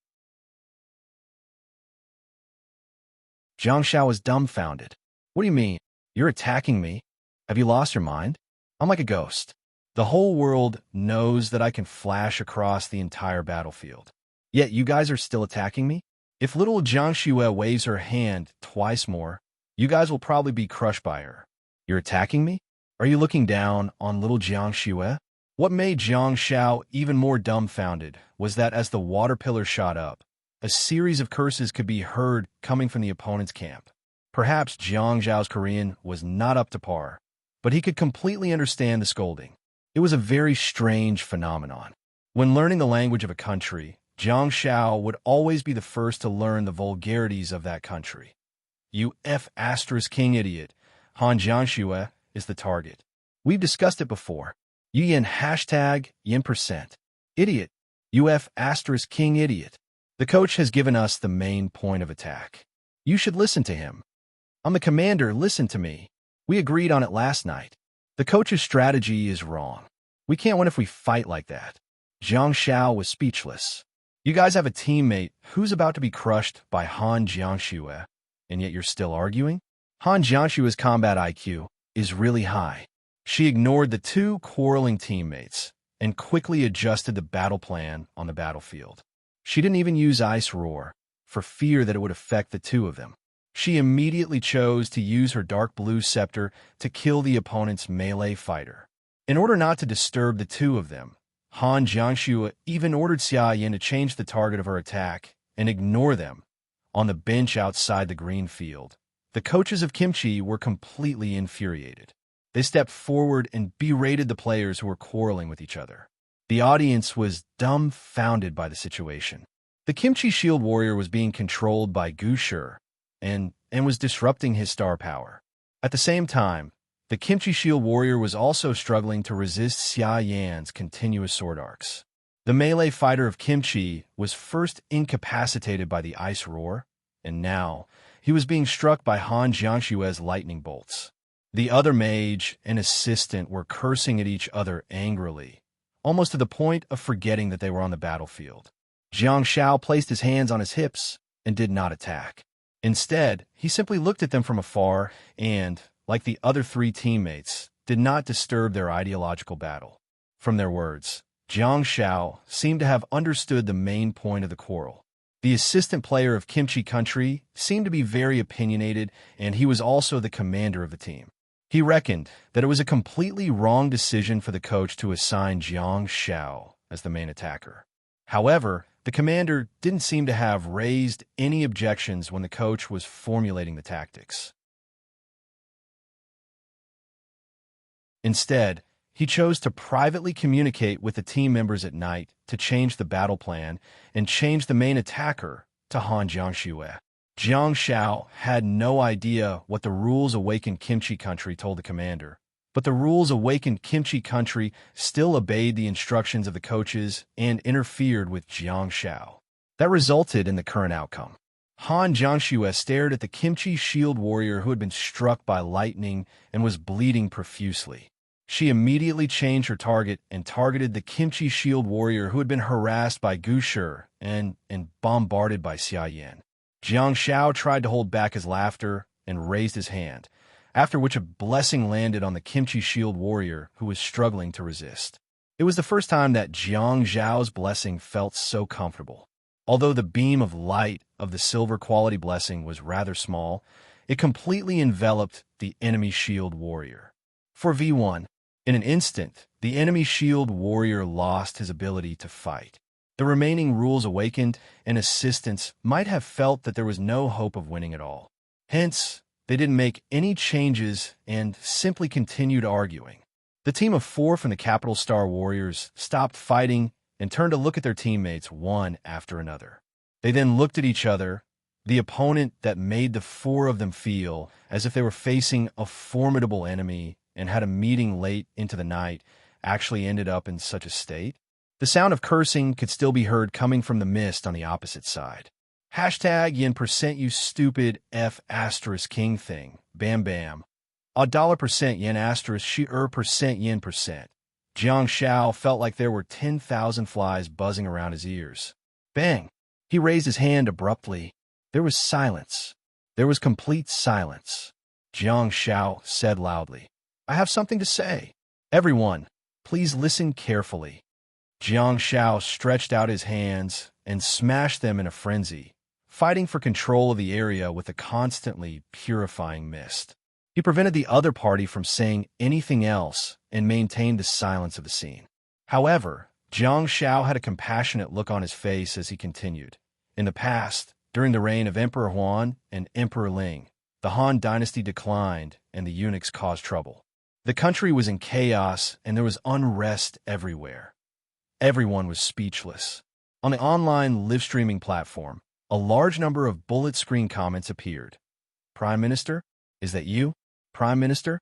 Jiang Zhao was dumbfounded. What do you mean? You're attacking me? Have you lost your mind? I'm like a ghost. The whole world knows that I can flash across the entire battlefield. Yet you guys are still attacking me? If little Jiang Xue waves her hand twice more, you guys will probably be crushed by her. You're attacking me? Are you looking down on little Jiang Xue? What made Jiang Zhao even more dumbfounded was that as the water pillar shot up, a series of curses could be heard coming from the opponent's camp. Perhaps Jiang Zhao's Korean was not up to par, but he could completely understand the scolding. It was a very strange phenomenon. When learning the language of a country, Jiang Zhao would always be the first to learn the vulgarities of that country. You F***king idiot. Han Jianshui is the target. We've discussed it before. You yin hashtag yin %. Idiot. You F***king idiot. The coach has given us the main point of attack. You should listen to him. I'm the commander, listen to me. We agreed on it last night. The coach's strategy is wrong. We can't win if we fight like that. Jiang Zhao was speechless. You guys have a teammate who's about to be crushed by Han Jiangxue, and yet you're still arguing? Han Jiangxue's combat IQ is really high. She ignored the two quarreling teammates and quickly adjusted the battle plan on the battlefield. She didn't even use Ice Roar, for fear that it would affect the two of them. She immediately chose to use her dark blue scepter to kill the opponent's melee fighter. In order not to disturb the two of them, Han Jiangxue even ordered Xia Yin to change the target of her attack and ignore them. On the bench outside the green field, the coaches of Kimchi were completely infuriated. They stepped forward and berated the players who were quarreling with each other. The audience was dumbfounded by the situation. The Kimchi Shield Warrior was being controlled by Gu Shi and was disrupting his star power. At the same time, the Kimchi Shield Warrior was also struggling to resist Xia Yan's continuous sword arcs. The melee fighter of Kimchi was first incapacitated by the Ice Roar, and now he was being struck by Han Jiangshue's lightning bolts. The other mage and assistant were cursing at each other angrily, almost to the point of forgetting that they were on the battlefield. Jiang Zhao placed his hands on his hips and did not attack. Instead, he simply looked at them from afar and, like the other three teammates, did not disturb their ideological battle. From their words, Jiang Zhao seemed to have understood the main point of the quarrel. The assistant player of Kimchi Country seemed to be very opinionated, and he was also the commander of the team. He reckoned that it was a completely wrong decision for the coach to assign Jiang Zhao as the main attacker. However, the commander didn't seem to have raised any objections when the coach was formulating the tactics. Instead, he chose to privately communicate with the team members at night to change the battle plan and change the main attacker to Han Jiangxue. Jiang Zhao had no idea what the Rules Awakened Kimchi Country told the commander, but the Rules Awakened Kimchi Country still obeyed the instructions of the coaches and interfered with Jiang Zhao. That resulted in the current outcome. Han Jiangxue stared at the Kimchi Shield Warrior who had been struck by lightning and was bleeding profusely. She immediately changed her target and targeted the Kimchi Shield Warrior who had been harassed by Gu Shi and bombarded by Xia Yan. Jiang Zhao tried to hold back his laughter and raised his hand. after which a blessing landed on the kimchi shield warrior who was struggling to resist. It was the first time that Jiang Zhao's blessing felt so comfortable. Although the beam of light of the silver quality blessing was rather small, it completely enveloped the enemy shield warrior. For V1, in an instant, the enemy shield warrior lost his ability to fight. The remaining rules awakened, and assistants might have felt that there was no hope of winning at all. Hence, they didn't make any changes and simply continued arguing. The team of 4 from the Capital Star Warriors stopped fighting and turned to look at their teammates one after another. They then looked at each other. The opponent that made the 4 of them feel as if they were facing a formidable enemy and had a meeting late into the night actually ended up in such a state. The sound of cursing could still be heard coming from the mist on the opposite side. Hashtag yen% you stupid F asterisk king thing. Bam bam. $1% yen asterisk she% yen%. Jiang Xiao felt like there were 10,000 flies buzzing around his ears. Bang! He raised his hand abruptly. There was silence. There was complete silence. Jiang Xiao said loudly, "I have something to say. Everyone, please listen carefully." Jiang Xiao stretched out his hands and smashed them in a frenzy, fighting for control of the area with a constantly purifying mist. He prevented the other party from saying anything else and maintained the silence of the scene. However, Jiang Xiao had a compassionate look on his face as he continued. In the past, during the reign of Emperor Huan and Emperor Ling, the Han dynasty declined and the eunuchs caused trouble. The country was in chaos and there was unrest everywhere. Everyone was speechless. On the online live streaming platform, a large number of bullet screen comments appeared. "Prime Minister? Is that you? Prime Minister?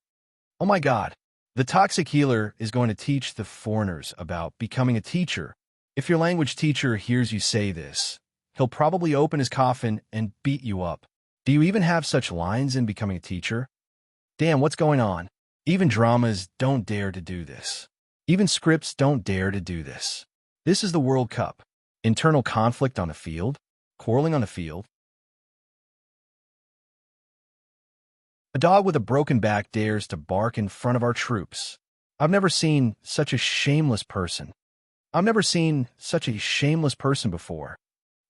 Oh my God. The toxic healer is going to teach the foreigners about becoming a teacher. If your language teacher hears you say this, he'll probably open his coffin and beat you up. Do you even have such lines in becoming a teacher? Damn, what's going on? Even dramas don't dare to do this. Even scripts don't dare to do this. This is the World Cup. Internal conflict on the field? Quarreling on the field? A dog with a broken back dares to bark in front of our troops. I've never seen such a shameless person. I've never seen such a shameless person before."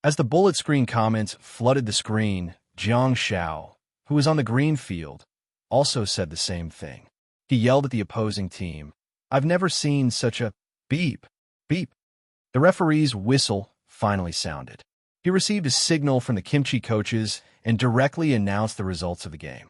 As the bullet screen comments flooded the screen, Jiang Xiao, who was on the green field, also said the same thing. He yelled at the opposing team, "I've never seen such a beep, beep." The referee's whistle finally sounded. He received a signal from the kimchi coaches and directly announced the results of the game.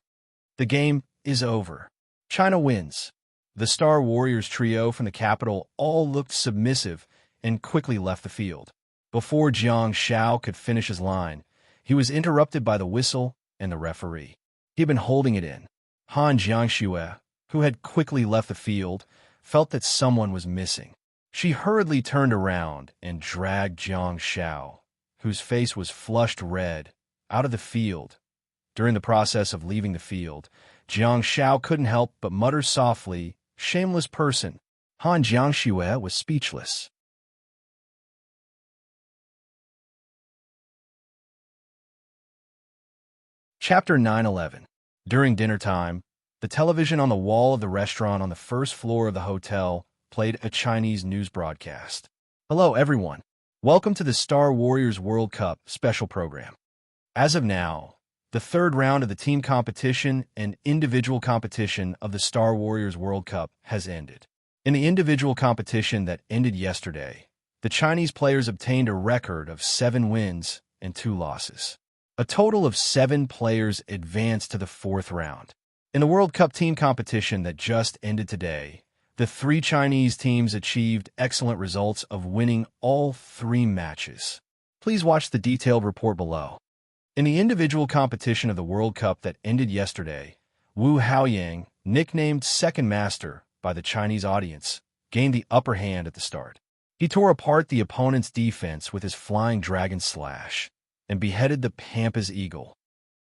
The game is over. China wins. The Star Warriors trio from the capital all looked submissive and quickly left the field. Before Jiang Xiao could finish his line, he was interrupted by the whistle and the referee. He had been holding it in. Han Jiangxue, who had quickly left the field, felt that someone was missing. She hurriedly turned around and dragged Jiang Xiao, whose face was flushed red, out of the field. During the process of leaving the field, Jiang Xiao couldn't help but mutter softly, "Shameless person." Han Jiangxue was speechless. Chapter 911. During dinner time, the television on the wall of the restaurant on the first floor of the hotel played a Chinese news broadcast. "Hello, everyone. Welcome to the Star Warriors World Cup special program. As of now, the third round of the team competition and individual competition of the Star Warriors World Cup has ended. In the individual competition that ended yesterday, the Chinese players obtained a record of 7 wins and 2 losses. A total of 7 players advanced to the 4th round. In the World Cup team competition that just ended today, the 3 Chinese teams achieved excellent results of winning all 3 matches. Please watch the detailed report below. In the individual competition of the World Cup that ended yesterday, Wu Haoyang, nicknamed Second Master by the Chinese audience, gained the upper hand at the start. He tore apart the opponent's defense with his flying dragon slash and beheaded the Pampas eagle.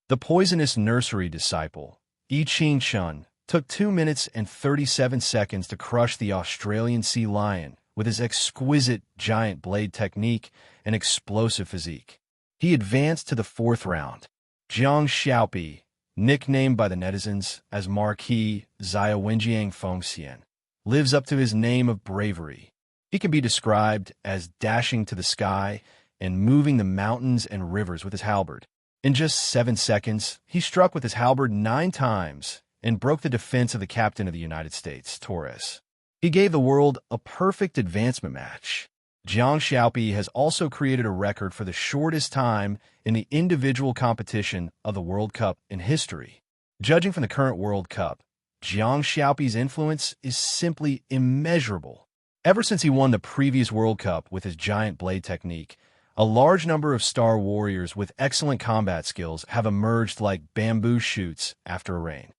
The poisonous nursery disciple, Yi Qingshun, took 2 minutes and 37 seconds to crush the Australian sea lion with his exquisite giant blade technique and explosive physique. He advanced to the 4th round. Jiang Xiaopi, nicknamed by the netizens as Marquis Zia Wenjiang Fengxian, lives up to his name of bravery. He can be described as dashing to the sky and moving the mountains and rivers with his halberd. In just 7 seconds, he struck with his halberd 9 times and broke the defense of the captain of the United States, Torres. He gave the world a perfect advancement match. Jiang Xiaopi has also created a record for the shortest time in the individual competition of the World Cup in history. Judging from the current World Cup, Jiang Xiaopi's influence is simply immeasurable. Ever since he won the previous World Cup with his giant blade technique, a large number of star warriors with excellent combat skills have emerged like bamboo shoots after a rain.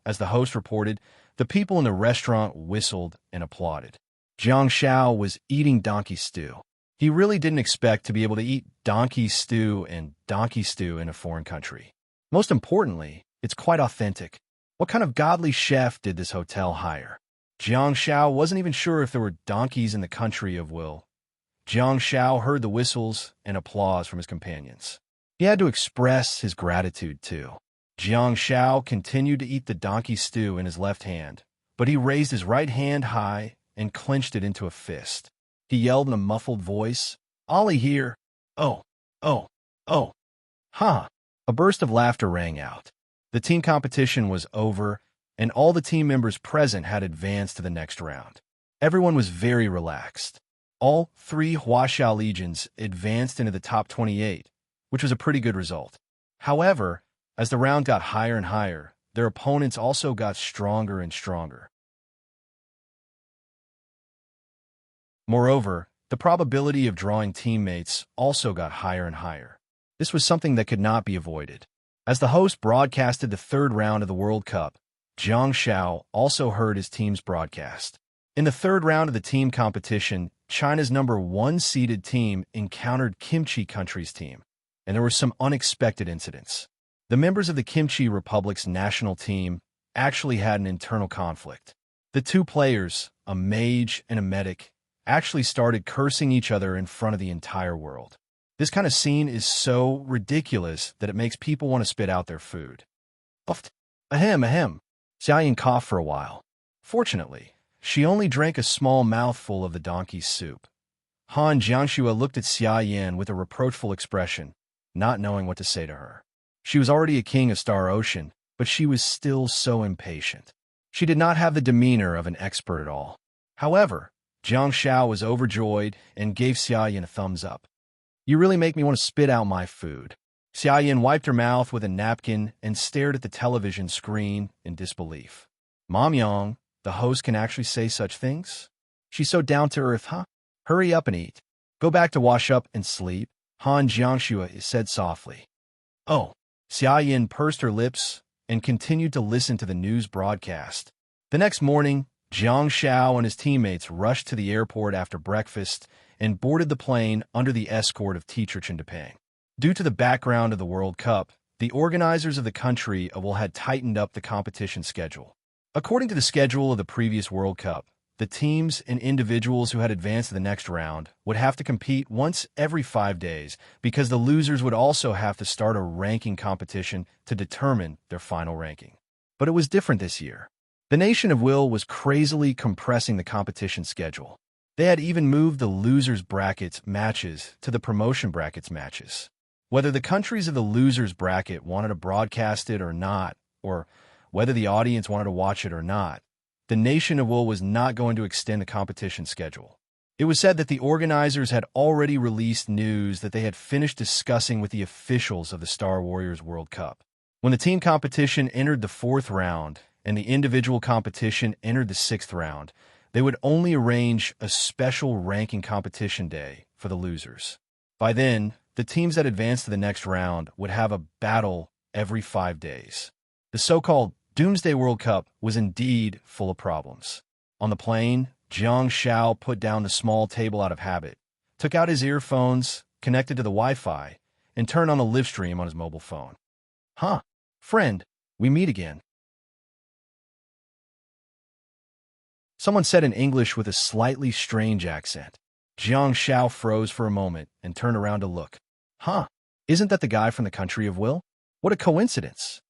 As the host reported, the people in the restaurant whistled and applauded. Jiang Xiao was eating donkey stew. He really didn't expect to be able to eat donkey stew in a foreign country. Most importantly, it's quite authentic. What kind of godly chef did this hotel hire? Jiang Xiao wasn't even sure if there were donkeys in the country of Will. Jiang Xiao heard the whistles and applause from his companions. He had to express his gratitude too. Jiang Xiao continued to eat the donkey stew in his left hand, but he raised his right hand high and clenched it into a fist. He yelled in a muffled voice, "Ollie here! Oh, oh, oh!" Ha! A burst of laughter rang out. The team competition was over, and all the team members present had advanced to the next round. Everyone was very relaxed. All 3 Huaxiao legions advanced into the top 28, which was a pretty good result. However, as the round got higher and higher, their opponents also got stronger and stronger. Moreover, the probability of drawing teammates also got higher and higher. This was something that could not be avoided. As the host broadcasted the 3rd round of the World Cup, Jiang Xiao also heard his team's broadcast. In the 3rd round of the team competition, China's number 1 seeded team encountered Kimchi Country's team, and there were some unexpected incidents. The members of the Kimchi Republic's national team actually had an internal conflict. The 2 players, a mage and a medic, actually started cursing each other in front of the entire world. This kind of scene is so ridiculous that it makes people want to spit out their food. Ahem. Xia Yin coughed for a while. Fortunately, she only drank a small mouthful of the donkey's soup. Han Jiangxue looked at Xia Yin with a reproachful expression, not knowing what to say to her. She was already a king of Star Ocean, but she was still so impatient. She did not have the demeanor of an expert at all. However, Jiang Xiao was overjoyed and gave Xia Yin a thumbs up. "You really make me want to spit out my food." Xia Yin wiped her mouth with a napkin and stared at the television screen in disbelief. "Mom Yang, the host can actually say such things? She's so down to earth, huh? Hurry up and eat. Go back to wash up and sleep," Han Jiangxue said softly. "Oh." Xia Yin pursed her lips and continued to listen to the news broadcast. The next morning, Jiang Xiao and his teammates rushed to the airport after breakfast and boarded the plane under the escort of teacher Chen Depeng. Due to the background of the World Cup, the organizers of the country had tightened up the competition schedule. According to the schedule of the previous World Cup, the teams and individuals who had advanced to the next round would have to compete once every 5 days because the losers would also have to start a ranking competition to determine their final ranking. But it was different this year. The nation of Will was crazily compressing the competition schedule. They had even moved the losers brackets matches to the promotion brackets matches. Whether the countries of the losers bracket wanted to broadcast it or not, or whether the audience wanted to watch it or not, the nation of Will was not going to extend the competition schedule. It was said that the organizers had already released news that they had finished discussing with the officials of the Star Warriors World Cup. When the team competition entered the 4th round and the individual competition entered the 6th round, they would only arrange a special ranking competition day for the losers. By then, the teams that advanced to the next round would have a battle every 5 days. The so-called Doomsday World Cup was indeed full of problems. On the plane, Jiang Xiao put down the small table out of habit, took out his earphones, connected to the Wi-Fi, and turned on a live stream on his mobile phone. "Huh, friend, we meet again." Someone said in English with a slightly strange accent. Jiang Xiao froze for a moment and turned around to look. "Huh, isn't that the guy from the country of Will? What a coincidence."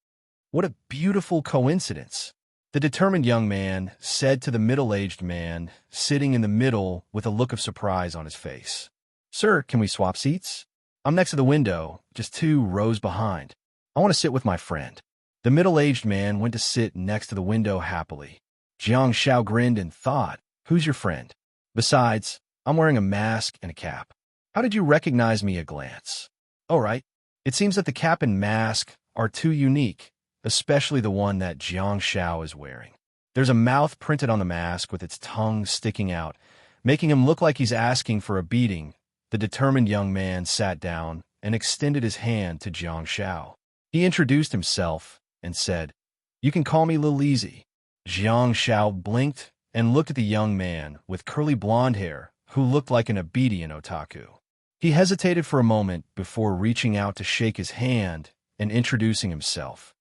What a beautiful coincidence. The determined young man said to the middle-aged man, sitting in the middle with a look of surprise on his face. Sir, can we swap seats? I'm next to the window, just 2 rows behind. I want to sit with my friend. The middle-aged man went to sit next to the window happily. Jiang Xiao grinned and thought, who's your friend? Besides, I'm wearing a mask and a cap. How did you recognize me at a glance? Oh, right. It seems that the cap and mask are too unique, especially the one that Jiang Xiao is wearing. There's a mouth printed on the mask with its tongue sticking out, making him look like he's asking for a beating. The determined young man sat down and extended his hand to Jiang Xiao. He introduced himself and said, "You can call me Lil Easy." Jiang Xiao blinked and looked at the young man with curly blonde hair who looked like an obedient otaku. He hesitated for a moment before reaching out to shake his hand and introducing himself.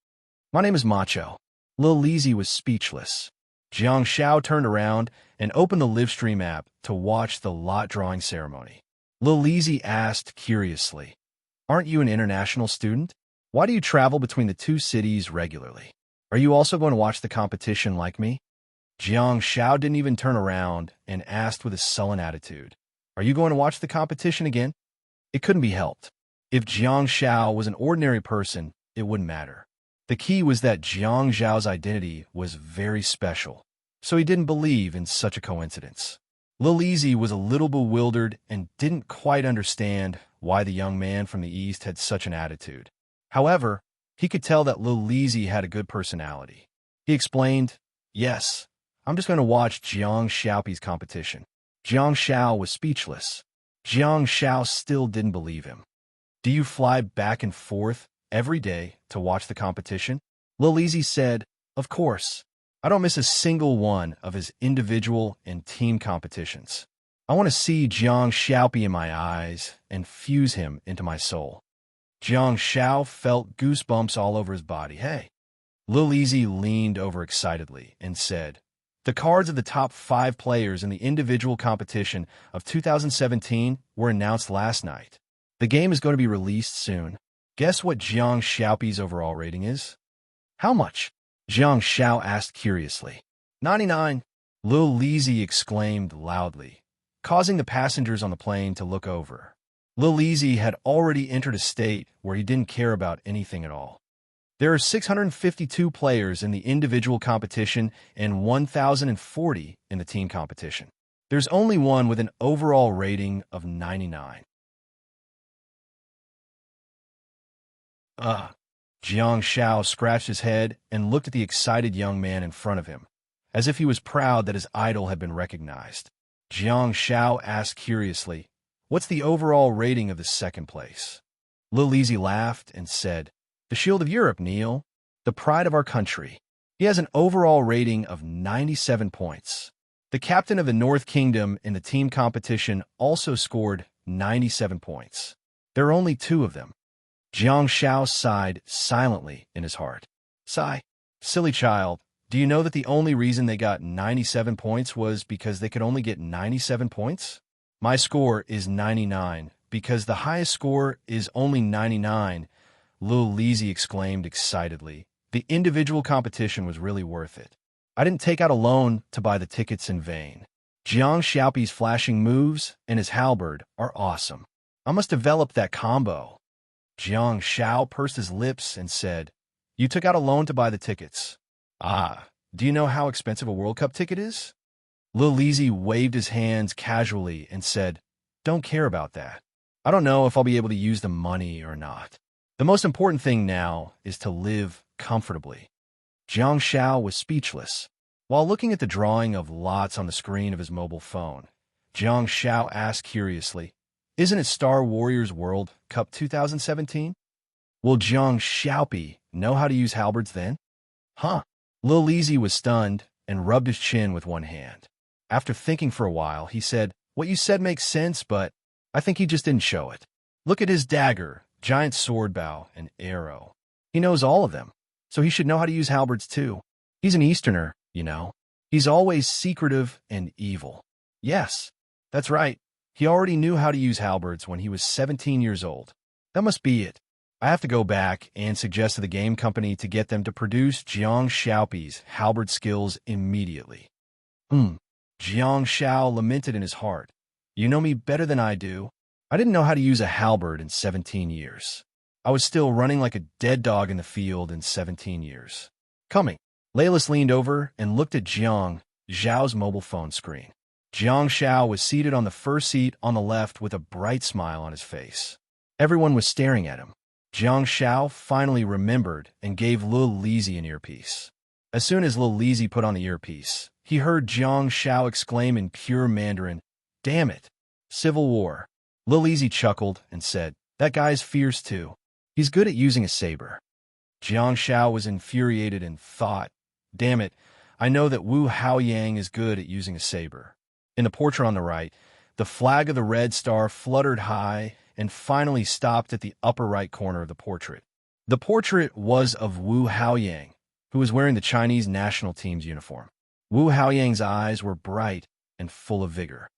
"My name is Macho." Lil Easy was speechless. Jiang Xiao turned around and opened the Livestream app to watch the lot drawing ceremony. Lil Easy asked curiously, "Aren't you an international student? Why do you travel between the 2 cities regularly? Are you also going to watch the competition like me?" Jiang Xiao didn't even turn around and asked with a sullen attitude, "Are you going to watch the competition again?" It couldn't be helped. If Jiang Xiao was an ordinary person, it wouldn't matter. The key was that Jiang Xiao's identity was very special, so he didn't believe in such a coincidence. Lil Easy was a little bewildered and didn't quite understand why the young man from the East had such an attitude. However, he could tell that Lil Easy had a good personality. He explained, "Yes, I'm just going to watch Jiang Xiaopi's competition." Jiang Xiao was speechless. Jiang Xiao still didn't believe him. "Do you fly back and forth every day to watch the competition?" Lil Easy said, "Of course. I don't miss a single one of his individual and team competitions. I want to see Jiang Xiaopi in my eyes and fuse him into my soul." Jiang Xiao felt goosebumps all over his body. "Hey." Lil Easy leaned over excitedly and said, "The cards of the top 5 players in the individual competition of 2017 were announced last night. The game is going to be released soon. Guess what Jiang Xiaopi's overall rating is?" "How much?" Jiang Xiao asked curiously. 99. Lil Easy exclaimed loudly, causing the passengers on the plane to look over. Lil Easy had already entered a state where he didn't care about anything at all. There are 652 players in the individual competition and 1,040 in the team competition. There's only one with an overall rating of 99. Jiang Xiao scratched his head and looked at the excited young man in front of him, as if he was proud that his idol had been recognized. Jiang Xiao asked curiously, "What's the overall rating of the second place?" Lil Easy laughed and said, "The Shield of Europe, Neil. The pride of our country. He has an overall rating of 97 points. The captain of the North Kingdom in the team competition also scored 97 points. There are only 2 of them." Jiang Xiao sighed silently in his heart. "Sigh. Silly child, do you know that the only reason they got 97 points was because they could only get 97 points? My score is 99, because the highest score is only 99, Lil Easy exclaimed excitedly. The individual competition was really worth it. I didn't take out a loan to buy the tickets in vain. Jiang Xiaopi's flashing moves and his halberd are awesome. I must develop that combo. Jiang Xiao pursed his lips and said, "You took out a loan to buy the tickets. Ah, do you know how expensive a World Cup ticket is?" Lil Easy waved his hands casually and said, "Don't care about that. I don't know if I'll be able to use the money or not. The most important thing now is to live comfortably." Jiang Xiao was speechless. While looking at the drawing of lots on the screen of his mobile phone, Jiang Xiao asked curiously, "Isn't it Star Warriors World Cup 2017? Will Jiang Xiaopi know how to use halberds then?" "Huh." Lil Easy was stunned and rubbed his chin with one hand. After thinking for a while, he said, "What you said makes sense, but I think he just didn't show it. Look at his dagger, giant sword bow, and arrow. He knows all of them, so he should know how to use halberds too. He's an Easterner, you know. He's always secretive and evil." "Yes, that's right. He already knew how to use halberds when he was 17 years old. That must be it. I have to go back and suggest to the game company to get them to produce Jiang Xiaopi's halberd skills immediately. Jiang Xiao lamented in his heart. You know me better than I do. I didn't know how to use a halberd in 17 years. I was still running like a dead dog in the field in 17 years. Coming. Laylis leaned over and looked at Jiang Xiao's mobile phone screen. Jiang Xiao was seated on the first seat on the left with a bright smile on his face. Everyone was staring at him. Jiang Xiao finally remembered and gave Lil Lizzy an earpiece. As soon as Lil Lizzy put on the earpiece, he heard Jiang Xiao exclaim in pure Mandarin, "Damn it! Civil War." Lil Lizzy chuckled and said, "That guy's fierce too. He's good at using a saber." Jiang Xiao was infuriated and thought, "Damn it, I know that Wu Haoyang is good at using a saber." In the portrait on the right, the flag of the Red Star fluttered high and finally stopped at the upper right corner of the portrait. The portrait was of Wu Haoyang, who was wearing the Chinese national team's uniform. Wu Haoyang's eyes were bright and full of vigor.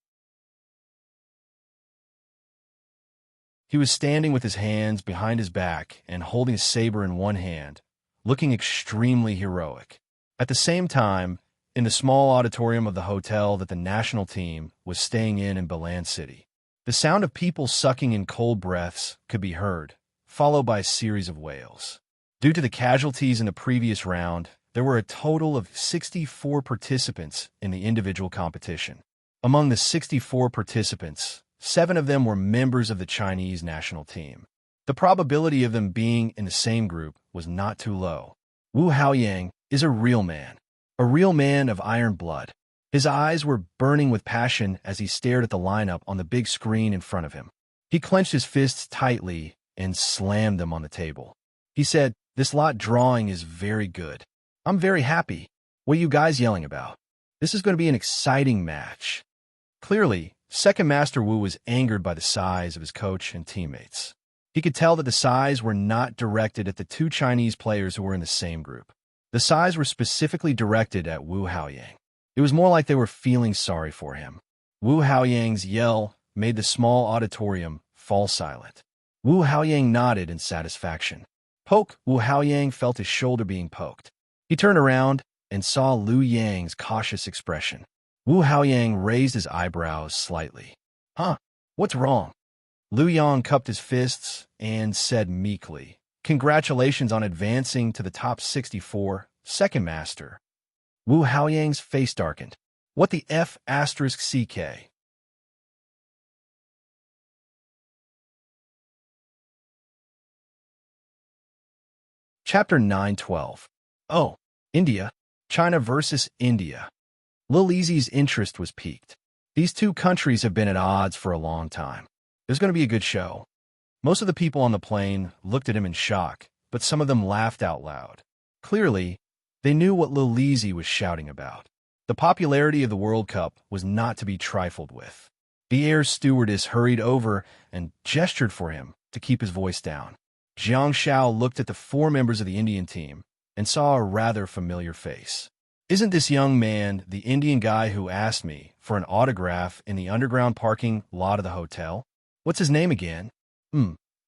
He was standing with his hands behind his back and holding a saber in one hand, looking extremely heroic. At the same time, in the small auditorium of the hotel that the national team was staying in Balan City, the sound of people sucking in cold breaths could be heard, followed by a series of wails. Due to the casualties in the previous round, there were a total of 64 participants in the individual competition. Among the 64 participants, 7 of them were members of the Chinese national team. The probability of them being in the same group was not too low. Wu Haoyang is a real man of iron blood. His eyes were burning with passion as he stared at the lineup on the big screen in front of him. He clenched his fists tightly and slammed them on the table. He said, "This lot drawing is very good. I'm very happy. What are you guys yelling about? This is going to be an exciting match." Clearly, Second Master Wu was angered by the sighs of his coach and teammates. He could tell that the sighs were not directed at the 2 Chinese players who were in the same group. The sighs were specifically directed at Wu Haoyang. It was more like they were feeling sorry for him. Wu Haoyang's yell made the small auditorium fall silent. Wu Haoyang nodded in satisfaction. Poke! Wu Haoyang felt his shoulder being poked. He turned around and saw Liu Yang's cautious expression. Wu Haoyang raised his eyebrows slightly. "Huh? What's wrong?" Liu Yang cupped his fists and said meekly, "Congratulations on advancing to the top 64, Second Master." Wu Haoyang's face darkened. "What the F asterisk CK?" Chapter 912. Oh, India. China versus India. Lil Lizzy's interest was piqued. These 2 countries have been at odds for a long time. There's going to be a good show. Most of the people on the plane looked at him in shock, but some of them laughed out loud. Clearly, they knew what Lil Lizzy was shouting about. The popularity of the World Cup was not to be trifled with. The air stewardess hurried over and gestured for him to keep his voice down. Jiang Xiao looked at the 4 members of the Indian team and saw a rather familiar face. "Isn't this young man the Indian guy who asked me for an autograph in the underground parking lot of the hotel? What's his name again?"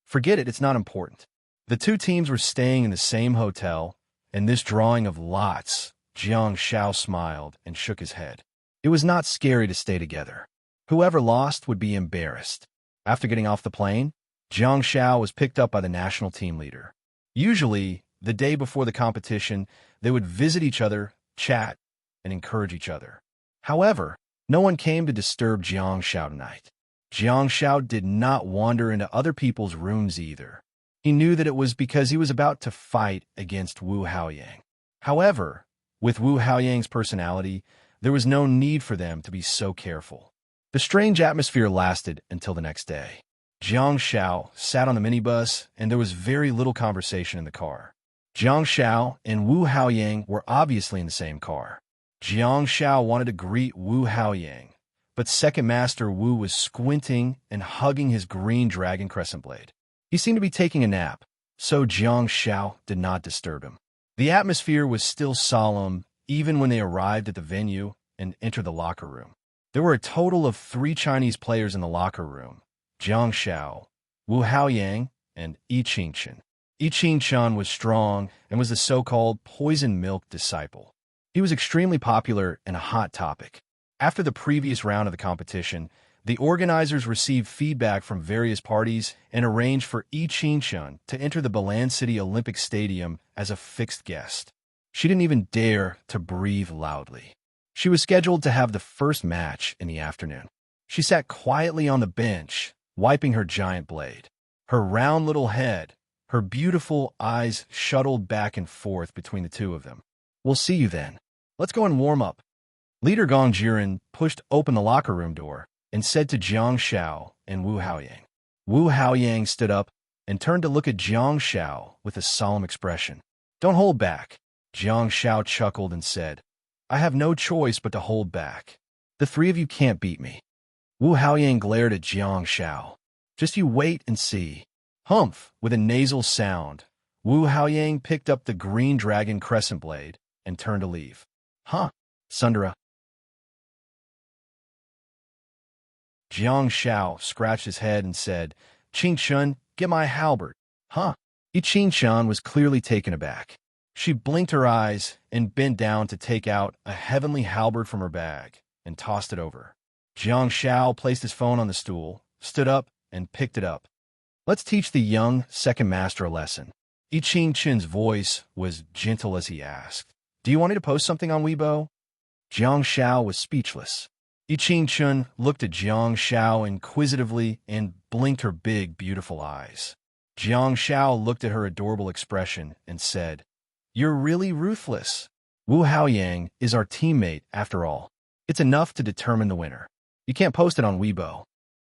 Forget it, it's not important. The 2 teams were staying in the same hotel, and this drawing of lots, Jiang Xiao smiled and shook his head. It was not scary to stay together. Whoever lost would be embarrassed. After getting off the plane, Jiang Xiao was picked up by the national team leader. Usually, the day before the competition, they would visit each other, chat, and encourage each other. However, no one came to disturb Jiang Xiao tonight. Jiang Xiao did not wander into other people's rooms either. He knew that it was because he was about to fight against Wu Haoyang. However, with Wu Haoyang's personality, there was no need for them to be so careful. The strange atmosphere lasted until the next day. Jiang Xiao sat on the minibus, and there was very little conversation in the car. Jiang Xiao and Wu Haoyang were obviously in the same car. Jiang Xiao wanted to greet Wu Haoyang, but Second Master Wu was squinting and hugging his green dragon crescent blade. He seemed to be taking a nap, so Jiang Xiao did not disturb him. The atmosphere was still solemn even when they arrived at the venue and entered the locker room. There were a total of 3 Chinese players in the locker room: Jiang Xiao, Wu Haoyang, and I Ching-chun. I Ching-chun was strong and was the so-called poison milk disciple. He was extremely popular and a hot topic. After the previous round of the competition, the organizers received feedback from various parties and arranged for I Ching-chun to enter the Balan City Olympic Stadium as a fixed guest. She didn't even dare to breathe loudly. She was scheduled to have the first match in the afternoon. She sat quietly on the bench, wiping her giant blade. Her round little head, her beautiful eyes shuttled back and forth between the two of them. "We'll see you then. Let's go and warm up." Leader Gong Jiren pushed open the locker room door and said to Jiang Shao and Wu Haoyang. Wu Haoyang stood up and turned to look at Jiang Shao with a solemn expression. "Don't hold back." Jiang Shao chuckled and said, "I have no choice but to hold back. The three of you can't beat me." Wu Haoyang glared at Jiang Shao. "Just you wait and see." Humph! With a nasal sound, Wu Haoyang picked up the green dragon crescent blade and turned to leave. "Huh, Sundara." Jiang Shao scratched his head and said, "Ching-chun, get my halberd." "Huh?" I Ching-chun was clearly taken aback. She blinked her eyes and bent down to take out a heavenly halberd from her bag and tossed it over. Jiang Shao placed his phone on the stool, stood up, and picked it up. "Let's teach the young second master a lesson." I Ching-chun's voice was gentle as he asked, "Do you want me to post something on Weibo?" Jiang Shao was speechless. I Ching-chun looked at Jiang Shao inquisitively and blinked her big, beautiful eyes. Jiang Shao looked at her adorable expression and said, "You're really ruthless. Wu Haoyang is our teammate, after all. It's enough to determine the winner. You can't post it on Weibo."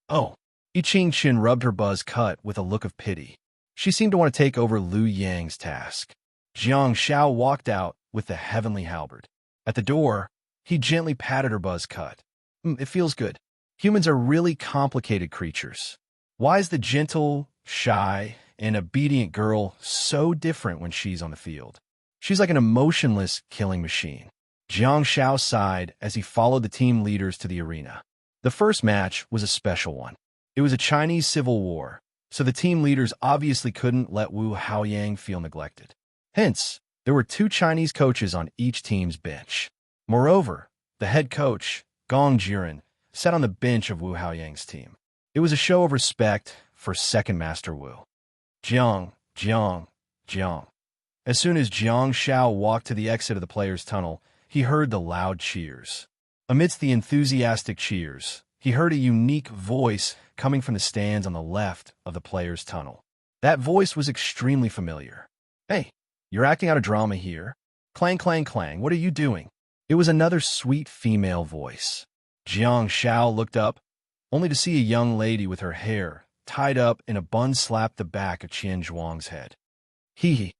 "Oh." I Ching-chun rubbed her buzz cut with a look of pity. She seemed to want to take over Lu Yang's task. Jiang Shao walked out with the heavenly halberd. At the door, he gently patted her buzz cut. It feels good. Humans are really complicated creatures. Why is the gentle, shy, and obedient girl so different when she's on the field? She's like an emotionless killing machine." Jiang Shao sighed as he followed the team leaders to the arena. The first match was a special one. It was a Chinese civil war, so the team leaders obviously couldn't let Wu Haoyang feel neglected. Hence, there were 2 Chinese coaches on each team's bench. Moreover, the head coach, Gong Jiren, sat on the bench of Wu Haoyang's team. It was a show of respect for Second Master Wu. Jiang, Jiang, Jiang. As soon as Jiang Shao walked to the exit of the players' tunnel, he heard the loud cheers. Amidst the enthusiastic cheers, he heard a unique voice coming from the stands on the left of the players' tunnel. That voice was extremely familiar. "Hey, you're acting out a drama here. Clang, clang, clang, what are you doing?" It was another sweet female voice. Jiang Shao looked up, only to see a young lady with her hair tied up in a bun slap the back of Qian Zhuang's head. Hee hee.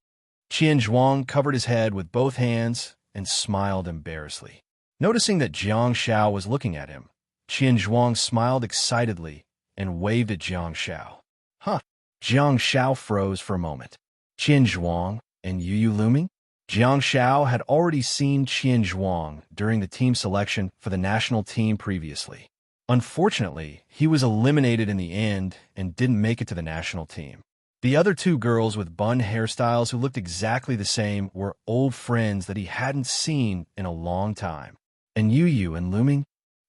Qian Zhuang covered his head with both hands and smiled embarrassedly. Noticing that Jiang Shao was looking at him, Qian Zhuang smiled excitedly and waved at Jiang Shao. "Huh." Jiang Shao froze for a moment. "Qian Zhuang and Yu Luming?" Jiang Shao had already seen Qian Zhuang during the team selection for the national team previously. Unfortunately, he was eliminated in the end and didn't make it to the national team. The other 2 girls with bun hairstyles who looked exactly the same were old friends that he hadn't seen in a long time. "And Yu and Luming?"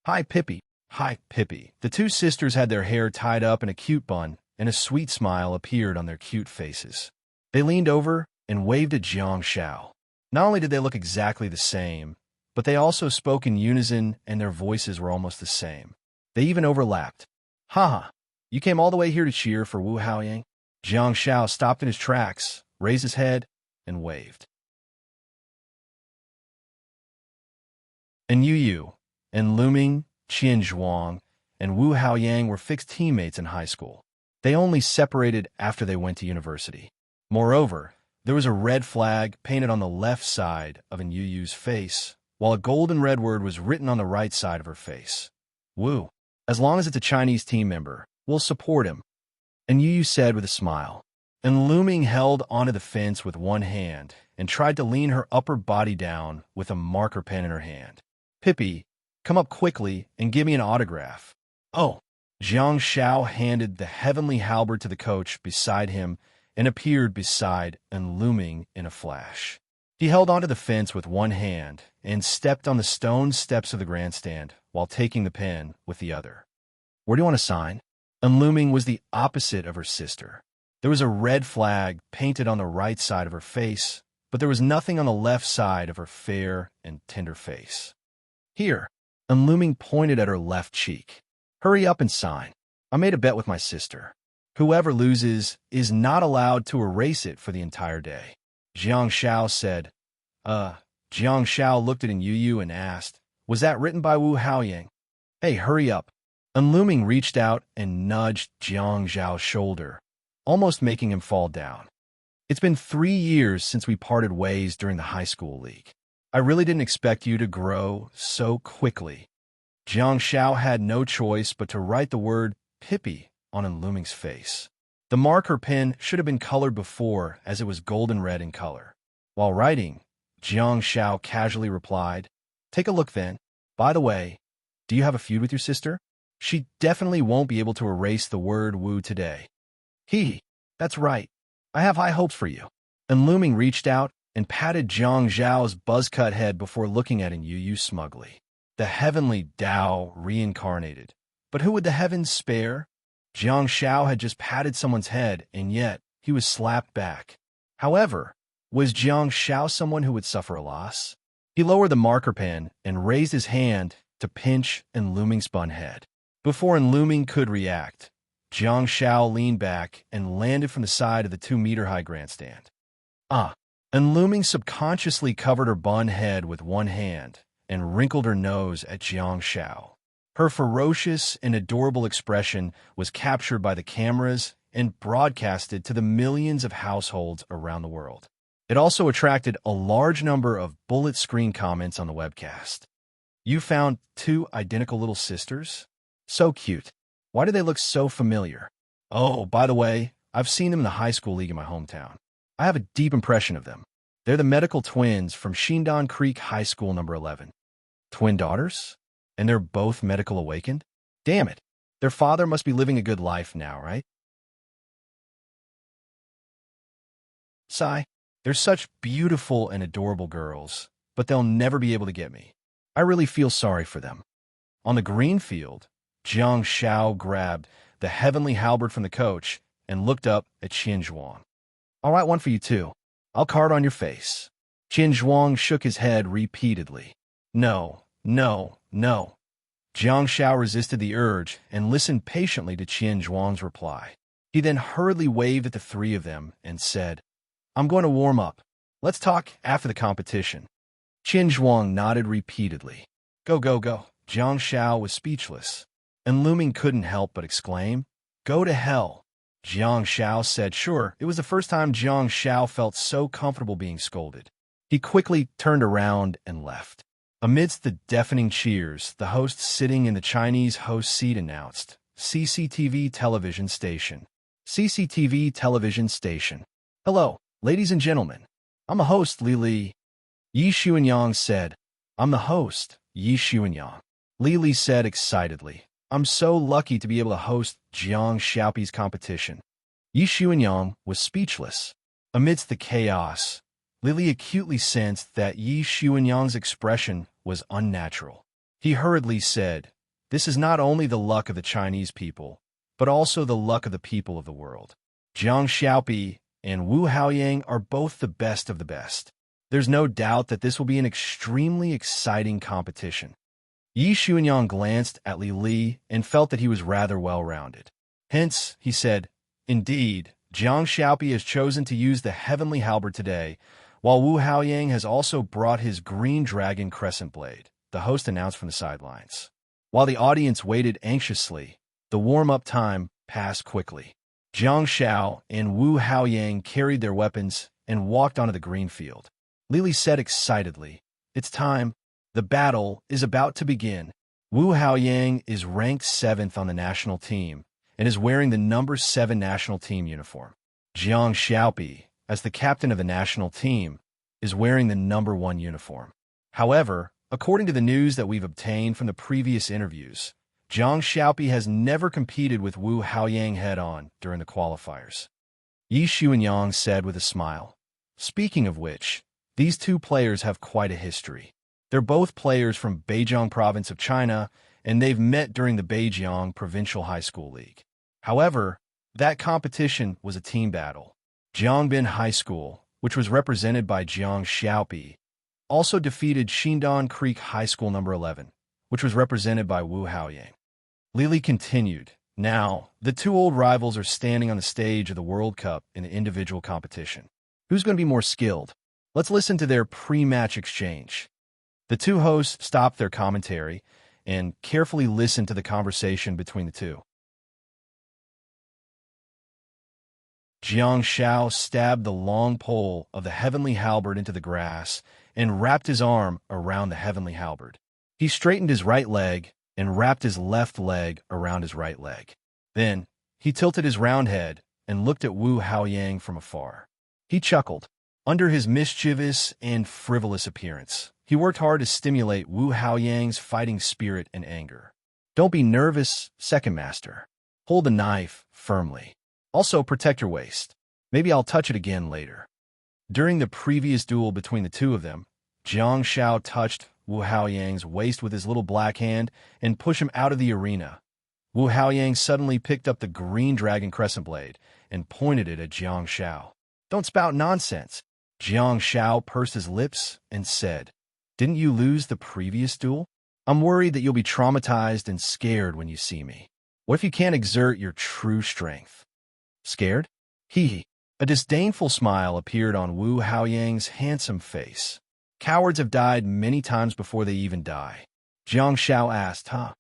"Hi, Pippi." "Hi, Pippi." The 2 sisters had their hair tied up in a cute bun, and a sweet smile appeared on their cute faces. They leaned over and waved at Jiang Shao. Not only did they look exactly the same, but they also spoke in unison and their voices were almost the same. They even overlapped. "Haha, you came all the way here to cheer for Wu Haoyang?" Jiang Shao stopped in his tracks, raised his head, and waved. And Yu and Luming, Qian Zhuang, and Wu Haoyang were fixed teammates in high school. They only separated after they went to university. Moreover, there was a red flag painted on the left side of Yu's face, while a golden red word was written on the right side of her face. "Wu. As long as it's a Chinese team member, we'll support him," and Yu said with a smile. And Luming held onto the fence with one hand and tried to lean her upper body down with a marker pen in her hand. "Pippi, come up quickly and give me an autograph." "Oh." Jiang Shao handed the heavenly halberd to the coach beside him and appeared beside and looming in a flash. He held onto the fence with one hand and stepped on the stone steps of the grandstand while taking the pen with the other. "Where do you want to sign?" Unlooming was the opposite of her sister. There was a red flag painted on the right side of her face, but there was nothing on the left side of her fair and tender face. "Here." Unlooming pointed at her left cheek. "Hurry up and sign. I made a bet with my sister. Whoever loses is not allowed to erase it for the entire day." Jiang Shao said, Jiang Shao looked at Yu and asked, "Was that written by Wu Haoyang?" "Hey, hurry up." Unlooming reached out and nudged Jiang Zhao's shoulder, almost making him fall down. "It's been 3 years since we parted ways during the high school league. I really didn't expect you to grow so quickly." Jiang Shao had no choice but to write the word Pippi on Unlooming's face. The marker pen should have been colored before, as it was golden red in color. While writing, Jiang Shao casually replied, "Take a look then. By the way, do you have a feud with your sister? She definitely won't be able to erase the word Wu today." That's right. I have high hopes for you." Unlooming reached out and patted Jiang Zhao's buzz-cut head before looking at Yu smugly. The heavenly Tao reincarnated. But who would the heavens spare? Jiang Shao had just patted someone's head, and yet he was slapped back. However, was Jiang Shao someone who would suffer a loss? He lowered the marker pen and raised his hand to pinch Unlooming's spun head. Before Unlooming could react, Jiang Shao leaned back and landed from the side of the 2-meter-high grandstand. Unlooming subconsciously covered her bun head with one hand and wrinkled her nose at Jiang Shao. Her ferocious and adorable expression was captured by the cameras and broadcasted to the millions of households around the world. It also attracted a large number of bullet screen comments on the webcast. "You found 2 identical little sisters? So cute. Why do they look so familiar? Oh, by the way, I've seen them in the high school league in my hometown. I have a deep impression of them. They're the medical twins from Shindan Creek High School number 11. Twin daughters? And they're both medical awakened? Damn it. Their father must be living a good life now, right? Sigh. They're such beautiful and adorable girls, but they'll never be able to get me. I really feel sorry for them." On the green field, Jiang Shao grabbed the heavenly halberd from the coach and looked up at Qian Zhuang. "I'll write one for you too. I'll carve it on your face." Qian Zhuang shook his head repeatedly. No. Jiang Shao resisted the urge and listened patiently to Qian Zhuang's reply. He then hurriedly waved at the 3 of them and said, "I'm going to warm up. Let's talk after the competition." Qian Zhuang nodded repeatedly. Go. Jiang Shao was speechless. Unlooming couldn't help but exclaim, "Go to hell." Jiang Shao said sure. It was the first time Jiang Shao felt so comfortable being scolded. He quickly turned around and left. Amidst the deafening cheers, the host sitting in the Chinese host seat announced, "CCTV television station. CCTV television station. Hello, ladies and gentlemen. I'm a host, Li Li." Yi Xuanyang said, "I'm the host, Yi Xuanyang." Li Li said excitedly, "I'm so lucky to be able to host Jiang Xiaopi's competition." Yi Xuanyang was speechless. Amidst the chaos, Li Li acutely sensed that Yi Xuanyang's expression was unnatural. He hurriedly said, "This is not only the luck of the Chinese people, but also the luck of the people of the world. Jiang Xiaopi and Wu Haoyang are both the best of the best. There's no doubt that this will be an extremely exciting competition." Yi Xuanyang glanced at Li Li and felt that he was rather well-rounded. Hence, he said, "Indeed, Jiang Xiaopi has chosen to use the heavenly halberd today, while Wu Haoyang has also brought his green dragon crescent blade," the host announced from the sidelines. While the audience waited anxiously, the warm-up time passed quickly. Jiang Shao and Wu Haoyang carried their weapons and walked onto the green field. Lily said excitedly, "It's time. The battle is about to begin." Wu Haoyang is ranked 7th on the national team and is wearing the number 7 national team uniform. Jiang Xiaopi, as the captain of the national team, is wearing the number 1 uniform. However, according to the news that we've obtained from the previous interviews, Jiang Xiaopi has never competed with Wu Haoyang head-on during the qualifiers. Yi Xuanyang said with a smile. Speaking of which, these two players have quite a history. They're both players from Beijiang province of China, and they've met during the Beijiang Provincial High School League. However, that competition was a team battle. Jiangbin High School, which was represented by Jiang Xiaopi, also defeated Xindon Creek High School No. 11, which was represented by Wu Haoyang. Lili continued, "Now, the two old rivals are standing on the stage of the World Cup in an individual competition. Who's going to be more skilled? Let's listen to their pre-match exchange." The two hosts stopped their commentary and carefully listened to the conversation between the two. Jiang Xiao stabbed the long pole of the heavenly halberd into the grass and wrapped his arm around the heavenly halberd. He straightened his right leg and wrapped his left leg around his right leg. Then, he tilted his round head and looked at Wu Haoyang from afar. He chuckled. Under his mischievous and frivolous appearance, he worked hard to stimulate Wu Haoyang's fighting spirit and anger. "Don't be nervous, second master. Hold the knife firmly. Also, protect your waist. Maybe I'll touch it again later." During the previous duel between the two of them, Jiang Xiao touched Wu Haoyang's waist with his little black hand and pushed him out of the arena. Wu Haoyang suddenly picked up the green dragon crescent blade and pointed it at Jiang Xiao. "Don't spout nonsense." Jiang Xiao pursed his lips and said, "Didn't you lose the previous duel? I'm worried that you'll be traumatized and scared when you see me. What if you can't exert your true strength?" "Scared?" Hee. A disdainful smile appeared on Wu Haoyang's handsome face. "Cowards have died many times before they even die." Jiang Xiao asked, "Huh?"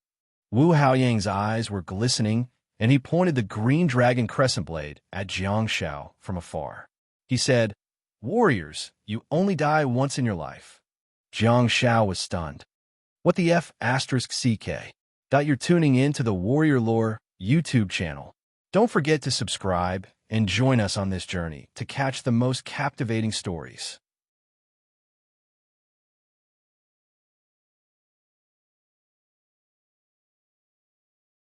Wu Haoyang's eyes were glistening, and he pointed the green dragon crescent blade at Jiang Xiao from afar. He said, "Warriors, you only die once in your life." Jiang Xiao was stunned. "What the F***CK? You're tuning in to the Warrior Lore YouTube channel. Don't forget to subscribe and join us on this journey to catch the most captivating stories.